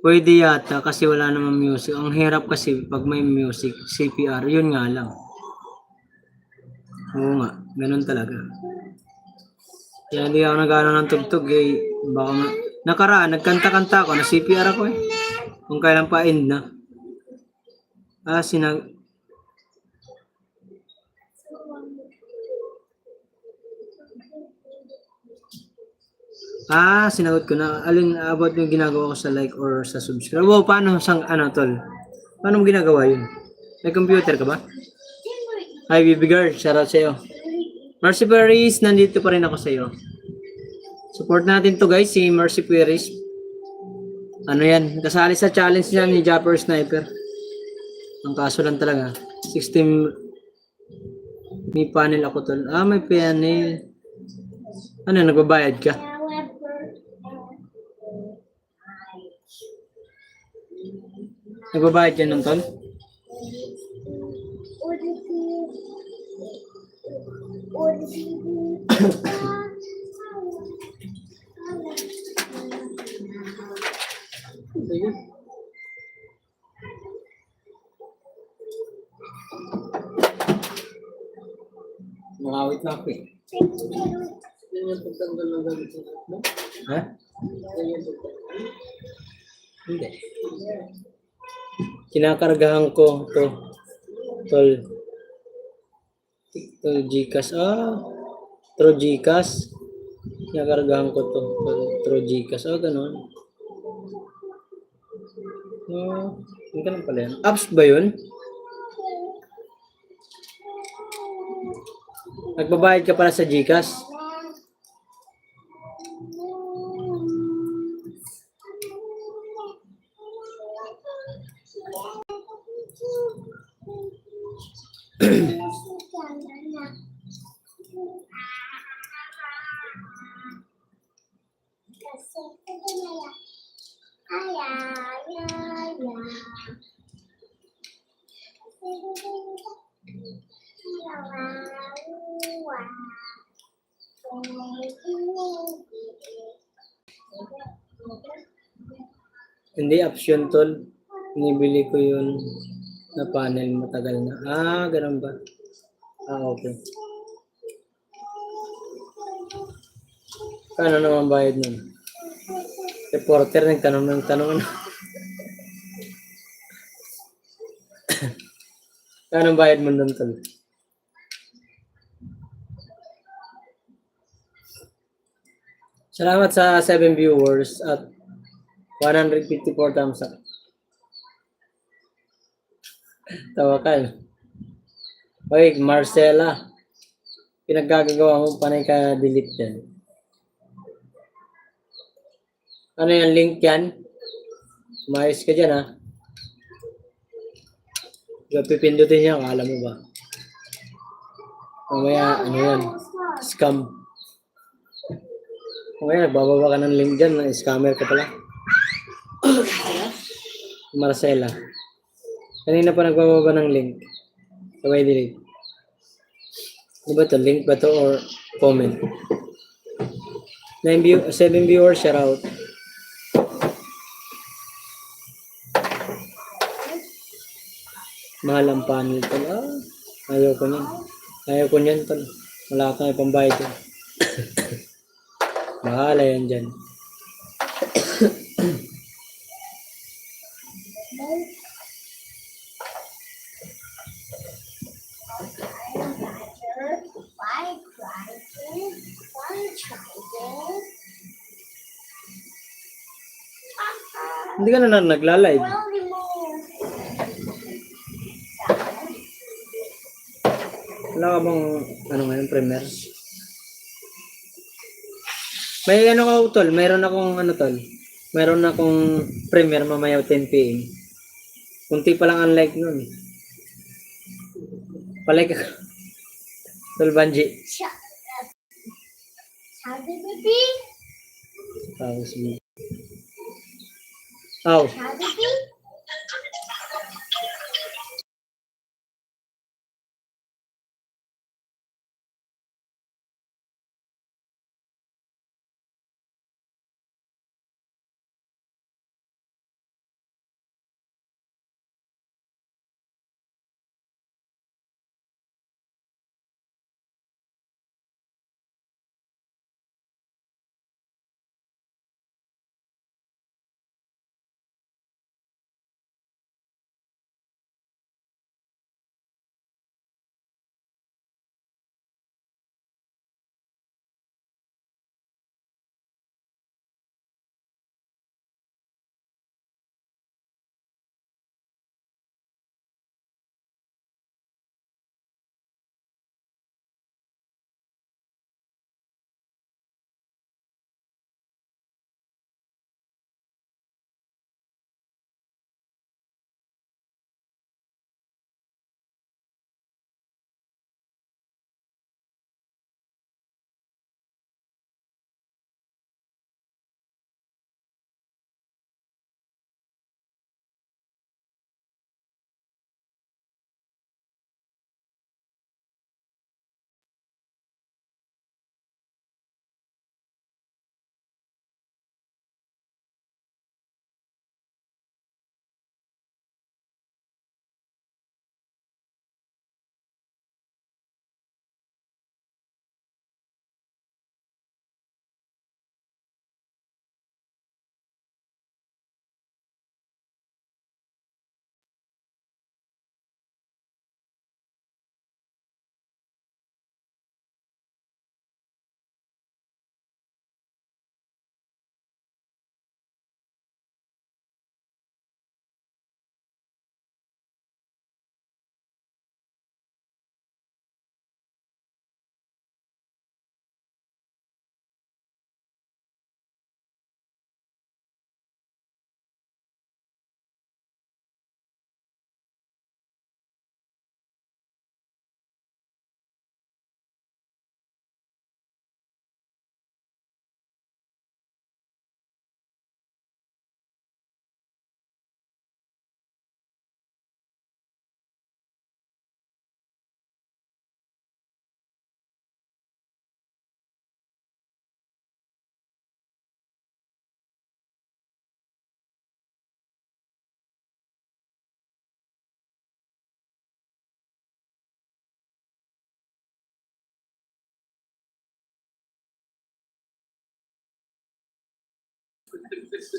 [SPEAKER 6] Pwede yata kasi wala namang music. Ang hirap kasi pag may music, CPR, yun nga lang. Oo nga, ganun talaga. Kaya hindi ako nag-ano ng tugtog eh. Baka nakaraan, nagkanta-kanta ako, na CPR ako eh. Kung kailan pa end na. Sinagot ko na. Alin about yung ginagawa ko sa like or sa subscribe. Wow, paano tol? Paano mo ginagawa yun? May computer ka ba? Hi, Bibi Girl. Shoutout sa'yo. Mercy Paris, nandito pa rin ako sa'yo. Support natin to guys, si Mercy Paris. Ano yan? Kasali sa challenge niya ni Japper Sniper. Ang kaso lang talaga. 16 may panel ako tol. May panel. Ano, nagbabayad ka? Nagbabayad ka nun tol? Nakawit na ako eh. Ha? Hindi. Kinakargahan ko to. Tol. Gcash. Through Gcash. Kinakargahan ko to. Through Gcash. Ganun. Ganun pala yan. Apps ba yun? Nagbabayad ka pala sa Gcash. Hindi option tol. Nibili ko yun na panel matagal na. Ganun ba? Okay. Paano naman bayad nun? Reporter nagtanong ng tanong ano. Paano bayad mo nun tol? Salamat sa 7 viewers at 154 thumbs up. Tawakal. Oy, Marcela. Pinaggagawa mo, panay ka delete yan. Ano yan, link yan? Umayos ka dyan ha. Huwag pipindutin yan, alam mo ba? Mamaya, ano yan? Scam. Mamaya, nagbababa ka ng link dyan, scammer ka pala. Marcela. Kanina pa nagbababa ng link. Sabay delete. Ano ba ito? Link ba ito or comment? 7 viewers, shout out. Mahal ang panel tol. Ayaw ko niyan. Ayaw ko niyan tol. Wala kang ipambayad yan. Bahala yan dyan. Hindi ka na nagla-live. Wala ka bang ngayon, Premiere? May tol, meron akong Premiere mamaya 10 PM. Kunti pa lang unlike nun. Palay ka. Tol Banji.
[SPEAKER 3] Sabi, baby.
[SPEAKER 6] Tapos mo. Aw.
[SPEAKER 3] Sabi, baby.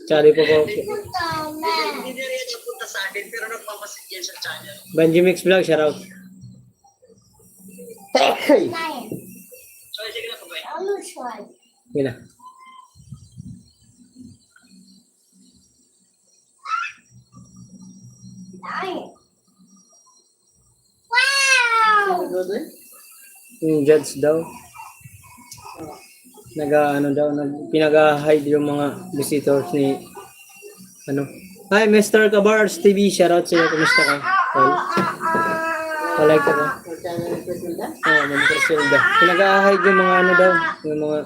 [SPEAKER 6] Sorry po po.
[SPEAKER 2] Hindi na rin napunta sa akin, pero nagmamasid yan sa channel.
[SPEAKER 6] Banji Mix Vlog, shout out. Hey!
[SPEAKER 3] Lion.
[SPEAKER 2] So, sige na po ba?
[SPEAKER 3] Ano siya?
[SPEAKER 6] Yun na.
[SPEAKER 3] Lion. Wow!
[SPEAKER 6] Yung judge daw. Pinag-hide yung mga visitors ni ano. Hi, Mr. Kabars TV, shout out sa iyo. Kumusta ka? Tol? Palike ka ba? Ma'am Criselda. Pinag-hide yung mga ano daw, yung mga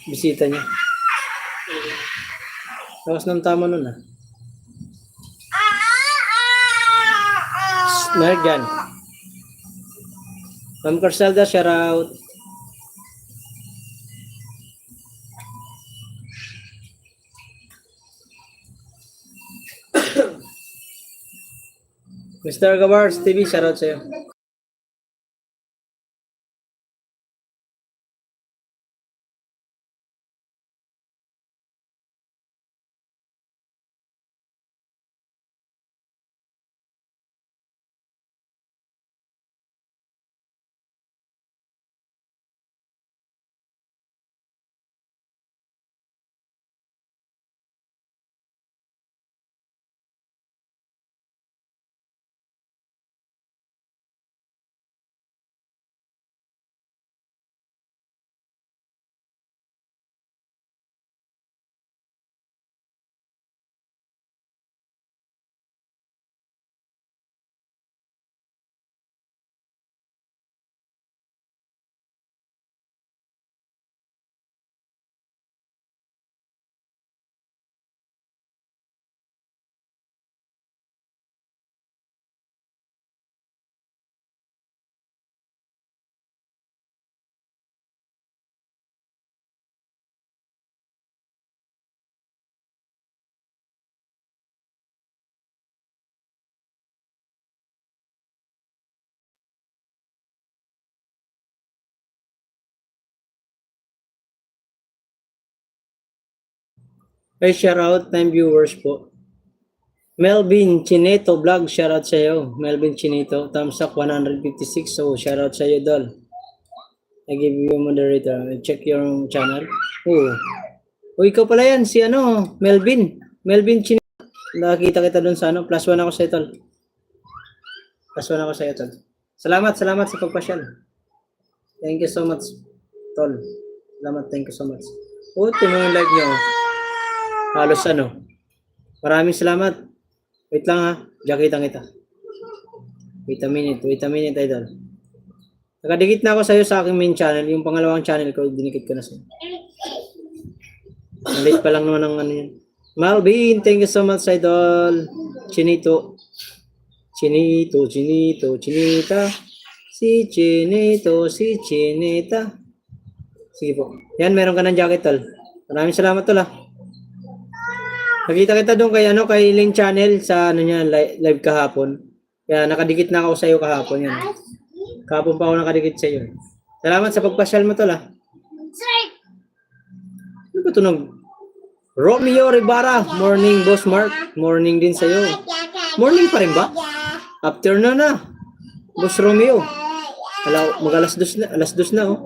[SPEAKER 6] bisita niya. Tapos ng tama nun ah. Meron dyan. Ma'am Criselda, shout out. Mr. Kabars TV, shout out sa iyo. Ay, shoutout, 9 viewers po. Melvin Chineto Vlog, shoutout sa iyo. Melvin Chineto, thumbs up 156. So, shoutout sa iyo, Dol. I give you a moderator. Check your channel. Oh. Oh, ikaw pala yan, si ano, Melvin. Melvin Chineto. Nakita kita doon sa ano, +1 ako sa iyo, Tol. +1 ako sa iyo, Tol. Salamat sa pagpasyal. Thank you so much, Tol. Salamat, thank you so much. Oh, tingnan yung live nyo. Halos ano. Maraming salamat. Wait lang ha. Diyan kita. Wait a minute, idol. Nakadikit na ako sa'yo sa aking main channel. Yung pangalawang channel ko, dinikit ko na sa'yo. Late pa lang naman ang ano yun. Malvin, thank you so much, idol. Chinita. Si Chinita. Sige po. Yan, meron ka ng jacket, tol. Maraming salamat, tol, ha. Nakita kita doon kay Link Channel sa ano niya, live kahapon. Kaya nakadikit na ako sa iyo kahapon yan. Kahapon pa ako nakadikit sa iyo. Salamat sa pagpasyal mo, tol, ha. Ano ba tunog? Romeo Rivara, morning, Boss Mark. Morning din sa iyo. Morning pa rin ba? Afternoon na. Boss Romeo. Mag-alas 2 na, oh.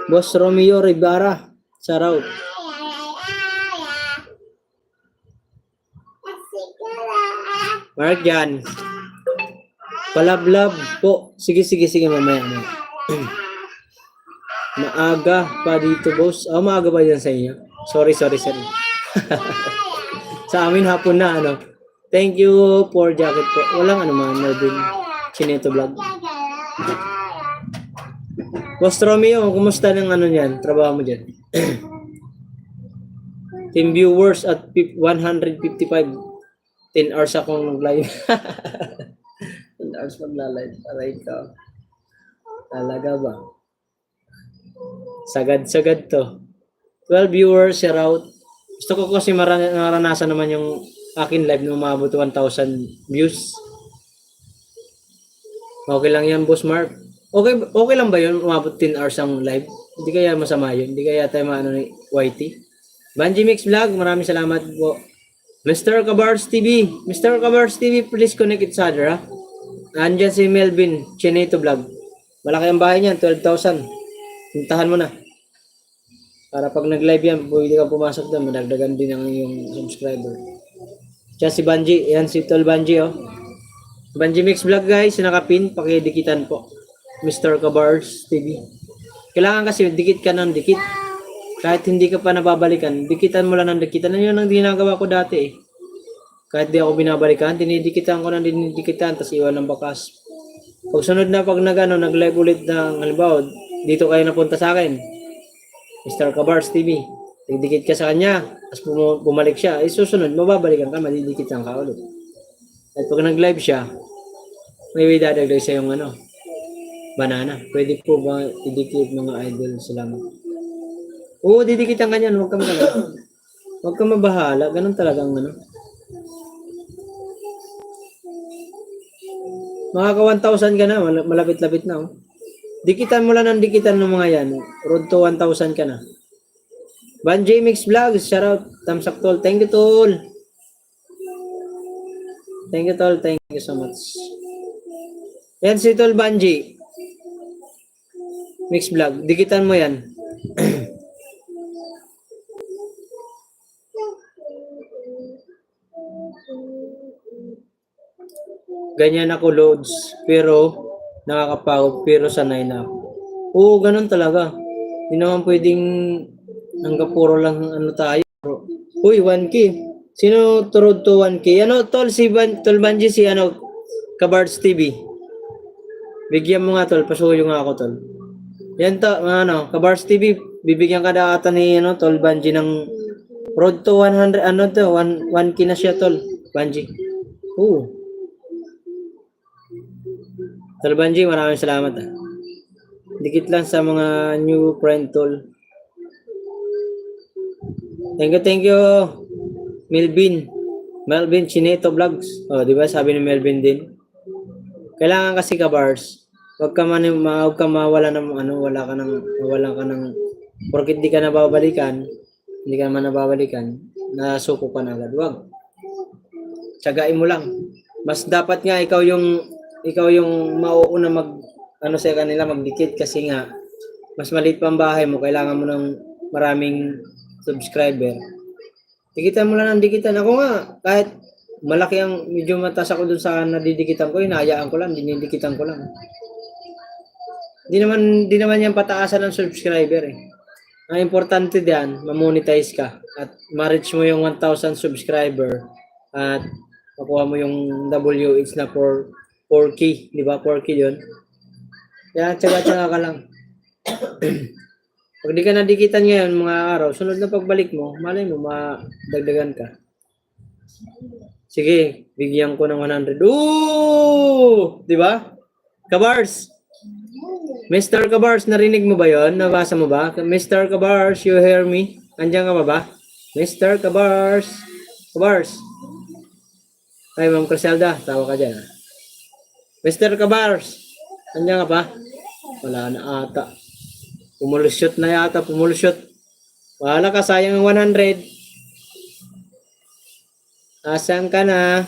[SPEAKER 6] Boss Romeo Rivara. Shoutout. Mark Jan. Palablab po. Sige, mamaya. Maaga pa dito, boss. Oh, maaga ba yan sa inyo? Sorry. Sa amin hapon na, ano. Thank you for jacket po. Walang ano man, Melvin. Chineto Vlog. Boss Romeo, kumusta ng ano niyan? Trabaho mo dyan? Team viewers at 155. 10 hours akong nag-live. 10 hours magla-live. Aray ka. Talaga ba? Sagad to. 12 viewers, share out. Gusto ko kasi maranasan naman yung akin live na umabot 1,000 views. Okay lang yan, Boss Mark. Okay lang ba yun? Umabot 10 hours ang live? Hindi kaya masama yun? Hindi kaya tayo maano ni YT? Banji Mix Vlog, maraming salamat po. Mr. Kabars TV, please connect each other, ha? Andyan si Melvin Chineto Vlog. Malaki ang bahay niyan, 12,000. Puntahan mo na. Para pag nag-live yan, pwede ka pumasok doon, madagdagan din ang iyong subscriber. Diyan si Banji, yan si Tol Banji, oh. Banji Mix Vlog, guys, nakapin, pakidikitan po. Mr. Kabars TV. Kailangan kasi dikit ka ng dikit. Kahit hindi ka pa nababalikan, dikitan mo lang ng dikitan. Yun ang ginagawa ko dati, eh. Kahit di ako binabalikan, dinidikitan ko ng dinidikitan, tapos iwan ng bakas. Pag sunod na nag-live ulit ng, halimbawa, dito kayo napunta sa akin, Mr. Kabars TV, didikit ka sa kanya, tapos bumalik siya, susunod, mababalikan ka, madidikitan ka ulit. At pag nag-live siya, may dadagdag sa yung banana. Pwede po ba idikit mga idol? Salamat. Oo, didikitan ka niyan. Huwag ka mabahala. Ganun talaga ang Makaka 1,000 ka na. Malapit-lapit na, oh. Dikitan mo lang ng dikitan ng mga yan. Road to 1,000 ka na. Banji Mix Vlogs. Shoutout. Thumbs up, tol. Thank you, tol. Thank you, tol. Thank you so much. Yan si Tol Banji. Mix Vlog. Dikitan mo yan. Ganyan ako, loads, pero nakakapagod, pero sanay na ako. Oo, ganun talaga. Hindi naman pwedeng hanggang puro lang tayo. Uy, 1K. Sino turod to 1K? Tol, Tol Banji, si Kabards TV. Bigyan mo nga, tol. Pasuyo nga ako, tol. Yan to, Kabards TV. Bibigyan ka na ata ni Tol Banji ng road to 100, 1K na siya, tol. Banji. Oo. Tol Banji, maraming salamat, ha. Dikit lang sa mga new friend, tol. Thank you. Melvin Chineto Vlogs. Oh, di ba sabi ni Melvin din? Kailangan kasi Kabars, wag ka mawala ng wala ka ng Porkit di ka nababalikan, hindi ka naman nababalikan, nasuko ka na agad. Wag. Tsagain mo lang. Mas dapat nga ikaw yung mauuna ano sa kanila magdikit kasi nga mas maliit pa ang bahay mo, kailangan mo ng maraming subscriber. Dikitan mo lang ng dikitan. Ako nga, kahit malaki ang medyo mataas ako dun sa nadidikitan ko, hinahayaan ko lang, dinidikitan ko lang. Di naman yan pataasan ng subscriber eh. Ang importante diyan, ma-monetize ka at ma-reach mo yung 1,000 subscriber at makuha mo yung WH na 4K, di ba? 4K yun. Kaya tsaga-tsaga ka lang. Pag di ka nadikitan ngayon mga araw, sunod na pagbalik mo, malay mo, madagdagan ka. Sige, bigyan ko ng 100. Ooh! Di ba? Kabars! Mr. Kabars, narinig mo ba yon? Nabasa mo ba? Mr. Kabars, you hear me? Andiyan ka ba? Mr. Kabars! Kabars! Ay, Ma'am Criselda, tawa ka dyan. Mr. Kabars! Andiyan ka pa? Wala na ata. Pumulusot na yata, pumulusot. Wala ka, sayang ang 100. Asan ka na?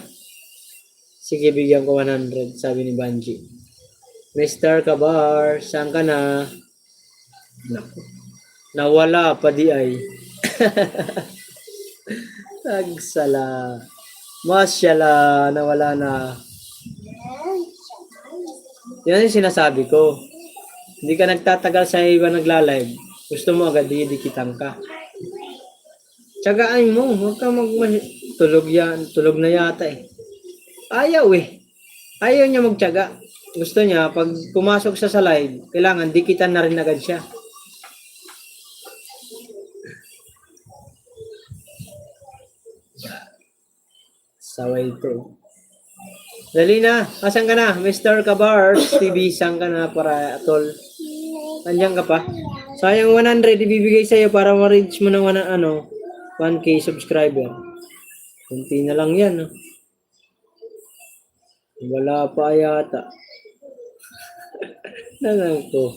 [SPEAKER 6] Sige, bigyan ko 100, sabi ni Banji. Mr. Kabar, saan ka na? Naku. Nawala pa di ay. Tagsala. Masyala, nawala na. Yan yung sinasabi ko. Hindi ka nagtatagal sa iba nagla-live. Gusto mo agad didikitan ka. Tsagaan mo. Huwag ka tulog yan. Tulog na yata eh. Ayaw eh. Ayaw niya magtyaga. Gusto niya, pag pumasok siya sa live, kailangan dikitan na rin agad siya. Saway ito. Dali na. Asan ka na? Mr. Kabars TV, saan ka na para tol? Andiyan ka pa? Sayang 100 ibibigay sa'yo para ma-reach mo ng 1K subscriber. Kunti na lang yan. No? Wala pa yata. Nalang ko.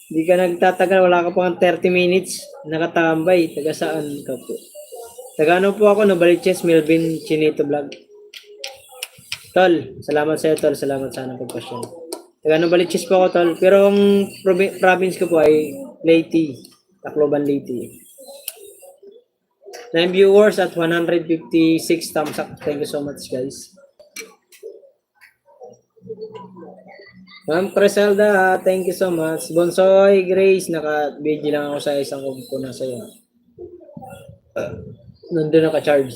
[SPEAKER 6] Hindi ka nagtatagal. Wala ka pang 30 minutes. Nakatambay. Taga saan ka po? Taga ano po ako? Novaliches, Melvin Chinito Vlog. Tol, salamat sa'yo tol. Salamat sana pagpasyon. Taga Novaliches po ako tol. Pero ang province ko po ay Leyte. Tacloban, Leyte. 9 viewers at 156 thumbs up. Thank you so much guys. Ma'am Criselda, thank you so much. Bonsoy Grace, naka-video lang ako sa isang ko na sa'yo. Nandun naka-charge.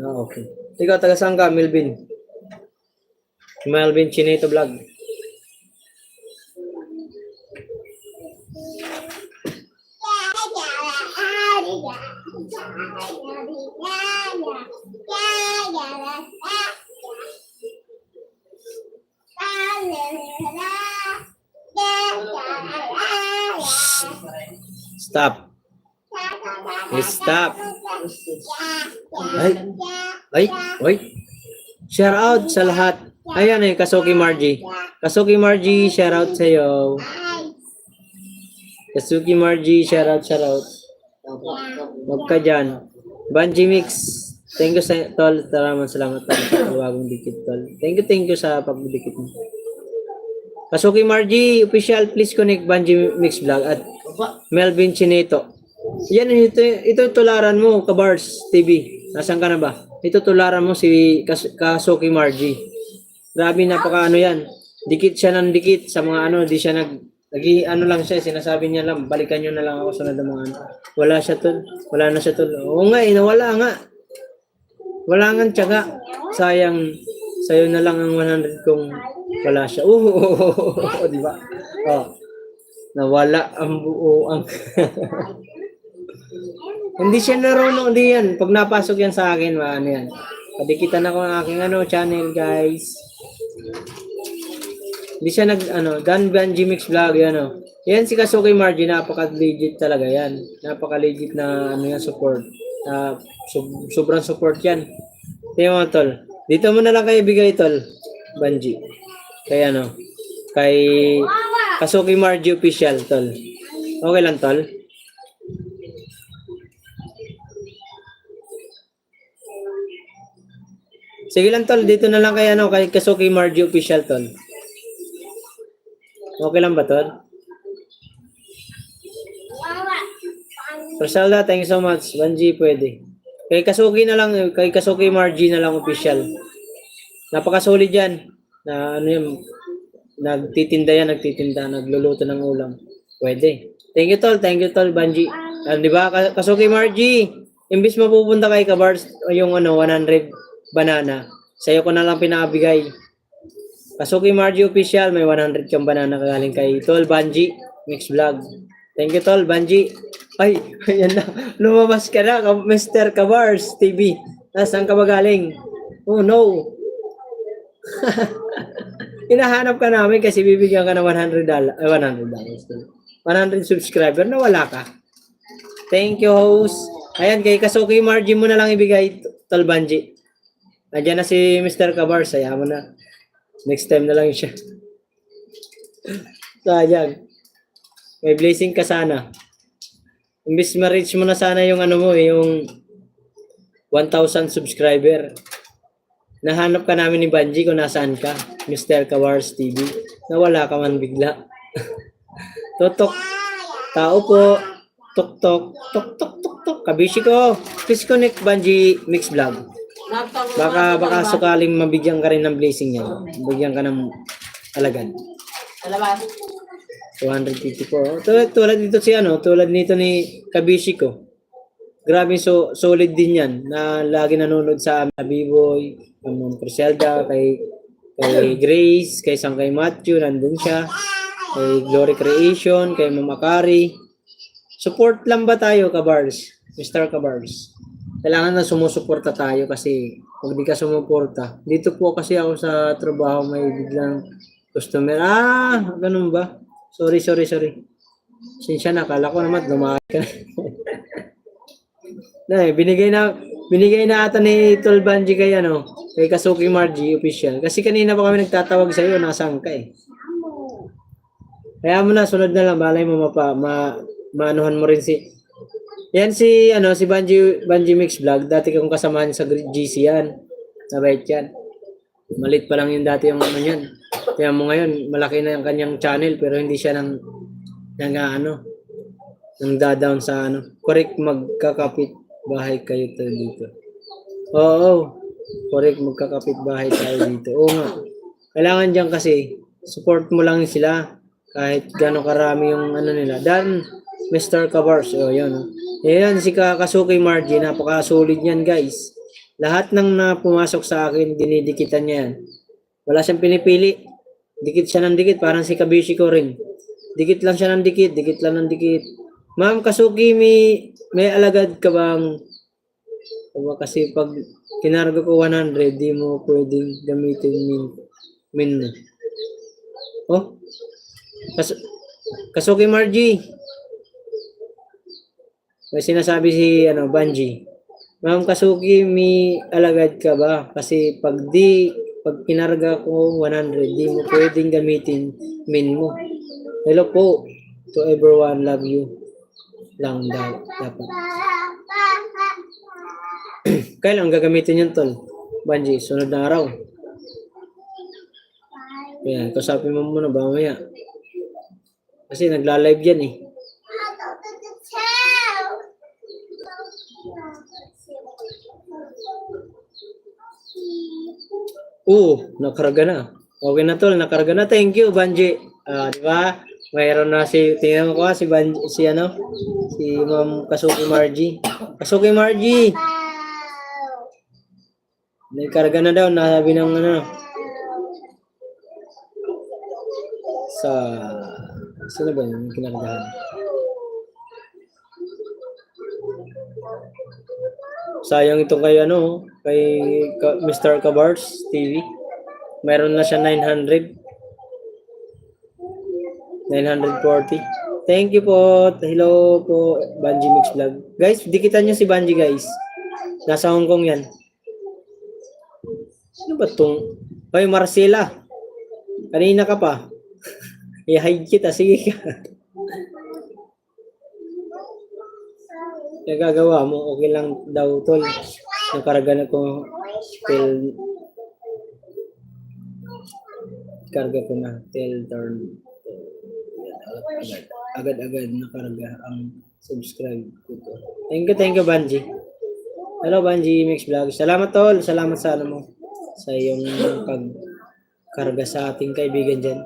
[SPEAKER 6] Okay. Ikaw, taga saan ka, Melvin? Melvin Chinito Vlog. Stop. Stop. Ay. Shout out sa lahat. Ayan eh, Kasuki Margie. Kasuki Margie, shout out sa iyo. Kasuki Margie, shout out. Huwag ka dyan. Banji Mix. Thank you sa tol. Salamat tol sa bagong dikit tol. Thank you sa pagdikit mo. Kasuki Margie, official, please connect Banji Mix Vlog at Melvin Chinito. Yan, ito tularan mo, Kabars TV. Nasaan ka na ba? Ito tularan mo si Kasuki Margie. Grabe, napaka yan. Dikit siya ng dikit sa mga di siya lang siya, sinasabi niya lang, balikan nyo na lang ako sa mga Wala siya tol. Wala na siya tol. Oo nga, nawala nga. Wala nga tiyaga. Sayang, sa'yo na lang ang 100 kung wala siya. Di ba? Nawala ang buo ang Hindi siya narunong yan. Pag napasok yan sa akin, yan. Padikitan ako ng aking channel, guys. Hindi siya Dan Banji Mix Vlog, yan Yan si Kasuki Margie, napaka-legit talaga yan. Napaka-legit na support. Sobrang support yan. Tingnan mo, tol. Dito mo na lang kayo bigay, tol. Banji. Kay Kasuki Margie official, tol. Okay lang, tol. Sige lang, tol. Dito na lang kay ano, kay Kasuki Margie official, tol. Okay lang ba, tol? Rosalda, thank you so much. Banji, pwede. Kay Kasuki na lang, kay Kasuki Margie na lang official. Napakasolid yan. Na ano yan, nagtitinda, nagluluto ng ulam. Pwede. Thank you, tol, Banji. Di ba, Kasuki Margie, imbis mapupunta kay Kabars, yung ano, 100 banana, sa'yo ko na lang pinabigay. Kasuki Margie official, may 100 kang banana kagaling kay Tol Banji, Mix Vlog. Thank you, Tol Banji. Ay, ayan na. Lumabas ka na, Mr. Kabars TV. Nasaan ka ba galing? Oh, no. Hinahanap ka namin kasi bibigyan ka ng $100. 100 subscriber na wala ka. Thank you, host. Ayan, kay Kasuki Margie mo na lang ibigay, Tol Banji. Nandiyan na si Mr. Kabars. Ayaw mo na. Next time na lang siya. Sayang. May blessing ka sana. Imbis ma-reach mo na sana yung ano mo, yung 1,000 subscriber. Nahanap ka namin ni Banji kung nasaan ka, Mr. Kabars TV. Nawala ka man bigla. Totok. Tao po. Tok tok. Tok tok tok tok. Kabishi ko. Please connect Banji Mix Vlog. Baka sakaling mabigyan ka rin ng blessing niya. Bigyan ka ng alagad.
[SPEAKER 4] Dalawa.
[SPEAKER 6] 254. Tulad dito si ano, tulad nito ni Kabishi ko. Grabe solid din yan na lagi nanonood sa B-Boy, kay Criselda, kay Grace, kay Matthew, nandun siya. Kay Glory Creation, kay Mama Kari. Support lang ba tayo, Kabars? Mr. Kabars. Kailangan na sumusuporta tayo kasi pag di ka sumuporta. Dito po kasi ako sa trabaho may biglang customer. Ganun ba? Sorry. Sinsya na, kala ko naman lumakad ka na. Binigay na ata ni Tol Banji kay Kasuki Margie official. Kasi kanina pa kami nagtatawag sa iyo, nasaan ka eh. Kaya mo na, sunod na lang, balay mo maanuhan mo rin si Banji Mix Vlog. Dati kong kasamahan sa GC yan. Nabait yan. Malit pa lang yung dati yung ano yan. Kaya mo ngayon, malaki na yung kanyang channel pero hindi siya nang dadown sa Correct, magkakapit bahay kayo dito. Oo. Correct, magkakapit bahay tayo dito. Oo nga. Kailangan dyan kasi, support mo lang sila kahit gano'ng karami yung nila. Dan, Mr. Kabars. Yun. Yan, si Kasuki Margie. Napaka-solid yan, guys. Lahat ng pumasok sa akin, dinidikitan niya yan. Wala siyang pinipili. Dikit siya ng dikit, parang si Kabishi ko rin. Dikit lang siya ng dikit, dikit lang ng dikit. Ma'am Kasuki, may alagad ka bang? Kasi pag kinarga ko 100, di mo pwedeng gamitin min mo. Oh? Kasuki Margie. May sinasabi si Banji. Ma'am Kasuki, may alagad ka ba? Kasi pag kinarga ko 100, di mo pwedeng gamitin min mo. Hello po to everyone, love you lang dapat. Kailan gagamitin yun, Tol Banji? Sunod na araw. Ayan, kasapin mo muna ba mamaya? Kasi nagla-live yan eh. Nakarga na. Okay na, Tol, nakarga na. Thank you, Banji. Di ba? Mayroon na tingnan ko si Ma'am Kasuki Margie. Kasuki Margie. Nagkarga na daw, nasabi ng sino ba yung kinargahan? Sayang ito kay Mr. Kabars TV. Meron na siya 940. Thank you po. Hello po, Banji Mix Vlog. Guys, dikitan niyo si Banji, guys. Nasa Hong Kong yan. Sino ba itong? Hoy, Marcela. Kanina ka pa. I-hide kita, sige ka. Kaya gagawa mo, okay lang daw, tol. Nakarga na ko till karga ko na till turn. Agad-agad nakarga ang subscribe ko. Thank you, Banji. Hello, Banji Mix Vlog. Salamat, tol. Salamat sa ano mo. Sa iyong pagkarga sa ating kaibigan dyan.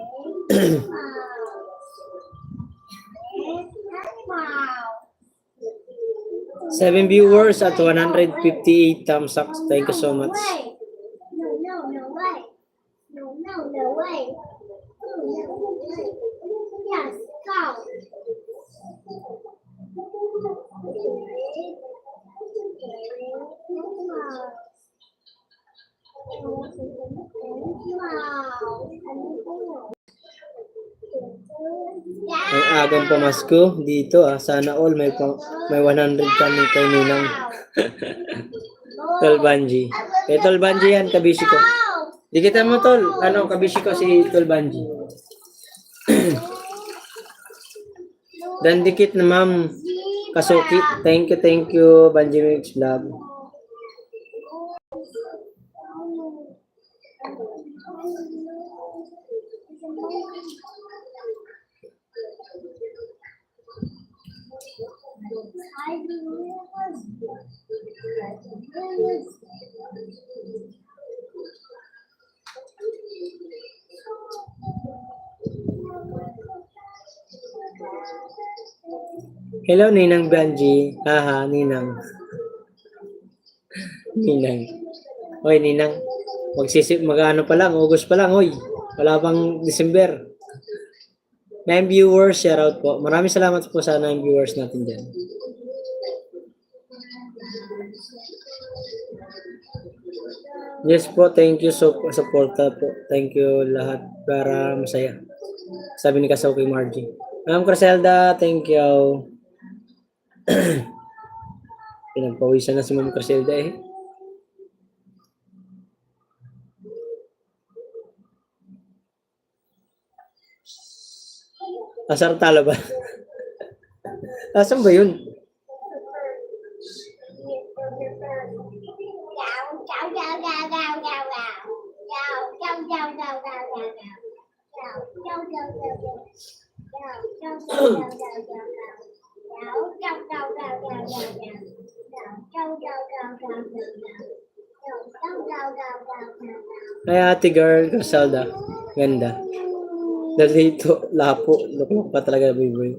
[SPEAKER 6] 7 viewers at 158 thumbs up. Thank you so much.
[SPEAKER 8] No, no way. No, way. No way. Yes, go.
[SPEAKER 6] Ang agang pamasko dito sana all may 100 kami kay Ninang. Tol Banji. Tol Banji yan, kabisi ko. Di kita mo tol, kabisi ko si Tol Banji. Dan dikit na ma'am Kasuki. Thank you Banji Mix Vlog. Hello, Ninang Banji. Haha, Ninang. Ninang. Hoy, Ninang. Mag-ano pa lang, August pa lang, hoy. Wala pang December. 9 viewers, shout out po. Maraming salamat po sa 9 viewers natin dyan. Yes po, thank you so suporta po. Thank you lahat para masaya. Sabi ni Kasauki Margie. Ma'am Criselda, thank you. Pinagpawisan na si Ma'am Criselda eh. Asar talo ba? Asan ba yun? Ay, ate girl, Casalda. Ganda. Dito, lapo. Luklok pa talaga, baby.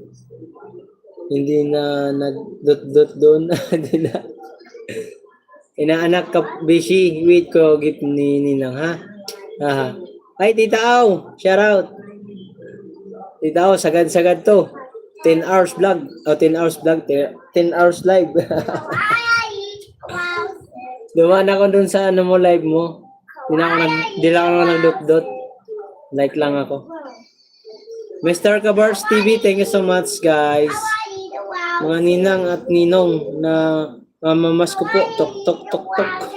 [SPEAKER 6] Hindi na nag-dot-dot doon. Hindi na. Inaanak ka, busy. Wait ko, gift ni Ninang, ha? Aha. Ay, Tita Au. Shout out. Tita Au, sagad-sagad to. 10 hours vlog. O, 10 hours vlog. 10 hours live. Dumaan ako dun sa ano mo, live mo. Di lang ako nag-dot-dot. Like lang ako. Mr. Kabars TV, thank you so much, guys. Mga ninang at ninong na mamamas ko po. Tok, tok, tok, tok.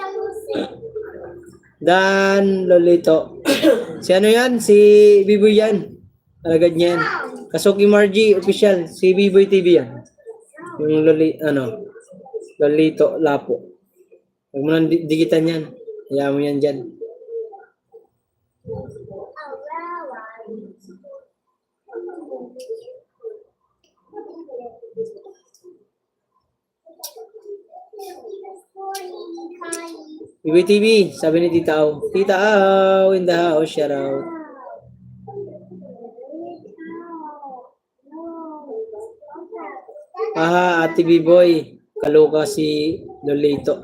[SPEAKER 6] Dan Lolito. Si ano yan? Si Biboy yan. Alagad niya yan. Kasuki Margie, official. Si Biboy TV yan. Yung Lolito Lapo. Huwag mo nang digitan yan. Hayaan mo yan dyan. Biboy TV, sabi ni Tita Au. Tita Au, in the house, shout out. Aha, Ate Biboy. Kaloka si Lolito.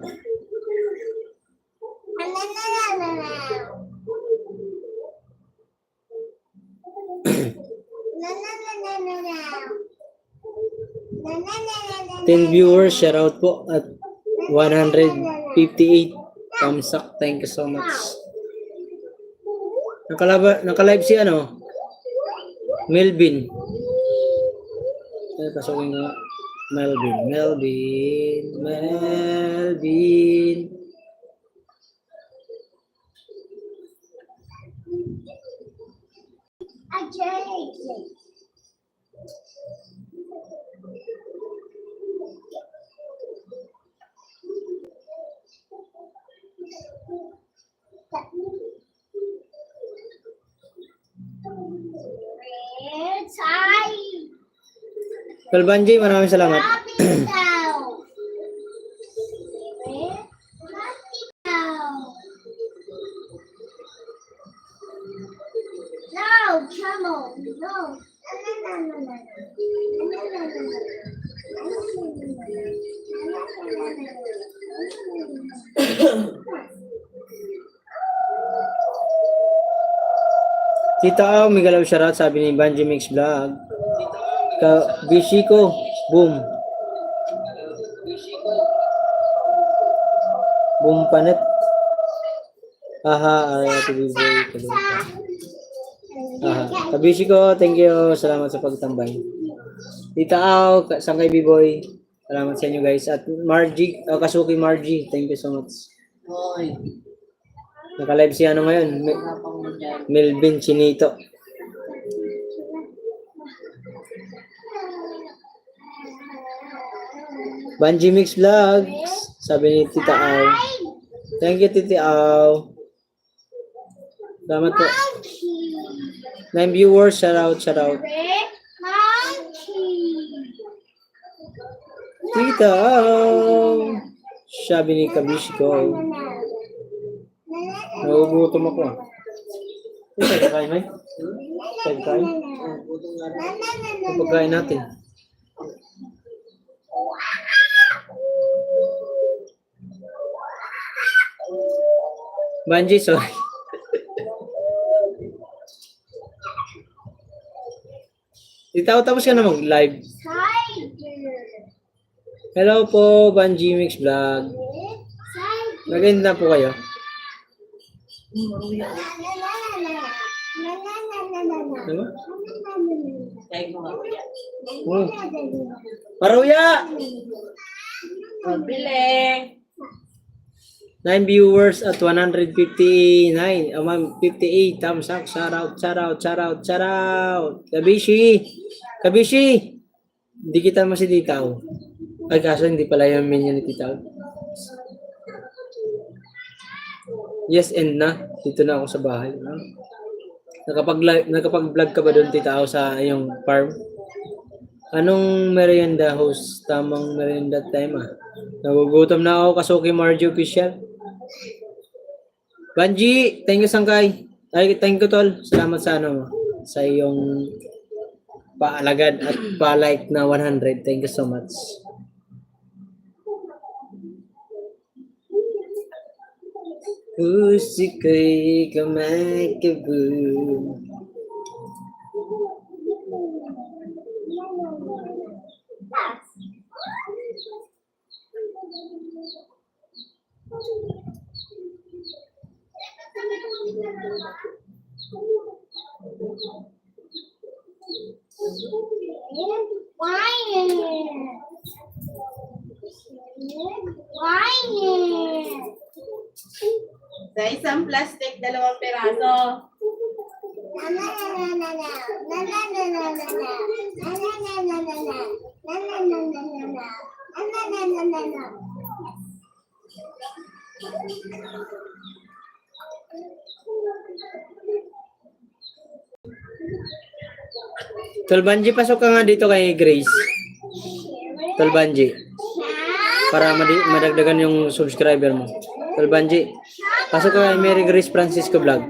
[SPEAKER 6] Ten viewers, shout out po at 158 thumbs up. Thank you so much. Naka-live si Melvin. Pasukin nga. Melvin. Tol Banji, maraming salamat.
[SPEAKER 8] No, camel. No. No.
[SPEAKER 6] Tita Au, may galaw shoutout, sabi ni Banji Mix Vlog. Bishiko, boom. Boom panet. Aha, Ate Biboy. Aha, Kabishiko, thank you. Salamat sa pagtambay. Tita Au, Sangkay Biboy. Salamat sa inyo guys. At Margie, Kasuki Margie, thank you so much.
[SPEAKER 4] Hoy,
[SPEAKER 6] Naka-live si ano ngayon?
[SPEAKER 4] napang mo dyan.
[SPEAKER 6] Melvin Chinito. Banji Mix Vlogs, sabi ni Tita Au. Thank you, Tita Au. Salamat po. 9 viewers, shout out. Tita Au. Sabi ni Kabishiko. Nagugutom ako. Saan kain, May? Saan kain? Pagkain natin. Banji, sorry. Itaw, tapos ka na mag-live. Hello po, Banji Mix Vlog. Maganda po kayo. Ano?
[SPEAKER 4] Kaya ko nga kuya.
[SPEAKER 6] Oh. Paruya!
[SPEAKER 4] Pabili.
[SPEAKER 6] 9 viewers at 159. 58 thumbs up. Shout out. Kabishi! Hindi kita mo si Titaw. Ay, kaso hindi pala yung menu ni Titaw. Yes, and na. Dito na ako sa bahay. No? Nakapag-vlog ka ba doon, Titaw, sa iyong farm? Anong merienda host? Tamang merienda time Nagugutom na ako, Kasuki Margie Official. Banji, thank you Sangkay. Ay, thank you tol. Salamat sa sa iyong paalagad at pa-like na 100. Thank you so much. Pusi ko'y kumakaboom.
[SPEAKER 4] Sa isang plastic, 2 peraso.
[SPEAKER 6] Tol Banji, pasok ka nga dito kay Grace. Tol Banji. Para madagdagan yung subscriber mo. Tol Banji, pasok ka kay Mary Grace Francisco Vlog.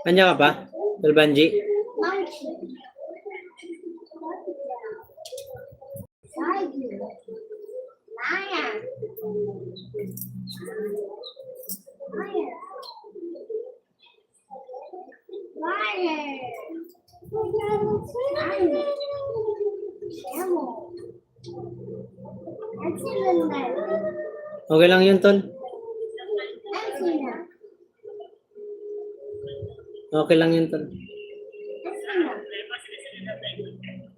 [SPEAKER 6] Kanya ka pa? Tol Banji? Okay lang yun, Tol. Okay lang yun, Tol.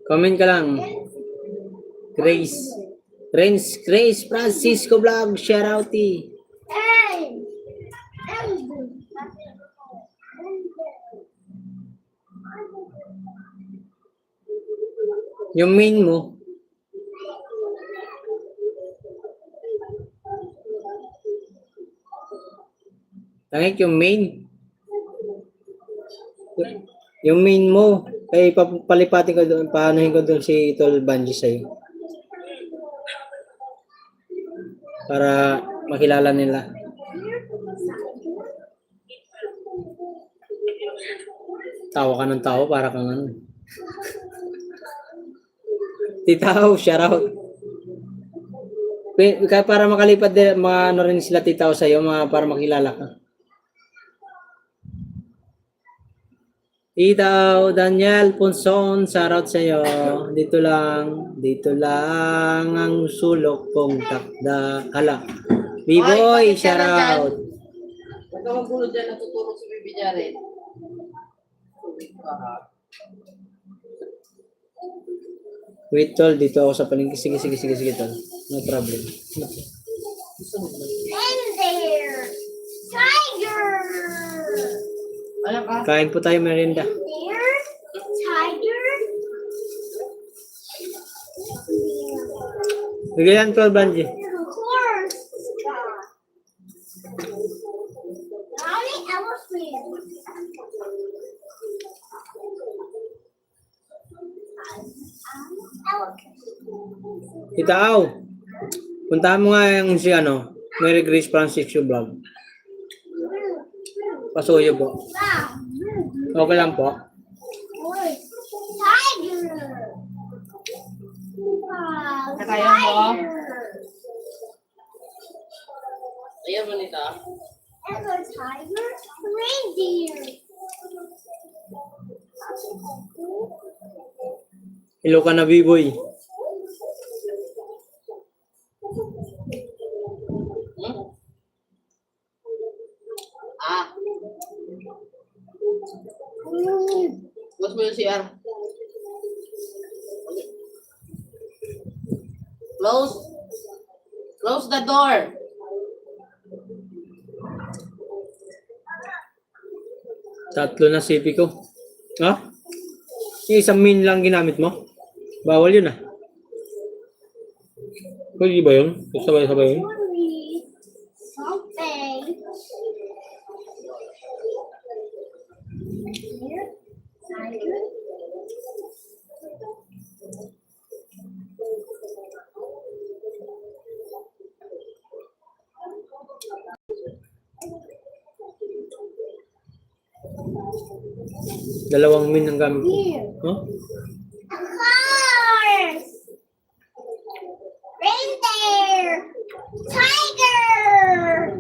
[SPEAKER 6] Comment ka lang. Grace Francisco Vlog, shout out. Yung main mo. Tangik yung main. Yung main mo. Kaya palipatin ko doon, paanohin ko doon si Tol Banji sa'yo. Para makilala nila. Tawa ka ng tawa para kang ano. Titaw, shout out. Kaya para makalipat din, ano rin sila Titaw sa'yo, para makilala ka. Titaw, Daniel Ponson, shout out sa'yo. Dito lang ang sulok kong takda. Hala. B-boy, shout out.
[SPEAKER 4] Huwag ka magbulod dyan, natutulog si Bibi Jared.
[SPEAKER 6] Wait, Tol, dito ako sa palengke. Sige, Tol. No problem.
[SPEAKER 5] And there, tiger.
[SPEAKER 4] Ano ka?
[SPEAKER 6] Kain po tayo merienda.
[SPEAKER 5] There, tiger.
[SPEAKER 6] Bigyan, Tol Banji.
[SPEAKER 5] Horse. Mommy elephant. Elephant.
[SPEAKER 6] Titaw. Puntahan mo nga yung si Mary Grace Francisco vlog. Pasuyo po.
[SPEAKER 5] Wow.
[SPEAKER 6] Okay lang po.
[SPEAKER 5] Horse. Tiger. Wow.
[SPEAKER 4] Kaya mo?
[SPEAKER 5] Tiger.
[SPEAKER 4] Ayaw mo nito.
[SPEAKER 5] And a tiger. Reindeer.
[SPEAKER 6] Hello ka na, B-boy.
[SPEAKER 4] Close mo yung CR. Close the door.
[SPEAKER 6] Tatlo na CP ko. Ha? Yung isang min lang ginamit mo? Bawal yun Pwede ba yun? Sabay-sabay yun?
[SPEAKER 5] Something. Here, tiger.
[SPEAKER 6] Dalawang min ang gamit ko.
[SPEAKER 5] Here.
[SPEAKER 6] Huh?
[SPEAKER 5] A horse. Reindeer. Tiger.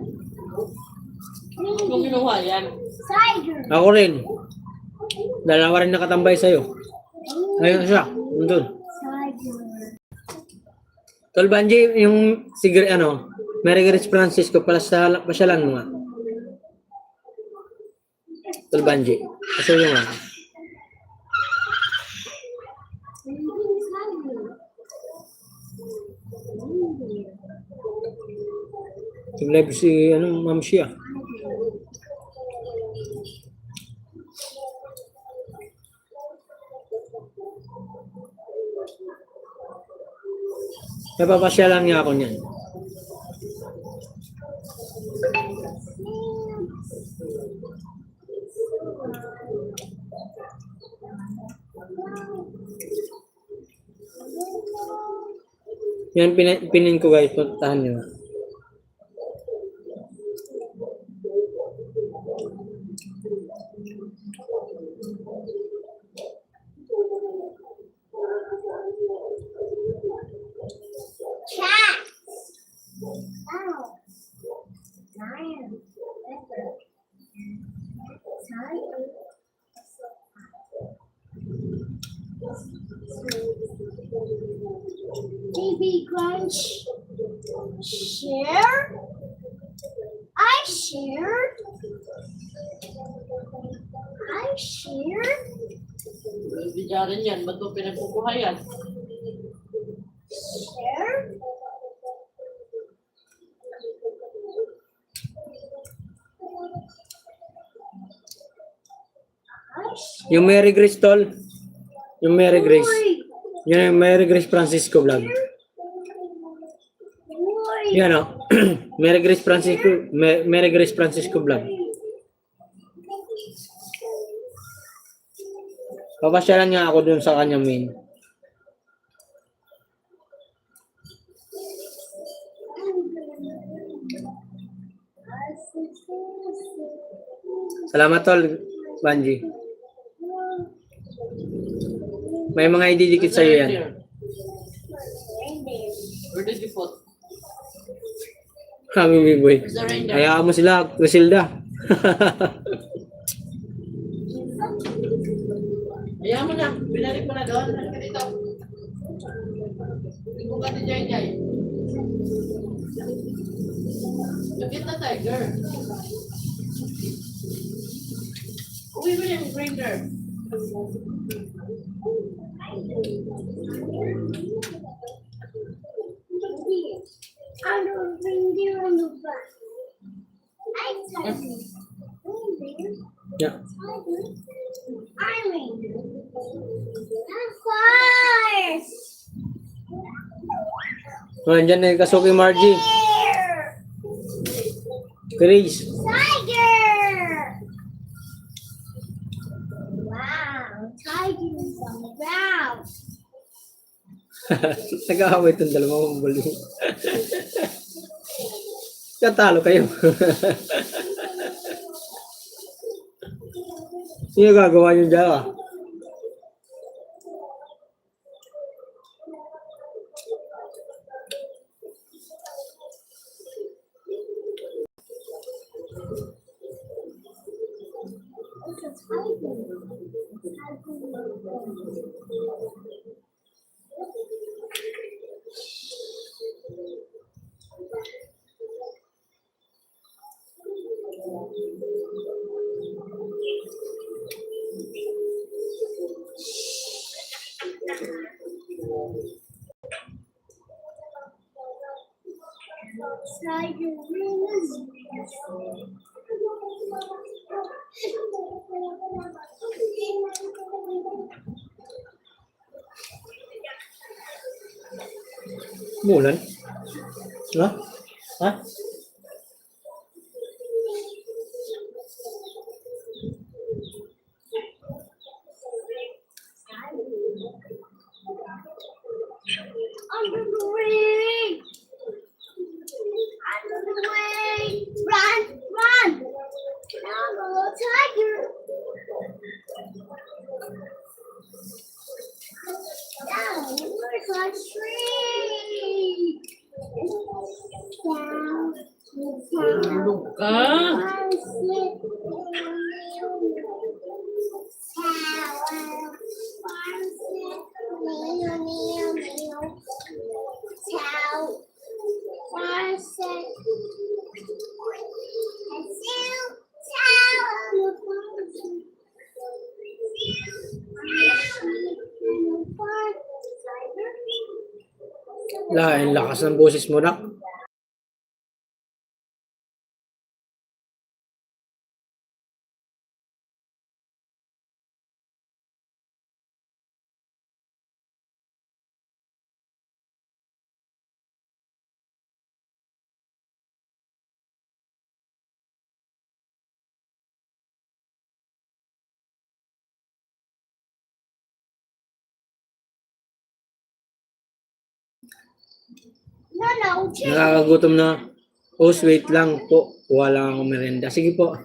[SPEAKER 4] Kung kinuha yan.
[SPEAKER 5] Tiger.
[SPEAKER 6] Ako rin. Dalawa rin nakatambay sa'yo. Ayun siya. Nandun.
[SPEAKER 5] Tiger.
[SPEAKER 6] Tol Banji, yung Mary Grace Francisco, pasyalan mo nga. Tol Banji. Pasyalan mo nga. Live si Ma'am Shia. Napapasyalan nga ako niyan. Yan pinin ko guys, puntahan niyo.
[SPEAKER 5] Cat. Oh. Lion. Leopard. Tiger. Baby Crunch. Share. I shared. I shared.
[SPEAKER 4] Bibi Jared yan. Ba't mo pinagkukuha yan?
[SPEAKER 5] Share.
[SPEAKER 6] Yung Mary Grace, Tol. Yung Mary Grace.
[SPEAKER 5] Uy,
[SPEAKER 6] Yan yung Mary Grace Francisco vlog. Yan o. Mary Grace Francisco, Mary Grace Francisco vlog. Papasyalan nga ako dun sa kanyang main. Salamat tol, Banji. May mga ididikit sa'yo yan.
[SPEAKER 4] Where did you put?
[SPEAKER 6] Kami, Biboy.
[SPEAKER 4] Where's the reindeer?
[SPEAKER 6] Hayaan mo sila, Griselda.
[SPEAKER 4] Ayaw mo na. Binalik mo na doon. Halika dito. Ikaw ka ni Jai Jai. Look at the tiger. Uwi mo yung reindeer.
[SPEAKER 8] Ano reindeer on the back? I said reindeer.
[SPEAKER 6] Yeah.
[SPEAKER 8] I reindeer. Of course.
[SPEAKER 6] Oh, andyan na yung Kasuki Margie. Grace.
[SPEAKER 8] Tiger. Wow, tiger is on the ground.
[SPEAKER 6] Nag-aaway itong dalawang bali. Katalo kayo. Sino gagawa yung dyan ah?
[SPEAKER 8] It's a tiger. Tiger wings.
[SPEAKER 6] Mulan? Ha? Ha?
[SPEAKER 8] Under the wing. Under the wing. Run, run. Now the little tiger. Down, where's my tree? Down,
[SPEAKER 4] Tulog ka.
[SPEAKER 6] Lain lakas ng boses mo nak.
[SPEAKER 8] No,
[SPEAKER 6] Nakakagutom na. Oh, wait lang po. Kuha lang ako merienda. Sige po.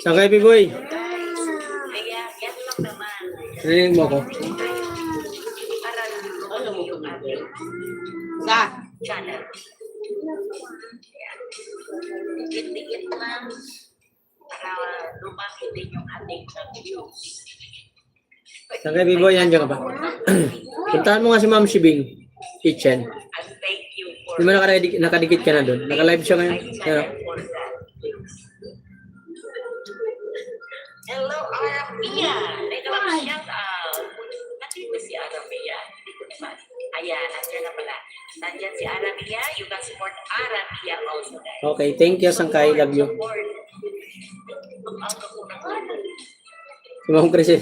[SPEAKER 6] Saan kayo, Piboy?
[SPEAKER 5] Kaya, yan lang naman.
[SPEAKER 6] Narinig mo ko?
[SPEAKER 5] Para lumaki yung ating channel. Yan. Dikit-dikit lang para lumaki din yung ating views.
[SPEAKER 6] Saan kayo, Piboy? Yan ka ba? Puntahan mo nga si Ma'am Shibing Kitchen.
[SPEAKER 5] And thank you for
[SPEAKER 6] Di ba nakadikit ka na doon? Naka-live siya ngayon. Pero,
[SPEAKER 5] for that. Hello, Arabia! May lang shout out. Nandito si Arabia. Hindi ko naman. Ayan, nandiyan na pala. Nandiyan si Arabia. You can support Arabia also, guys.
[SPEAKER 6] okay, thank you, Sangkay. Love you.
[SPEAKER 5] Support. Ang ako na
[SPEAKER 6] Si Ma'am Crisel.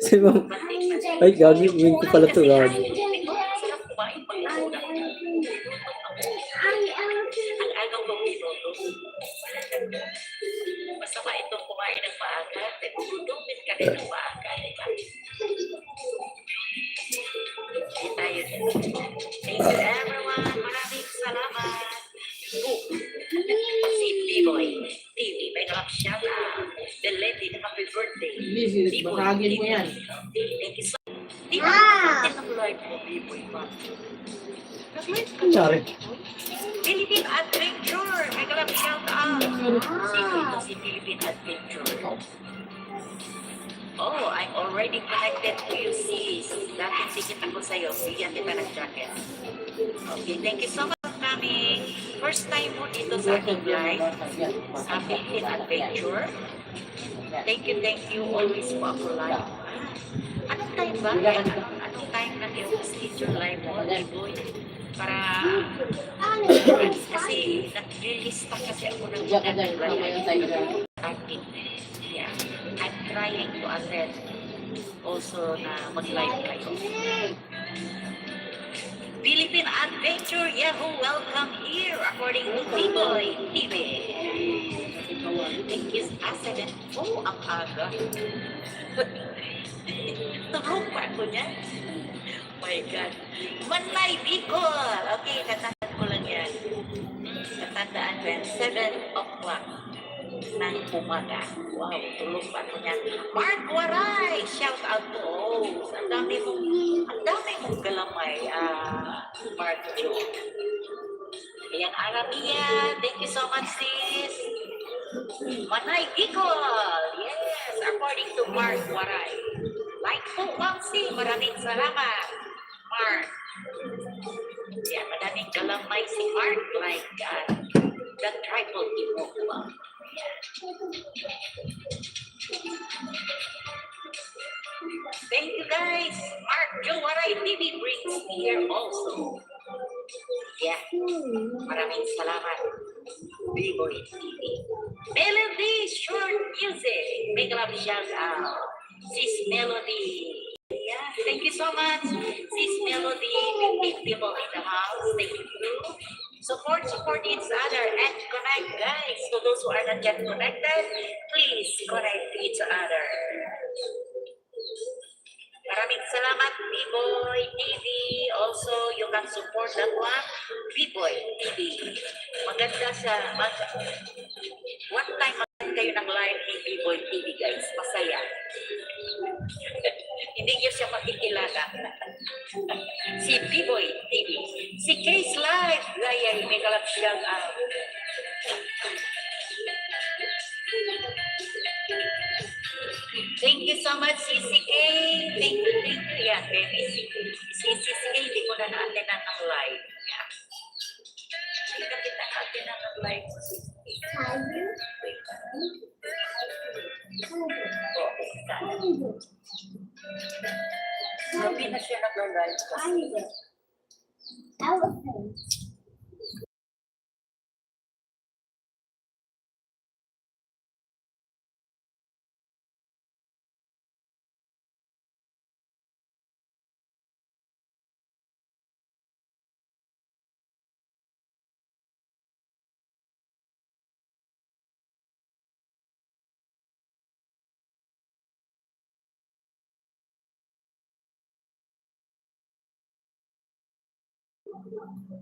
[SPEAKER 6] Si Ma'am. Ay, gagi. Win ko pala ito. Gagi.
[SPEAKER 5] sarap kumain pag nauna. Ang agaw ko minuto. Masama itong kumain ng maaga. Dumit ka rin ng maaga. Diba? Hindi tayo din. Thank you everyone. Maraming salamat. Si Piboy TV. May kalap shout out. Belated happy birthday.
[SPEAKER 4] Basagin mo yan.
[SPEAKER 5] Thank you so much. Di ba? Bakit ang live mo, Piboy? Nag-live ka ba?
[SPEAKER 6] Sorry.
[SPEAKER 5] Philippine Adventure! May kalap shout out! Sino ito si Philippine Adventure? Oh, I'm already connected to you, sis. Dating tikit ako sa'yo. Bigyan kita ng jacket. Okay, thank you so much for coming. First time mo dito sa ating live sa Philippine Adventure. Thank you. Always po ako live. Anong time ba? Anong time na i-schedule live mo, Boy? Para kasi nag-release pa kasi ako ng acting. Yeah. I'm trying to attend also na mag-live kayo. Philippine Adventure Yahoo! Welcome here according to Piboy TV. Thank you, A7. Oh, ang aga. Tulog pa ako niya. My God. Manlay Bicol. Okay, katandaan ko lang yan. Katandaan ko yan. 7 o'clock ng umaga. Wow, tulog pa ako niyan. Mark Waray! Shout out to all. Ang dami mong galamay, Mark Joe. Ayan, Arabia. Thank you so much, sis. Manay Bicol. Yes, according to Mark Waray. Like po, Mamsi. Maraming salamat. Mark. Yeah, madaming galamay si Mark like the tribal people. Yeah. Thank you guys. Mark Jowaray TV brings me here also. Yeah. Maraming salamat. Piboy TV. Melody Short Music. Big love shout out. Sis Melody. Yeah, thank you so much. Sis Melody, 15 people in the house. Thank you. Support each other and connect, guys. So those who are not yet connected, please connect to each other. Maraming salamat, Piboy TV. Also, you can support that one, Piboy TV. Maganda siya. What time kayo ng live ni Piboy TV, guys? Masaya. Hindi niyo siya makikilala. Si Piboy TV. Si Case Live. Gaya, may kalap siyang Thank you so much, CCK. Thank you. Yan, baby. Si CCK, hindi ko na na-attend ng live. Yan. Hindi na kita na-attend ng live sa CCK. Sabi na siya nag-live kasi.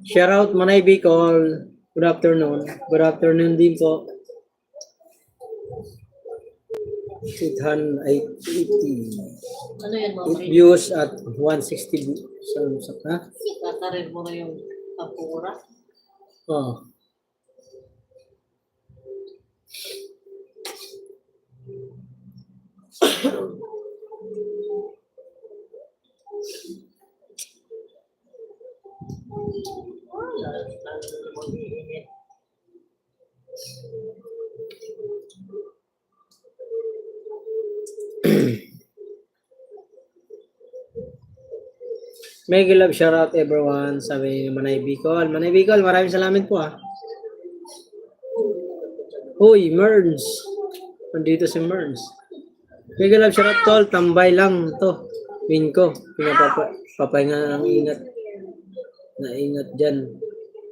[SPEAKER 6] Shout out Manay Bicol. Good afternoon. Good afternoon din po. 880.
[SPEAKER 4] Ano yan,
[SPEAKER 6] 8 views at 160 views. Ha?
[SPEAKER 4] Tatarin mo na yung 10 oras.
[SPEAKER 6] Oh. Mega love shoutout everyone. Sabi ni Manay Bicol. Manay Bicol, maraming salamat po ah. Uy, Merns. Nandito si Merns. Mega love shoutout tol. Tambay lang to. Win ko. Papahinga ng ingat. Naingat dyan.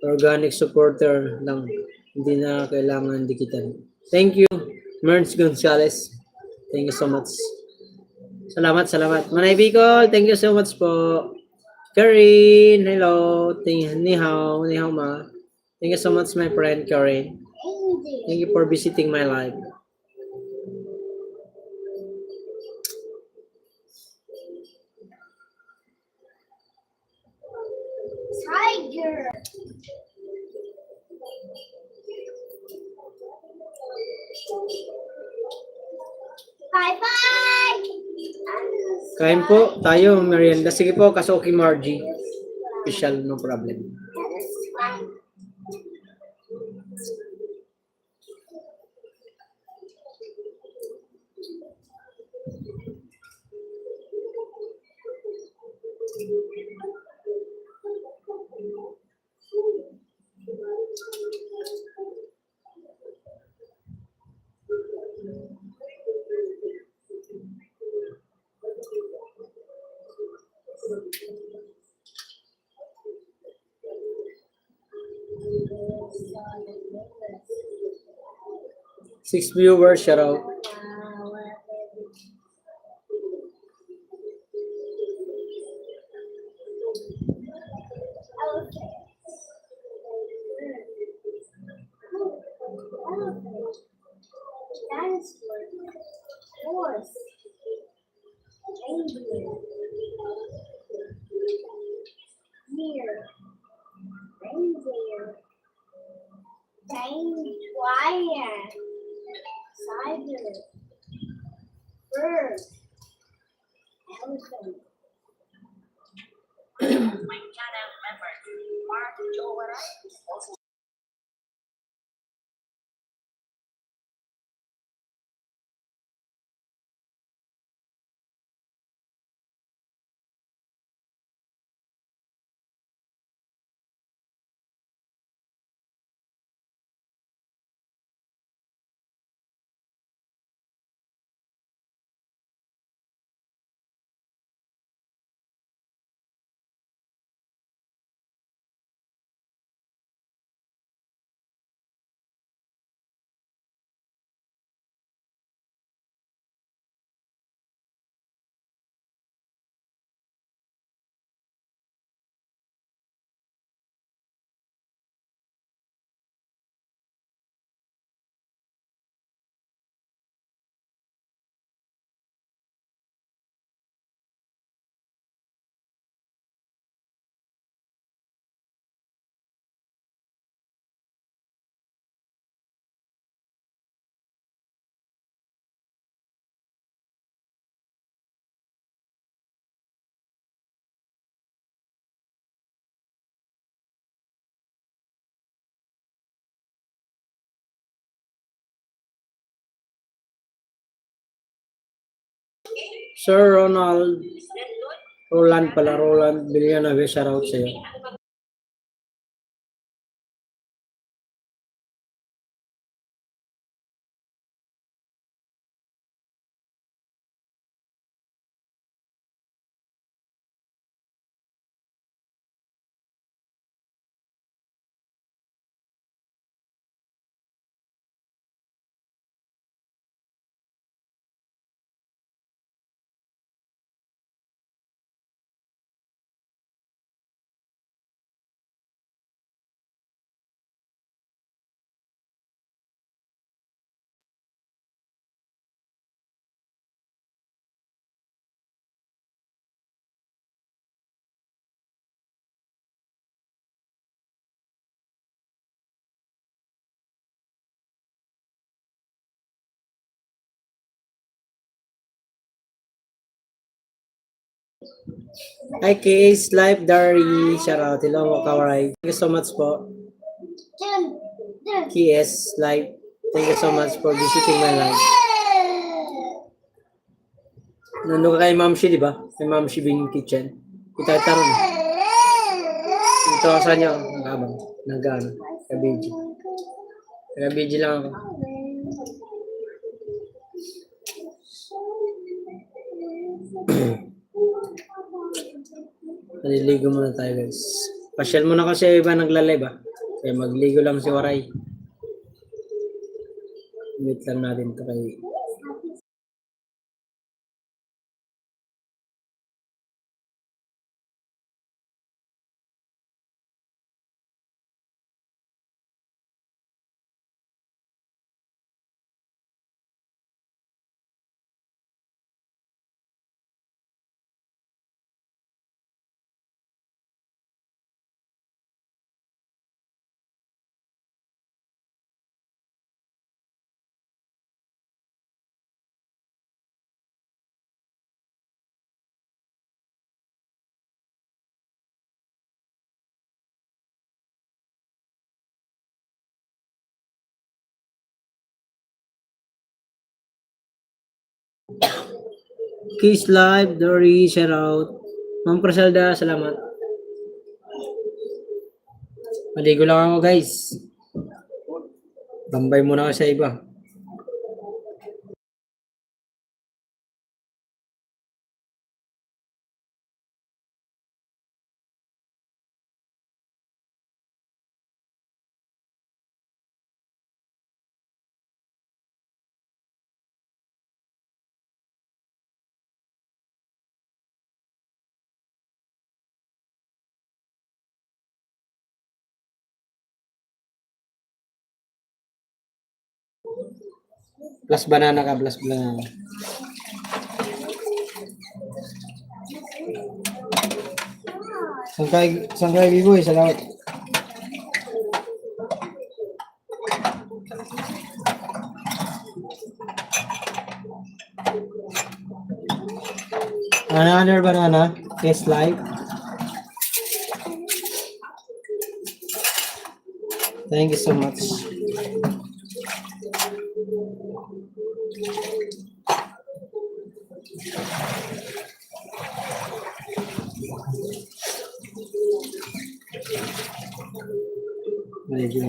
[SPEAKER 6] Organic supporter lang. Hindi na kailangan dikitan. Thank you, Merns Gonzales. Thank you so much. Salamat. Manay Bicol, thank you so much po. Karin, hello. Ni hao ma. Thank you so much, my friend Karin. Thank you for visiting my life.
[SPEAKER 3] Tiger. Bye-bye.
[SPEAKER 6] Kain po tayo, merienda. Sige po, Kasuki Margie. Official, no problem. Six viewers, shout out.
[SPEAKER 3] Dinosaur. Horse. Reindeer. Deer. Reindeer. Giant. Tiger. Bird. Elephant.
[SPEAKER 5] My channel members, Mark Joe,
[SPEAKER 6] Sir Ronald, Roland Villanueva, shout out sa'yo. Hi, Case Life Dari. Shout out. Hello, Kawaray. Thank you so much po. KS Live. Thank you so much for visiting my live. Nandun ka kay Ma'am Shi, di ba? Kay Ma'am Shi Bing Kitchen. Kita ron. Ito ako sa inyo. Nagabang. Nagano. Kabiji. Kabiji lang ako. Naliligo muna tayo guys. Pasyal muna kasi iba nagla-live ah. Kaya magligo lang si Waray. Wait lang natin to kay Kiss Live, Dory, shout out. Ma'am Criselda, salamat. Maligo lang ako guys. Tambay muna ako sa iba. Plus banana ka, plus banana. Sangkay Biboy, salamat. Another banana, Kiss Live. Thank you so much. Maligo.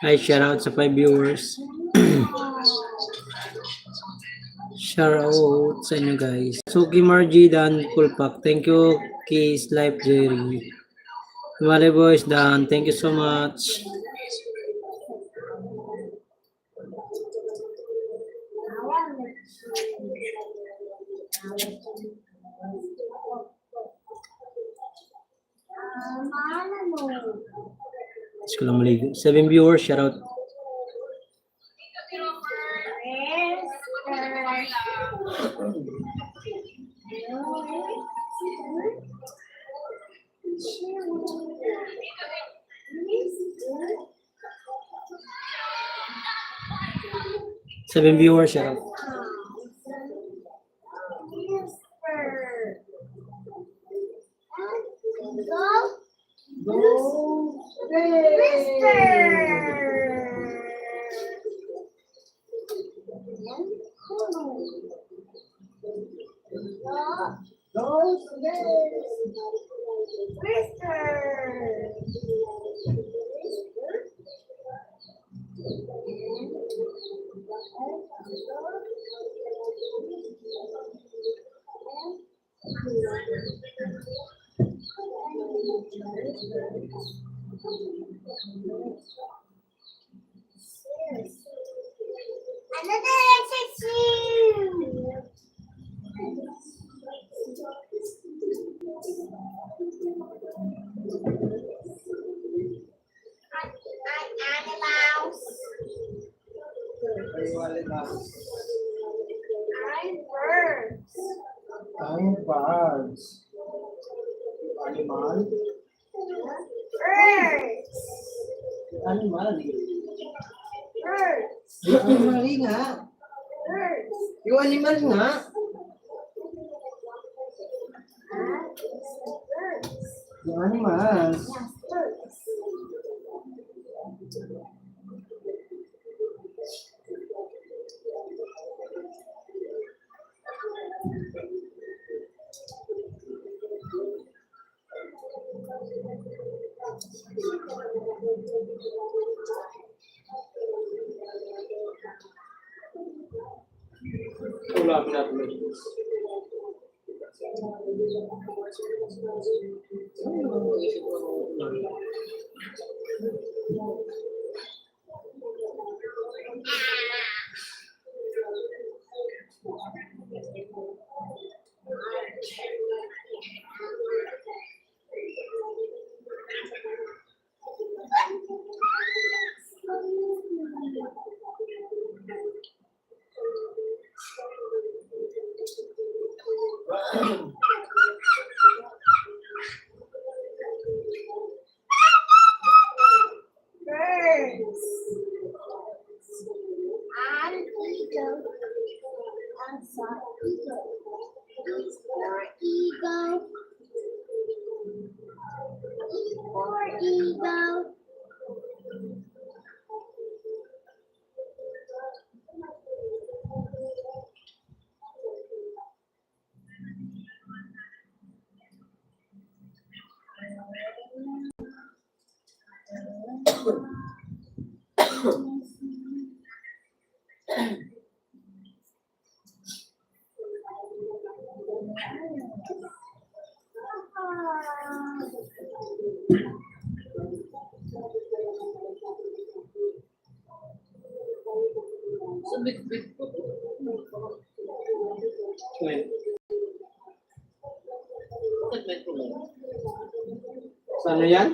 [SPEAKER 6] Hi, shout out sa 5 viewers. Shout out sa inyo guys. Suki Margie, Dan Pulpak. Thank you, Kiss Life Jerry. Mali boys, Dan. Thank you so much. Let's ko lang maligo. 7 viewers, shout out. Seven viewers, shout out.
[SPEAKER 5] Another exercise. Animals. I'm birds.
[SPEAKER 1] Ang birds. Animal.
[SPEAKER 5] Birds.
[SPEAKER 1] Animal.
[SPEAKER 5] Birds.
[SPEAKER 1] Yung animal nga.
[SPEAKER 5] Birds.
[SPEAKER 1] Yung animal nga.
[SPEAKER 5] Birds.
[SPEAKER 1] Yung animals.
[SPEAKER 5] Yes, birds.
[SPEAKER 1] Wala natin.
[SPEAKER 5] Birds. An eagle. I saw eagle. Is for eagle. E for eagle.
[SPEAKER 4] Subit-bit ko. Subit ko lang.
[SPEAKER 6] Sana yan?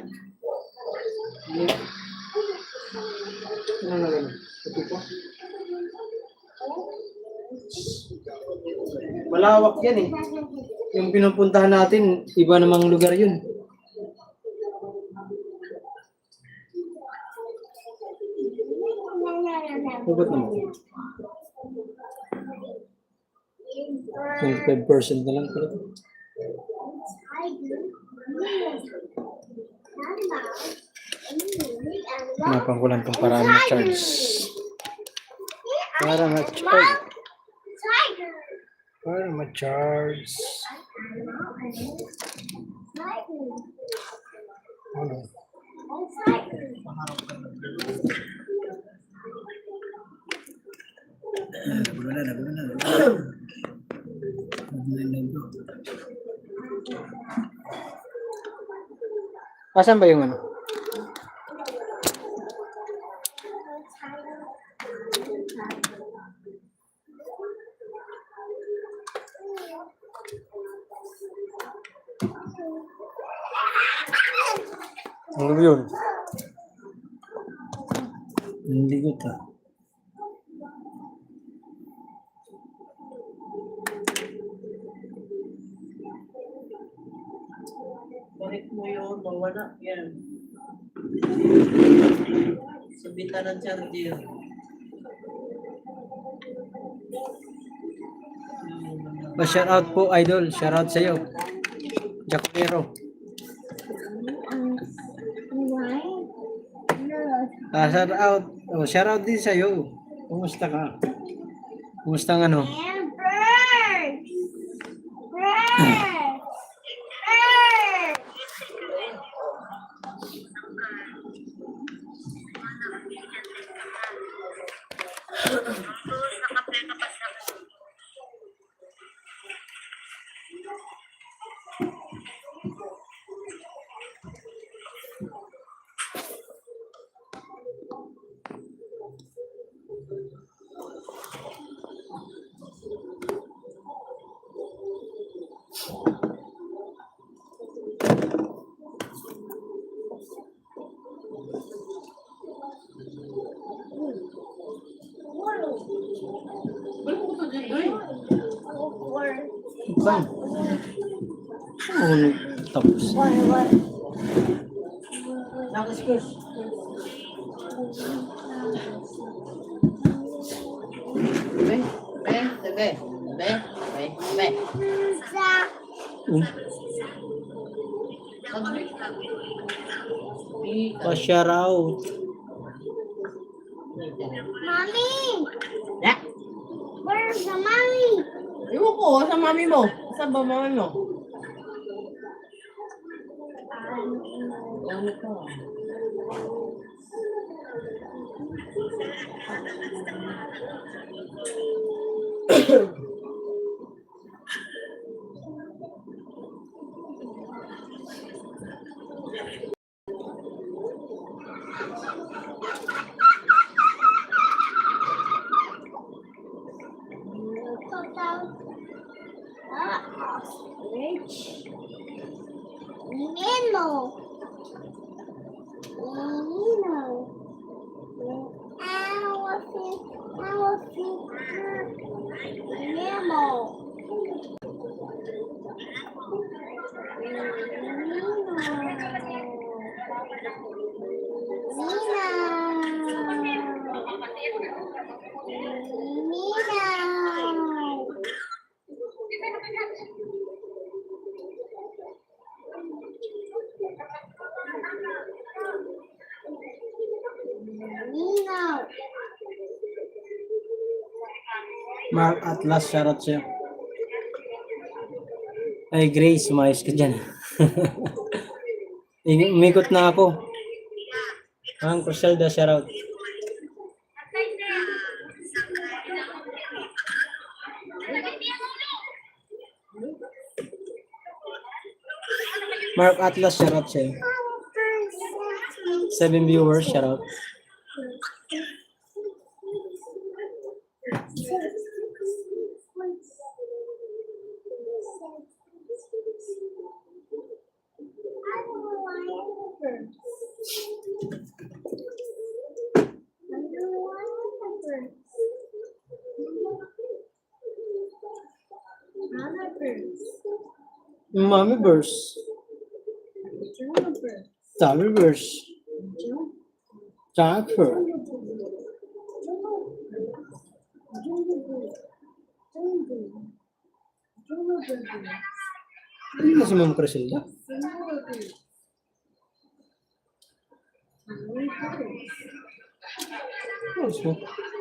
[SPEAKER 6] Ano na ganun? Ito po? Malawak yan eh. Yung pinupuntahan natin, iba namang lugar yun. Hugot naman. 25% na lang pala. Hanapan ko lang itong paraan ma-charge. Para ma-charge.
[SPEAKER 5] Tiger.
[SPEAKER 6] Para ma-charge.
[SPEAKER 5] Tiger.
[SPEAKER 6] Ano?
[SPEAKER 5] Tiger.
[SPEAKER 6] Asan ba yung ano? Ano yun? Hindi ko ta.
[SPEAKER 4] Balik mo yun, mawala. Yan. Sabitan ng charger.
[SPEAKER 6] Shout out po, idol. Shout out sa iyo. Jacquero. Shout out. Oh, shout out din sa iyo. Kumusta ka? Kumusta ang ano? Ban. Oh, tapos.
[SPEAKER 4] Tapos ko.
[SPEAKER 6] Pa-shout out.
[SPEAKER 3] Mommy!
[SPEAKER 4] Yeah.
[SPEAKER 3] Where's the mommy?
[SPEAKER 4] Ewan ko, sa mami mo. Saan ba mami mo? Ano ko?
[SPEAKER 3] Rich. Nemo.
[SPEAKER 6] Mark Atlas, shout out sa'yo. Ay, Grace, umayos ka dyan. Umikot na ako. Ang Criselda, shout out. Mark Atlas, shout out sa'yo. 7 viewers, shout out. Mommy verse. Tommy verse. Jennifer. Hindi na si Ma'am Criselda.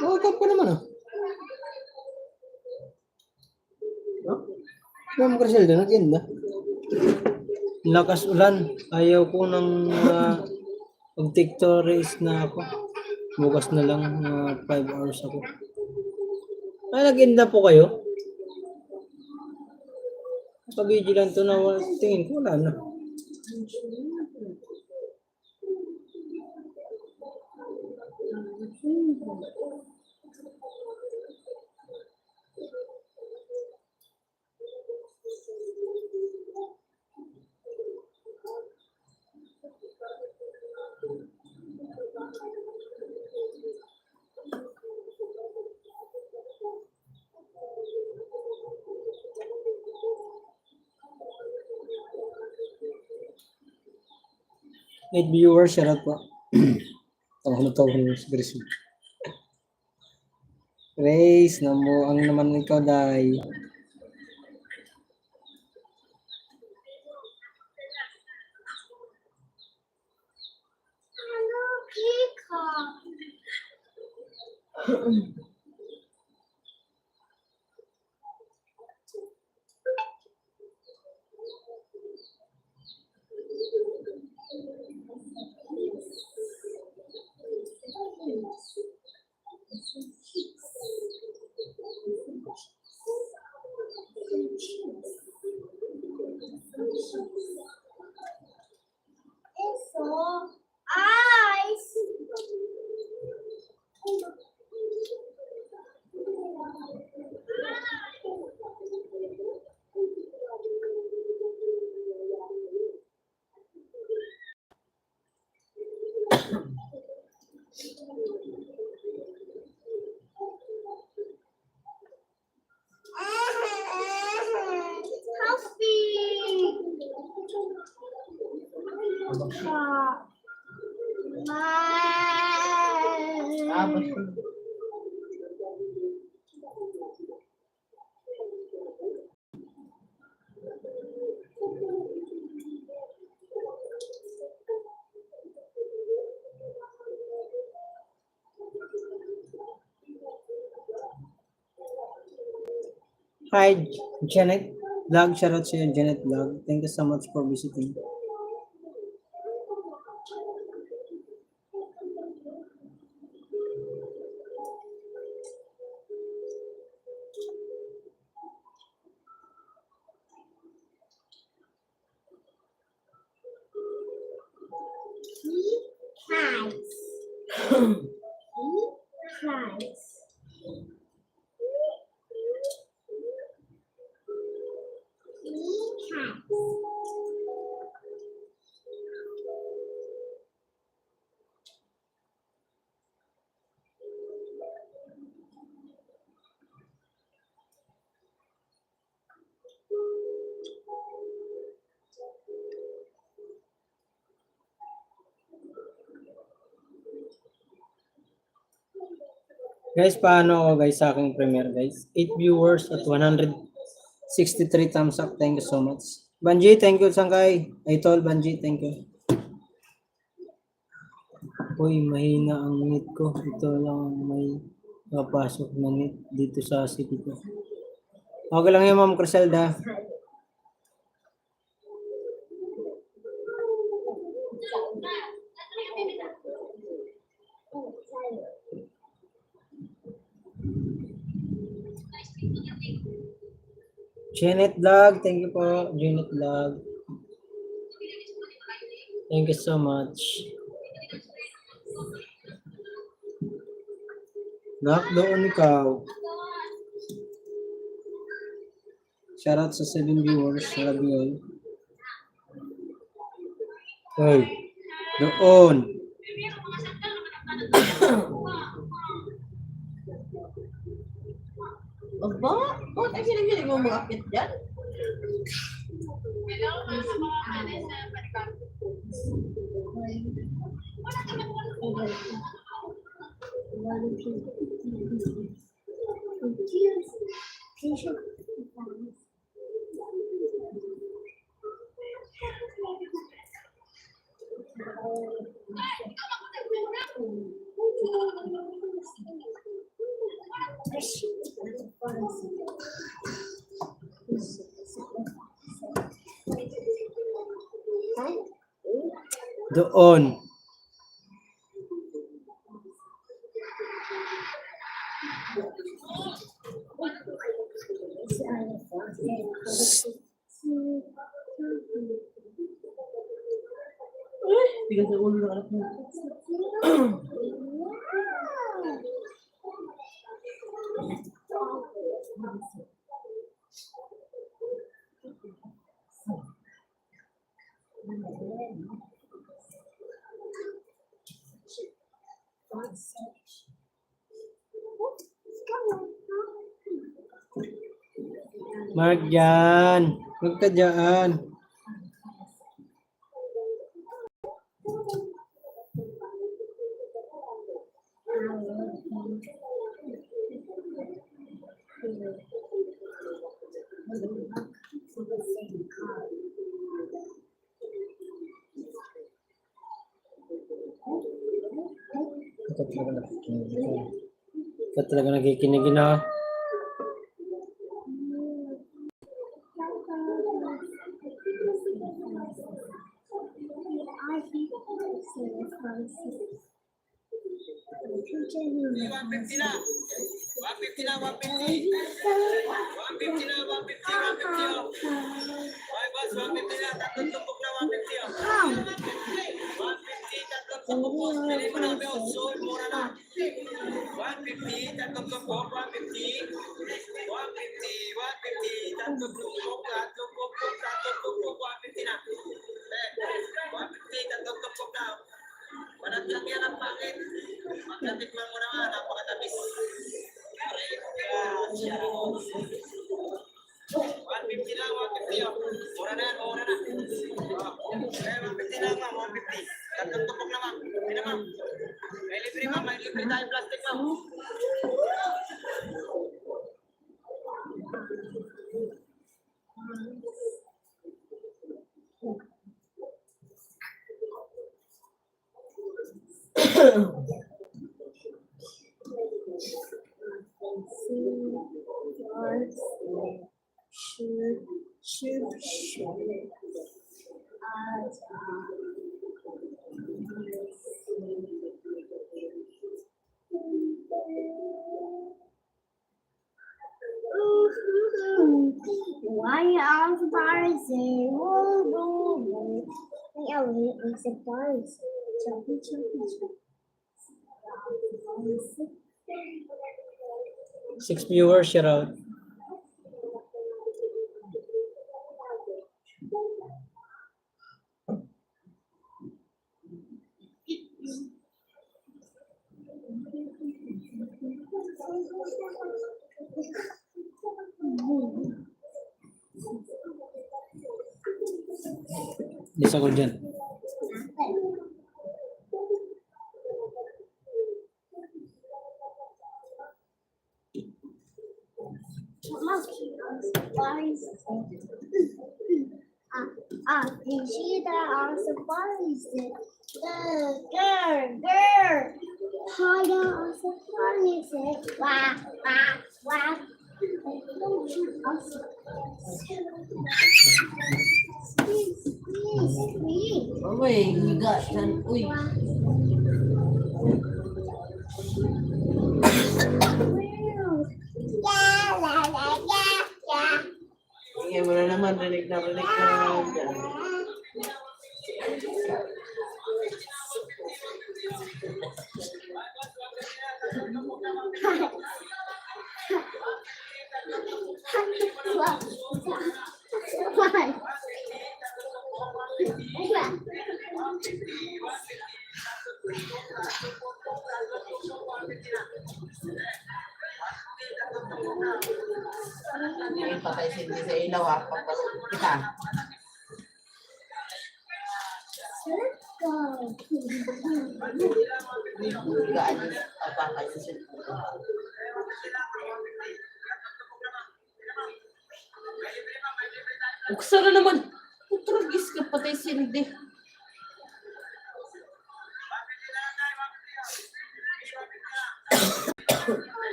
[SPEAKER 6] Makakap ka naman ah. Ma'am Criselda, nag-end na. Lakas ulan. Ayaw ko ng mag-TikTok race na ako. Bukas na lang 5 hours ako. Nag-end na po kayo? Pag-video lang to na tingin ko wala na. Eight viewers, shout out po. Tawa na si Grace. Grace, ang naman ikaw, Day. Hi, Janet Vlog. Shout out sa'yo, Janet Vlog. Thank you so much for visiting. Guys, paano ako guys sa aking premiere guys? 8 viewers at 163 thumbs up. Thank you so much. Banji, thank you Sangkay. Idol Banji, thank you. Uy, mahina ang net ko. Ito lang ang may napasok na net dito sa city ko. Okay lang yun, Ma'am Criselda. Janet Vlog, thank you po. Janet Vlog. Thank you so much. Nak, doon ikaw. Shoutout sa 7 viewers. Love you all. Hey, doon.
[SPEAKER 4] Aba, bakit ang hiling-hiling mo mga akit dyan?
[SPEAKER 6] Doon.
[SPEAKER 4] Bigat sa ulo ng anak mo.
[SPEAKER 6] Mark dyan. Huwag ka dyan. Ikaw talaga nakikinig na.
[SPEAKER 3] Why are the bars there? Yeah, it's the bars. Choppy, choppy, choppy.
[SPEAKER 6] 6 viewers, shout out. Yes, ako dyan.
[SPEAKER 3] You see that on safaris? Girl. Hold on safaris. Wah, wah, wah. Please.
[SPEAKER 4] Uy, higa dyan. Uy. Ingay mo na naman, rinig na dyan. Ngayon patay si sa ilaw papasok kita. Higaan niya, papakan niya siya. Buksan na naman. Utragis ka patay si Hindi.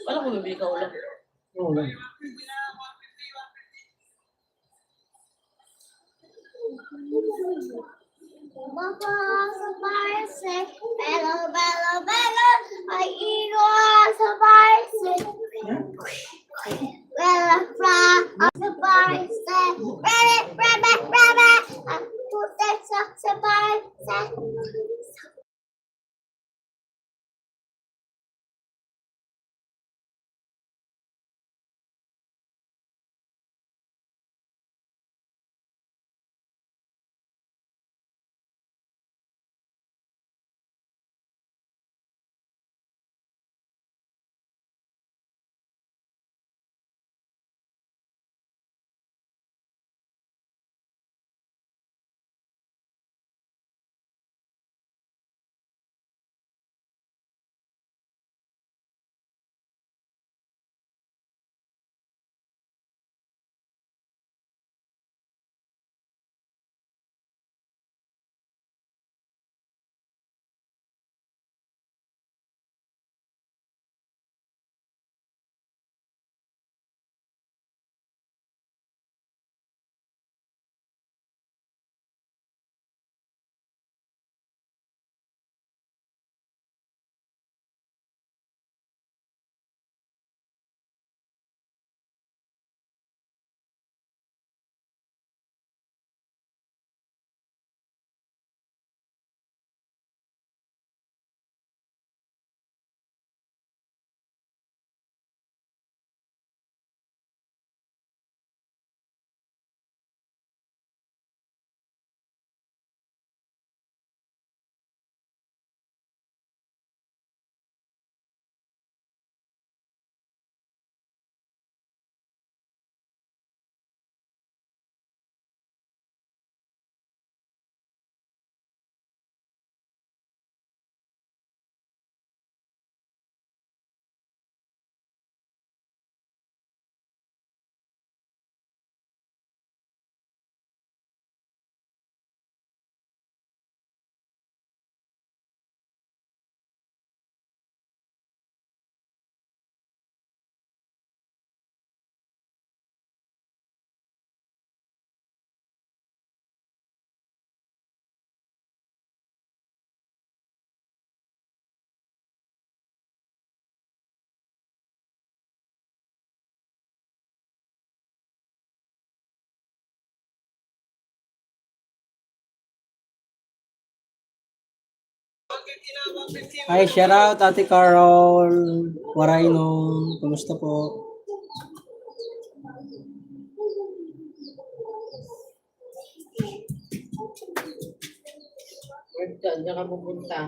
[SPEAKER 4] Wala ko bibili ka ulam.
[SPEAKER 6] Oo lang.
[SPEAKER 3] Baba,
[SPEAKER 5] bicycle. Bello, bello, bello. Ay, iwan sa bicycle. Bella, fly on the bicycle. Rabbit, rabbit, rabbit. I put that sa bicycle.
[SPEAKER 6] Hi, shout out Ate Carol. Warayno. Kumusta po?
[SPEAKER 4] Where ka, diyan ka pupunta.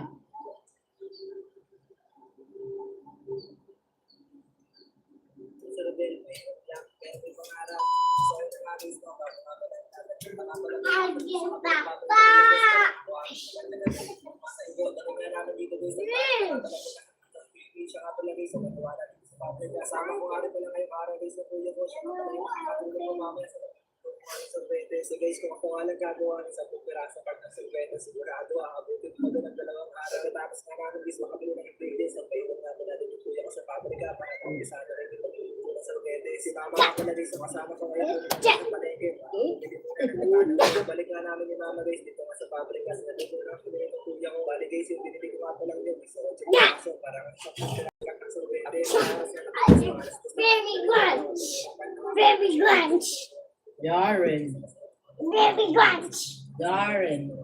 [SPEAKER 9] Kasama ko nga rin pala ngayong araw guys na kuya ko siya kapag yung makakatulog ko mamaya sa sorbete. So guys, kung ako nga lang gagawa ng 10 piraso part ng sorbete, sigurado abutin ko doon ng 2 araw. Tapos nga namin guys, makabili ng ingredients ang painom natin yung kuya ko sa pabrika para kumpisado rin yung pagluto ng sorbete. Si mama nga pala guys, kasama ko ngayon sa palengke. Balik nga namin yung mama guys dito nga sa pabrika. Sa nandito na ako yung kuya ko. Balik guys, yung binili ko nga pa lang yun. So parang
[SPEAKER 5] Very lunch. Very lunch.
[SPEAKER 4] Darren.
[SPEAKER 5] Very lunch.
[SPEAKER 4] Darren.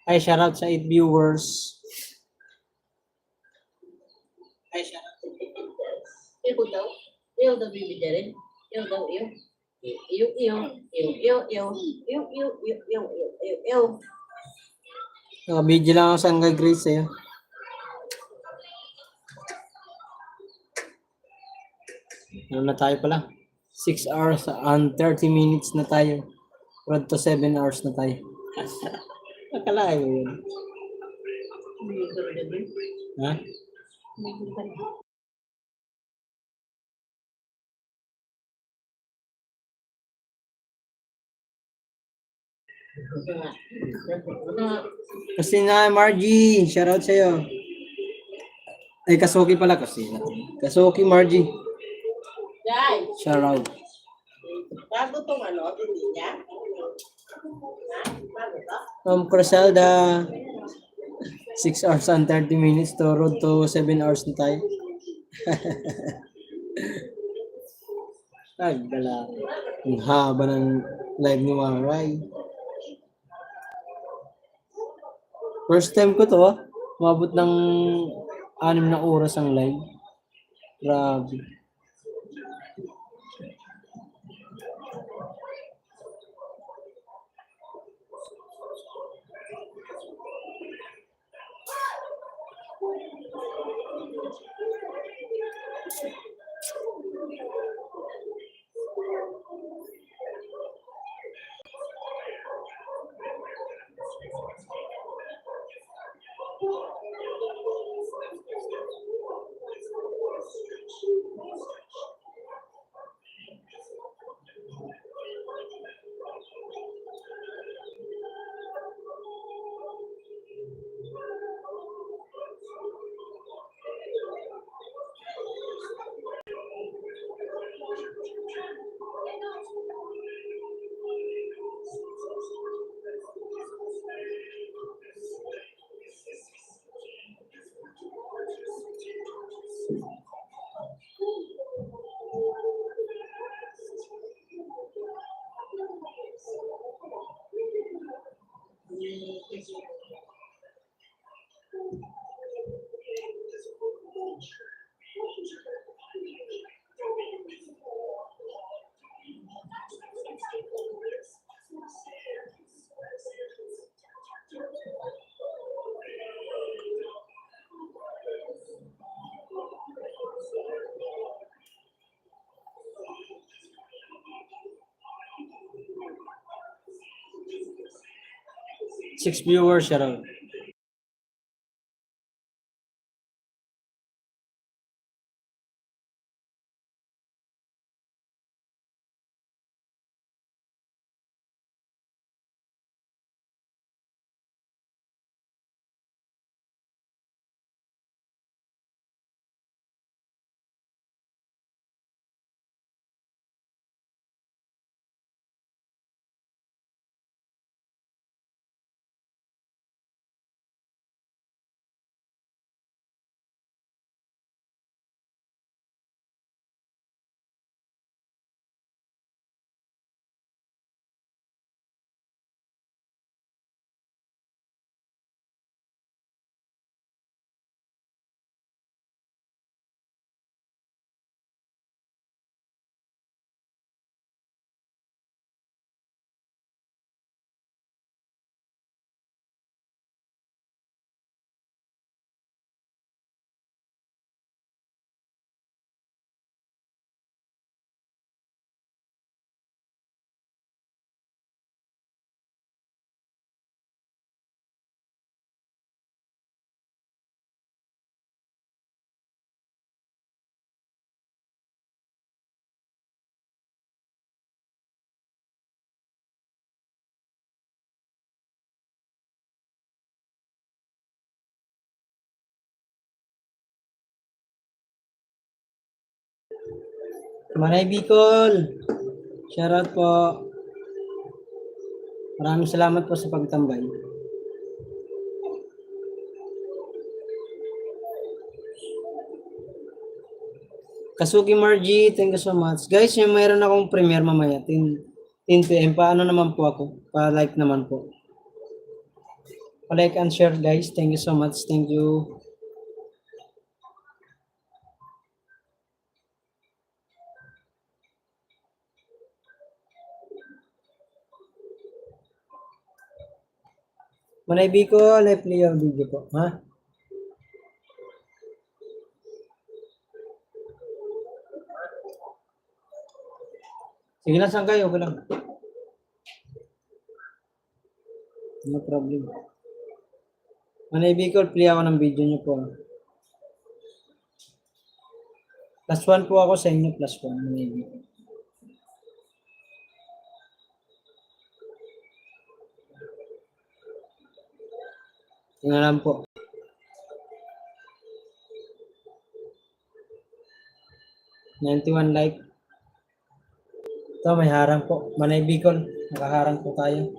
[SPEAKER 6] Ay, shoutout sa 8 viewers. Ay, shoutout.
[SPEAKER 4] Iyo daw. Iyo daw bibigyan rin. Iyo daw, iyo. Iyo, iyo. Iyo, iyo, iyo. Iyo, iyo, iyo, iyo, iyo, iyo, iyo.
[SPEAKER 6] Video lang ako sa Angga Grace sa'yo. Ano na tayo pala? 6 hours and 30 minutes na tayo. Road to 7 hours na tayo. Akalain mo yun. Ha? Kasi na, Margie. Shoutout sa'yo. Ay, Kasuki pala. Kasuki, Margie.
[SPEAKER 4] Guys,
[SPEAKER 6] Shoutout.
[SPEAKER 4] bago tong ano, hindi niya. Bago to?
[SPEAKER 6] Criselda. 6 hours and 30 minutes to road to 7 hours na tayo. Ay, gala. Ang haba ng live ni Maray. First time ko to, umabot ng 6 na oras ang live. Grabe. Six viewers, shoutout. Manay Bicol. Shoutout po. Maraming salamat po sa pagtambay. Kasuki Margie, thank you so much. Guys, yung mayroon akong premiere mamaya, 10 PM. Paano naman po ako? Pa-like naman po. like and share guys. Thank you so much. Thank you. Manay Biko, live play yung video po. Ha? Sige lang, saan kayo? Okay lang. No problem. Manay Biko, play ako ng video nyo po. +1 po ako sa inyo, +1. Manay Biko. Tingnan lang po. #91 like. Ito, may harang po. Manay Bicol, nakaharang po tayo.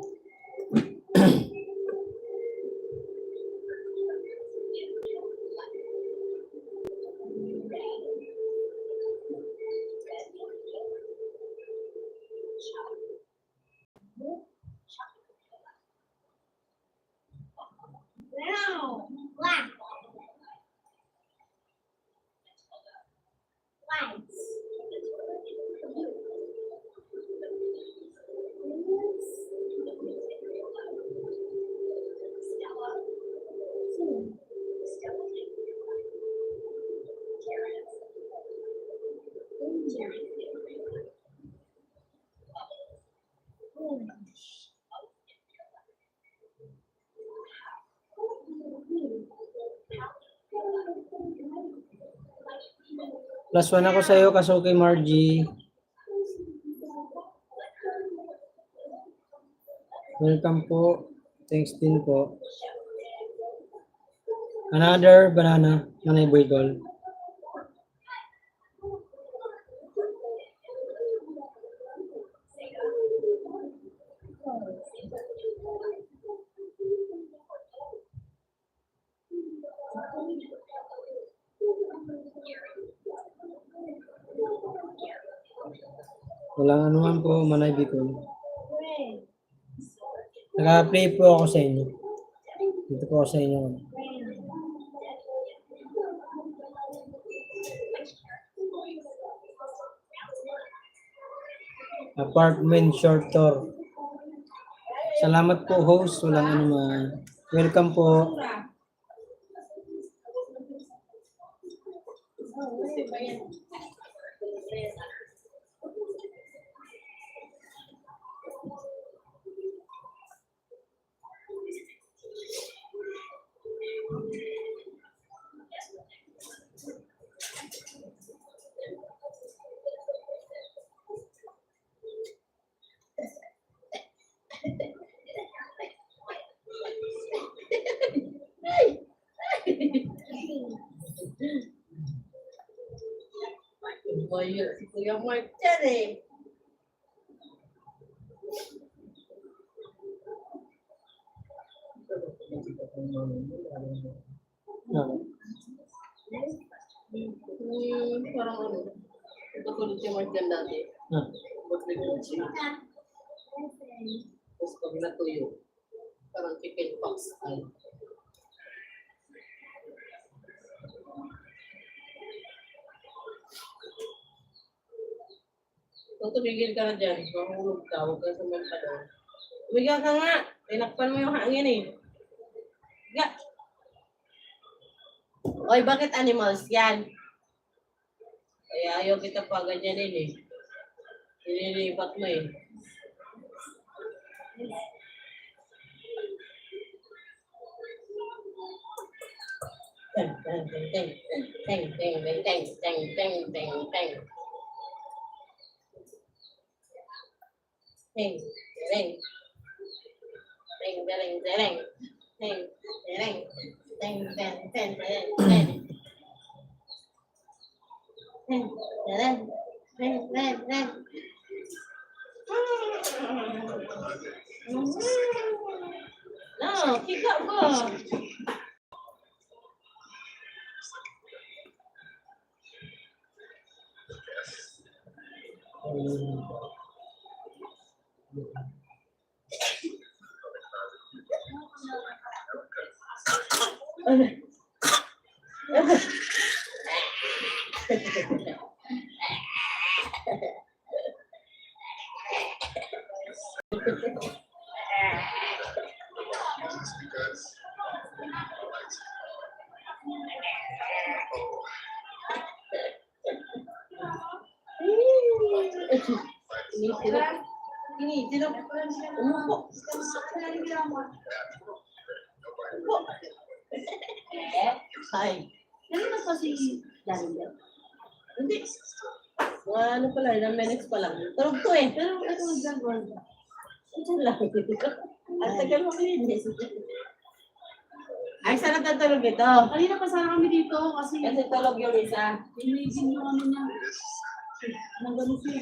[SPEAKER 6] +1 ako sa iyo, Kasuki Margie. Welcome po. Thanks din po. Another banana, Manay Bicol. Walang anuman po, Manay Bicol. Naka-play po ako sa inyo. Dito po ako sa inyo. Apartment short tour. Salamat po host, walang anuman. Welcome po.
[SPEAKER 4] Boyo, si Kuya Mark dyan eh. Parang ano, ito tulad si Mark dyan dati. Ba't siya? Tapos pag natuyo, parang chicken pox. Ay. Kung tumigil ka na dyan, mahulog ka, huwag ka sumenta doon. Tumigal ka nga, tinakpan mo yung hangin eh. Ga. Oy, bakit animals yan? Kaya ayaw kita pa ganyanin eh. Nililipat mo eh. Teng, teng, teng, teng, teng, teng, teng, teng, teng, teng, teng. Teng, teng. Teng, teng, teng. Teng, teng, teng, teng, teng, teng, teng. Teng, teng, teng, teng, teng. No, kick up mo. Initin ako. Umupo. Umupo. Hi.
[SPEAKER 3] Kanina pa si Daryl.
[SPEAKER 4] Hindi. Mga ano pala, ilang minutes pa lang. Tulog to eh.
[SPEAKER 3] Pero ito nag-gagawin.
[SPEAKER 4] Ito lang. Ang tagal mo kininis. Ay, saan natutulog ito?
[SPEAKER 3] Kanina pa sana kami dito kasi
[SPEAKER 4] Kasi tulog yung isa.
[SPEAKER 3] pinigin yung ano niya. Nang ganun siya.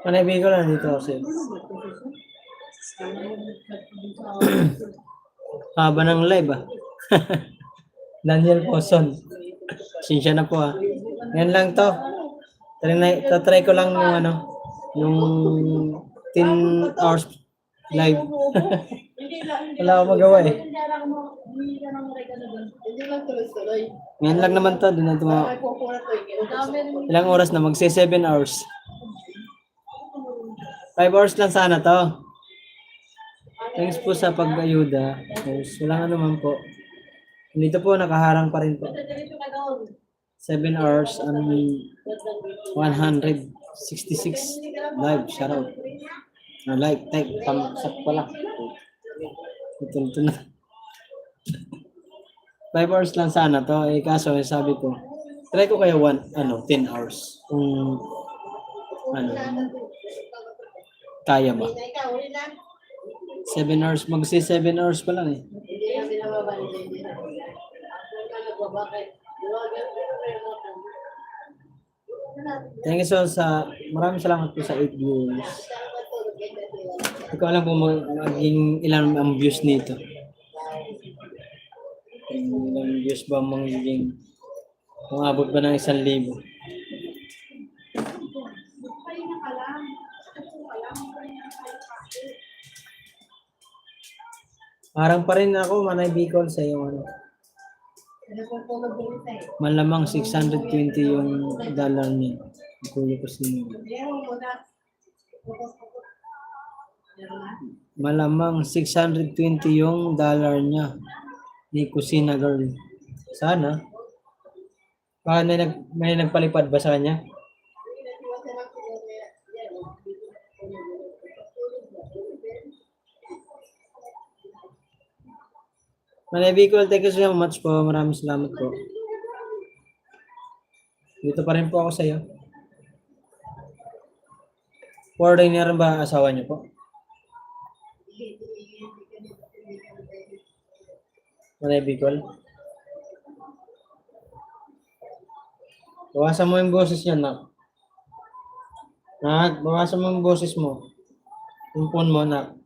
[SPEAKER 6] Manay Bicol, nandito ako sa'yo. Haba ng live ah. Daniel Poson. Sinsya na po ah. Yan lang to. Try ko lang yung ano, yung 10 hours live. Wala akong magawa eh.
[SPEAKER 3] Hindi ka nang regalo doon.
[SPEAKER 4] Hindi lang tuloy-tuloy.
[SPEAKER 6] Ngayon lang naman to. Doon na
[SPEAKER 4] Ay, pupunta to.
[SPEAKER 3] Dami rin.
[SPEAKER 6] ilang oras na? Magsi 7 hours. 5 hours lang sana to. Thanks po sa pag-ayuda. Yes, walang ano man po. Dito po, nakaharang pa rin po.
[SPEAKER 4] Dito ka doon.
[SPEAKER 6] 7 hours and 166 live. Shout out. Like, type, thumbs up pala. Ito na. 5 hours lang sana to. Eh, kaso, sabi ko, try ko kaya 10 hours. Kung, ano, kaya ba?
[SPEAKER 4] Ikaw, uli na.
[SPEAKER 6] 7 hours, magsi 7 hours pa lang eh.
[SPEAKER 4] Hindi na binababa nila. Hindi na. Ako ka nagbabakit.
[SPEAKER 6] Thank you so sa, maraming salamat po sa 8 views. Hindi ko alam kung magiging ilan ang views nito. Ilang views ba magiging, kung abot ba ng 1,000.
[SPEAKER 3] Pahinga ka lang.
[SPEAKER 6] Parang pa rin ako, Manay Bicol, sa yung ano.
[SPEAKER 4] Nagpupulog din ito eh.
[SPEAKER 6] Malamang 620 yung dollar niya. Kuya ko sino.
[SPEAKER 4] Meron mo na.
[SPEAKER 6] Malamang 620 yung dollar niya ni Kusina Girl. Sana. Baka may nagpalipad ba sa kanya? Manay Bicol, thank you so much po. Maraming salamat po. Dito pa rin po ako sa iyo. Foreigner ba asawa niyo po? Manay Bicol. Bawasan mo yung boses niya, nak. Nak, bawasan mo yung boses mo. Yung phone mo, nak.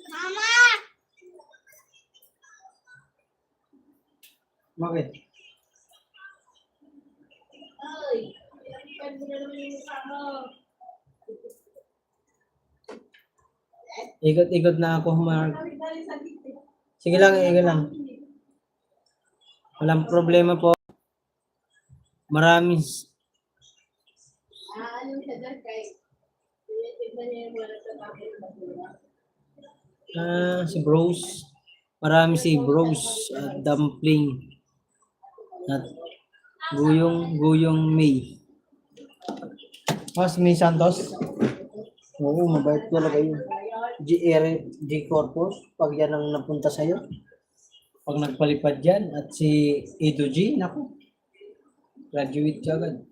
[SPEAKER 5] Mama!
[SPEAKER 6] Bakit?
[SPEAKER 4] Ay, pwede na naman yung sama.
[SPEAKER 6] Ikot-ikot na ako, Mark. Sige lang, sige lang. Walang problema po. Maraming
[SPEAKER 4] Ano siya dyan kay tignan niya yung mga sa tapos
[SPEAKER 6] si Bros. Marami si Bros at Dumpling at Guyong May. Si May Santos. Oo, mabait talaga yun. G Corpus, pag yan ang napunta sa'yo. Pag nagpalipad yan, at si Edo G, naku, graduate ka agad.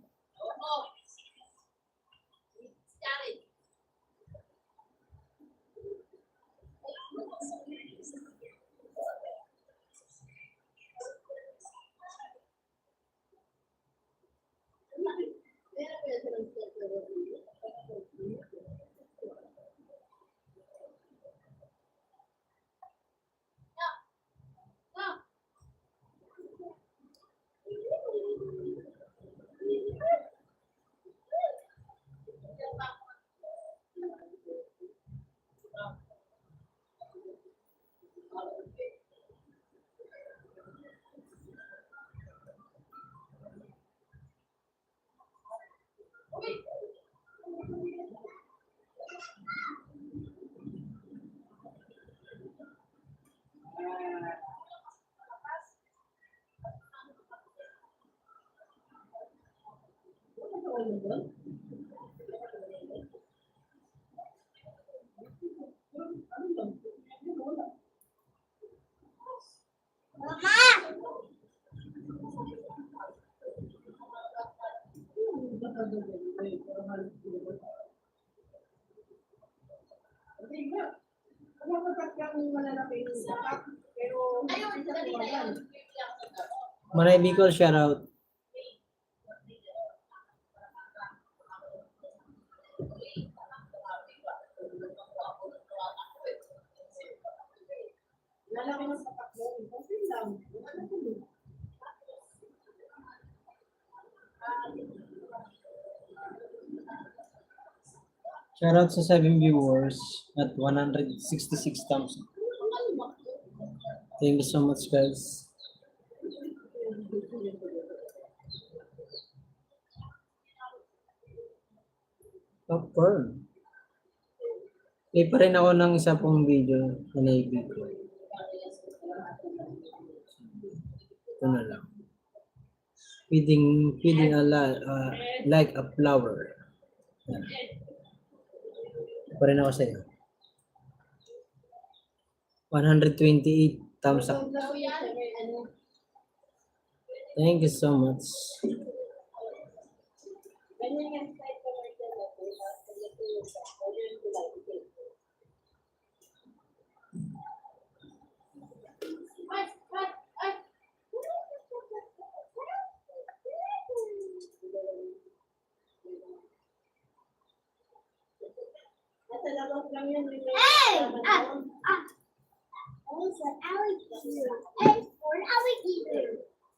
[SPEAKER 3] Ayun, dali na yun.
[SPEAKER 6] Manay Bicol, shoutout.
[SPEAKER 3] Lalaman sa takbo. Kasi lang.
[SPEAKER 6] Shoutout sa 7 viewers at 166 thumbs up. Thank you so much, guys. Popcorn. Play pa rin ako ng isa pong video na naibig ko. Ito na lang. Feeding like a flower. Yan. Ito pa rin ako sa iyo. 128 thumbs up. Thank you so much.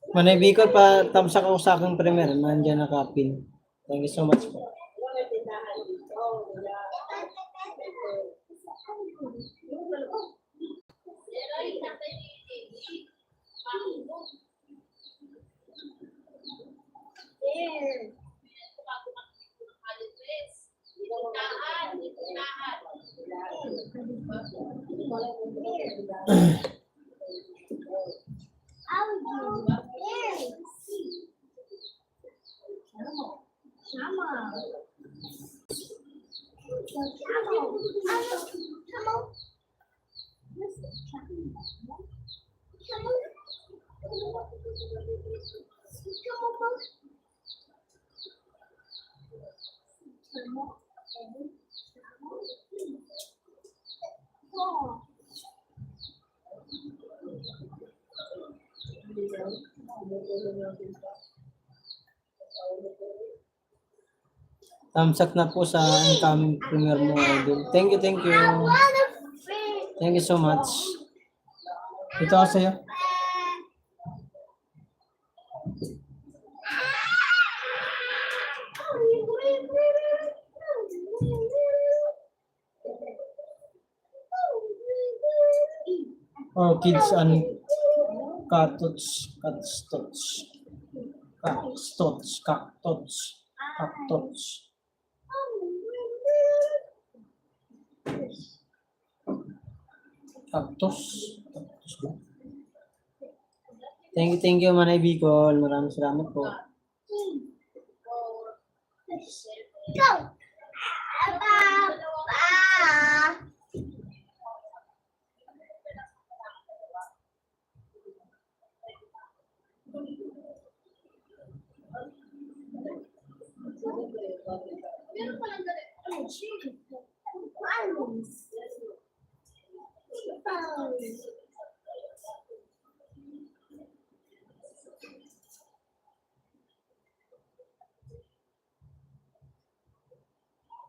[SPEAKER 6] Manay Bicol pa tamsak ako sa aking premier. Nandiyan nakapin. Thank you so much po. Tamsak na po sa incoming premier mo, idol. Thank you, thank you. Thank you so much. Ito ako sa'yo. Orchids and cactus. Thank you, Manay Bicol. Maraming salamat po.
[SPEAKER 5] Go! Papa! Meron palang ganito. Ano? Palms. Palms.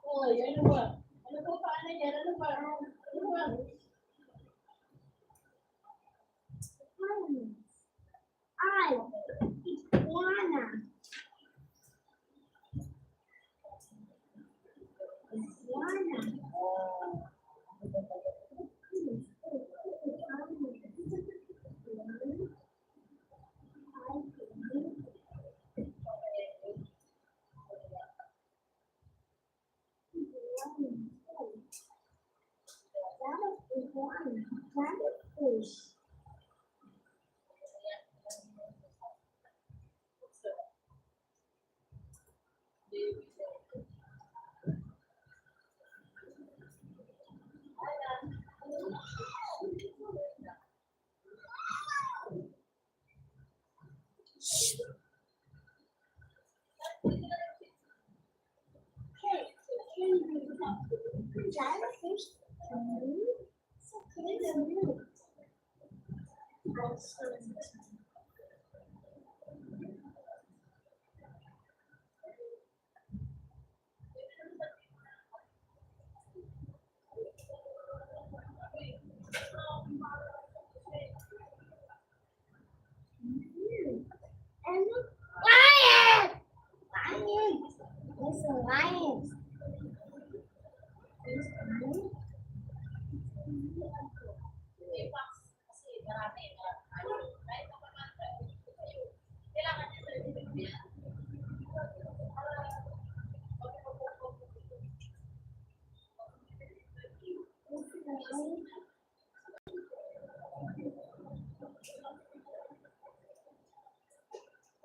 [SPEAKER 3] Oh, ano ba? Ano ba paano yan? Ano ba? Ano ba?
[SPEAKER 5] Palms. Ay. Iguana. Iguana. Fish. Jellyfish.
[SPEAKER 3] And look, lion! Lion! There's a lion.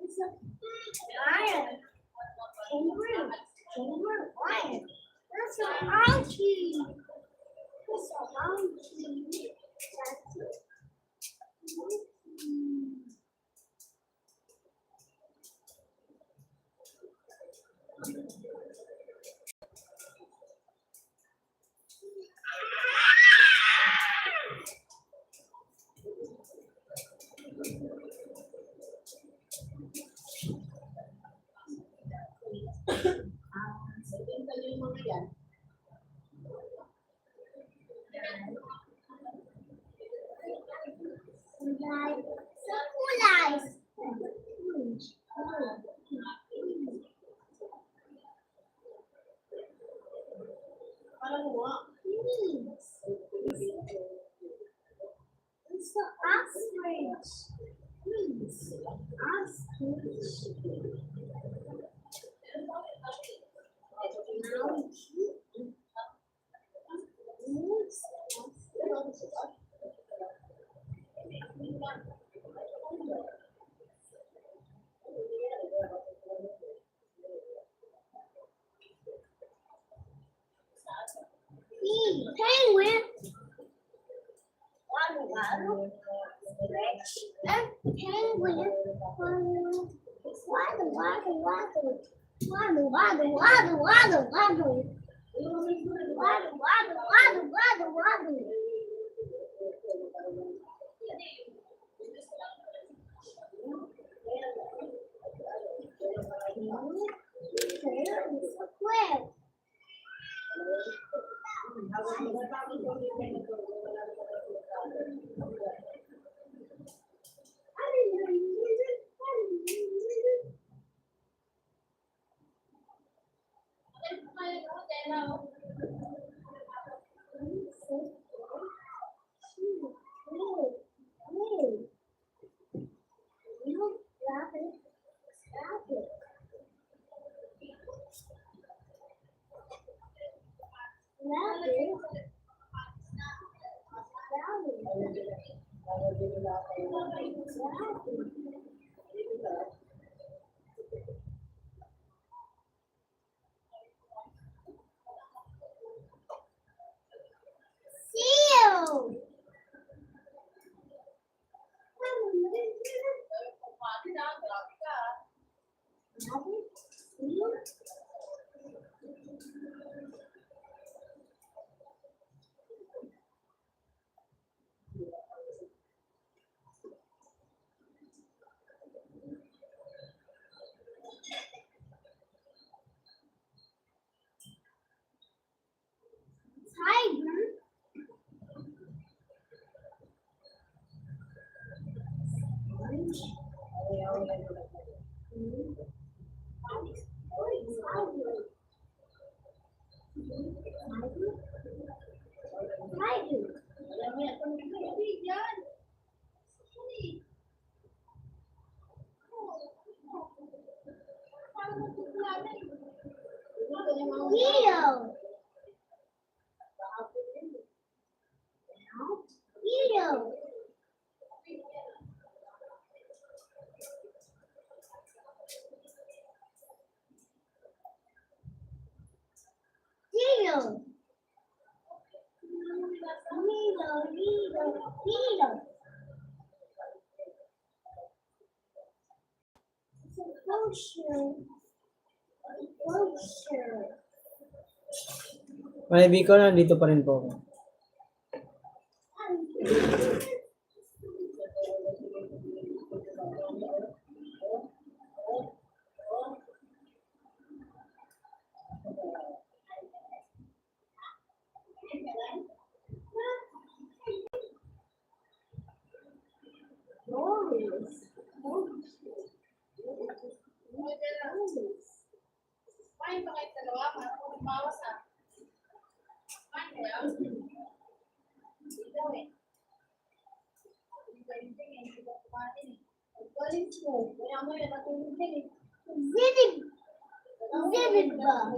[SPEAKER 3] It's a lion. Kangaroo. Kangaroo. Lion. That's a monkey. That's a monkey. That's it. It's the ostrich. Penguin. Waddle, and penguin. Waddle, waddle, waddle. Waddle, waddle, waddle, waddle, waddle. Waddle, waddle, waddle, waddle, waddle. There is a quail. Seal. Tiger. Leo. Leo. Leo. Leo. It's a potion. Potion.
[SPEAKER 6] May Bicol, nandito pa rin po ako.
[SPEAKER 3] Zibig. Zibig ba?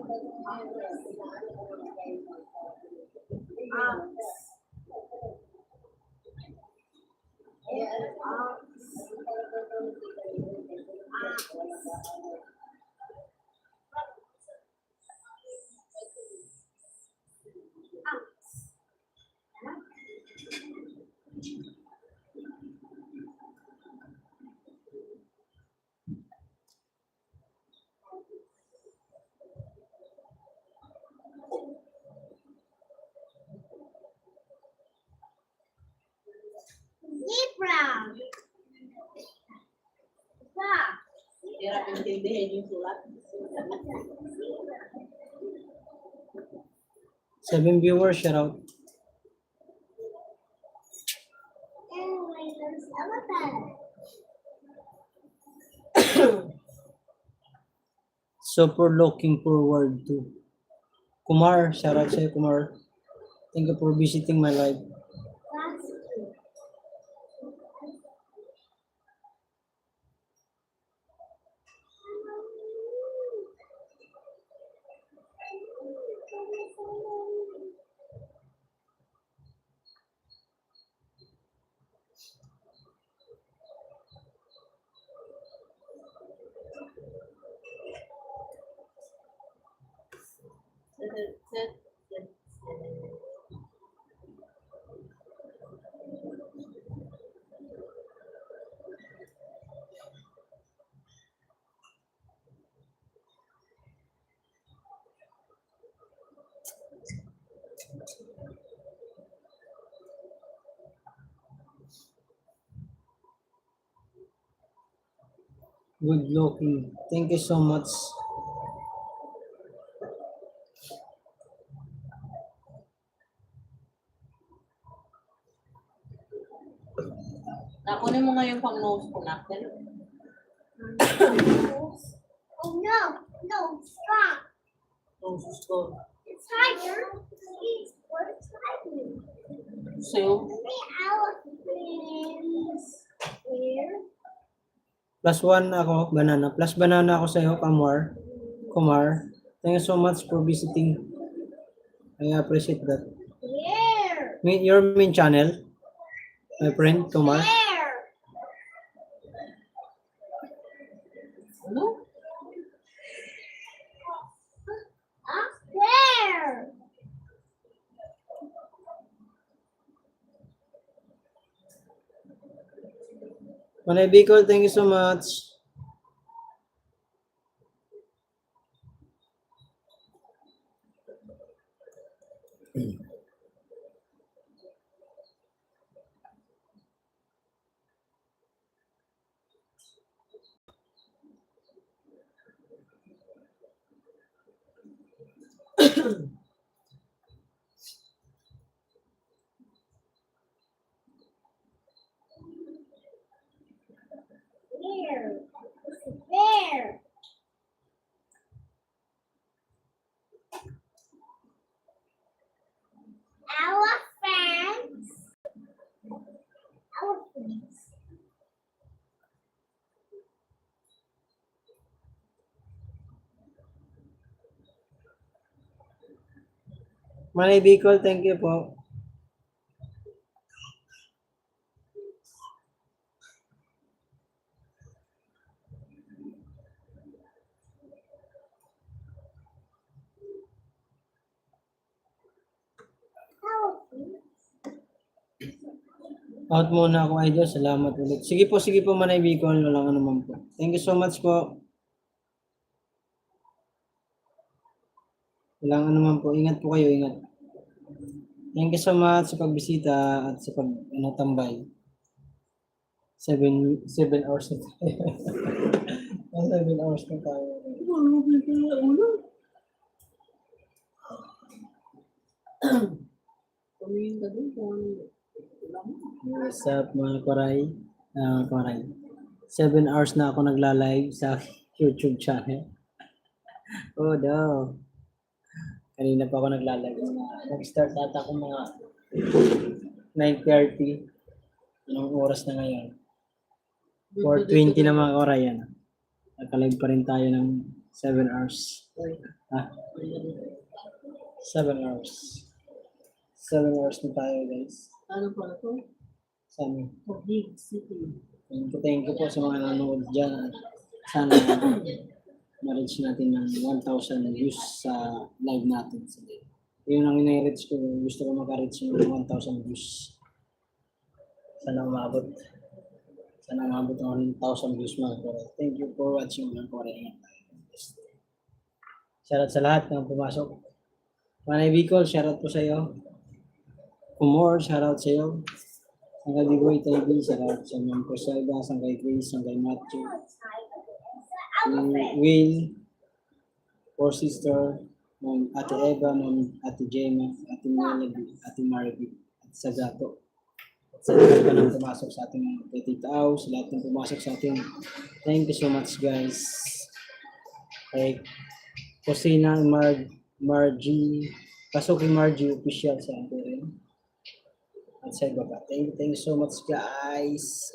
[SPEAKER 3] Zebra. Zebra.
[SPEAKER 4] Hirap intindihin yung sulat.
[SPEAKER 6] 7 viewers, shout out. Super looking forward to. Kumar, shout out sa'yo, Kumar. Thank you for visiting my live. Good looking. Thank you so much.
[SPEAKER 4] Nakunin mo nga yung pang-nose ko natin.
[SPEAKER 3] Oh no, no, stop.
[SPEAKER 4] Noses ko.
[SPEAKER 3] It's tiger. It's what tiger.
[SPEAKER 4] So,
[SPEAKER 3] The elephants. Here.
[SPEAKER 6] +1 ako, banana. Plus banana ako sa'yo, Kumar. Kumar. Thank you so much for visiting. I appreciate that.
[SPEAKER 3] Here.
[SPEAKER 6] Your main channel, my friend, Kumar.
[SPEAKER 3] There.
[SPEAKER 4] ano?
[SPEAKER 3] Up there.
[SPEAKER 6] Manay Bicol, thank you so much.
[SPEAKER 3] There. It's a bear. Elephants. Elephants.
[SPEAKER 6] Manay Bicol, thank you po. Out muna ako, idol. Salamat ulit. Sige po, Manay Bicol. Walang ano man po. Thank you so much po. Walang ano man po. Ingat po kayo, ingat. Thank you so much sa pagbisita at sa tambay. 7 hours na tayo. 7 hours na tayo.
[SPEAKER 4] Tumingin ka doon kung
[SPEAKER 6] What's up mga koray? Koray. 7 hours na ako nagla-live sa YouTube channel. Oh, daw. Kanina pa ako naglalagay. Nag-start ata ako mga 9:30. Anong oras na ngayon? 4:20 na mga Korean. Nakalive pa rin tayo ng 7 hours. Ha? 7 hours. 7 hours na tayo, guys.
[SPEAKER 4] Ano pa ito?
[SPEAKER 6] Sana.
[SPEAKER 4] Big City.
[SPEAKER 6] Thank you po sa mga nanonood dyan. Sana ma-reach natin ng 1,000 views sa live natin. Yun ang ina-reach ko. Gusto ko maka-reach ng 1,000 views. Sana umabot. Sana umabot ng 1,000 views mga Korea. Thank you for watching mga Korea. Shoutout sa lahat ng pumasok. Manay Bicol, shoutout po sa iyo. Kumor, shoutout sa iyo. Sangkay Bigoy TV, shoutout sa Ma'am Coselda, Sangkay Chris, Sangkay Matthew. Will, Four Sister, Ma'am Ate Eva, Ma'am Ate Gemma, Ate Melody, Ate Maribel, at sa Gato. Sa lahat pa nang pumasok sa ating Petit Tao, sa lahat ng pumasok sa ating thank you so much guys. Kay Kusina Margie, Pasukin Margie official sa atin rin. At sa iba pa. Thank you so much guys.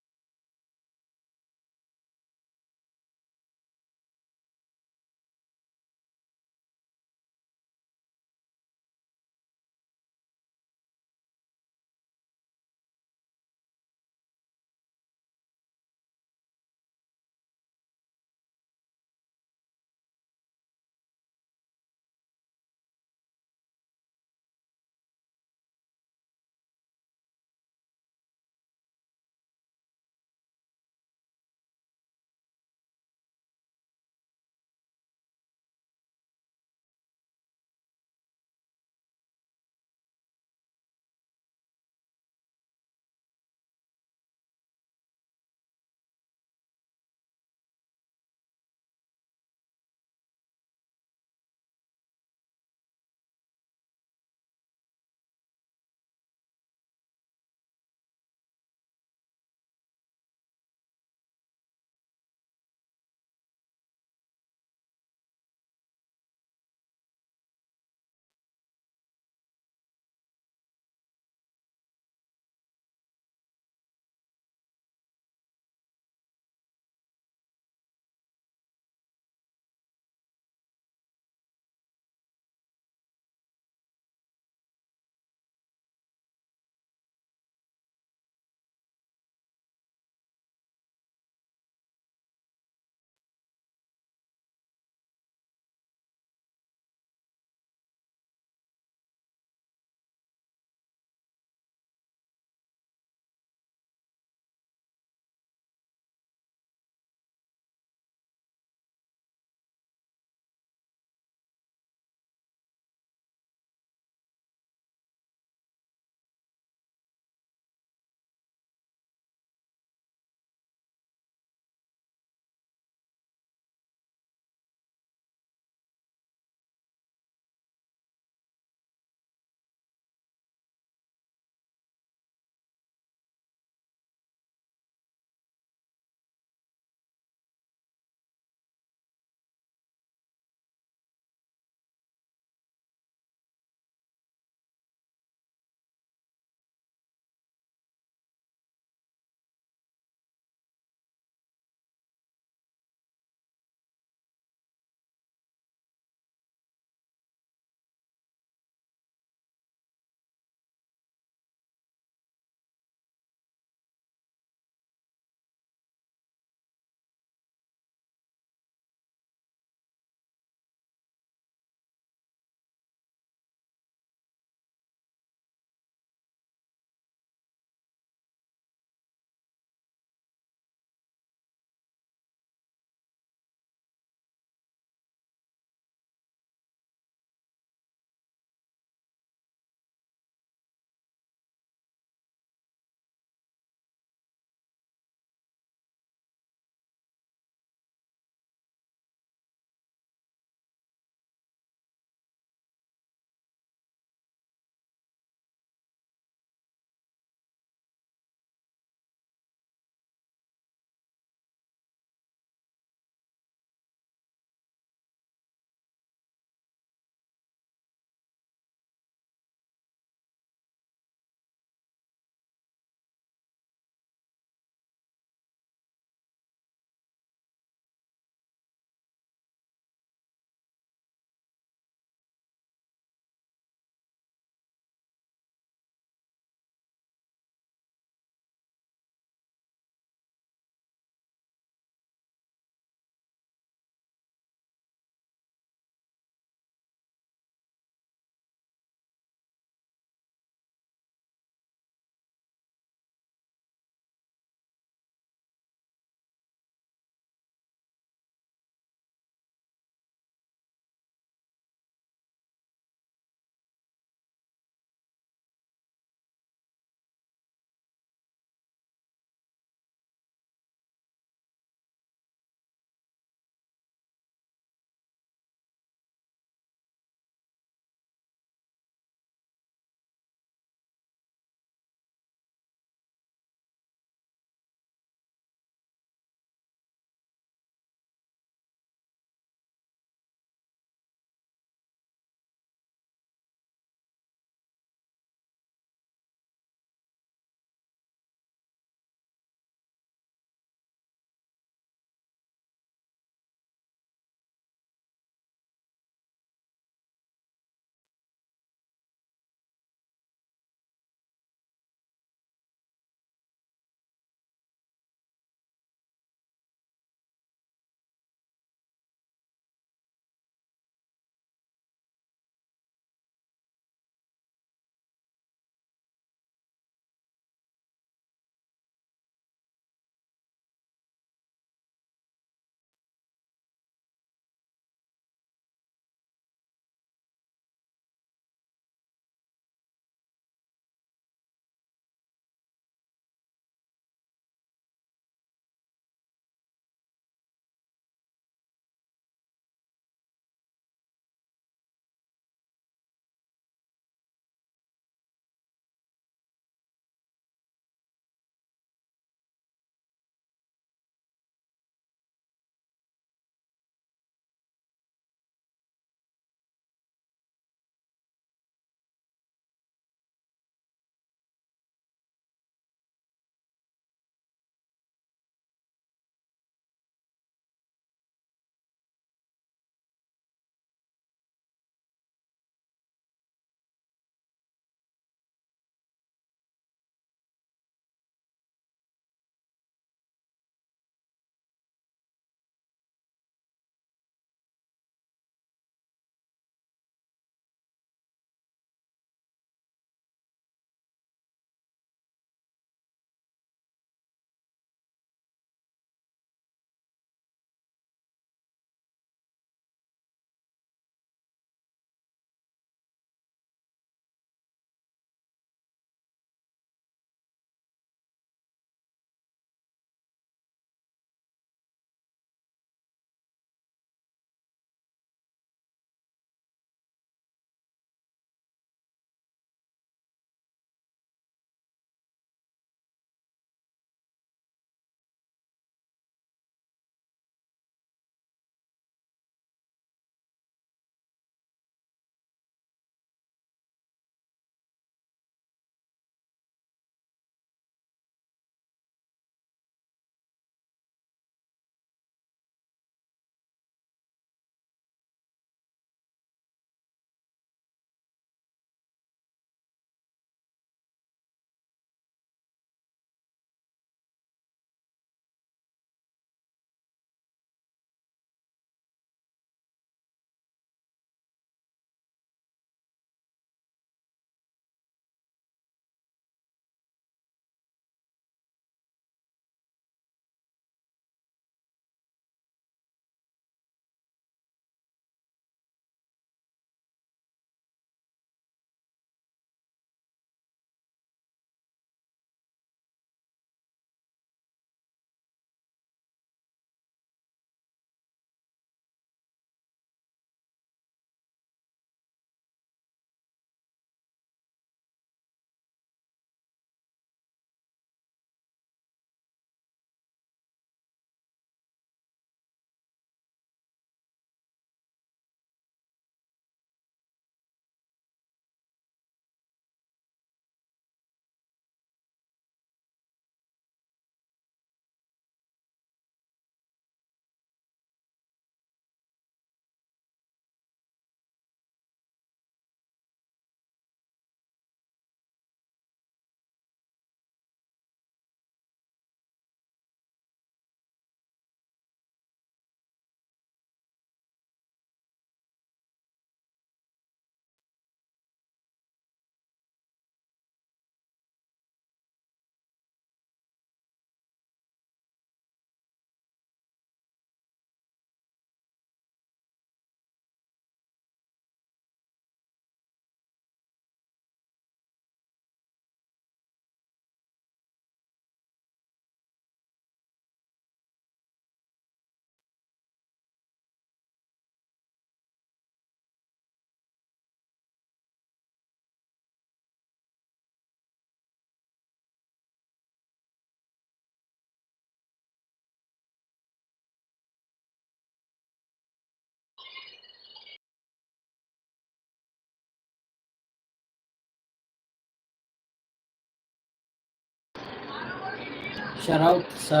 [SPEAKER 6] Shoutout sa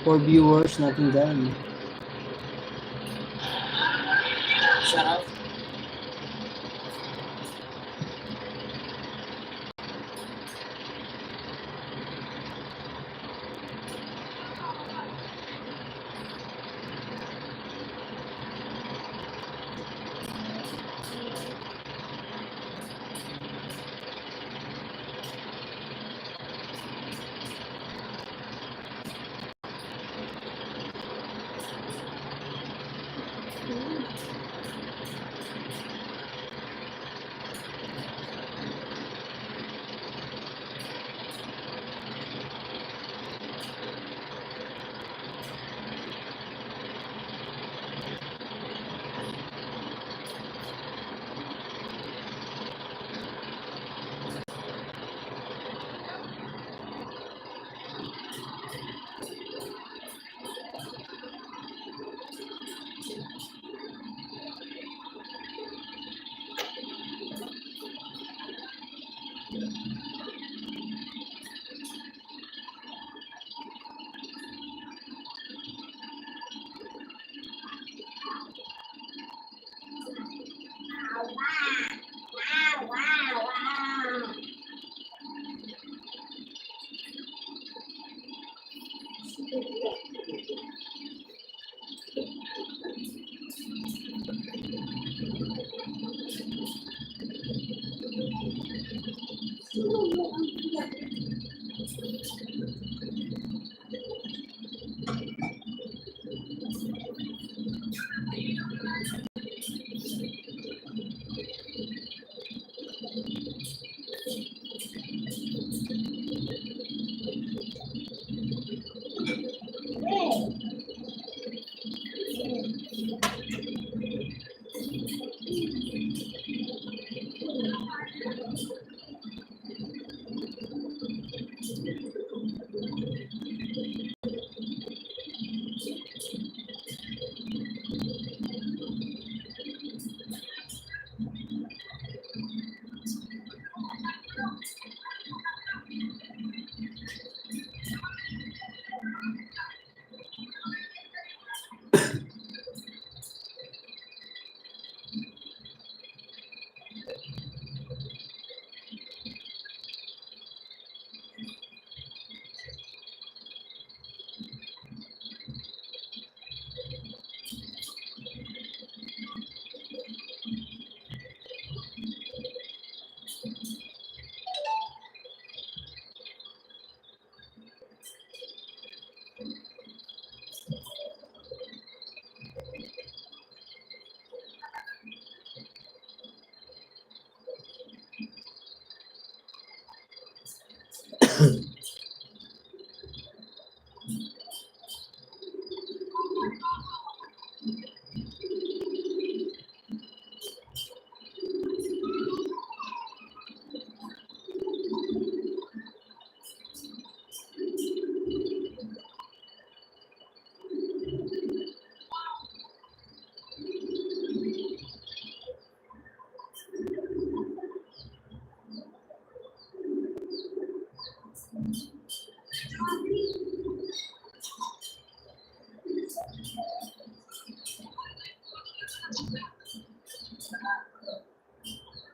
[SPEAKER 6] 4 viewers natin dyan. Shoutout.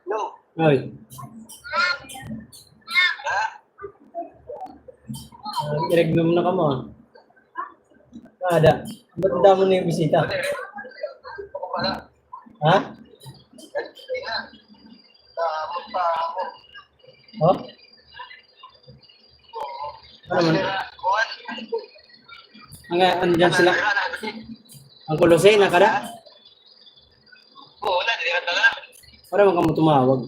[SPEAKER 2] No.
[SPEAKER 6] Oy. Iregnum na ka mo. Ada. Ba't ang damo na yung bisita?
[SPEAKER 2] Ako pala.
[SPEAKER 6] Ha?
[SPEAKER 2] Hindi na. Punta ako.
[SPEAKER 6] Oh? Ano man?
[SPEAKER 2] Kuhan.
[SPEAKER 6] Ano dyan sila? Ang Colosay na kada?
[SPEAKER 2] Oo, wala. Hindi na talaga.
[SPEAKER 6] Para man ka mo tumawag.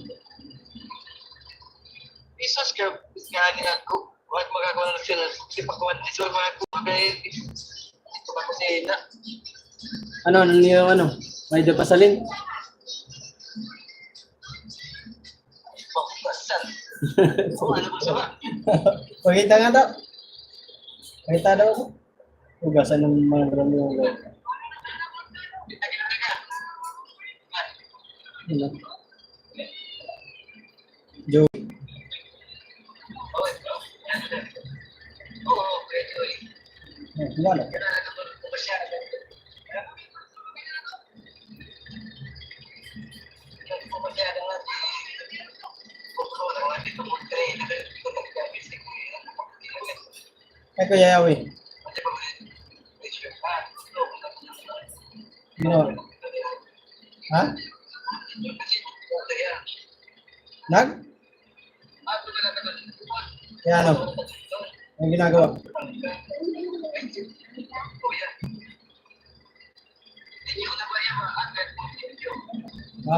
[SPEAKER 2] Isos ka. Iskahan niya ako. Huwag magagawa na sila. Sipakuan ni Sol mga kumagay. Ito ba ko sila?
[SPEAKER 6] Ano yung ano? May pasalin?
[SPEAKER 2] Pagpasan. Oo, ano ba sama?
[SPEAKER 6] Pakita nga daw. Pakita daw ako. Hugasan ng mga marami yung gawin. Ano? Joey.
[SPEAKER 2] Oo.
[SPEAKER 6] Wala. Ay, Kuya Yawi. Ano? Ha? Nag? Kaya ano? Ang ginagawa?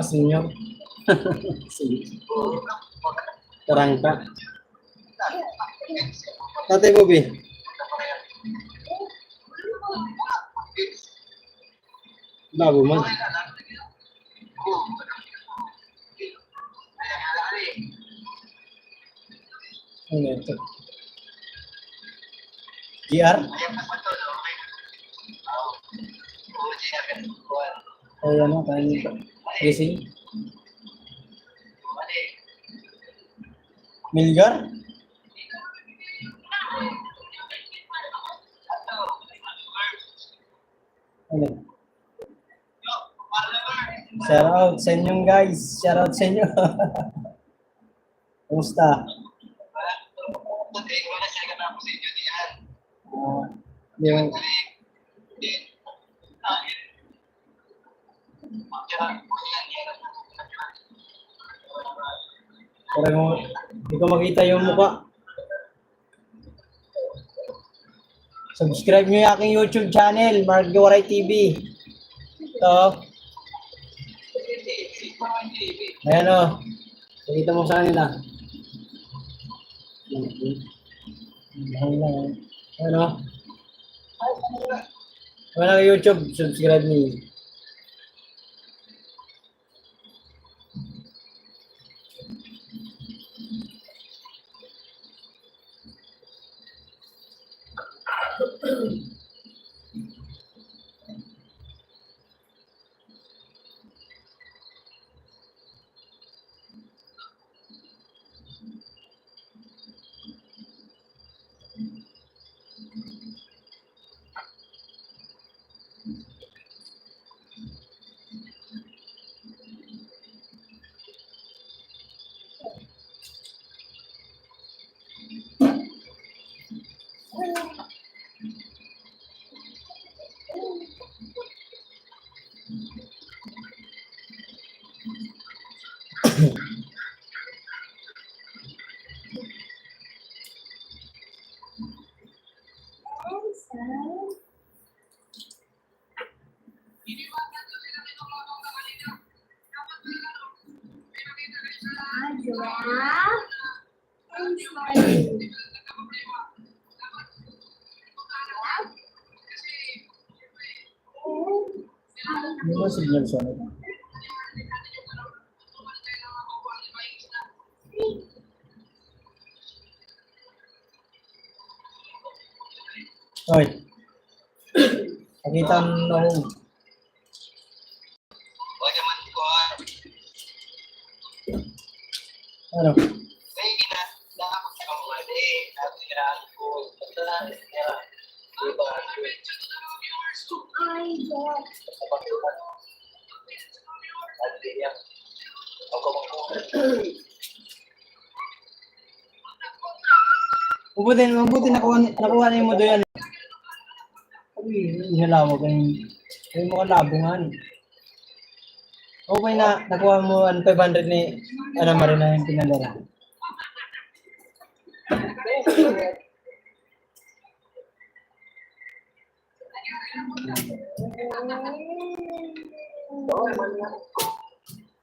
[SPEAKER 6] Sinyo. Tarangka. Tatay Bobby. Bago man. Ano ito? GR? Ay, ano, kain gising? Milgar? Ano? Shout out sa inyong guys. Shout out sa inyo. Kumusta? Yung parang hindi ko makita yung mukha. Subscribe nyo yung aking YouTube channel, Mark Gawaray TV. Ito. Ayan o. Pakita mo sa kanila. Ayan o. Wala ka YouTube, subscribe nyo. Ano ba signal sa ano? Oy. Pakita mo. Ano? Mabuti nakuha na yung mo doon. Uy, inalawa ko yung mga labungan. Okay na, nakuha mo 500 ni Ana Marina yung pinadala.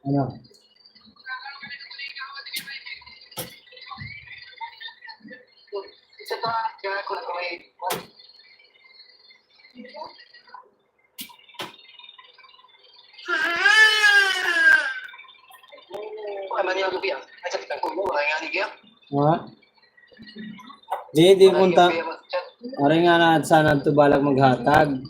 [SPEAKER 6] Ano? Ha? Di punta. Ari nga na sana ito balag maghatag.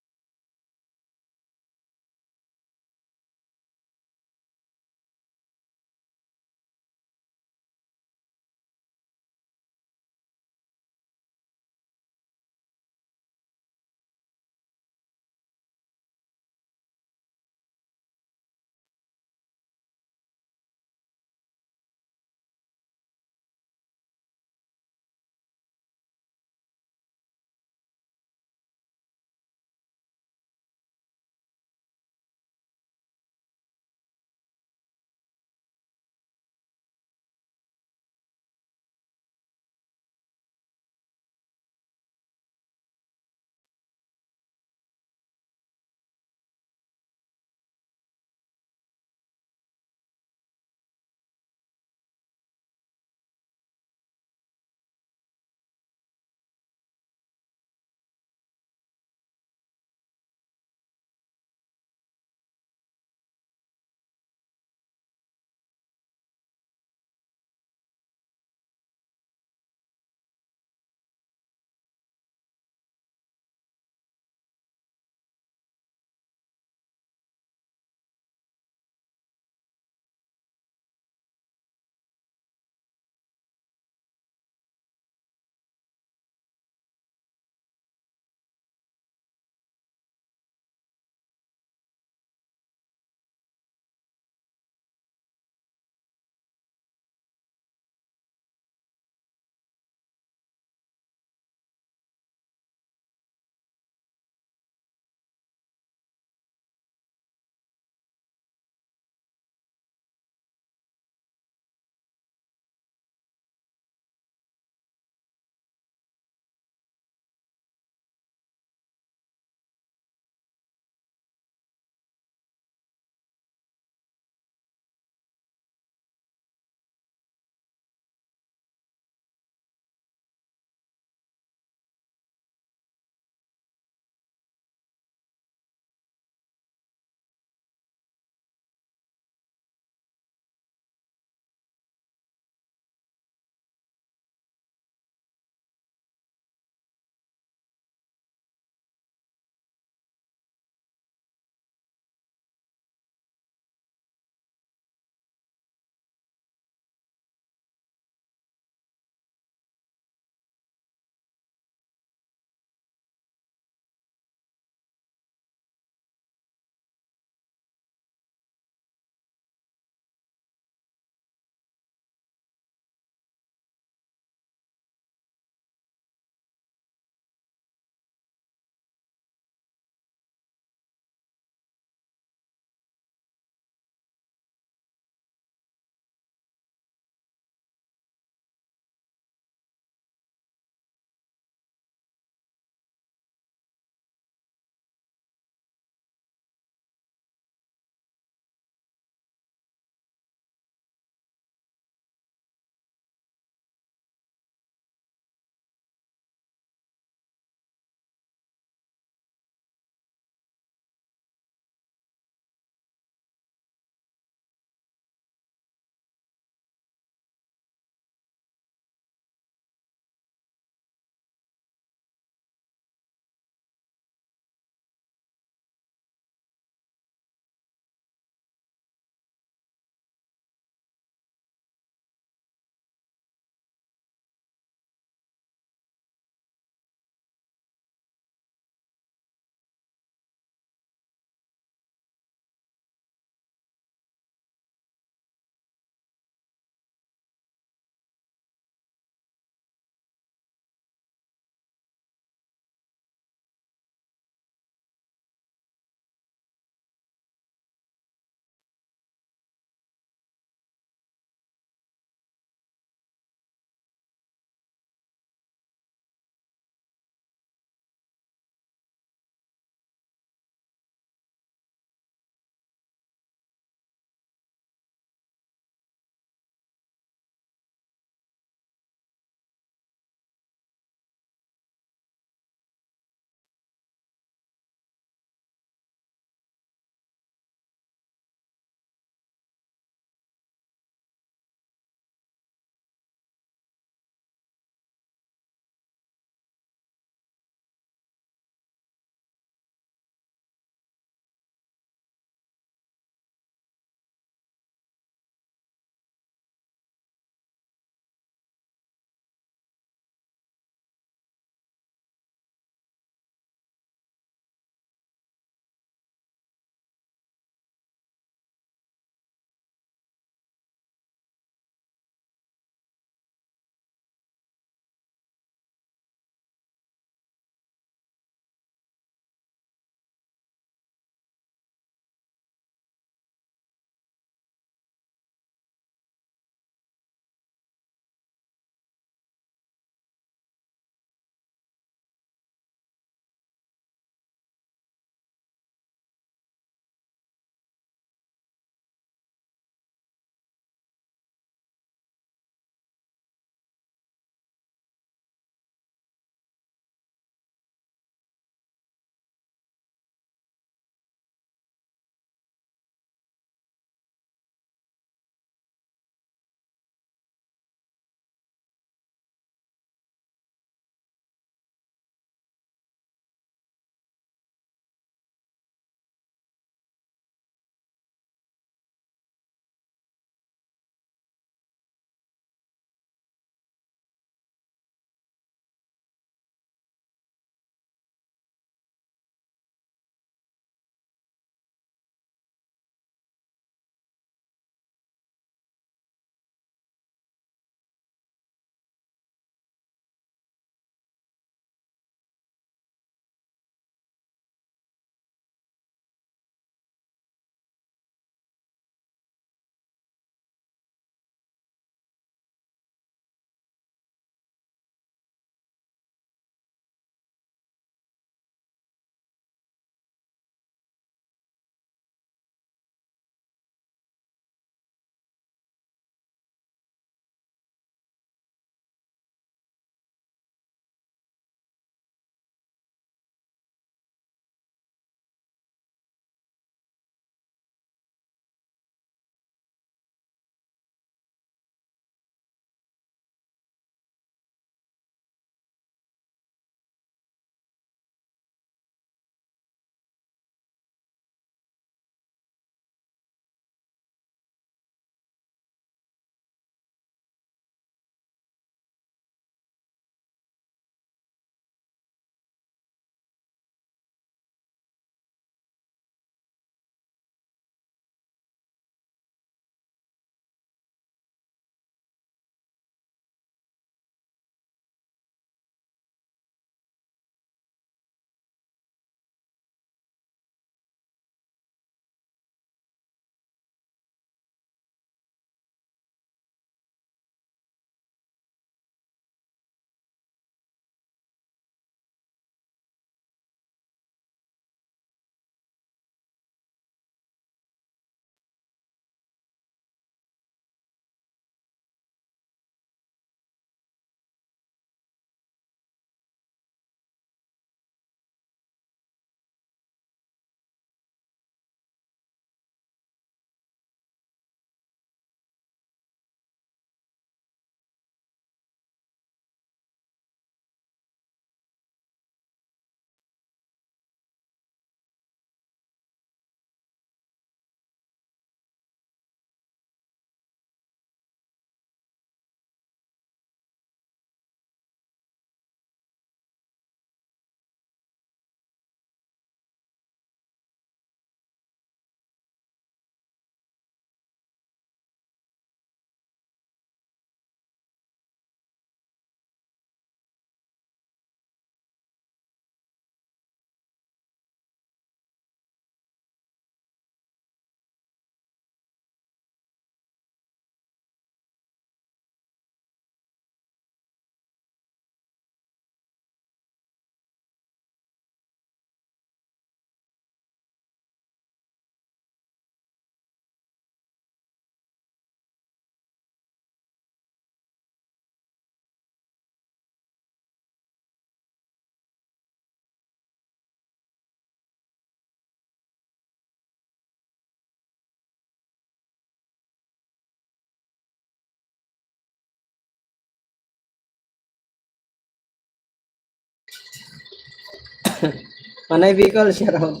[SPEAKER 6] Manay Bicol, shoutout.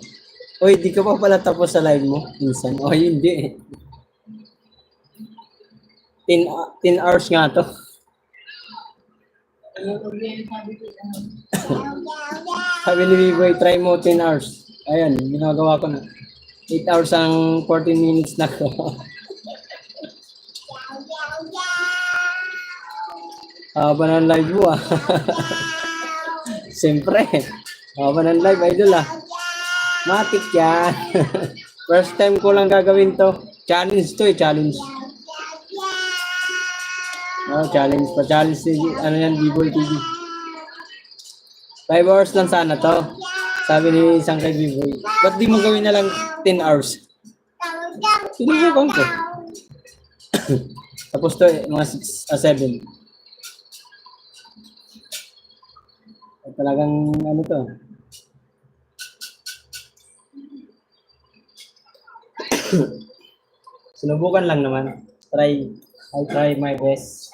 [SPEAKER 6] Uy, di ka pa pala tapos sa live mo, minsan. O, hindi. 10 hours nga to. Sabi ni Biboy, try mo 10 hours. Ayan, ginagawa ko na. 8 hours ang 14 minutes na ko. Haba ng live mo ah. Siyempre. Haba ng live, idol ah. Matik yan. First time ko lang gagawin to. Challenge to eh, challenge. Oh, challenge pa. Challenge si, ano yan, B-Boy TV. 5 hours lang sana to. Sabi ni isang kay B-Boy. Ba't di mo gawin na lang 10 hours? Sinubukan ko. Tapos to eh, mga 7. Talagang ano to. Sinubukan lang naman. I try my best.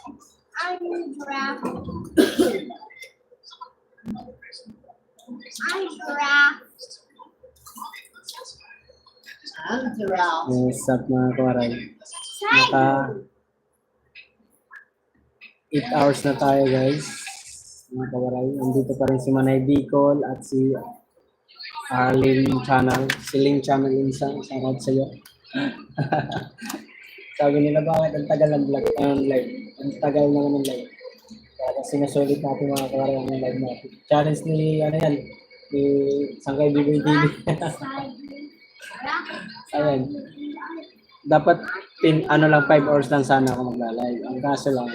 [SPEAKER 6] Yes, up mga kawaray. Naka 8 hours na tayo guys. Mga kawaray. Nandito pa rin si Manay Bicol at si Arlene Channel. Si Ling Channel Insan. Shoutout sa iyo. Sabi nila bakit ang tagal ng vlog, live. Ang tagal naman ng live. Kaya sinusulit natin mga kawaray ang live natin. Challenge ni, ano yan, ni Sangkay Biboy TV. Ayan. Dapat, ano lang, 5 hours lang sana ako magla-live. Ang kaso lang,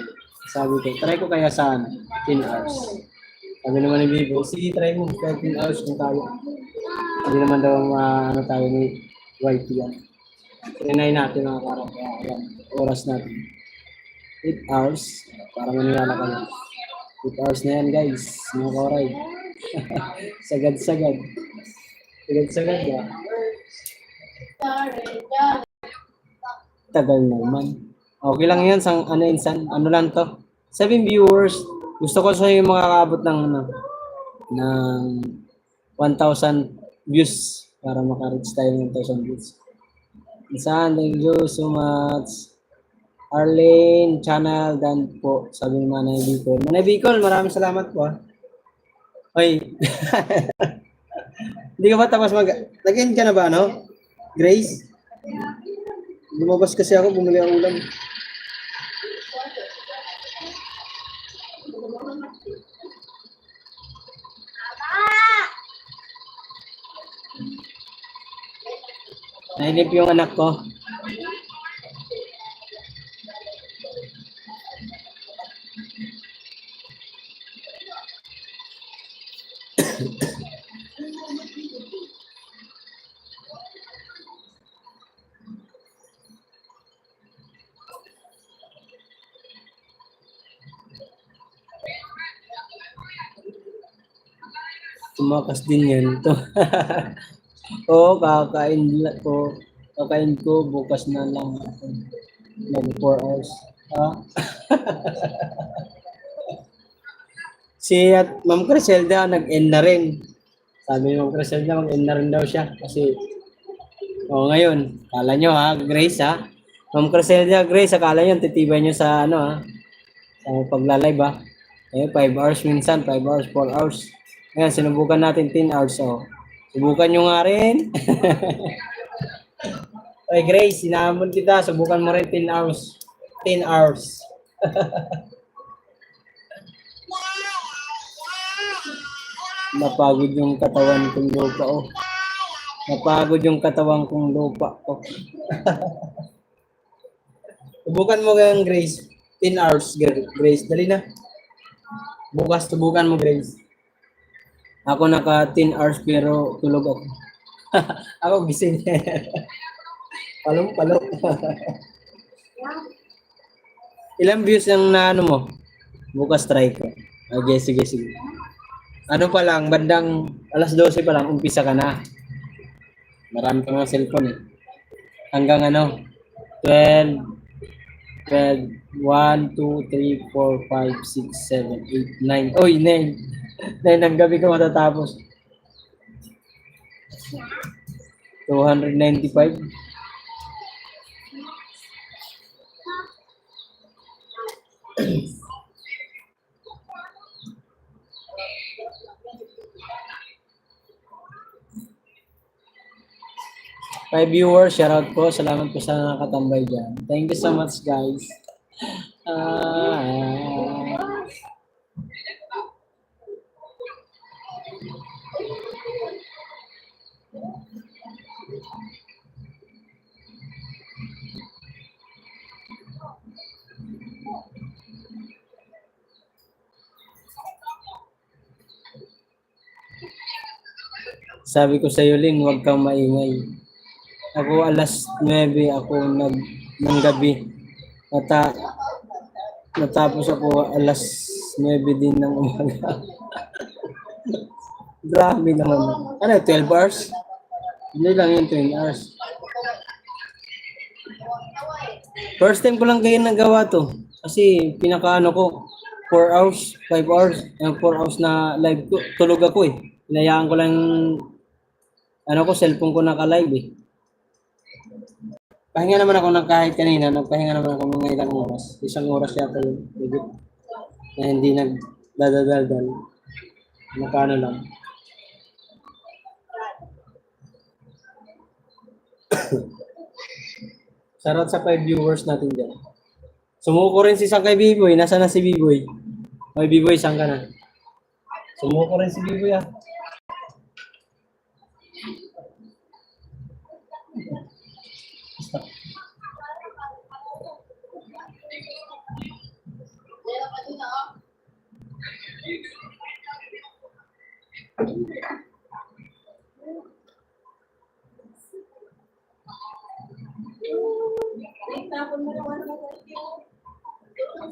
[SPEAKER 6] sabi ko, try ko kaya sa 10 hours. Sabi naman ni Biboy, sige, try mo, 10 hours kung tayo. Hindi naman daw, ano tayo ni YT yan. Trinay natin mga karang, kaya ayan, oras natin. 8 hours, para maniwala ka na. 8 hours na yan guys, mga kawaray. Sagad-sagad. Sagad-sagad ya. Tagal naman. Okay lang yan, ano insan, ano lang to. 7 viewers. Gusto ko sa yung makakaabot ng, ng 1,000 views para maka-reach tayo ng 1,000 views. Insan, thank you so much. Arlene Channel dan po, sabi ni Manay Bicol. Manay Bicol, maraming salamat po. Oy. Hindi ka ba tapos lagyan ka na ba, no? Grace? Lumabas kasi ako, bumili ang ulam. Nainip yung anak ko. Tumakas din yan to. Oo, kakain ko bukas na lang ako. Like 4 hours. Si Ma'am Criselda nag-end na rin. Sabi ni Ma'am Criselda mag-end na rin daw siya kasi ngayon, kala nyo ha, Grace ha. Ma'am Criselda, Grace, akala nyo titibay nyo sa ano ha, sa pagla-live ha. 5 hours minsan, 5 hours, 4 hours. Ngayon, sinubukan natin 10 hours. Subukan nyo nga rin. Okay, Grace, sinahamon kita. Subukan mo rin 10 hours. 10 hours. Napagod yung katawan kong lupa, Napagod yung katawan kong lupa, Subukan mo ngayon, Grace. 10 hours, Grace. Dali na. Bukas, subukan mo, Grace. Ako naka 10 hours pero tulog ako. Ako gising. Palong. Ilang views ang naano mo? Bukas try ko. Okay, sige. Ano pa lang, bandang alas 12 pa lang, umpisa ka na. Marami ka mga cellphone eh. Hanggang 12, 1, 2, 3, 4, 5, 6, 7, 8, 9. Oy, 9. 9 ng gabi ka matatapos. 295. Kay viewers, shoutout po. Salamat po sa nakatambay dyan. Thank you so much, guys. Ah. Sabi ko sa iyo, Ling, huwag kang maingay. Ako alas 9 ako ng gabi. Natapos ako alas 9 din ng umaga. Grabe naman. Ano, 12 hours? Hindi lang yung 20 hours. First time ko lang kayo nagawa to. Kasi pinakaano ko, 4 hours, 5 hours. 4 hours na live ko. Tulog ako eh. Hinayaan ko lang, cellphone ko naka-live eh. Pahinga naman ako ng kahit kanina, nagpahinga naman ako ng ilang oras. 1 oras yata yung higit. Na hindi nagdadaldal. Nakano lang. Shoutout sa 5 viewers natin dyan. Sumuko rin si isang kay B-Boy. Nasaan na si B-Boy? Oy, B-Boy, saan ka na? Sumuko rin si B-Boy ah.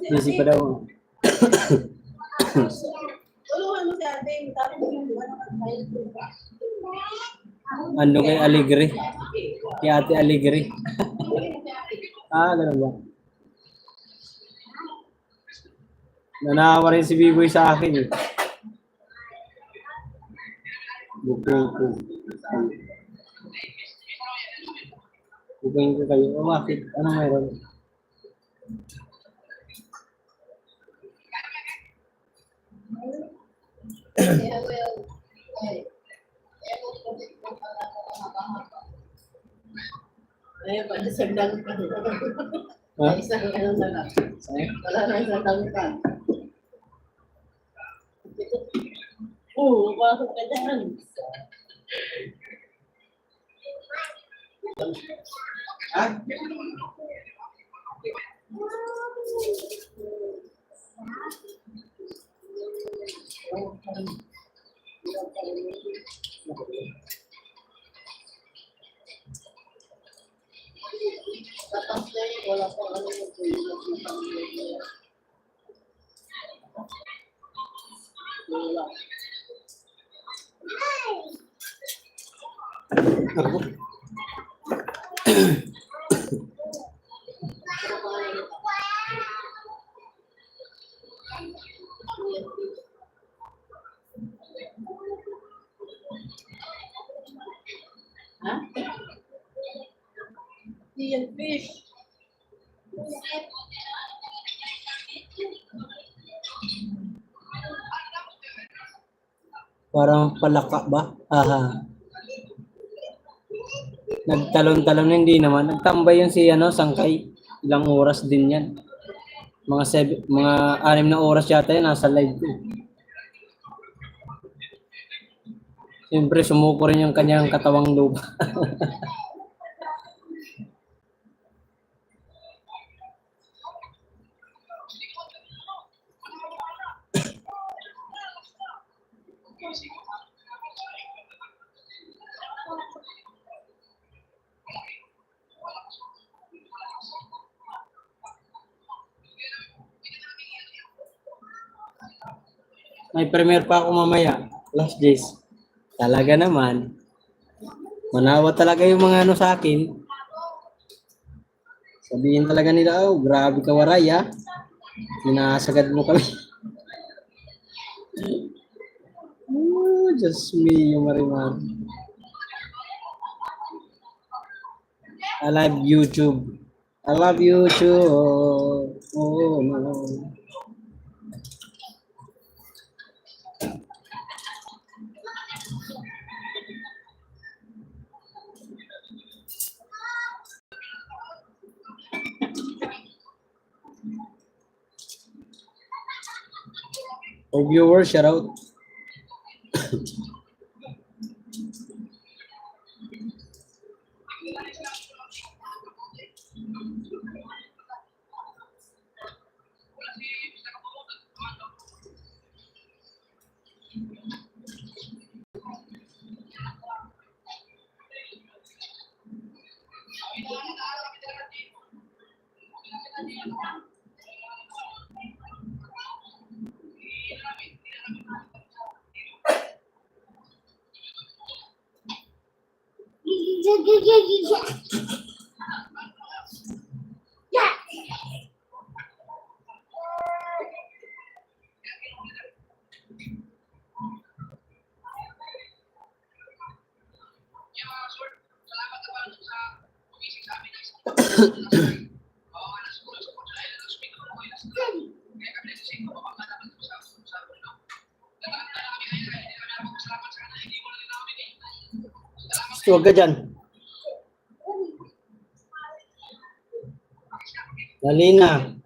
[SPEAKER 6] Busy pa daw. Ano kay Aligre? Kay Ate Aligre. Ganun ba? Nanawa rin si B-Boy sa akin eh. Bukuin ko kayo. Bakit? Ano mayroon?
[SPEAKER 4] Ayun pa, isang dalupan.
[SPEAKER 6] Ha?
[SPEAKER 4] Isang ano na lang. Wala na isang dalupan. Oo, bakit ka dyan?
[SPEAKER 6] Ha?
[SPEAKER 4] Tapos na yun, wala pa ano yung wala.
[SPEAKER 6] Ako?
[SPEAKER 4] Ha? Yan fish.
[SPEAKER 6] Parang palaka ba? Aha. Nagtalon-talon hindi naman. Nagtambay yun si Sangkay. Ilang oras din yan. Mga 6 na oras yata yan nasa live ko. Siyempre sumuko rin yung kanyang katawang lupa. May premiere pa ako mamaya. Last days. Talaga naman. Manawa talaga yung mga sa akin. Sabihin talaga nila, oh, grabe ka waray ah. Sinasagad mo kami. Oh, just me yung marimar. I love YouTube. I love YouTube. Oh, no. For viewers, shout out.
[SPEAKER 2] Yung mga sir, salamat naman sa pumising sa amin ng isang alas 2 sa kotse ay alas 5 na po ilas na. Kaya kami nagsising ko baka naman po sa mundo. Nagkakita na kami ngayon ay hindi kami napagpasalamat sa kanila. Hindi mo na rin namin eh. Salamat
[SPEAKER 6] Gusto, wag ka dyan. Dali na.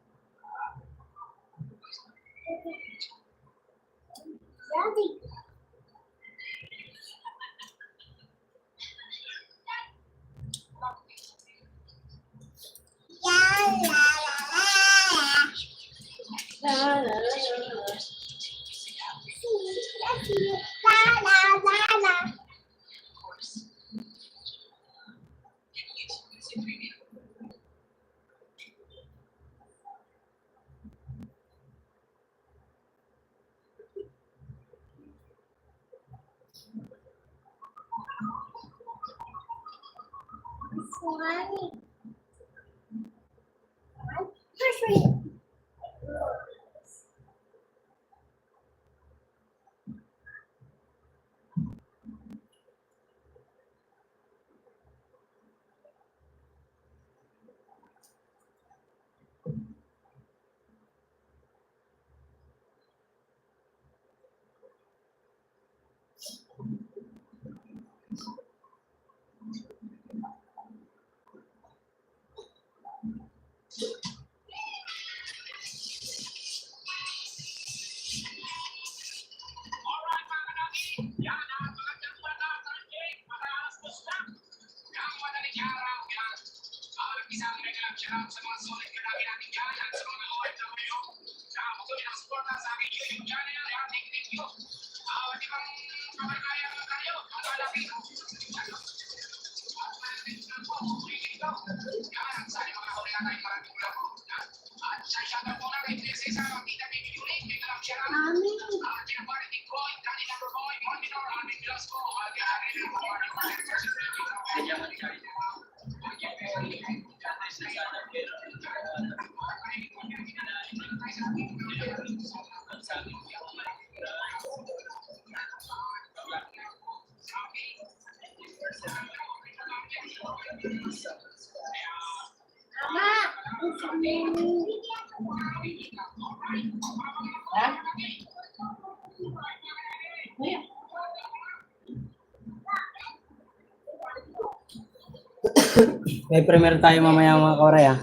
[SPEAKER 6] May premiere tayo mamaya mga kauray ha.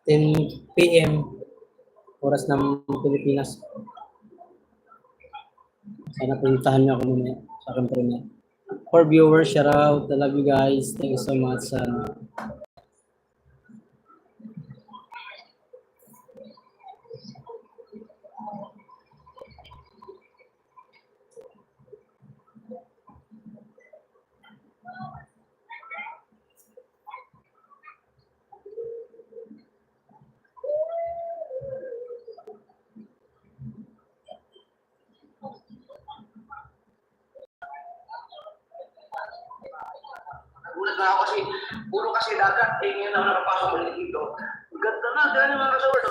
[SPEAKER 6] 10 p.m. oras ng Pilipinas. Sana puntahan niyo ako mamaya sa aking premiere. For viewers, shout out. I love you guys. Thank you so much.
[SPEAKER 2] Nagulat na ako kasi puro kasi dagat. Eh ngayon ako nakapasok ulit dito. Ganda na, dahil mga kasawar.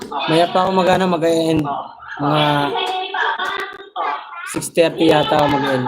[SPEAKER 6] Maya pa ako mag-end. Mga 6:30 yata ako mag-end.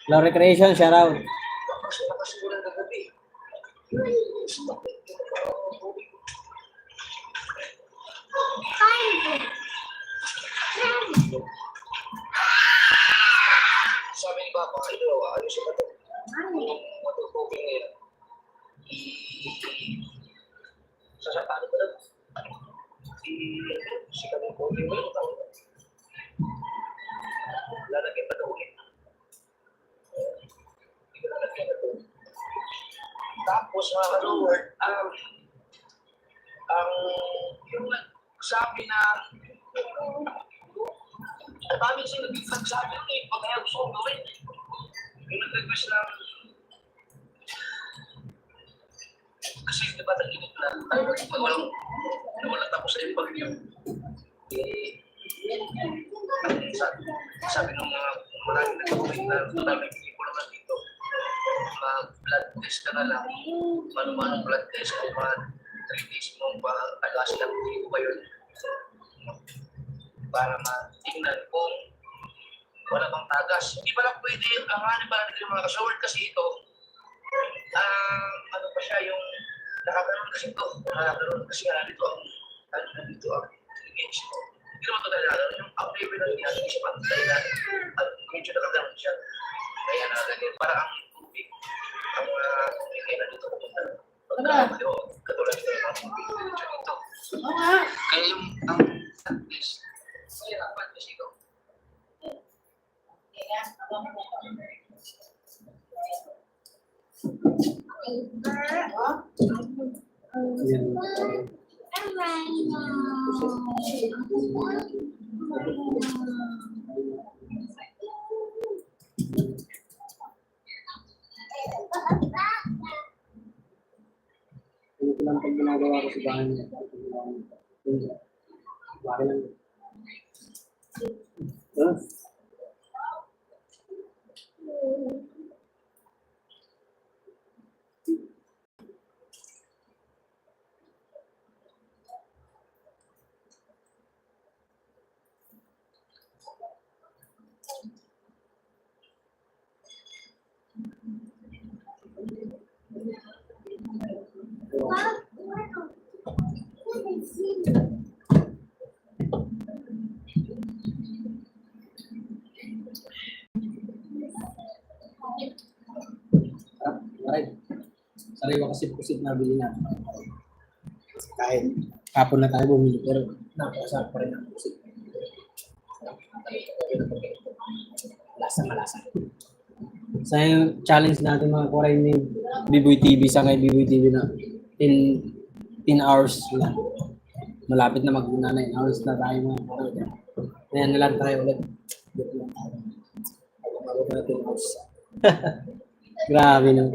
[SPEAKER 6] Hello, Recreation, shout out.
[SPEAKER 9] Nakasiguran ng gabi. Sabi ni Papa, ayos ba ito? Matutubing nila. Sasapano ko lang. Si kaming kopi mo yung tao. Lalagyan pa daw ulit. Hindi ko lalagyan na ito. Tapos mga Lord, yung sabi na ang dami siya nag-flag sa akin pag kaya gusto kong gawin. Yung nag-request ng kasi di ba nag-init na walang tapos na yung pag-review. Sabi ng mga maraming nag-comment na maraming pelikula na dito, mag-blood test ka na lang, mano-manong blood test o 3 days mo ba agasin ang pelikula ba yun para matingnan kung wala bang tagas. Hindi pala pwede, ang hanip pala nila mga kasaward kasi ito, ano pa siya, yung nakakaroon kasi ito, nakakaroon kasi nga dito ang gauge. Hindi naman ito talaga, yung up-level na niya, hindi siya pantay na, at medyo nakagaroon siya. Kaya nalagyan, para ang tubig, ang mga tubig ay nandito pupunta. Pagkakayo, katulad ito yung mga tubig dito. Kaya yung ang test, kaya dapat kasi ito.
[SPEAKER 6] Ito lang pag ginagawa ko sa bahay niya. Bakit lang. Alright. Sariwa kasi pusit na bili na. Kahit kapon na tayo bumili, pero napakasarap pa rin ang pusit. Malasa. Sa yung challenge natin mga kuray ni Biboy TV sa kay Biboy TV na 10 hours lang. Malapit na mag-9 hours na tayo mga kuray. Ngayon na lang tayo ulit. Malapit na 10 hours. Grabe no.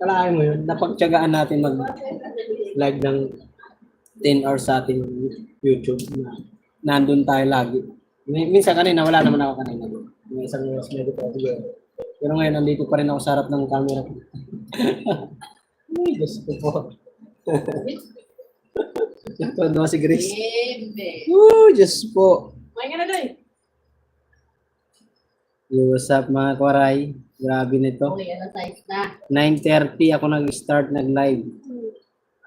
[SPEAKER 6] Kalahin mo yun, napagtyagaan natin mag-live ng 10 hours sa ating YouTube na nandun tayo lagi. Minsan kanina, wala naman ako kanina. May isang oras medyo pa siguro. Pero ngayon, nandito pa rin ako sa harap ng camera. Ay, Diyos ko po. Ito, no, si Grace. Diyos po. Yo, what's up mga kwaray? Grabe nito. 9:30 ako nag-start nag-live.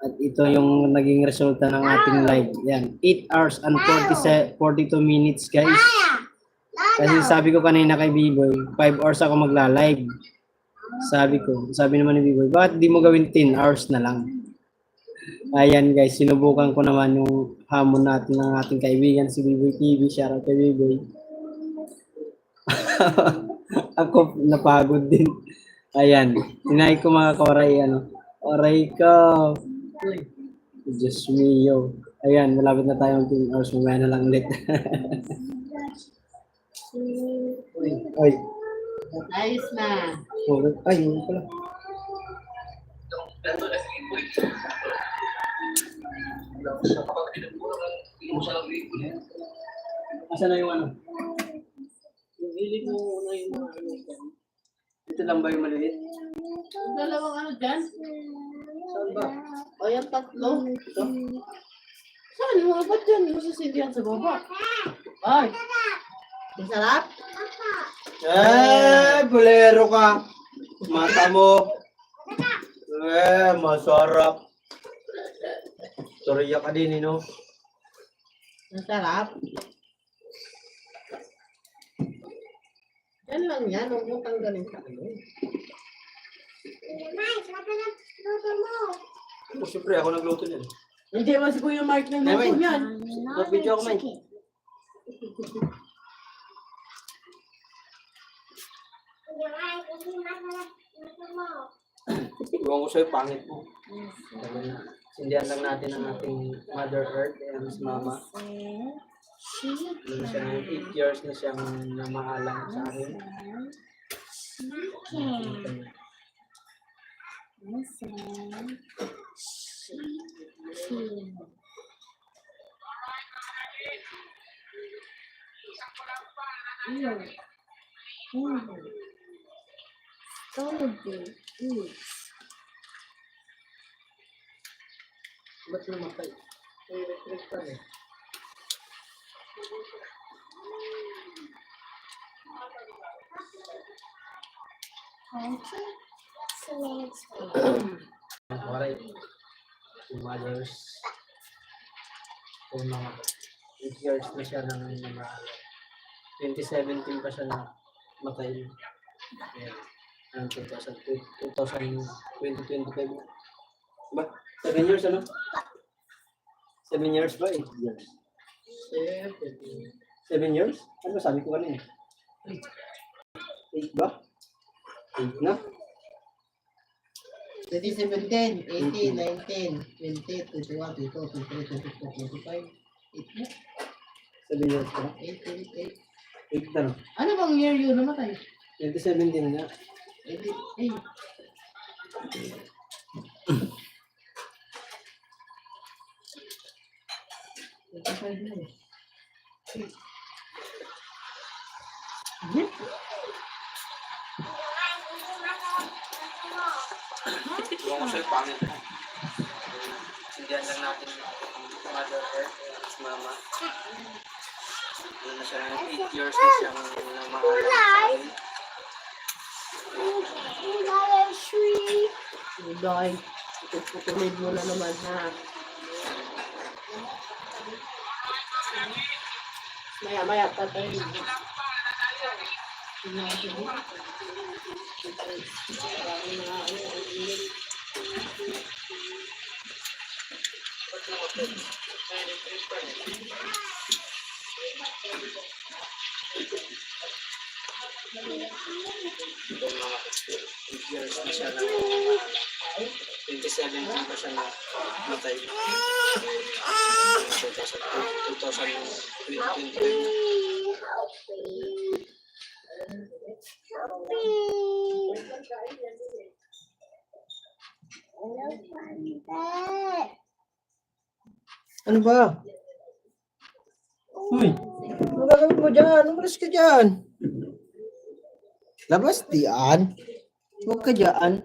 [SPEAKER 6] At ito yung naging resulta ng ating live. Yan, 8 hours and 42 minutes guys. Kasi sabi ko kanina kay B-Boy, 5 hours ako magla-live. Sabi naman ni B-Boy, bakit di mo gawin 10 hours na lang? Ayan guys, sinubukan ko naman yung hamon natin ng ating kaibigan si B-Boy TV. Shoutout kay B-Boy. Ako napagod din. Ayan, tinay ko mga koray, oray ko. Diyos mio. Ayan, malapit na tayo ng 10 hours. Mamaya na lang ulit. Ay.
[SPEAKER 4] Ayos na.
[SPEAKER 6] Ay, yun pala.
[SPEAKER 2] Dato na si Boy. Sa kapag pinagpuro ng inusa ng libo niya.
[SPEAKER 6] Asa na yung ano?
[SPEAKER 4] Yung hilig mo na yung mga ano dyan.
[SPEAKER 6] Ito lang ba yung maliit?
[SPEAKER 4] Yung dalawang ano dyan? Saan ba? O yung tatlo. Ito. Saan yung mga ba't dyan? Yung sasindihan sa baba. Ay. Masarap?
[SPEAKER 1] Bolero ka. Mata mo. Masarap. Sorry ka din, no?
[SPEAKER 4] Masarap. Yan lang yan. Huwag mo tanggalin sa ano.
[SPEAKER 1] Siyempre, ako nagluto niyan.
[SPEAKER 4] Hindi mo si Kuya Mark na
[SPEAKER 1] Naman.
[SPEAKER 4] yan.
[SPEAKER 1] Video ako, man. Iwan ko sa'yo, pangit mo. Sindihan lang natin ang ating Mother Earth and Miss Mama. Siya 8 years na siyang namaalang sa akin.
[SPEAKER 4] Ba't namatay? May electric fan eh.
[SPEAKER 1] Alright. Si Mothers. Kung mga 8 years na siya nang namaalang. 2017 pa siya na matay. Yeah. 2025. Ba? 7 years ano? 7 years ba? 8 years? 7 years? Ano sabi ko kanina? 8 ba? 8 na?
[SPEAKER 4] 2017, 18, 19, 20, 21, 22, 23, 24, 25, 8 na.
[SPEAKER 1] 7 years pa?
[SPEAKER 4] 8,
[SPEAKER 1] 8 na no?
[SPEAKER 4] Ano bang year yun namatay?
[SPEAKER 1] 2017 na.
[SPEAKER 4] 8.
[SPEAKER 1] Iwan ko sa'yo, pangit mo. Sindihan lang natin yung Mother Earth and Miss Mama. Ano na siya, 8 years na siyang namaalang sa akin.
[SPEAKER 4] Uday, putulid mo na naman ha. Maya-maya patay.
[SPEAKER 1] Yung mga 8 years na siya na 2017 pa siya na matay. 2020. Ano ba? Uy, ano gagawin mo dyan? Umalis ka dyan. Labas diyan. Huwag ka dyan.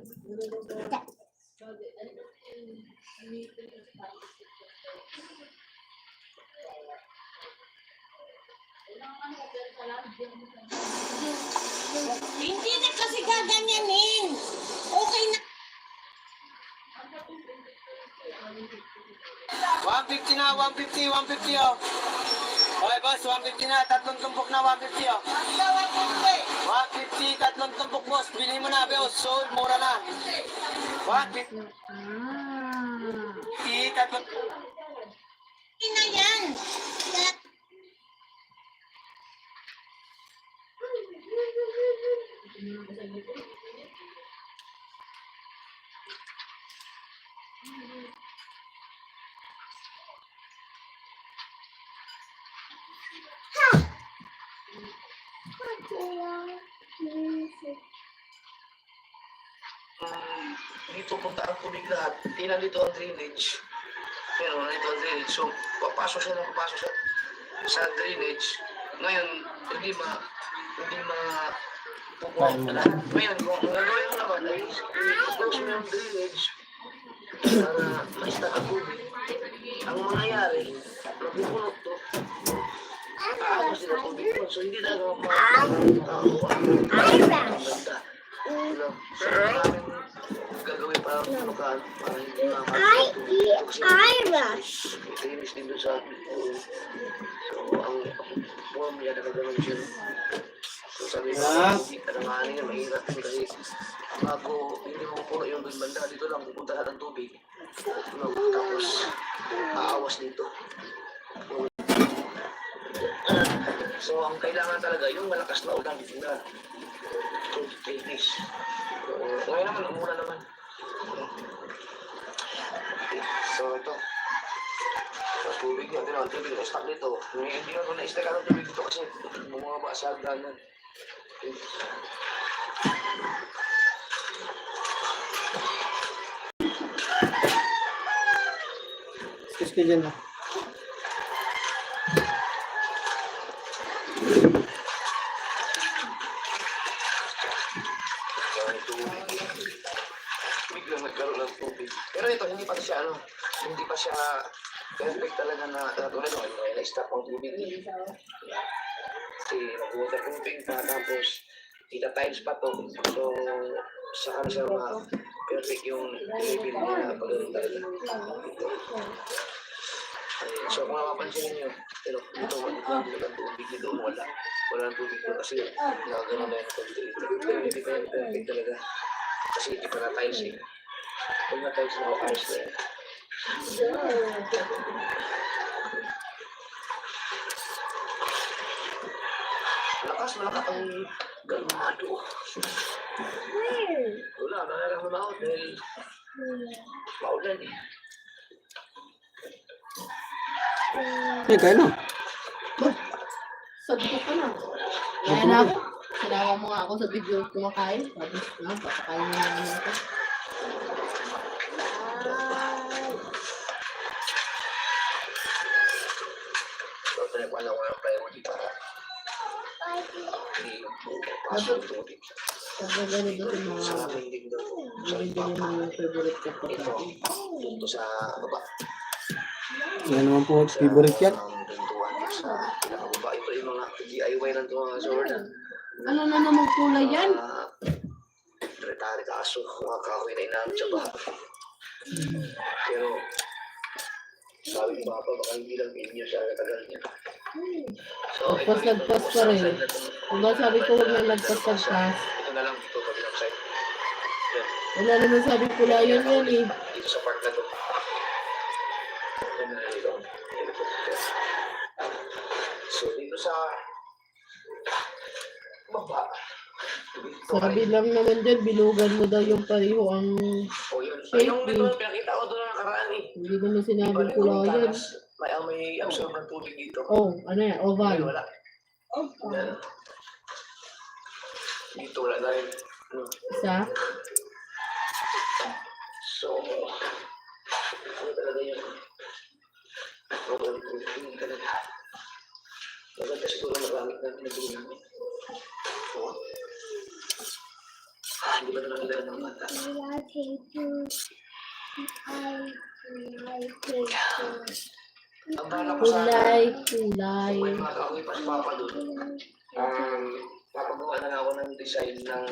[SPEAKER 5] Hindi na kasi gaganyanin. Okay na.
[SPEAKER 1] 150 na, 150 oh. Okay boss, 150 na, tatlong tumpok na, 150 oh. 150, tatlong tumpok boss, bili mo na boss, sold, mura na. 150, tatlong
[SPEAKER 5] Hindi na yan.
[SPEAKER 2] Dito punta ang tubig lahat. Tingnan dito ang drainage. Pero dito ang drainage. So, papasok siya sa drainage. Ngayon, hindi pupuno na. Ngayon, kung gagawin mo naman ay i-close mo yung drainage para ma-start ang tubig. Ang mangyayari, mapupunot to, aagos din ang tubig mo. So hindi na ako
[SPEAKER 3] Eyelash.
[SPEAKER 2] gagawin para makaan. Para hindi na
[SPEAKER 3] Eyelash.
[SPEAKER 2] Inis din doon sa akin. So, ang form niya nakagano'n siya. So, sabi niya, hindi ka na nga niya, mahirap yun kasi bago hindi mo puno yung doon banda, dito lang pupunta lahat ng tubig. No, tapos, aawas dito. So, ang kailangan talaga, yung malakas na ulan, na 3 days. So, ngayon naman, umuna naman. So, ito. Sa tubig niya, ang tubig na stock dito. Hindi na ito na-stack ang tubig dito kasi bumaba sa hagdanan.
[SPEAKER 6] Excuse ka dyan, ha?
[SPEAKER 2] So, tubig. Biglang nagkaroon ng tubig. Pero ito, hindi pa siya, hindi pa siya perfect talaga na tulad mo, may na-stop ang tubig. Kasi mag-water pumping pa, tapos kita tiles pa to. So, saka na siya perfect yung level niya na pagano'n talaga. So, kung mapapansin niyo, pero dito ang tubig dito, wala. Wala ang tubig dito kasi nagagano na yung tubig dito. Pero hindi pa yung perfect talaga. Kasi hindi pa na tiles eh. Pag na tiles na ayos na yan. Malakas ang galmado.
[SPEAKER 3] Where?
[SPEAKER 2] Wala, nalalang na ako dahil maulan eh.
[SPEAKER 6] Kaya no?
[SPEAKER 4] Sabi ko pa na. Kaya na ako. Sinawa mo nga ako sa video kumakain. Sabi ko na, papakain mo naman ako.
[SPEAKER 2] So, pinagpala ko ng priority para hindi pasok yung tubig.
[SPEAKER 4] Sabi ganito yung mga
[SPEAKER 2] Sa dingding daw. Sa
[SPEAKER 4] hindi
[SPEAKER 2] iba.
[SPEAKER 4] naman yung favorite ko
[SPEAKER 2] Ito,
[SPEAKER 4] pagkain.
[SPEAKER 2] dito sa baba.
[SPEAKER 6] Yan naman po, favorite yan.
[SPEAKER 2] Pintuan sa pinakababa. Ito yung mga DIY ng mga Jordan.
[SPEAKER 4] Ano na naman kulay yan?
[SPEAKER 2] Retari kaso, mga kahoy na inaamit sa baha. Pero, sabi ko baka baka hindi lang inyo siya katagal niya. So,
[SPEAKER 4] Lagpas pa rin. Diba sabi ko huwag na lagpas-lagpas.
[SPEAKER 2] Ito na lang dito kabilang side. Yan.
[SPEAKER 4] Wala naman sabi kulayan yan eh.
[SPEAKER 2] Dito sa part na to. Ito na dito. So, dito sa baba. Dito
[SPEAKER 4] Sabi lang naman dyan, bilugan mo daw yung pareho ang
[SPEAKER 2] O yun.
[SPEAKER 4] shape
[SPEAKER 2] Yung
[SPEAKER 4] eh.
[SPEAKER 2] dito, pinakita ko doon ang nakaraan eh.
[SPEAKER 4] Hindi naman sinabing kulayan.
[SPEAKER 2] May absorb ng tubig dito.
[SPEAKER 4] Oh, ano yan?
[SPEAKER 2] Ayun,
[SPEAKER 4] Oval.
[SPEAKER 2] wala. Yan. Dito wala na rin.
[SPEAKER 4] Isa.
[SPEAKER 2] So, ano talaga yun? Oval tubig talaga. Maganda siguro magamit natin na gawin namin. Oo. Hindi ba ito nakilala ng bata? Ang bala ko sa
[SPEAKER 4] Kulay.
[SPEAKER 2] may mga kaaway pa sa papa doon. Papagawa na lang ako ng design ng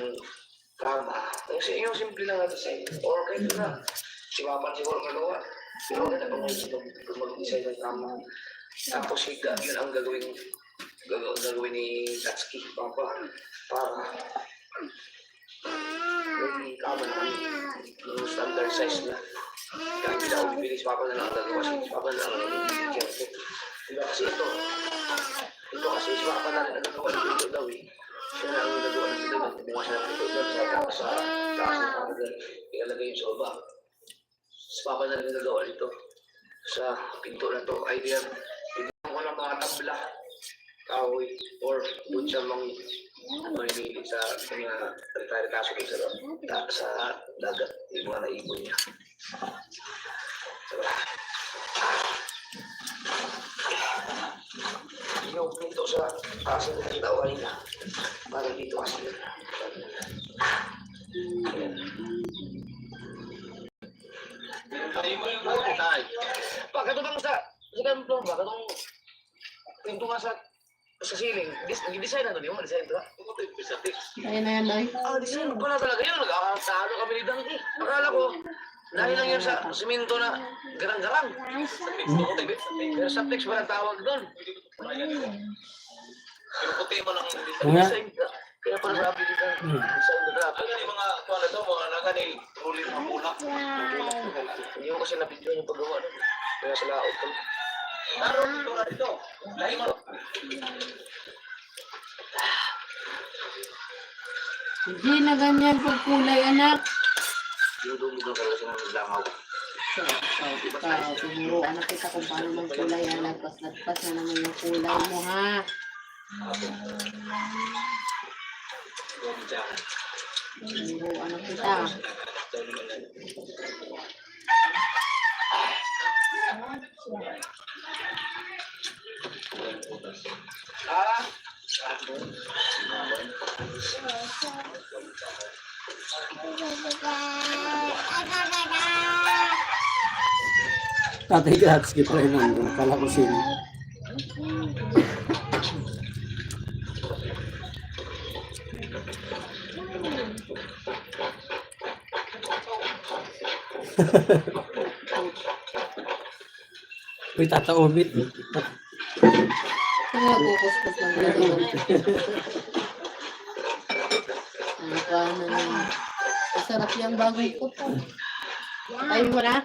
[SPEAKER 2] kama. Kasi yung simple lang na design. Or kahit na, si papa siguro magawa. Pero maganda pa mag-design ng kama. Tapos higa, yun ang gagawin ni Satsuki, papa. Para yung kama naman, yung standard size na. Kahit hindi ako bibili, si papa na lang ang gagawa. Si papa na lang ang bibigyan ko. Diba kasi ito kasi si papa na rin ang gagawa ng pinto daw eh. Siya na ang gagawa ng pinto daw. Bukas siya ng pinto daw sa taas ng papa daw. Ilalagay yung sa baba. Si papa na rin ang gagawa nito. Sa pinto na to. Idea, bigyan ko ng mga tabla, kahoy, or doon siya mamimili sa mga retari-taso sa dagat. Yung mga naipon niya. Diba? Yung pinto sa taas na nakita ko kanina. Parang dito kasi. Ayan. Pagkatubang sa kanto, pagkatubang pinto nga sa Sa ceiling, design na doon yung design ito.
[SPEAKER 4] Kaya na yan, Noy.
[SPEAKER 2] Design pala talaga yun. Nag-aasalo kami ni Dang. Akala ko, dahil lang yun sa simento na garang-garang. Pero sa text wala tawag doon. Pinuputi mo lang yung design. Kaya pala sabi ni Dang, design na dapat. Yung mga kuwan na ito, mga nagani, ruling mga mula. Hindi ko kasi na-video yung paggawa. Kaya sa laot ko. Taro, ito. Lahi mo.
[SPEAKER 4] Hindi na ganyan pag kulay, anak.
[SPEAKER 2] Yung dumi doon kasi ng langaw.
[SPEAKER 4] Siguro, anak kita kung paano magkulay, anak. Pas na naman yung kulay mo, ha? Siguro, anak kita.
[SPEAKER 6] Tatay gratis kita rin nandun. Kala ko sino. Uy, Tata Omit.
[SPEAKER 4] Kaya kukuskus lang gano'n. Ano ka naman? Masarap yung bagay ko po. Ay mo na?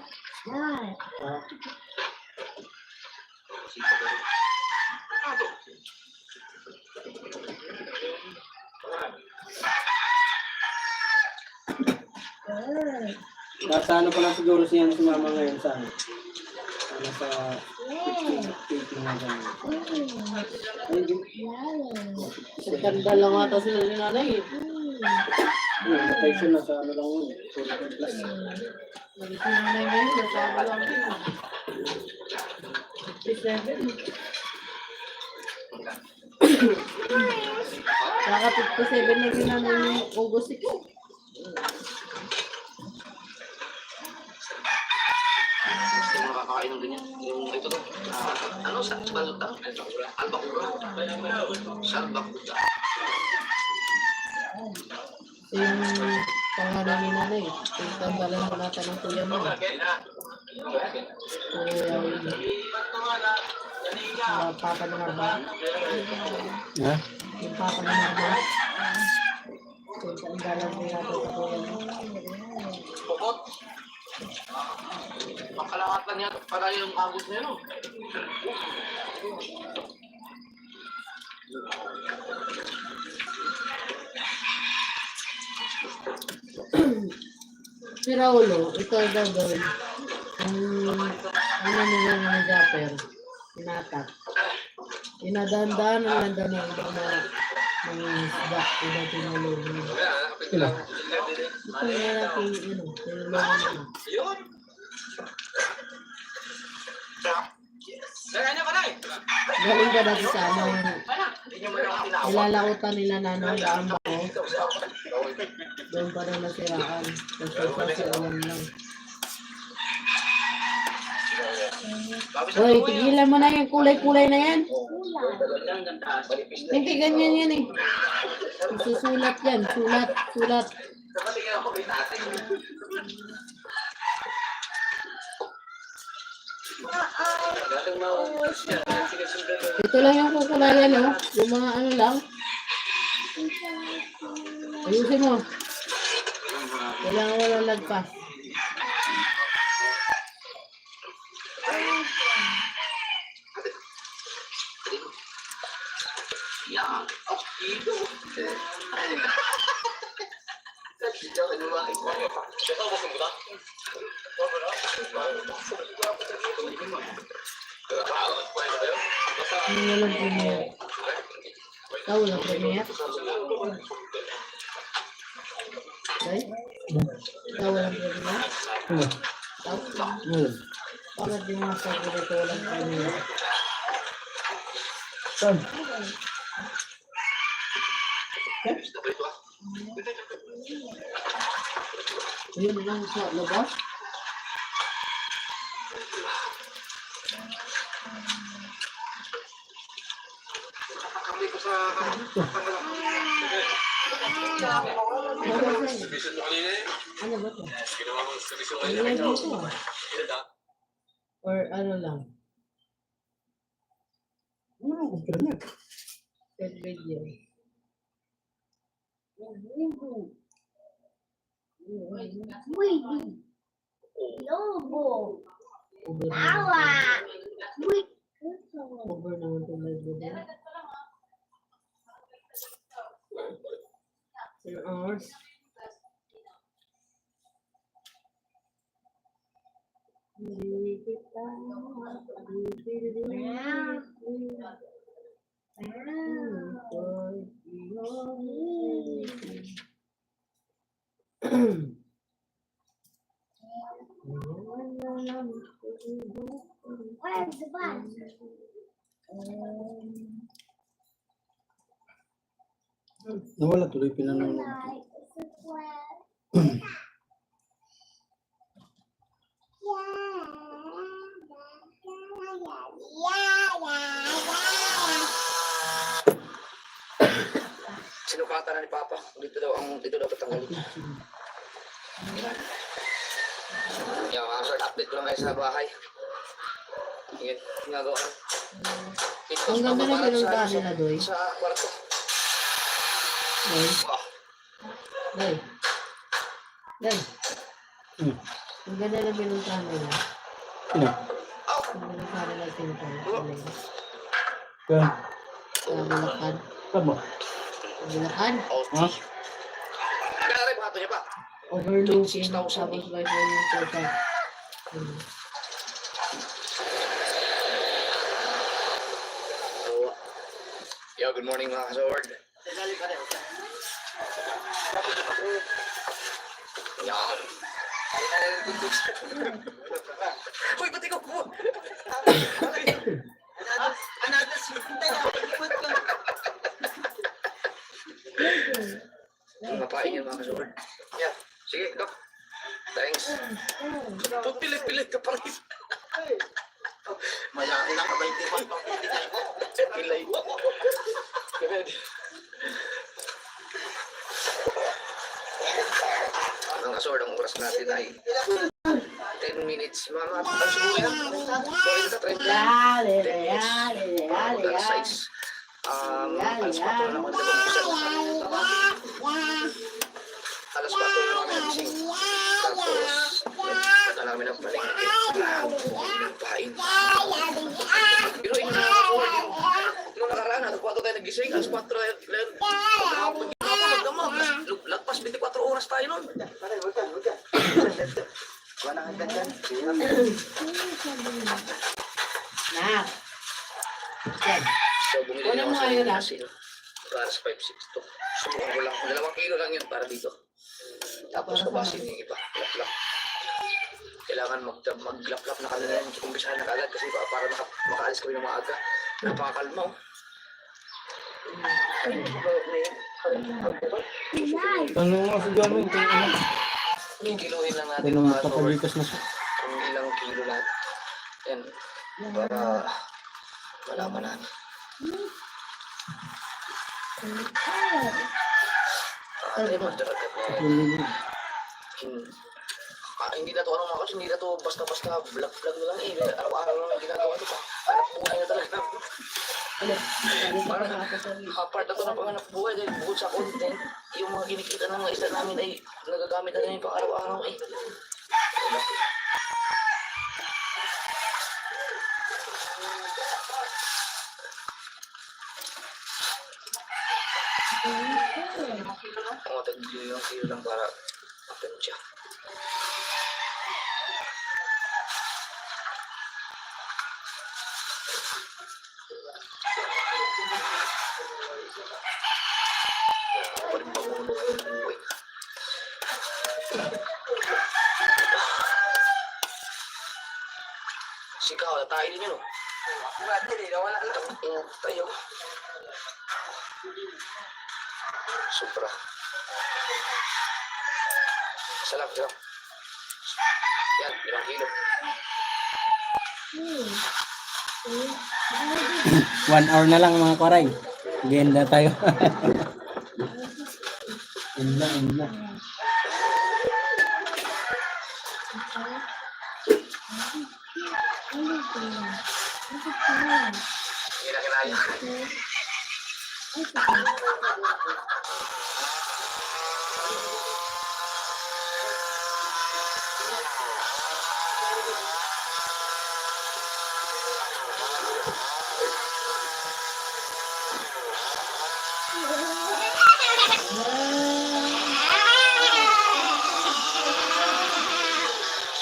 [SPEAKER 6] Nasa ano pala siguro siya si mama ngayon sa ano? Ano sa taping na gano'n.
[SPEAKER 4] Ganda lang ata sila ni nanay.
[SPEAKER 6] Natay siya na sa ano lang yun. Plus.
[SPEAKER 4] Naging si nanay ngayon, nasama lang din. 57. Saka 57 na ginanong yung August 6.
[SPEAKER 2] Yung nakakain ng ganyan. Yung ito to. Ano sa baluta? Albacura. Salbacura.
[SPEAKER 4] Yung pangalan ni nanay. Yung tambalan mo natin ng kuya mo. Yung papa ng arba.
[SPEAKER 6] Ha?
[SPEAKER 4] Yung papa ng arba. Yung tambalan mo natin sa kuya mo.
[SPEAKER 2] Pukot. Makalangatan niya para yung agos niya, no?
[SPEAKER 4] Si Raulo, ito daw doon. Ano nila nga ng Japper? Tinatak. Inadandaan ang landa ng ibang mga isda. Iba tinulungan.
[SPEAKER 6] Sila.
[SPEAKER 4] Ito nga natin, tinulungan nila. Galing ba dati sa ano, nilalautan nila na ano, daan ba ko? Doon pa rin nasiraan. Kasi alam lang. Hoy, tigilan mo na yung kulay-kulay na yan. Hindi ganyan yan eh. Susulat yan. Sulat. Ito lang yung kukulayan, oh. Yung mga ano lang. Ayusin mo. Kailangan walang lagpas.
[SPEAKER 2] Yan.
[SPEAKER 4] Walang premier. Ikaw walang premier? Okay? Ikaw walang premier? Ikaw? Bakit di mga sabi dito walang premier?
[SPEAKER 6] Saan?
[SPEAKER 4] Yun lang sa labas?
[SPEAKER 2] dito sa Tangalang. Submission mo kanina eh.
[SPEAKER 4] Ano ba to?
[SPEAKER 2] Ginawa mo submission
[SPEAKER 4] Ano
[SPEAKER 2] kanina.
[SPEAKER 4] ba to? Or ano lang? Third video.
[SPEAKER 3] Wait. Lobo.
[SPEAKER 4] Over
[SPEAKER 3] Awa. Wait.
[SPEAKER 4] Over naman itong live video. 10 hours. Hindi kita
[SPEAKER 3] Where's the bus?
[SPEAKER 6] Nawala tuloy pinanonood.
[SPEAKER 3] Like, it's a square.
[SPEAKER 2] Sinukatan na ni Papa. Dito daw patanggalin. Yung mga short update ko lang kayo sa bahay. Yan, ginagawa ko. Ito,
[SPEAKER 4] Ang ganda na pinuntahan nila, Doy.
[SPEAKER 2] Sa kwarto.
[SPEAKER 4] Doy.
[SPEAKER 2] Ah,
[SPEAKER 4] Doy. Doy.
[SPEAKER 6] Hmm.
[SPEAKER 4] Ang ganda na pinuntahan nila.
[SPEAKER 6] Sino?
[SPEAKER 4] Ang ganda na nila pinuntahan nila.
[SPEAKER 6] Kaya,
[SPEAKER 4] Sa Bulacan.
[SPEAKER 6] tama.
[SPEAKER 4] Sa Bulacan.
[SPEAKER 6] Ha?
[SPEAKER 2] kaya rin bato niya pa.
[SPEAKER 4] Overlooking.
[SPEAKER 2] 6,000
[SPEAKER 4] Tapos may yung total.
[SPEAKER 2] Yo, good morning mga kasaward. Yan. Uy, ba't ikaw po? Mapain yan mga kasaward. Yeah, sige, go. Thanks. Pilit-pilit ka pa rin. Mayaki lang ka 21 pang pinigay mo. Pilay mo. Mga kasaward, ang oras natin ay 10 minutes. Mga siguro yan. Sorry sa 30.
[SPEAKER 4] Yale,
[SPEAKER 2] 10 minutes.
[SPEAKER 4] yale, yale,
[SPEAKER 2] Alas
[SPEAKER 4] yale.
[SPEAKER 2] 6. Alas 4 na naman nag-umpisa. Alas 4 na naman nagising. Tapos, nagpunta namin ang palengke. Pahain. Pero yun na ako. Nung nakaraan, alas 4 tayo nagising. Alas 4 tayo. Magdamag. Lagpas 24 oras tayo nun. Wala nang ganyan.
[SPEAKER 4] Nak. Yan.
[SPEAKER 2] So, bumili
[SPEAKER 4] Kunin mo
[SPEAKER 2] ako sa
[SPEAKER 4] ngayon, ah.
[SPEAKER 2] asin. Para sa 562. Subukan ko lang. 2 kilo lang yun para dito. Tapos kabasin yung iba. Laplap. Kailangan maglaplap na kagad. Umpisahan na kagad kasi para makaalis kami ng maaga. Napakakalma.
[SPEAKER 6] Ano nga si Gaming?
[SPEAKER 2] Kikiluhin lang natin
[SPEAKER 6] Tinong
[SPEAKER 2] mga sword.
[SPEAKER 6] papaglikas na siya.
[SPEAKER 2] Kung ilang kilo lahat. Yan. Para malaman natin. Ay, madaragat na. Hindi na to ano mga kasi hindi na to basta-basta vlog na lang eh. Araw-araw lang ang ginagawa ito pa. Anak buhay na talaga. Parang part na to ng panganap buhay dahil bukod sa content, yung mga kinikita ng mga isda namin ay nagagamit na namin pang araw-araw eh. Ang tagli yung kilo lang para matansya. Sikaw, tayo din yun. Wala lang. Ingat tayo. Sobra. Salam. Yan, 5 kilo.
[SPEAKER 6] 1 hour na lang mga kwaray. Ganda tayo. Ganda.
[SPEAKER 2] Hindi na kinaya.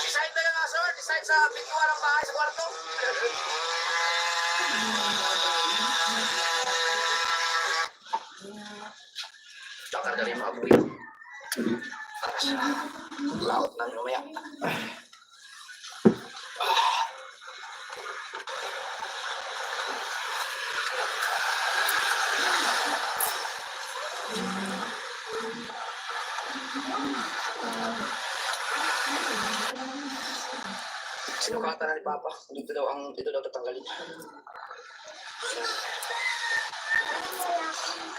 [SPEAKER 2] Decide na nga, sir. Decide sa pintuan ng bahay sa kwarto. Takargali yung mga buwi. Para sa laot ng lumaya. Sinukatan na ni Papa. Dito daw tatanggalin.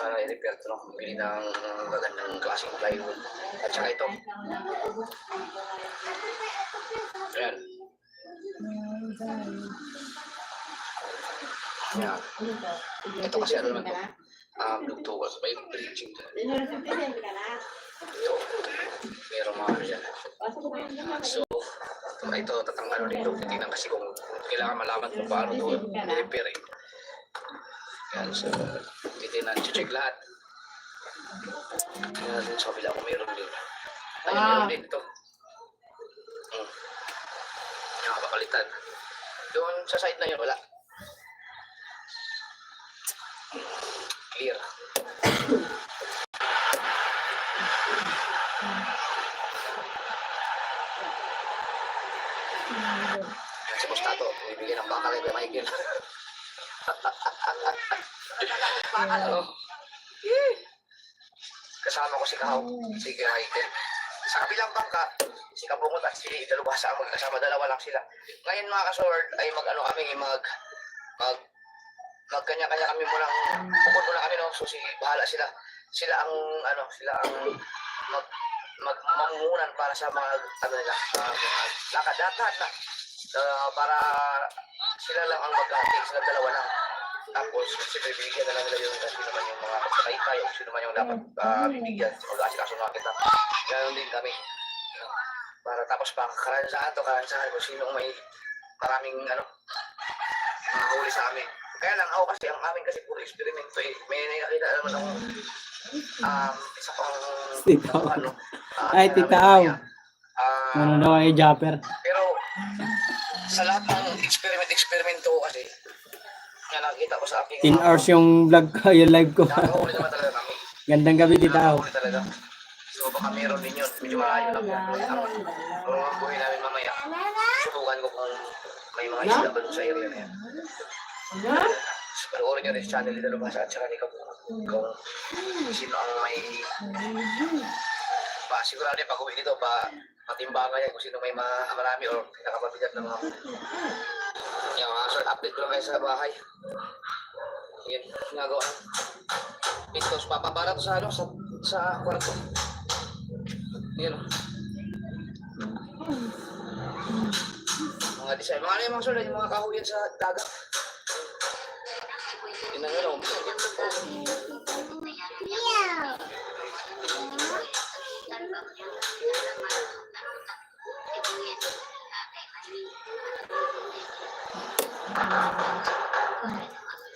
[SPEAKER 2] Para i-repair ito, no? Bili ng magandang klaseng plywood. At saka ito. Ayan. Ayan. Ito kasi ano naman ito. Dugtungan. May bridging. Ito. Merong mga ano dyan. So, ito tatanggal dito. Titignan kasi kung kailangan malaman kung paano ito i-repair eh. Yan, so, titignan, check lahat. Yan, sa kabila kung meron din. Ay, meron din ito. Yan, kapalitan. Doon sa side na yun, wala. Clear. Yan, si Mustato, bibigyan ng bakal kay Michael. Ano? Kasama ko si Kahaw, si Michael. Sa kabilang bangka, si Kabungot at si Dalubhasa ang magkasama, dalawa lang sila. Ngayon mga kasword ay magkanya-kanya kami munang pukod muna kami, no? So bahala sila. Sila ang mamungunan para sa mga lakad-lakad na para sila lang ang maghating, sila dalawa lang. Tapos, siyempre, bibigyan na lang nila yung sino man yung mga kapatay o sino man yung dapat bibigyan. Mag-aasikaso nga kita. Ganon din kami. Para tapos pa, karansahan kung sino may maraming mahuli sa amin. Kaya lang ako kasi, ang amin kasi puro eksperimento eh. May nakita naman akong isa pang
[SPEAKER 6] Ay, titaw. Ano daw ay Japper.
[SPEAKER 2] Pero sa lahat ng eksperimento kasi, nga nakita ko sa aking
[SPEAKER 6] 10 hours yung vlog ko, yung live ko.
[SPEAKER 2] nakakahuli naman talaga kami.
[SPEAKER 6] Gandang gabi, titaw.
[SPEAKER 2] Nakakahuli talaga. So baka meron din yun. Medyo malayo lang yan. Kung ang buhay namin mamaya, subukan ko kung may mga isla ba sa area na yan. So, panoorin nyo rin sa channel ni Dalubhasa at saka ni Kabungot. Kung sino ang may sigurado yung pag-uwi dito, patimbangan yan kung sino may marami o pinakapabigat ng mga yung sort update ko lang kayo sa bahay. Yan, ginagawa ng pintos. Papabara to sa kwarto. Yan. Mga design. Mga ano yung mga sort, yung mga kahuyan sa dagat. Yun ang ano.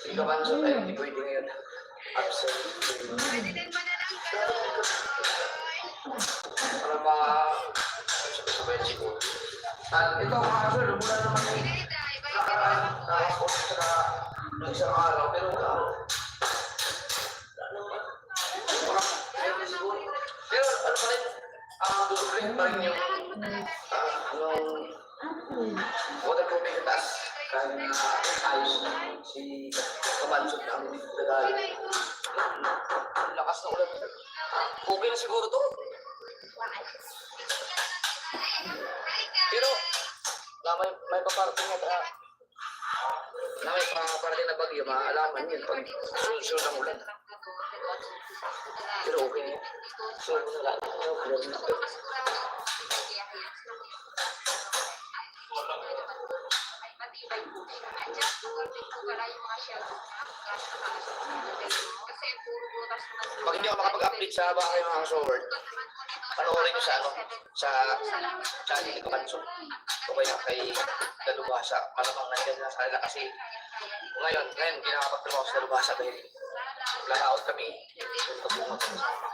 [SPEAKER 2] Sige ka ba sa tayo? Hindi pwede ngayon. Absent. Para sabay siguro. Ito mga sir, mula naman yung nakakapos sa ng isang araw. Pero pero ano pa rin, dudublin pa rin yung waterproofing na taas. Kahit na ayos si Kabansot na ang dadali. Lakas na ulan. Okay na siguro to. Pero may paparating na na may parating na bagyo, maalaman yun. Pag susunod ang ulan. Pero okay na yun. So, wala na. Clear na. Pag hindi ako makapag-update sa bahay mga sword, panoorin nyo sa ano, sa channel ni Kamanso. Okay na kay Dalubhasa. Malamang nandiyan na sa kanila kasi ngayon, hindi nakapagtrabaho sa Dalubhasa dahil lalaot kami. Pagpungot kami sa mga.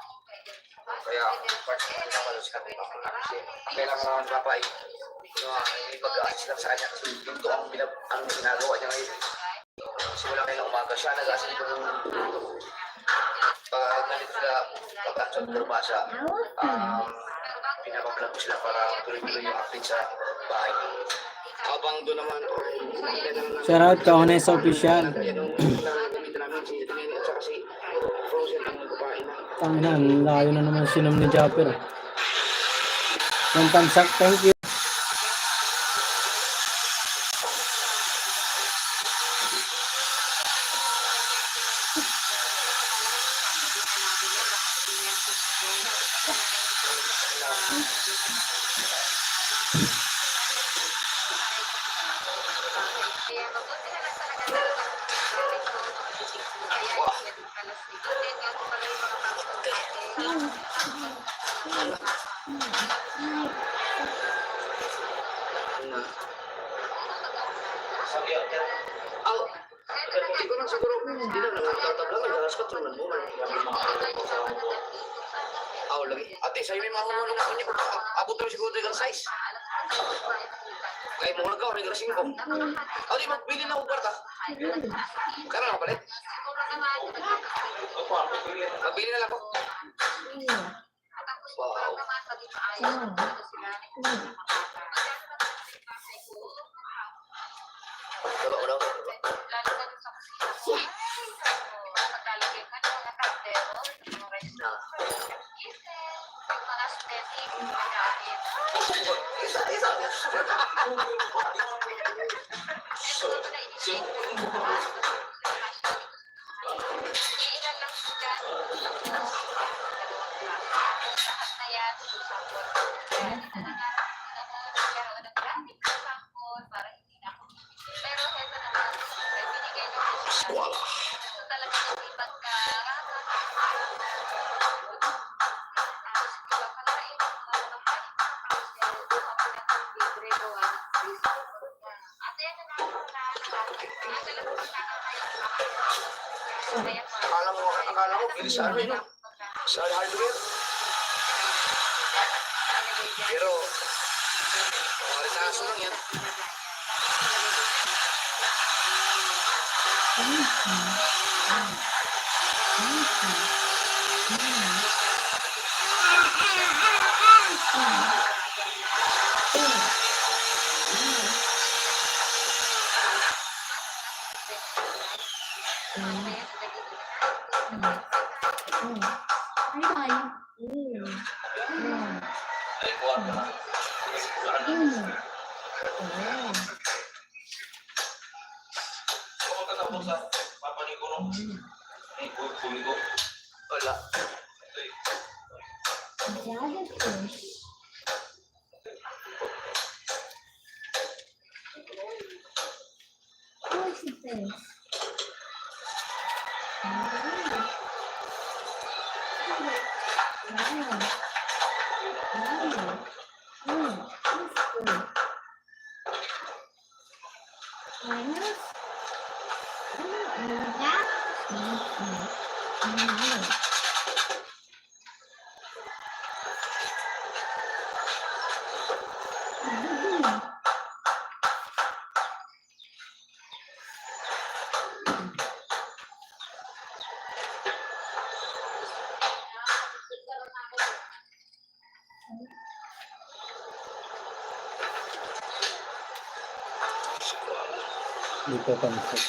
[SPEAKER 2] Kaya, part na naman sa kanila kasi kailangan naman papa ay mag-assist lang sa kanya kasi ito ang ginagawa niya ngayon. Simula ngayon ng umaga siya, nag-assist ko ng pag nandito sila pag-action ng Dalubhasa, pinapablog ko sila para tuloy-tuloy yung update sa bahay. Habang doon naman,
[SPEAKER 6] Shoutout ka Honest Official.
[SPEAKER 2] yung gamitin namin si Tinini at saka si Frozen ang magpapain na.
[SPEAKER 6] Tangina, ang layo na naman sinom ni Japper. Yung pansak, thank you.
[SPEAKER 2] Hindi ko lang siguro, hindi na naman tatablangan, dalas ka tunan mo, lagi. Ate, sa'yo may mga humulong ako niya, abot naman siguro yung size. Kaya mo nagawa, may grasing ko. Di, magbili na ako kwarta. Kaya na palit. Magbili na lang ako. Wow. Diba, ulang. Squala. Akala mo, bilis sa ano yun, sa hardware. Pero, mga rinaso lang yan. Ay, kuha ka na. Kung magkatapos sa papanigo, no? Ay, kumigo. Wala.
[SPEAKER 6] Dito pansak.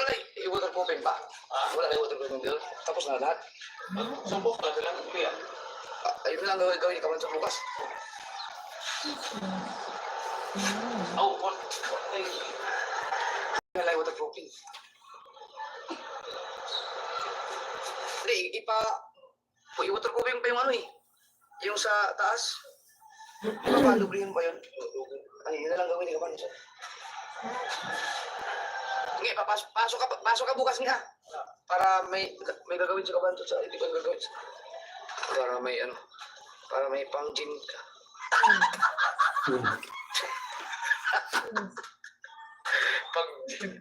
[SPEAKER 2] wala i-waterproofing pa. Wala kayo waterproofing dito. Tapos na lahat.
[SPEAKER 7] Sumpok na sila. Kuya.
[SPEAKER 2] Ayun na lang gawin ikaw sa bukas.
[SPEAKER 7] Oh, what?
[SPEAKER 2] Wala yung waterproofing. Hindi, i-waterproofing pa yung ano eh. Yung sa taas. Papalubrihin pa yun. Ay, yun na lang gawin ikaw pa. Sige, pasok ka bukas nga. Para may gagawin sa kabanto sa hindi ko gagawin. Para may ano, para may pang-gym ka. Pang-gym.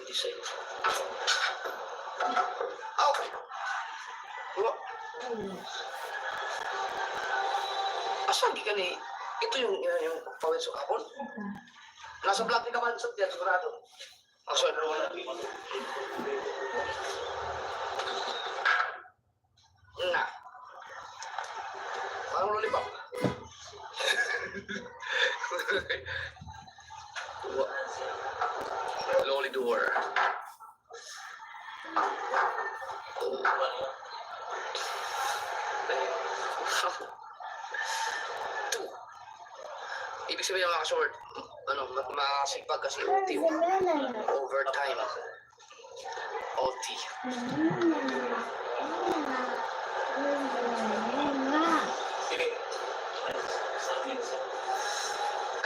[SPEAKER 2] Design. Ow! Wala. Asagi ka ni, ito yung pawin sa kapon. Nasa vlog ni Kaman sa tiyan, sigurado. Sorry, wala. Na. Parang lollipop. Lolly door. Ibig sabihin mga short, makasipag kasi OT. Overtime. OT.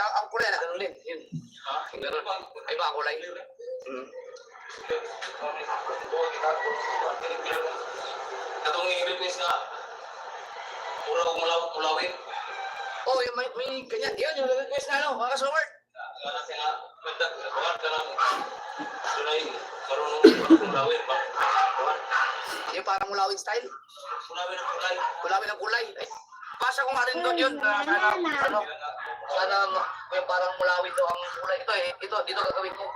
[SPEAKER 2] Ang kulay na ganun din. Yun. Yung ganun. Ay ba ang kulay?
[SPEAKER 7] Atong i-request na mura kong mulawin.
[SPEAKER 2] Oh, yung may ganyan. Yun, yung request na ano, mga kasumart.
[SPEAKER 7] Kasi nga, magdagdagan ka lang. Tunay, marunong mulawin ba?
[SPEAKER 2] Yung parang mulawin style.
[SPEAKER 7] Mulawin ang kulay.
[SPEAKER 2] Mulawin ang kulay. Ay, pasa ko nga rin doon yun. Sana yung parang mulawin daw ang kulay. Ito, dito gagawin ko.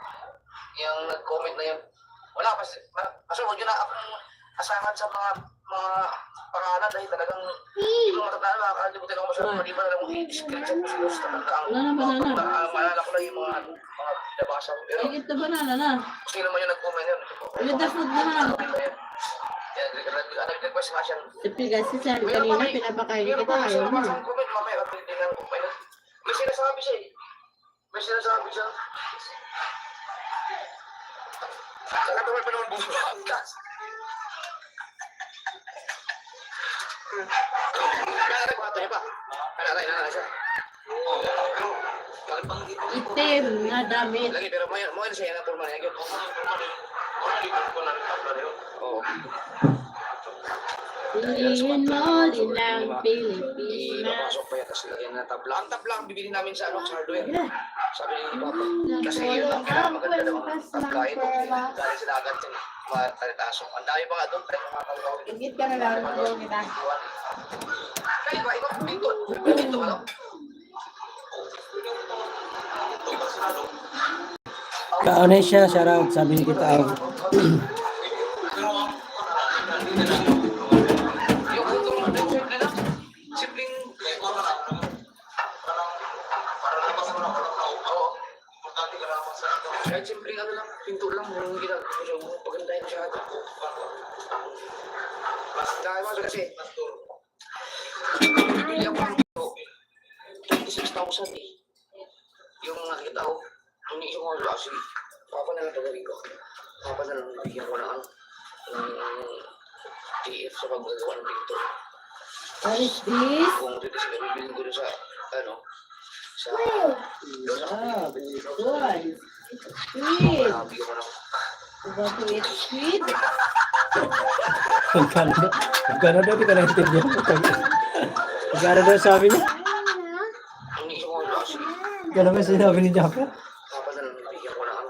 [SPEAKER 2] Yung nag-comment na yun. Wala, kasi huwag yun na akong asahan sa mga pangalan dahil talagang hindi ko matatala, makakalimutan ako masyadong maliban na lang kung i-screenshot ko siguro sa tandaan. Maalala ko lang yung mga nabasa ko. Pero
[SPEAKER 4] Higit na banana na.
[SPEAKER 2] gusto naman yung nag-comment yun.
[SPEAKER 4] With the food naman.
[SPEAKER 2] Yan, nag-request nga siya.
[SPEAKER 4] Siyempre kasi sa kanina pinapakain kita ayaw mo.
[SPEAKER 2] Ang comment mamaya at tingnan ko. May sinasabi siya eh. May sinasabi siya. Nakatamal pa naman bumabangkas. Nangaray ko ato niya pa. Nangaray siya.
[SPEAKER 4] Itim na damit.
[SPEAKER 2] Lagi, pero mo yun siya na turma niya. Oo.
[SPEAKER 4] Piliin mo nilang Pilipinas.
[SPEAKER 2] Ipapasok pa yan, tapos lagyan na tabla. Ang tabla ang bibili namin sa hardware. Sabi ni Papa. Kasi yun ang pinakamaganda ng pagkain. Dahil sila agad yung matalitasok. Ang dami pa nga doon.
[SPEAKER 4] Ingit ka na lang. Magawin kita.
[SPEAKER 2] Kaya ba, ikaw dito. Dito, ano?
[SPEAKER 6] Kaunay siya, shoutout, sabi ni kita.
[SPEAKER 2] Yung utong na simple lang. Simpleng... Kahit simpleng ano lang, pinto lang, yung ginagawa mo, pagandahin siya ito. Dahil mo kasi, bibili ako ng pinto, 26,000 eh. Yung nakita ko, iniisip ko kasi, papa na lang gagawin ko. Papa na lang bigyan ko ng TF sa paggagawa ng pinto.
[SPEAKER 4] What is this?
[SPEAKER 2] Kung dito sila bibilin ko doon sa, sa...
[SPEAKER 4] Ah, very good. Sweet.
[SPEAKER 2] Bigyan ko ng...
[SPEAKER 4] You want to eat sweet?
[SPEAKER 6] Magkano daw, di ka naintindihan. Magkano daw sabi niya?
[SPEAKER 2] Iniisip ko kasi,
[SPEAKER 6] Magkano ba sinabi ni Jaffer?
[SPEAKER 2] papa na lang bigyan ko ng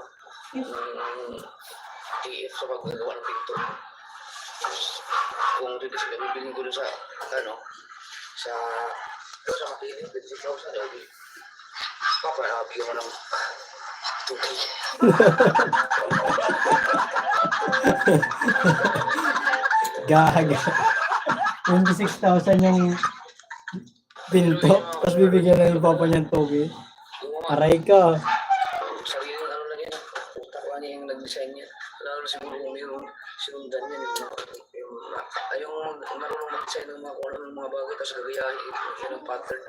[SPEAKER 2] TF sa paggagawa ng pinto. Kung dito sila Bibiling ko dun sa, ano, sa, sa makiling, 26,000, eh, papa, nakabigyan ko ng 2K.
[SPEAKER 6] Gaga. 26,000 yung pinto. Tapos bibigyan na yung papa niyang togi. Aray ka.
[SPEAKER 2] Sariling ano lang yan, utakwa niya yung nag-design niya. Lalo siguro kung yung sinundan niya, yung marunong mag-design ng mga kung ano ng mga bagay, tapos gagayahin yun ang pattern.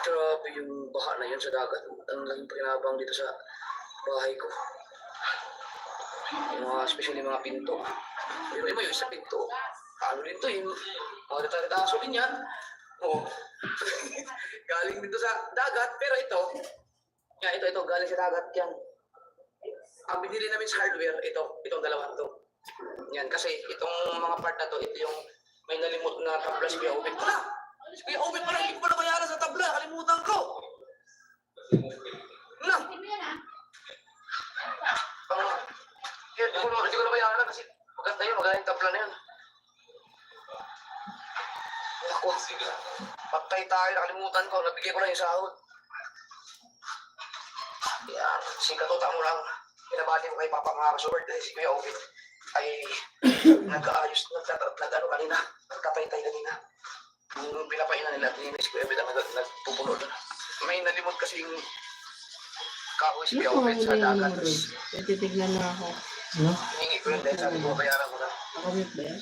[SPEAKER 2] Grabe yung baha na yun sa dagat. Ang laking pakinabang dito sa bahay ko. Yung mga, especially mga pinto. Yung iba yung sa pinto. Ano rin to, yung mga retataso din yan. Oo. Galing dito sa dagat, pero ito, ito, galing sa dagat yan. Ang binili namin sa hardware, itong dalawang to. Yan, kasi itong mga part na to, ito yung may nalimot na tabla si Kuya Obet. Wala! Si Kuya Obet pala, hindi ko pala bayaran sa tabla, kalimutan ko. Na! Hindi ko na bayaran kasi maganda yun, maganda yung tabla na yun. Ako, patay tayo, nakalimutan ko, nabigay ko lang yung sahod. Yan, si Katuta mo lang, pinabati ko kay Papa mga kasuward dahil si Kuya Obet ay nag-aayos, nag-ano kanina, nagkatay-tay kanina. Nung pinapainan nila, si Kuya Obet ang nagpupuno doon. May nalimot kasing kahoy si Kuya Obet sa dagat.
[SPEAKER 4] Titignan na ako.
[SPEAKER 6] No?
[SPEAKER 2] Hiningi ko yun dahil sabi ko, bayaran ko na.
[SPEAKER 4] Nakamute ba yan?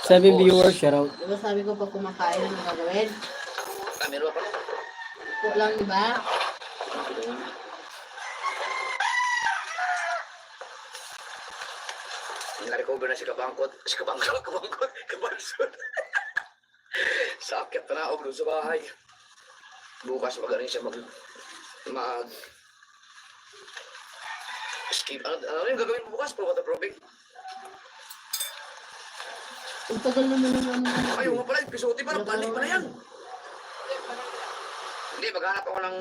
[SPEAKER 6] 7 viewers, shoutout.
[SPEAKER 4] Diba sabi ko pag kumakain ano gagawin?
[SPEAKER 2] Meron pa pala.
[SPEAKER 4] Upo lang, di ba?
[SPEAKER 2] Na-recover na si Kabangkot. Kabansot. Sakit na ako doon sa bahay. Bukas magaling siya mag skip. Ano yung gagawin mo bukas? Waterproofing?
[SPEAKER 4] Ang tagal naman ng ano.
[SPEAKER 2] Ayaw nga pala, episode pa, balik pa na yan. Hindi, maghanap ako ng...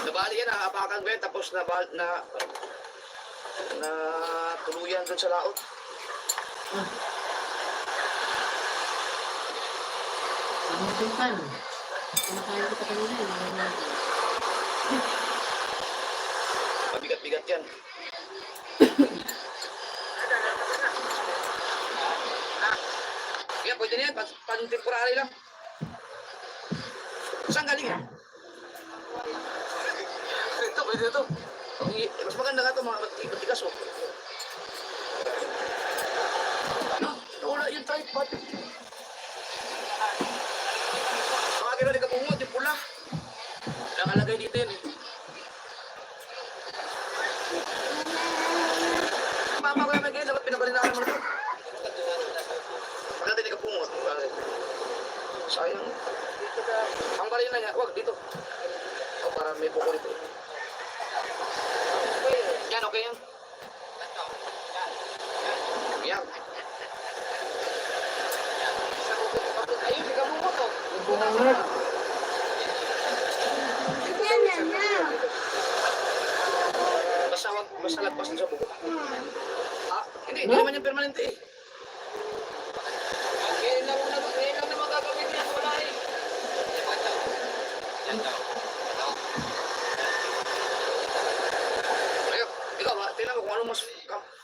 [SPEAKER 2] Nabali yan, naapakan ko yan, tapos na tuluyan doon sa laot.
[SPEAKER 4] Ang pintan. Kumakain ko pa kanina.
[SPEAKER 2] Mabigat-bigat yan. Kaya pwede na yan, pan-temporary lang. Saan galing yan? Ito, pwede ito. Mas maganda nga ito, mga matigas oh. Ano? Nawala yung tripod. Mga gano'n di ka pumot, yung pula. Nakalagay dito yun eh. Mama ko yung nag-gaya, dapat pinabalinakan mo na ito. Maganda di ka pumot. Sayang. Ang balin na niya, wag dito. O para may buko dito. Yan, okay yan. Yan. Ayun, di ka bumot oh. Basta lagpas sa buko. Ah, hindi naman yung permanente eh. Ngayon lang naman gagawin yan, wala eh. Yan daw. Ayun, ikaw ha, tingnan mo kung ano mas,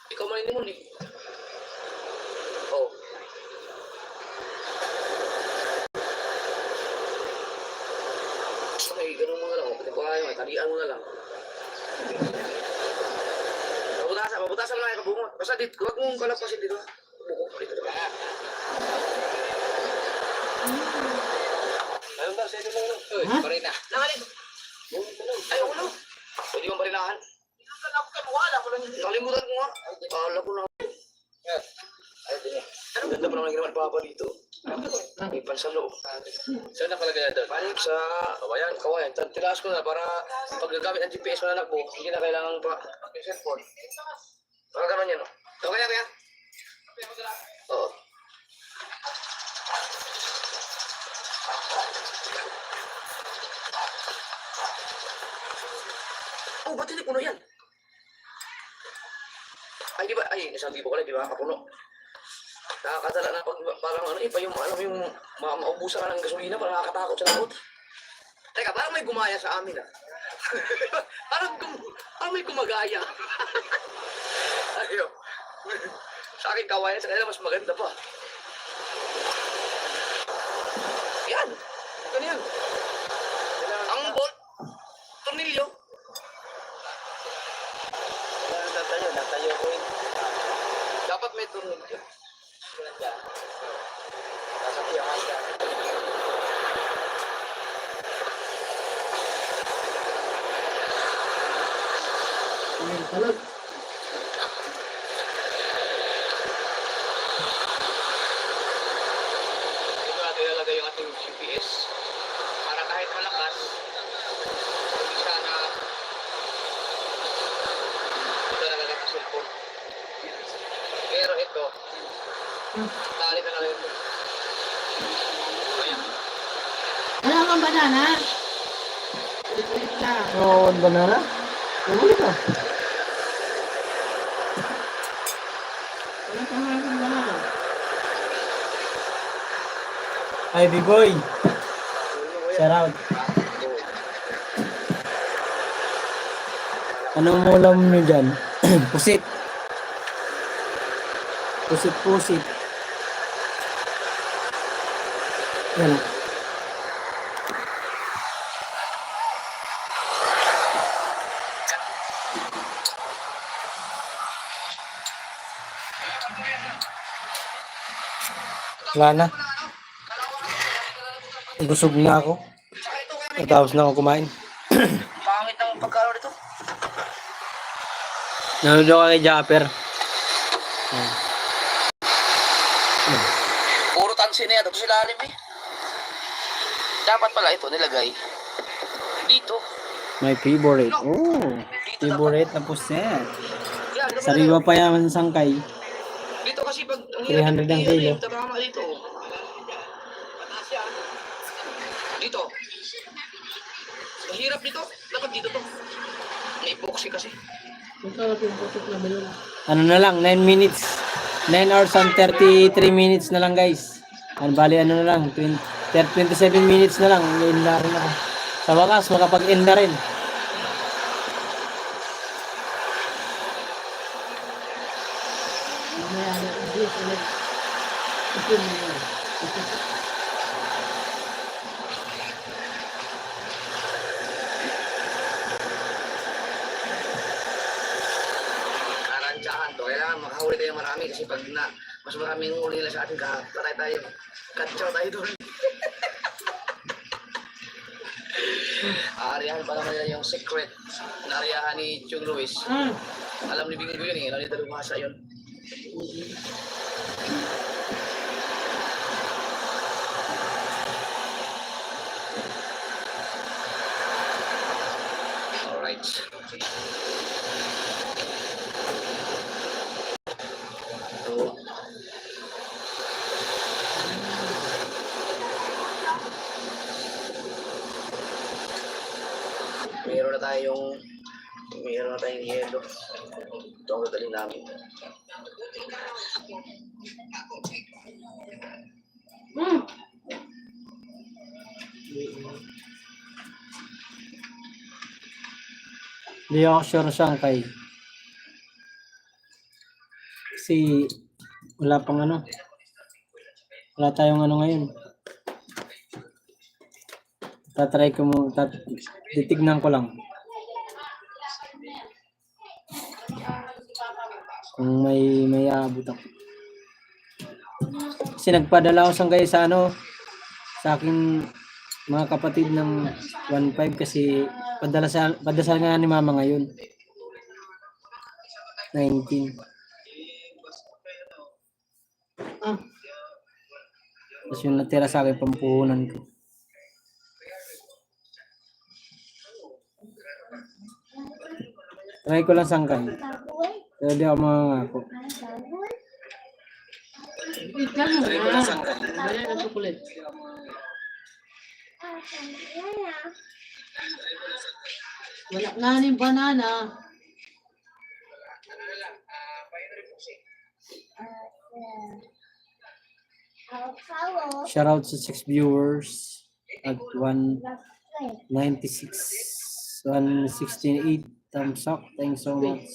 [SPEAKER 2] ikaw maninimon eh. Oh. Okay, ganun mo na lang. Pati ko ayaw, talian mo na lang. Mabutasan lang yung kabungot. Basta dito, huwag mong kalagpasin dito. Buko pa dito. Ayun ba, sa'yo lang lang. Uy, barina. Nangalin. Ayaw ko lang. Pwede mong barinahan. Nakalimutan ko nga. Kala ko na. Ang ganda pa naman ginawa ni Papa dito. May pansalo. Saan na palagay na doon? Panik sa kawayan. Tilaas ko na para pag gagamit ng GPS mo na anak mo, hindi na kailangan pa yung cellphone. Baka naman yan, no? Okay na, kaya? Oo. Oh, ba't hindi puno yan? Ay, di ba? Ay, isang libo ko lang, di ba? Kapuno. Nakakatala na pag parang ano, iba yung, alam yung maubusan ka ng gasolina, parang nakakatakot sa laot. Teka, parang may gumaya sa amin, ah. parang may gumagaya. Ayaw. Sa akin kawayan, sa kanila mas maganda pa. Yan. Ito yan. Ang bolt, tornilyo. Natayo ko yun. Dapat may tornilyo. Sasabihan ka.
[SPEAKER 4] Talog.
[SPEAKER 2] Dito natin ilalagay yung ating GPS para kahit malakas, hindi siya na ito na nagkakasulpon. Pero ito, tali ka na lang ito. Ayan.
[SPEAKER 4] Wala kang banana? Ulit ka.
[SPEAKER 6] Oo, banana. Ulit ka.
[SPEAKER 4] Wala kang banana.
[SPEAKER 6] Ay, B-boy. Shoutout. Anong ulam nyo dyan? Pusit. Pusit. Yan.
[SPEAKER 1] Wala na. Busog na ako. Tapos na ako kumain.
[SPEAKER 2] Pangit ang pagkaro dito.
[SPEAKER 1] Nanonood ako kay Japper.
[SPEAKER 2] Puro tansi na yan. Tapos ilalim eh. Dapat pala ito nilagay dito.
[SPEAKER 6] My favorite. Oh, favorite na puset. Sariwa pa yan sangkay.
[SPEAKER 2] Dito kasi pag
[SPEAKER 6] 300 ang kilo.
[SPEAKER 2] Tama dito. Dito. Mahirap dito. Dapat dito to. May epoxy kasi.
[SPEAKER 6] Ano na lang, 9 minutes. 9 hours and 33 minutes na lang guys. Bali ano na lang, 27 minutes na lang. End na rin ako. Sa wakas, makapag-end na rin.
[SPEAKER 2] Karantsahan to. Kailangan makahuli tayo marami kasi pag na mas maraming huli nila sa atin, patay tayo. Katsaw tayo doon. Aariyahan pa naman nila yung secret na aariyahan ni Chung Luis. Alam ni Bingo yun eh. Alam ni Dalumasa yun. Alright. So, meron na tayong yelo. Ito ang dadalhin namin.
[SPEAKER 6] Hindi ako sure sangkay. Kasi wala pang ano. Wala tayong ano ngayon. Tatry ko mo, titignan ko lang. Kung may aabot ako. Kasi nagpadala ako sangkay sa ano, sa aking mga kapatid ng 1.5 kasi padasal nga ni mama ngayon. 19. Tapos yung natira sa akin pampuhunan ko. Try ko lang sangkay. Pero di ako mangangako.
[SPEAKER 2] Try ko lang sangkay.
[SPEAKER 4] Wala nga ng banana.
[SPEAKER 6] Shout out to 6 viewers at 196, 168 thumbs up. Thanks so much.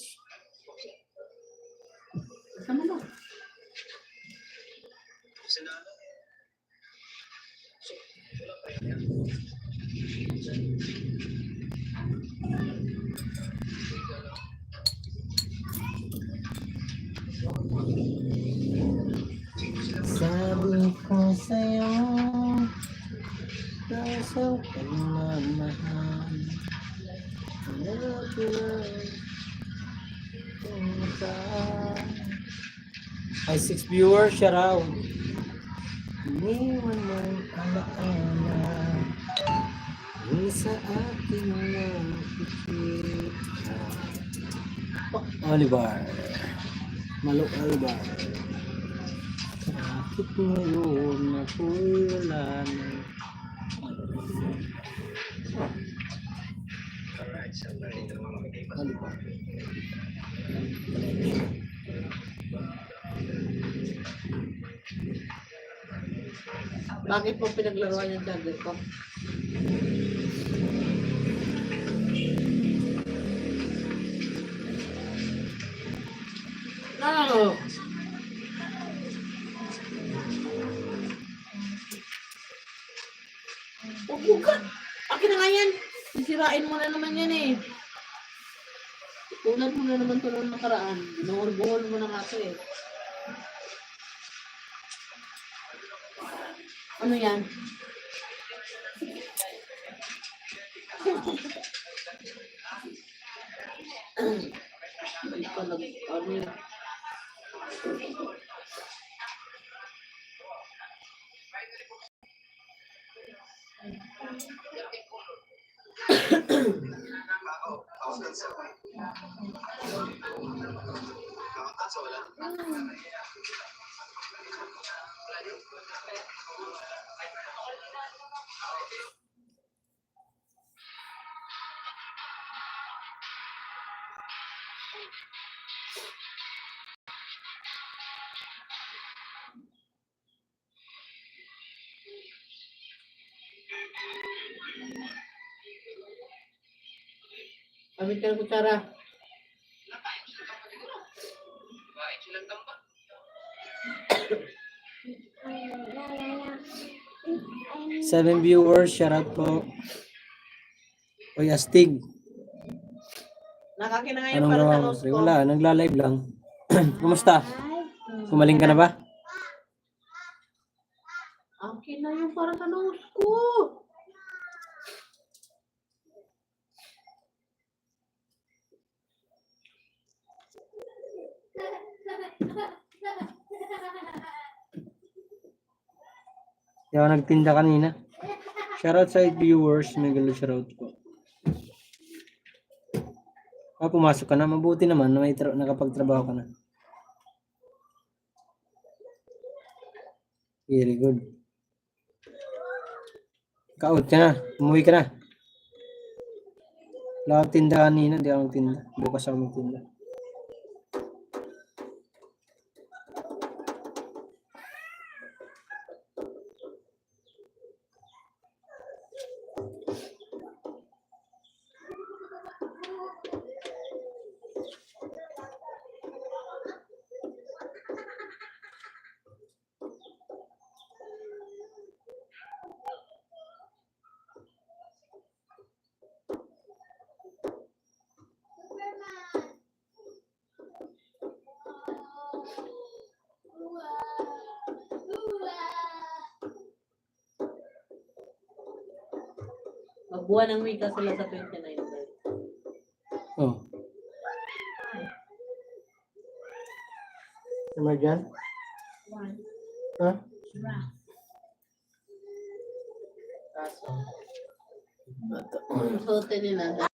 [SPEAKER 6] Sabi ko sa'yo, nasa pagmamahal, ay 6 viewers, shout out. Iniwan mo ang alaala sa aking nakikita. Oliver, Malo Oliver. Bakit ngayon ako'y wala na? Oliver.
[SPEAKER 4] Bakit mo pinaglaruan yung charger ko? No! Bukan! Akin na nga yan! Sisirain mo na naman yan eh. Tulad mo na naman ito nung nakaraan. Binuhol-buhol mo na nga ito eh. Ano yan? Ito nag, ano yun? Pamit ka ng kutsara.
[SPEAKER 2] Baik silang tambah.
[SPEAKER 6] 7 viewers, shoutout po. Uy, astig.
[SPEAKER 4] Nakakin na nga yung
[SPEAKER 6] Anong
[SPEAKER 4] para
[SPEAKER 6] gawa
[SPEAKER 4] sa
[SPEAKER 6] mo?
[SPEAKER 4] nose
[SPEAKER 6] Pre?
[SPEAKER 4] ko.
[SPEAKER 6] Wala, nagla-live lang. Kumusta? Kumaling ka na ba?
[SPEAKER 4] Akin na yung para sa nose ko.
[SPEAKER 6] Di ako nagtinda kanina. Shoutout sa 8 viewers, mega shoutout po. Pumasok ka na. Mabuti naman na nakapagtrabaho ka na. Very good. Ka-out ka na. Umuwi ka na. Wala akong tinda kanina. Di ako magtinda. Bukas ako magtinda.
[SPEAKER 4] Magbuwan ng wika sila sa 29.
[SPEAKER 6] Oh. Ano dyan? Ha?
[SPEAKER 4] Suotin nila.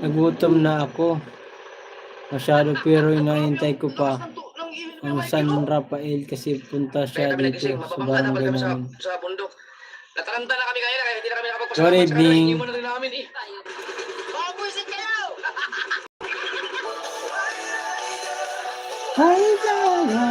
[SPEAKER 6] Nagutom na ako. Masyado pero inaantay ko pa ang San Rafael kasi punta siya dito sa barangay namin.
[SPEAKER 2] Sa bundok. Nataranta na kami kaya kaya hindi na kami nakapagpasama.
[SPEAKER 6] Good evening.
[SPEAKER 2] Iniwan na rin namin eh.
[SPEAKER 5] Babuisit kayo!
[SPEAKER 6] Hi, Dara.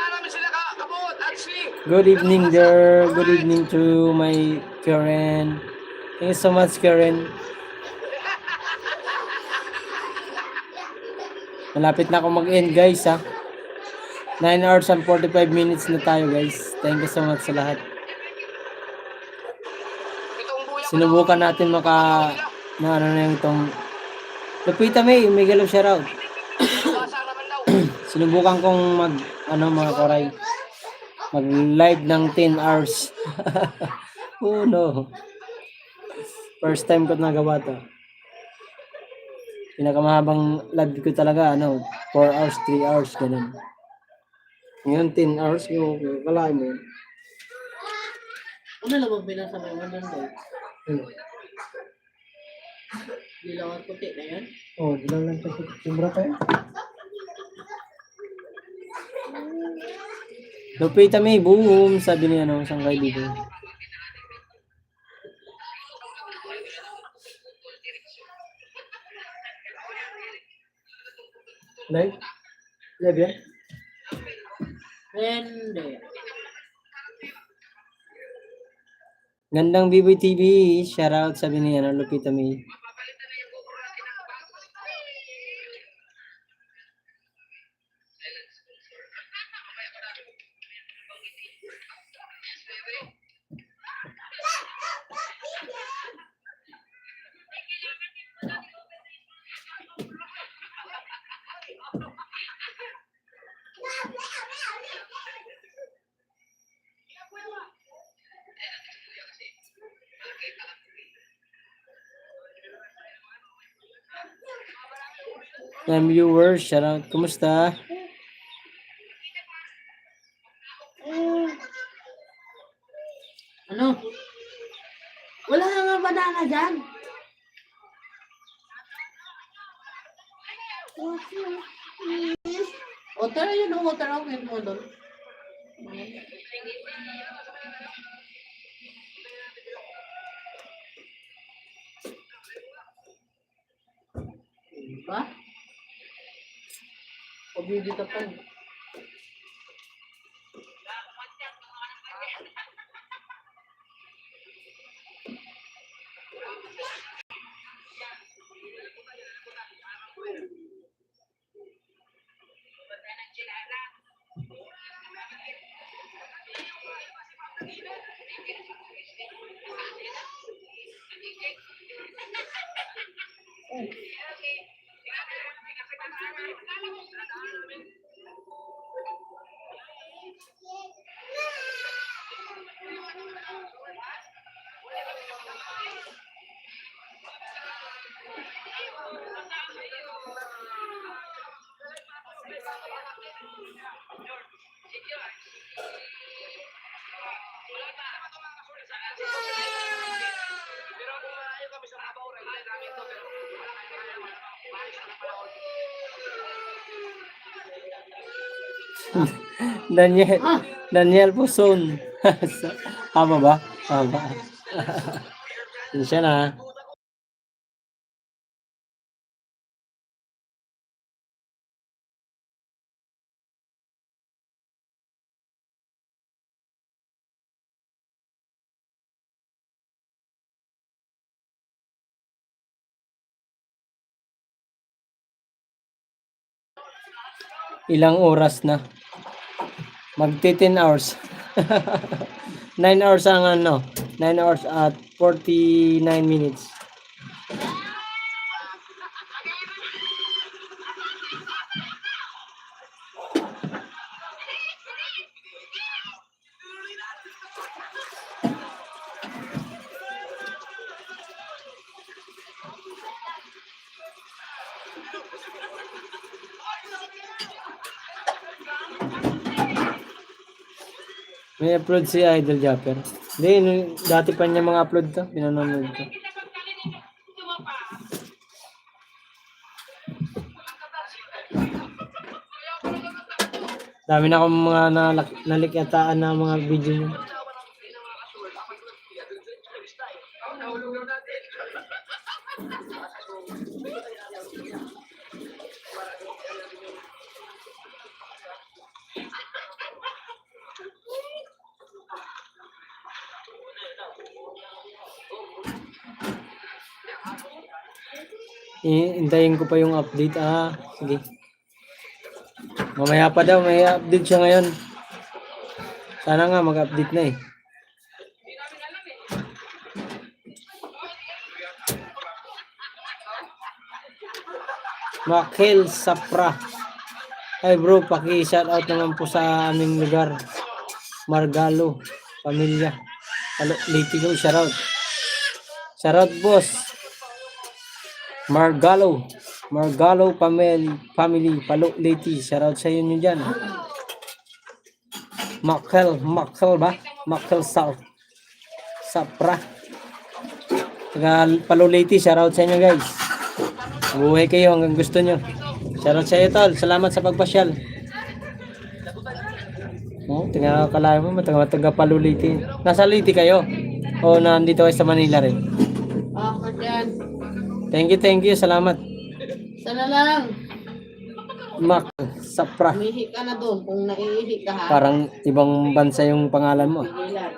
[SPEAKER 2] Namin sila kabot, actually.
[SPEAKER 6] Good evening there. Good evening to my Karen. Thank you so much, Karen. Malapit na ako mag-end, guys, ha. 9 hours and 45 minutes na tayo, guys. Thank you so much sa lahat.
[SPEAKER 2] Itong buya ko
[SPEAKER 6] Sinubukan natin na ano na yung itong Lupita May, may galaw shoutout.
[SPEAKER 2] basa naman daw.
[SPEAKER 6] Sinubukan kong mga koray. Mag-live ng 10 hours. Oh no. First time ko nagawa to. Pinakamahabang live ko talaga, 4 hours, 3 hours, ganun. Ngayon, 10 hours, yung kalahin mo yun.
[SPEAKER 4] Ano lang bang pinasama mo doon daw? Dilaw at puti na yan?
[SPEAKER 6] Oh, dilang lang ito. Sobra pa yun. Lupita May, boom! Sabi niya, isang kaibigan. Live? Live yan?
[SPEAKER 4] Hindi.
[SPEAKER 6] Gandang BB TV, shoutout sabi niya, Lupita May. Viewers, shoutout. Kumusta?
[SPEAKER 4] Ano? Wala nga banana dyan. O, tara yun, tara mo doon. Ba? Pabibita pa.
[SPEAKER 6] Daniel Puson. Tama ba? Tama. Yun siya na. Ilang oras na? Magti 10 hours. 9 hours ang 9 hours at 49 minutes. May upload si Idol Japper. Hindi, dati pa niya mga upload to. Pinanonood ko. Dami na akong mga nalikyataan na mga video niya. Hintayin ko pa yung update. Sige. Mamaya pa daw, may update siya ngayon. Sana nga mag-update na eh. Makel Sapra. Ay bro, paki-shoutout naman po sa aming lugar. Margalo, pamilya. Litigo, shoutout. Shoutout boss. Margalo family, Palo Liti. Shoutout sa inyo dyan. Makel ba? Makel Sapra. Taga Palo Liti, shoutout sa inyo guys. Buhay kayo hanggang gusto nyo. Shoutout sa iyo tol. Salamat sa pagpasyal. Tinakalain mo, mataga Palo Liti. Nasa Liti kayo? O nandito kayo sa Manila rin?
[SPEAKER 4] Ako dyan.
[SPEAKER 6] Thank you. Salamat.
[SPEAKER 4] Sana lang.
[SPEAKER 6] Mac Sapra.
[SPEAKER 4] Umihi ka na doon kung naiihi ka ha.
[SPEAKER 6] Parang ibang bansa yung pangalan mo.
[SPEAKER 4] Pigilan.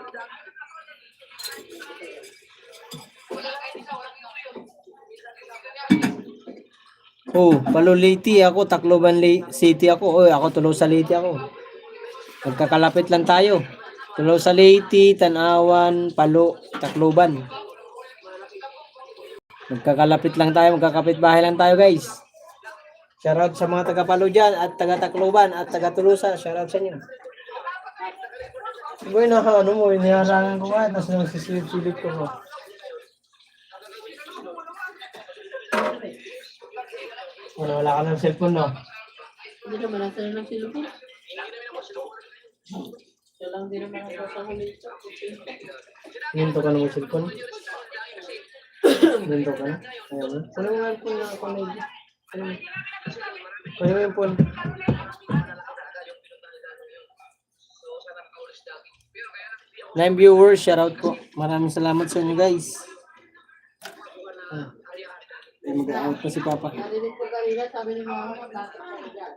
[SPEAKER 6] Palo Liti ako, Tacloban City ako. Ako Tolosa Liti ako. Magkakalapit lang tayo. Tolosa Liti, Tanawan, Palo, Tacloban. Magkakalapit lang tayo, magkakapit bahay lang tayo guys. Shoutout sa mga taga Palo dyan at taga Tacloban at taga Tolosa. Shoutout sa inyo. Boy, ano mo, iniharangan ko nga, tapos nagsisilip ko mo. Wala ka ng cellphone, no?
[SPEAKER 4] Hindi naman nasa ng silupin. Siya lang din naman ang sa huli.
[SPEAKER 6] Minto ka ng cellphone? Minto ka na? Ayan. Ano nga yung phone na ako na yun? Ano yung phone? 9 viewers, shoutout po. Maraming salamat sa inyo guys. Mag-out pa si Papa.
[SPEAKER 4] Narinig ko kanina, sabi ni mama ko, bakit ka dyan?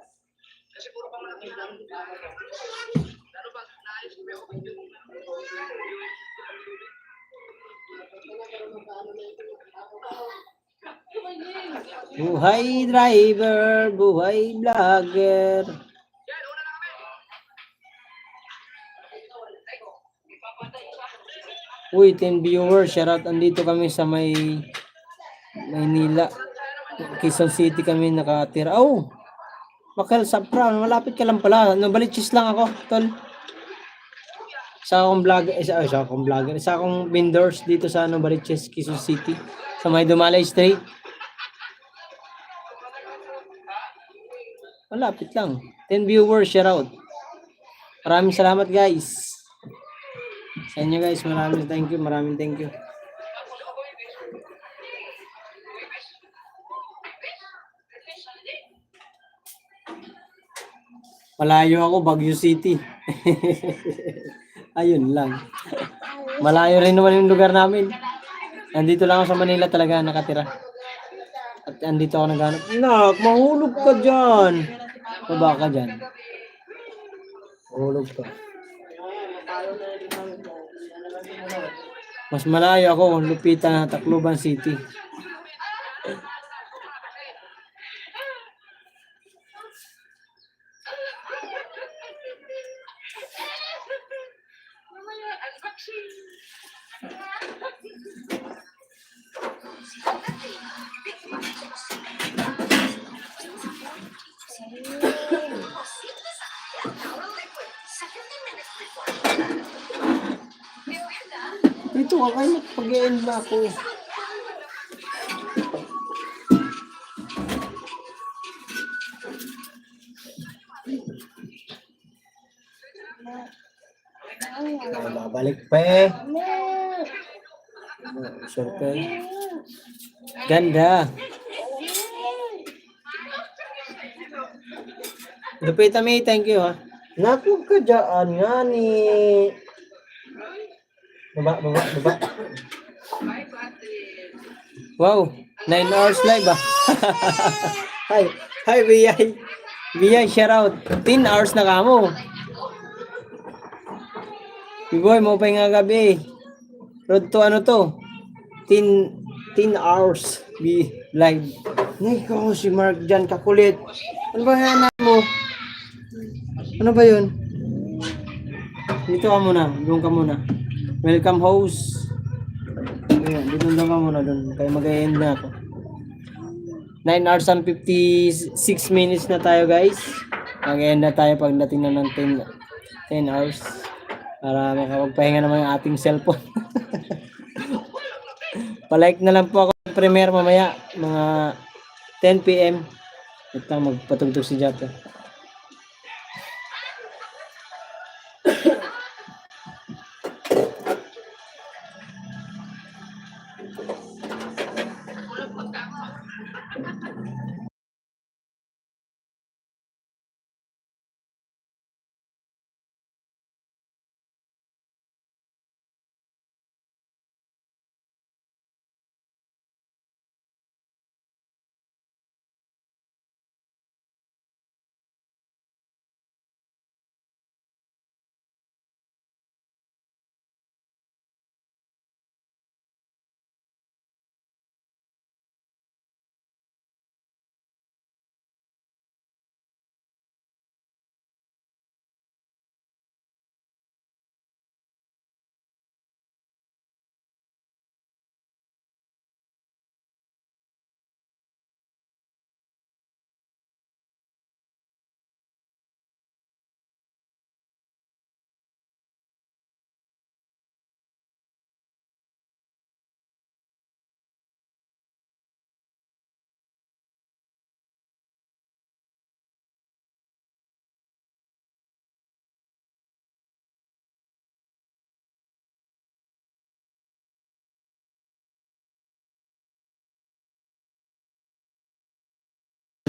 [SPEAKER 6] Buhay driver, buhay vlogger. Uy, 10 viewers, shoutout. Andito kami sa Maynila. Quezon City kami nakatira. Makel Sapra, malapit ka lang pala. Balichis lang ako, tol. Isa akong vlogger, isa akong vendors dito sa Balichis, Quezon City. Sa may Dumalay Street. Malapit lang. 10 viewers, shoutout. Maraming salamat guys. Sa inyo guys, maraming thank you. Malayo ako, Baguio City. Ayun lang. Malayo rin naman yung lugar namin. Nandito lang ako sa Manila talaga nakatira. At andito ako naghanap. Nak, mahulog ka dyan. Baba ka dyan. Mahulog ka. Mas malayo ako, Lupitan, Tacloban City. Dito ka kayo, pag-i-end na ako. Balik pa eh. Surprise. Ganda. Lupita May, thank you ha. Naku ka dyan nga ni... Baba. Wow, 9 hours live ah. Hi, Biyay. Biyay, shout out. 10 hours na kamo. Boy, mo pa nga gabi. Road to ano to? 10 hours be live. Nay ko si Mark dyan kakulit. Ano ba yan mo? Ano ba yun? Dito ka muna. Doon ka muna. Welcome host. Ayan, dito lang ka muna doon. Kaya mag-end na ako. 9 hours and 56 minutes na tayo guys. Mag-end na tayo pagdating na ng 10 hours. Para makapagpahinga naman yung ating cellphone. Palike na lang po ako ng premiere mamaya. Mga 10 PM. Ito lang magpatugtog si Jato.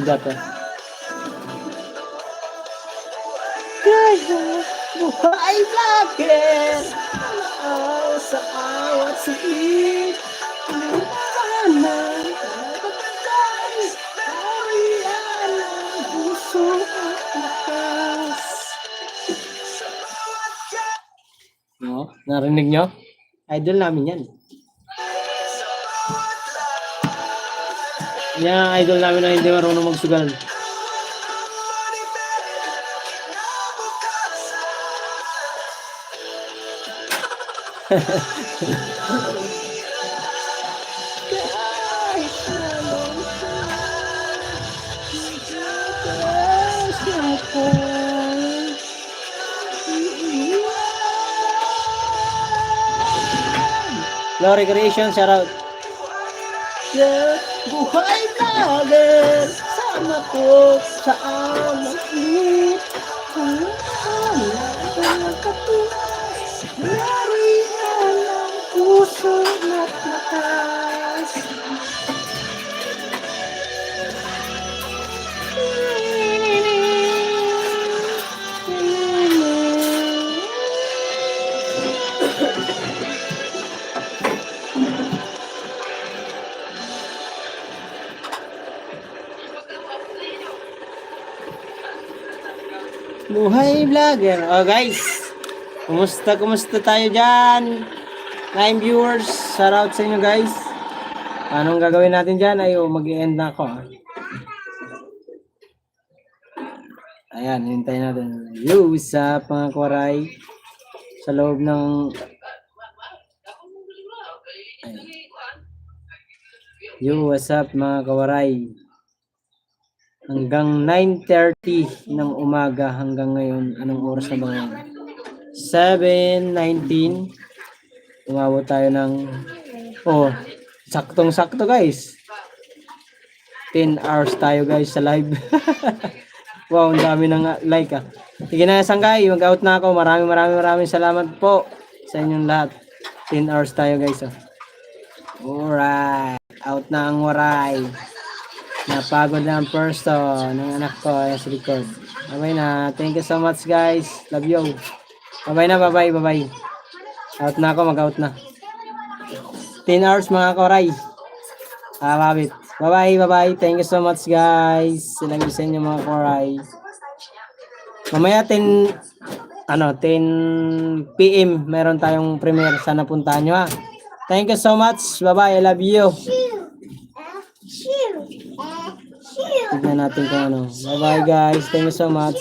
[SPEAKER 6] Jato. Buhay vlogger. Sa awat sakit. Lumanan. Pagkakais. Kariyan ang puso at lakas. No, narinig nyo? Idol namin yan. Yan ang idol namin na hindi marunong magsugal. Glory Creation, shout out. Yeah, buhay vlogger, sama ko sa aming ang katulas, nariyan ang puso at lakas. Buhay vlogger. Oh guys, kumusta tayo dyan? 9 viewers, shout out sa inyo guys. Anong gagawin natin dyan? Ay, mag-i-end na ako. Ayan, hintayin natin. Yo, what's up mga kwaray? Sa loob ng... Ayan. Yo, what's up mga kawaray? Hanggang 9:30 ng umaga hanggang ngayon. Anong oras na ba ngayon? 7:19. Umabot tayo ng... Oh, saktong-sakto guys. 10 hours tayo guys sa live. Wow, ang dami ng like ah. Sige na, Sanggay. Mag-out na ako. Maraming salamat po. sa inyong lahat. 10 hours tayo guys. Oh. Alright. Out na ang waray. Napagod na ang person ng anak ko sa likod. Bye na. Thank you so much guys. Love you. Bye na. Bye. Out na ako. Mag-out na. 10 hours mga koray. Babit. Bye. Thank you so much guys. Silang isa inyo mga koray. Mamaya 10 PM meron tayong premiere. Sana puntahan nyo ha. Thank you so much. Bye. I love you. Tignan natin kung ano. Bye guys. Thank you so much.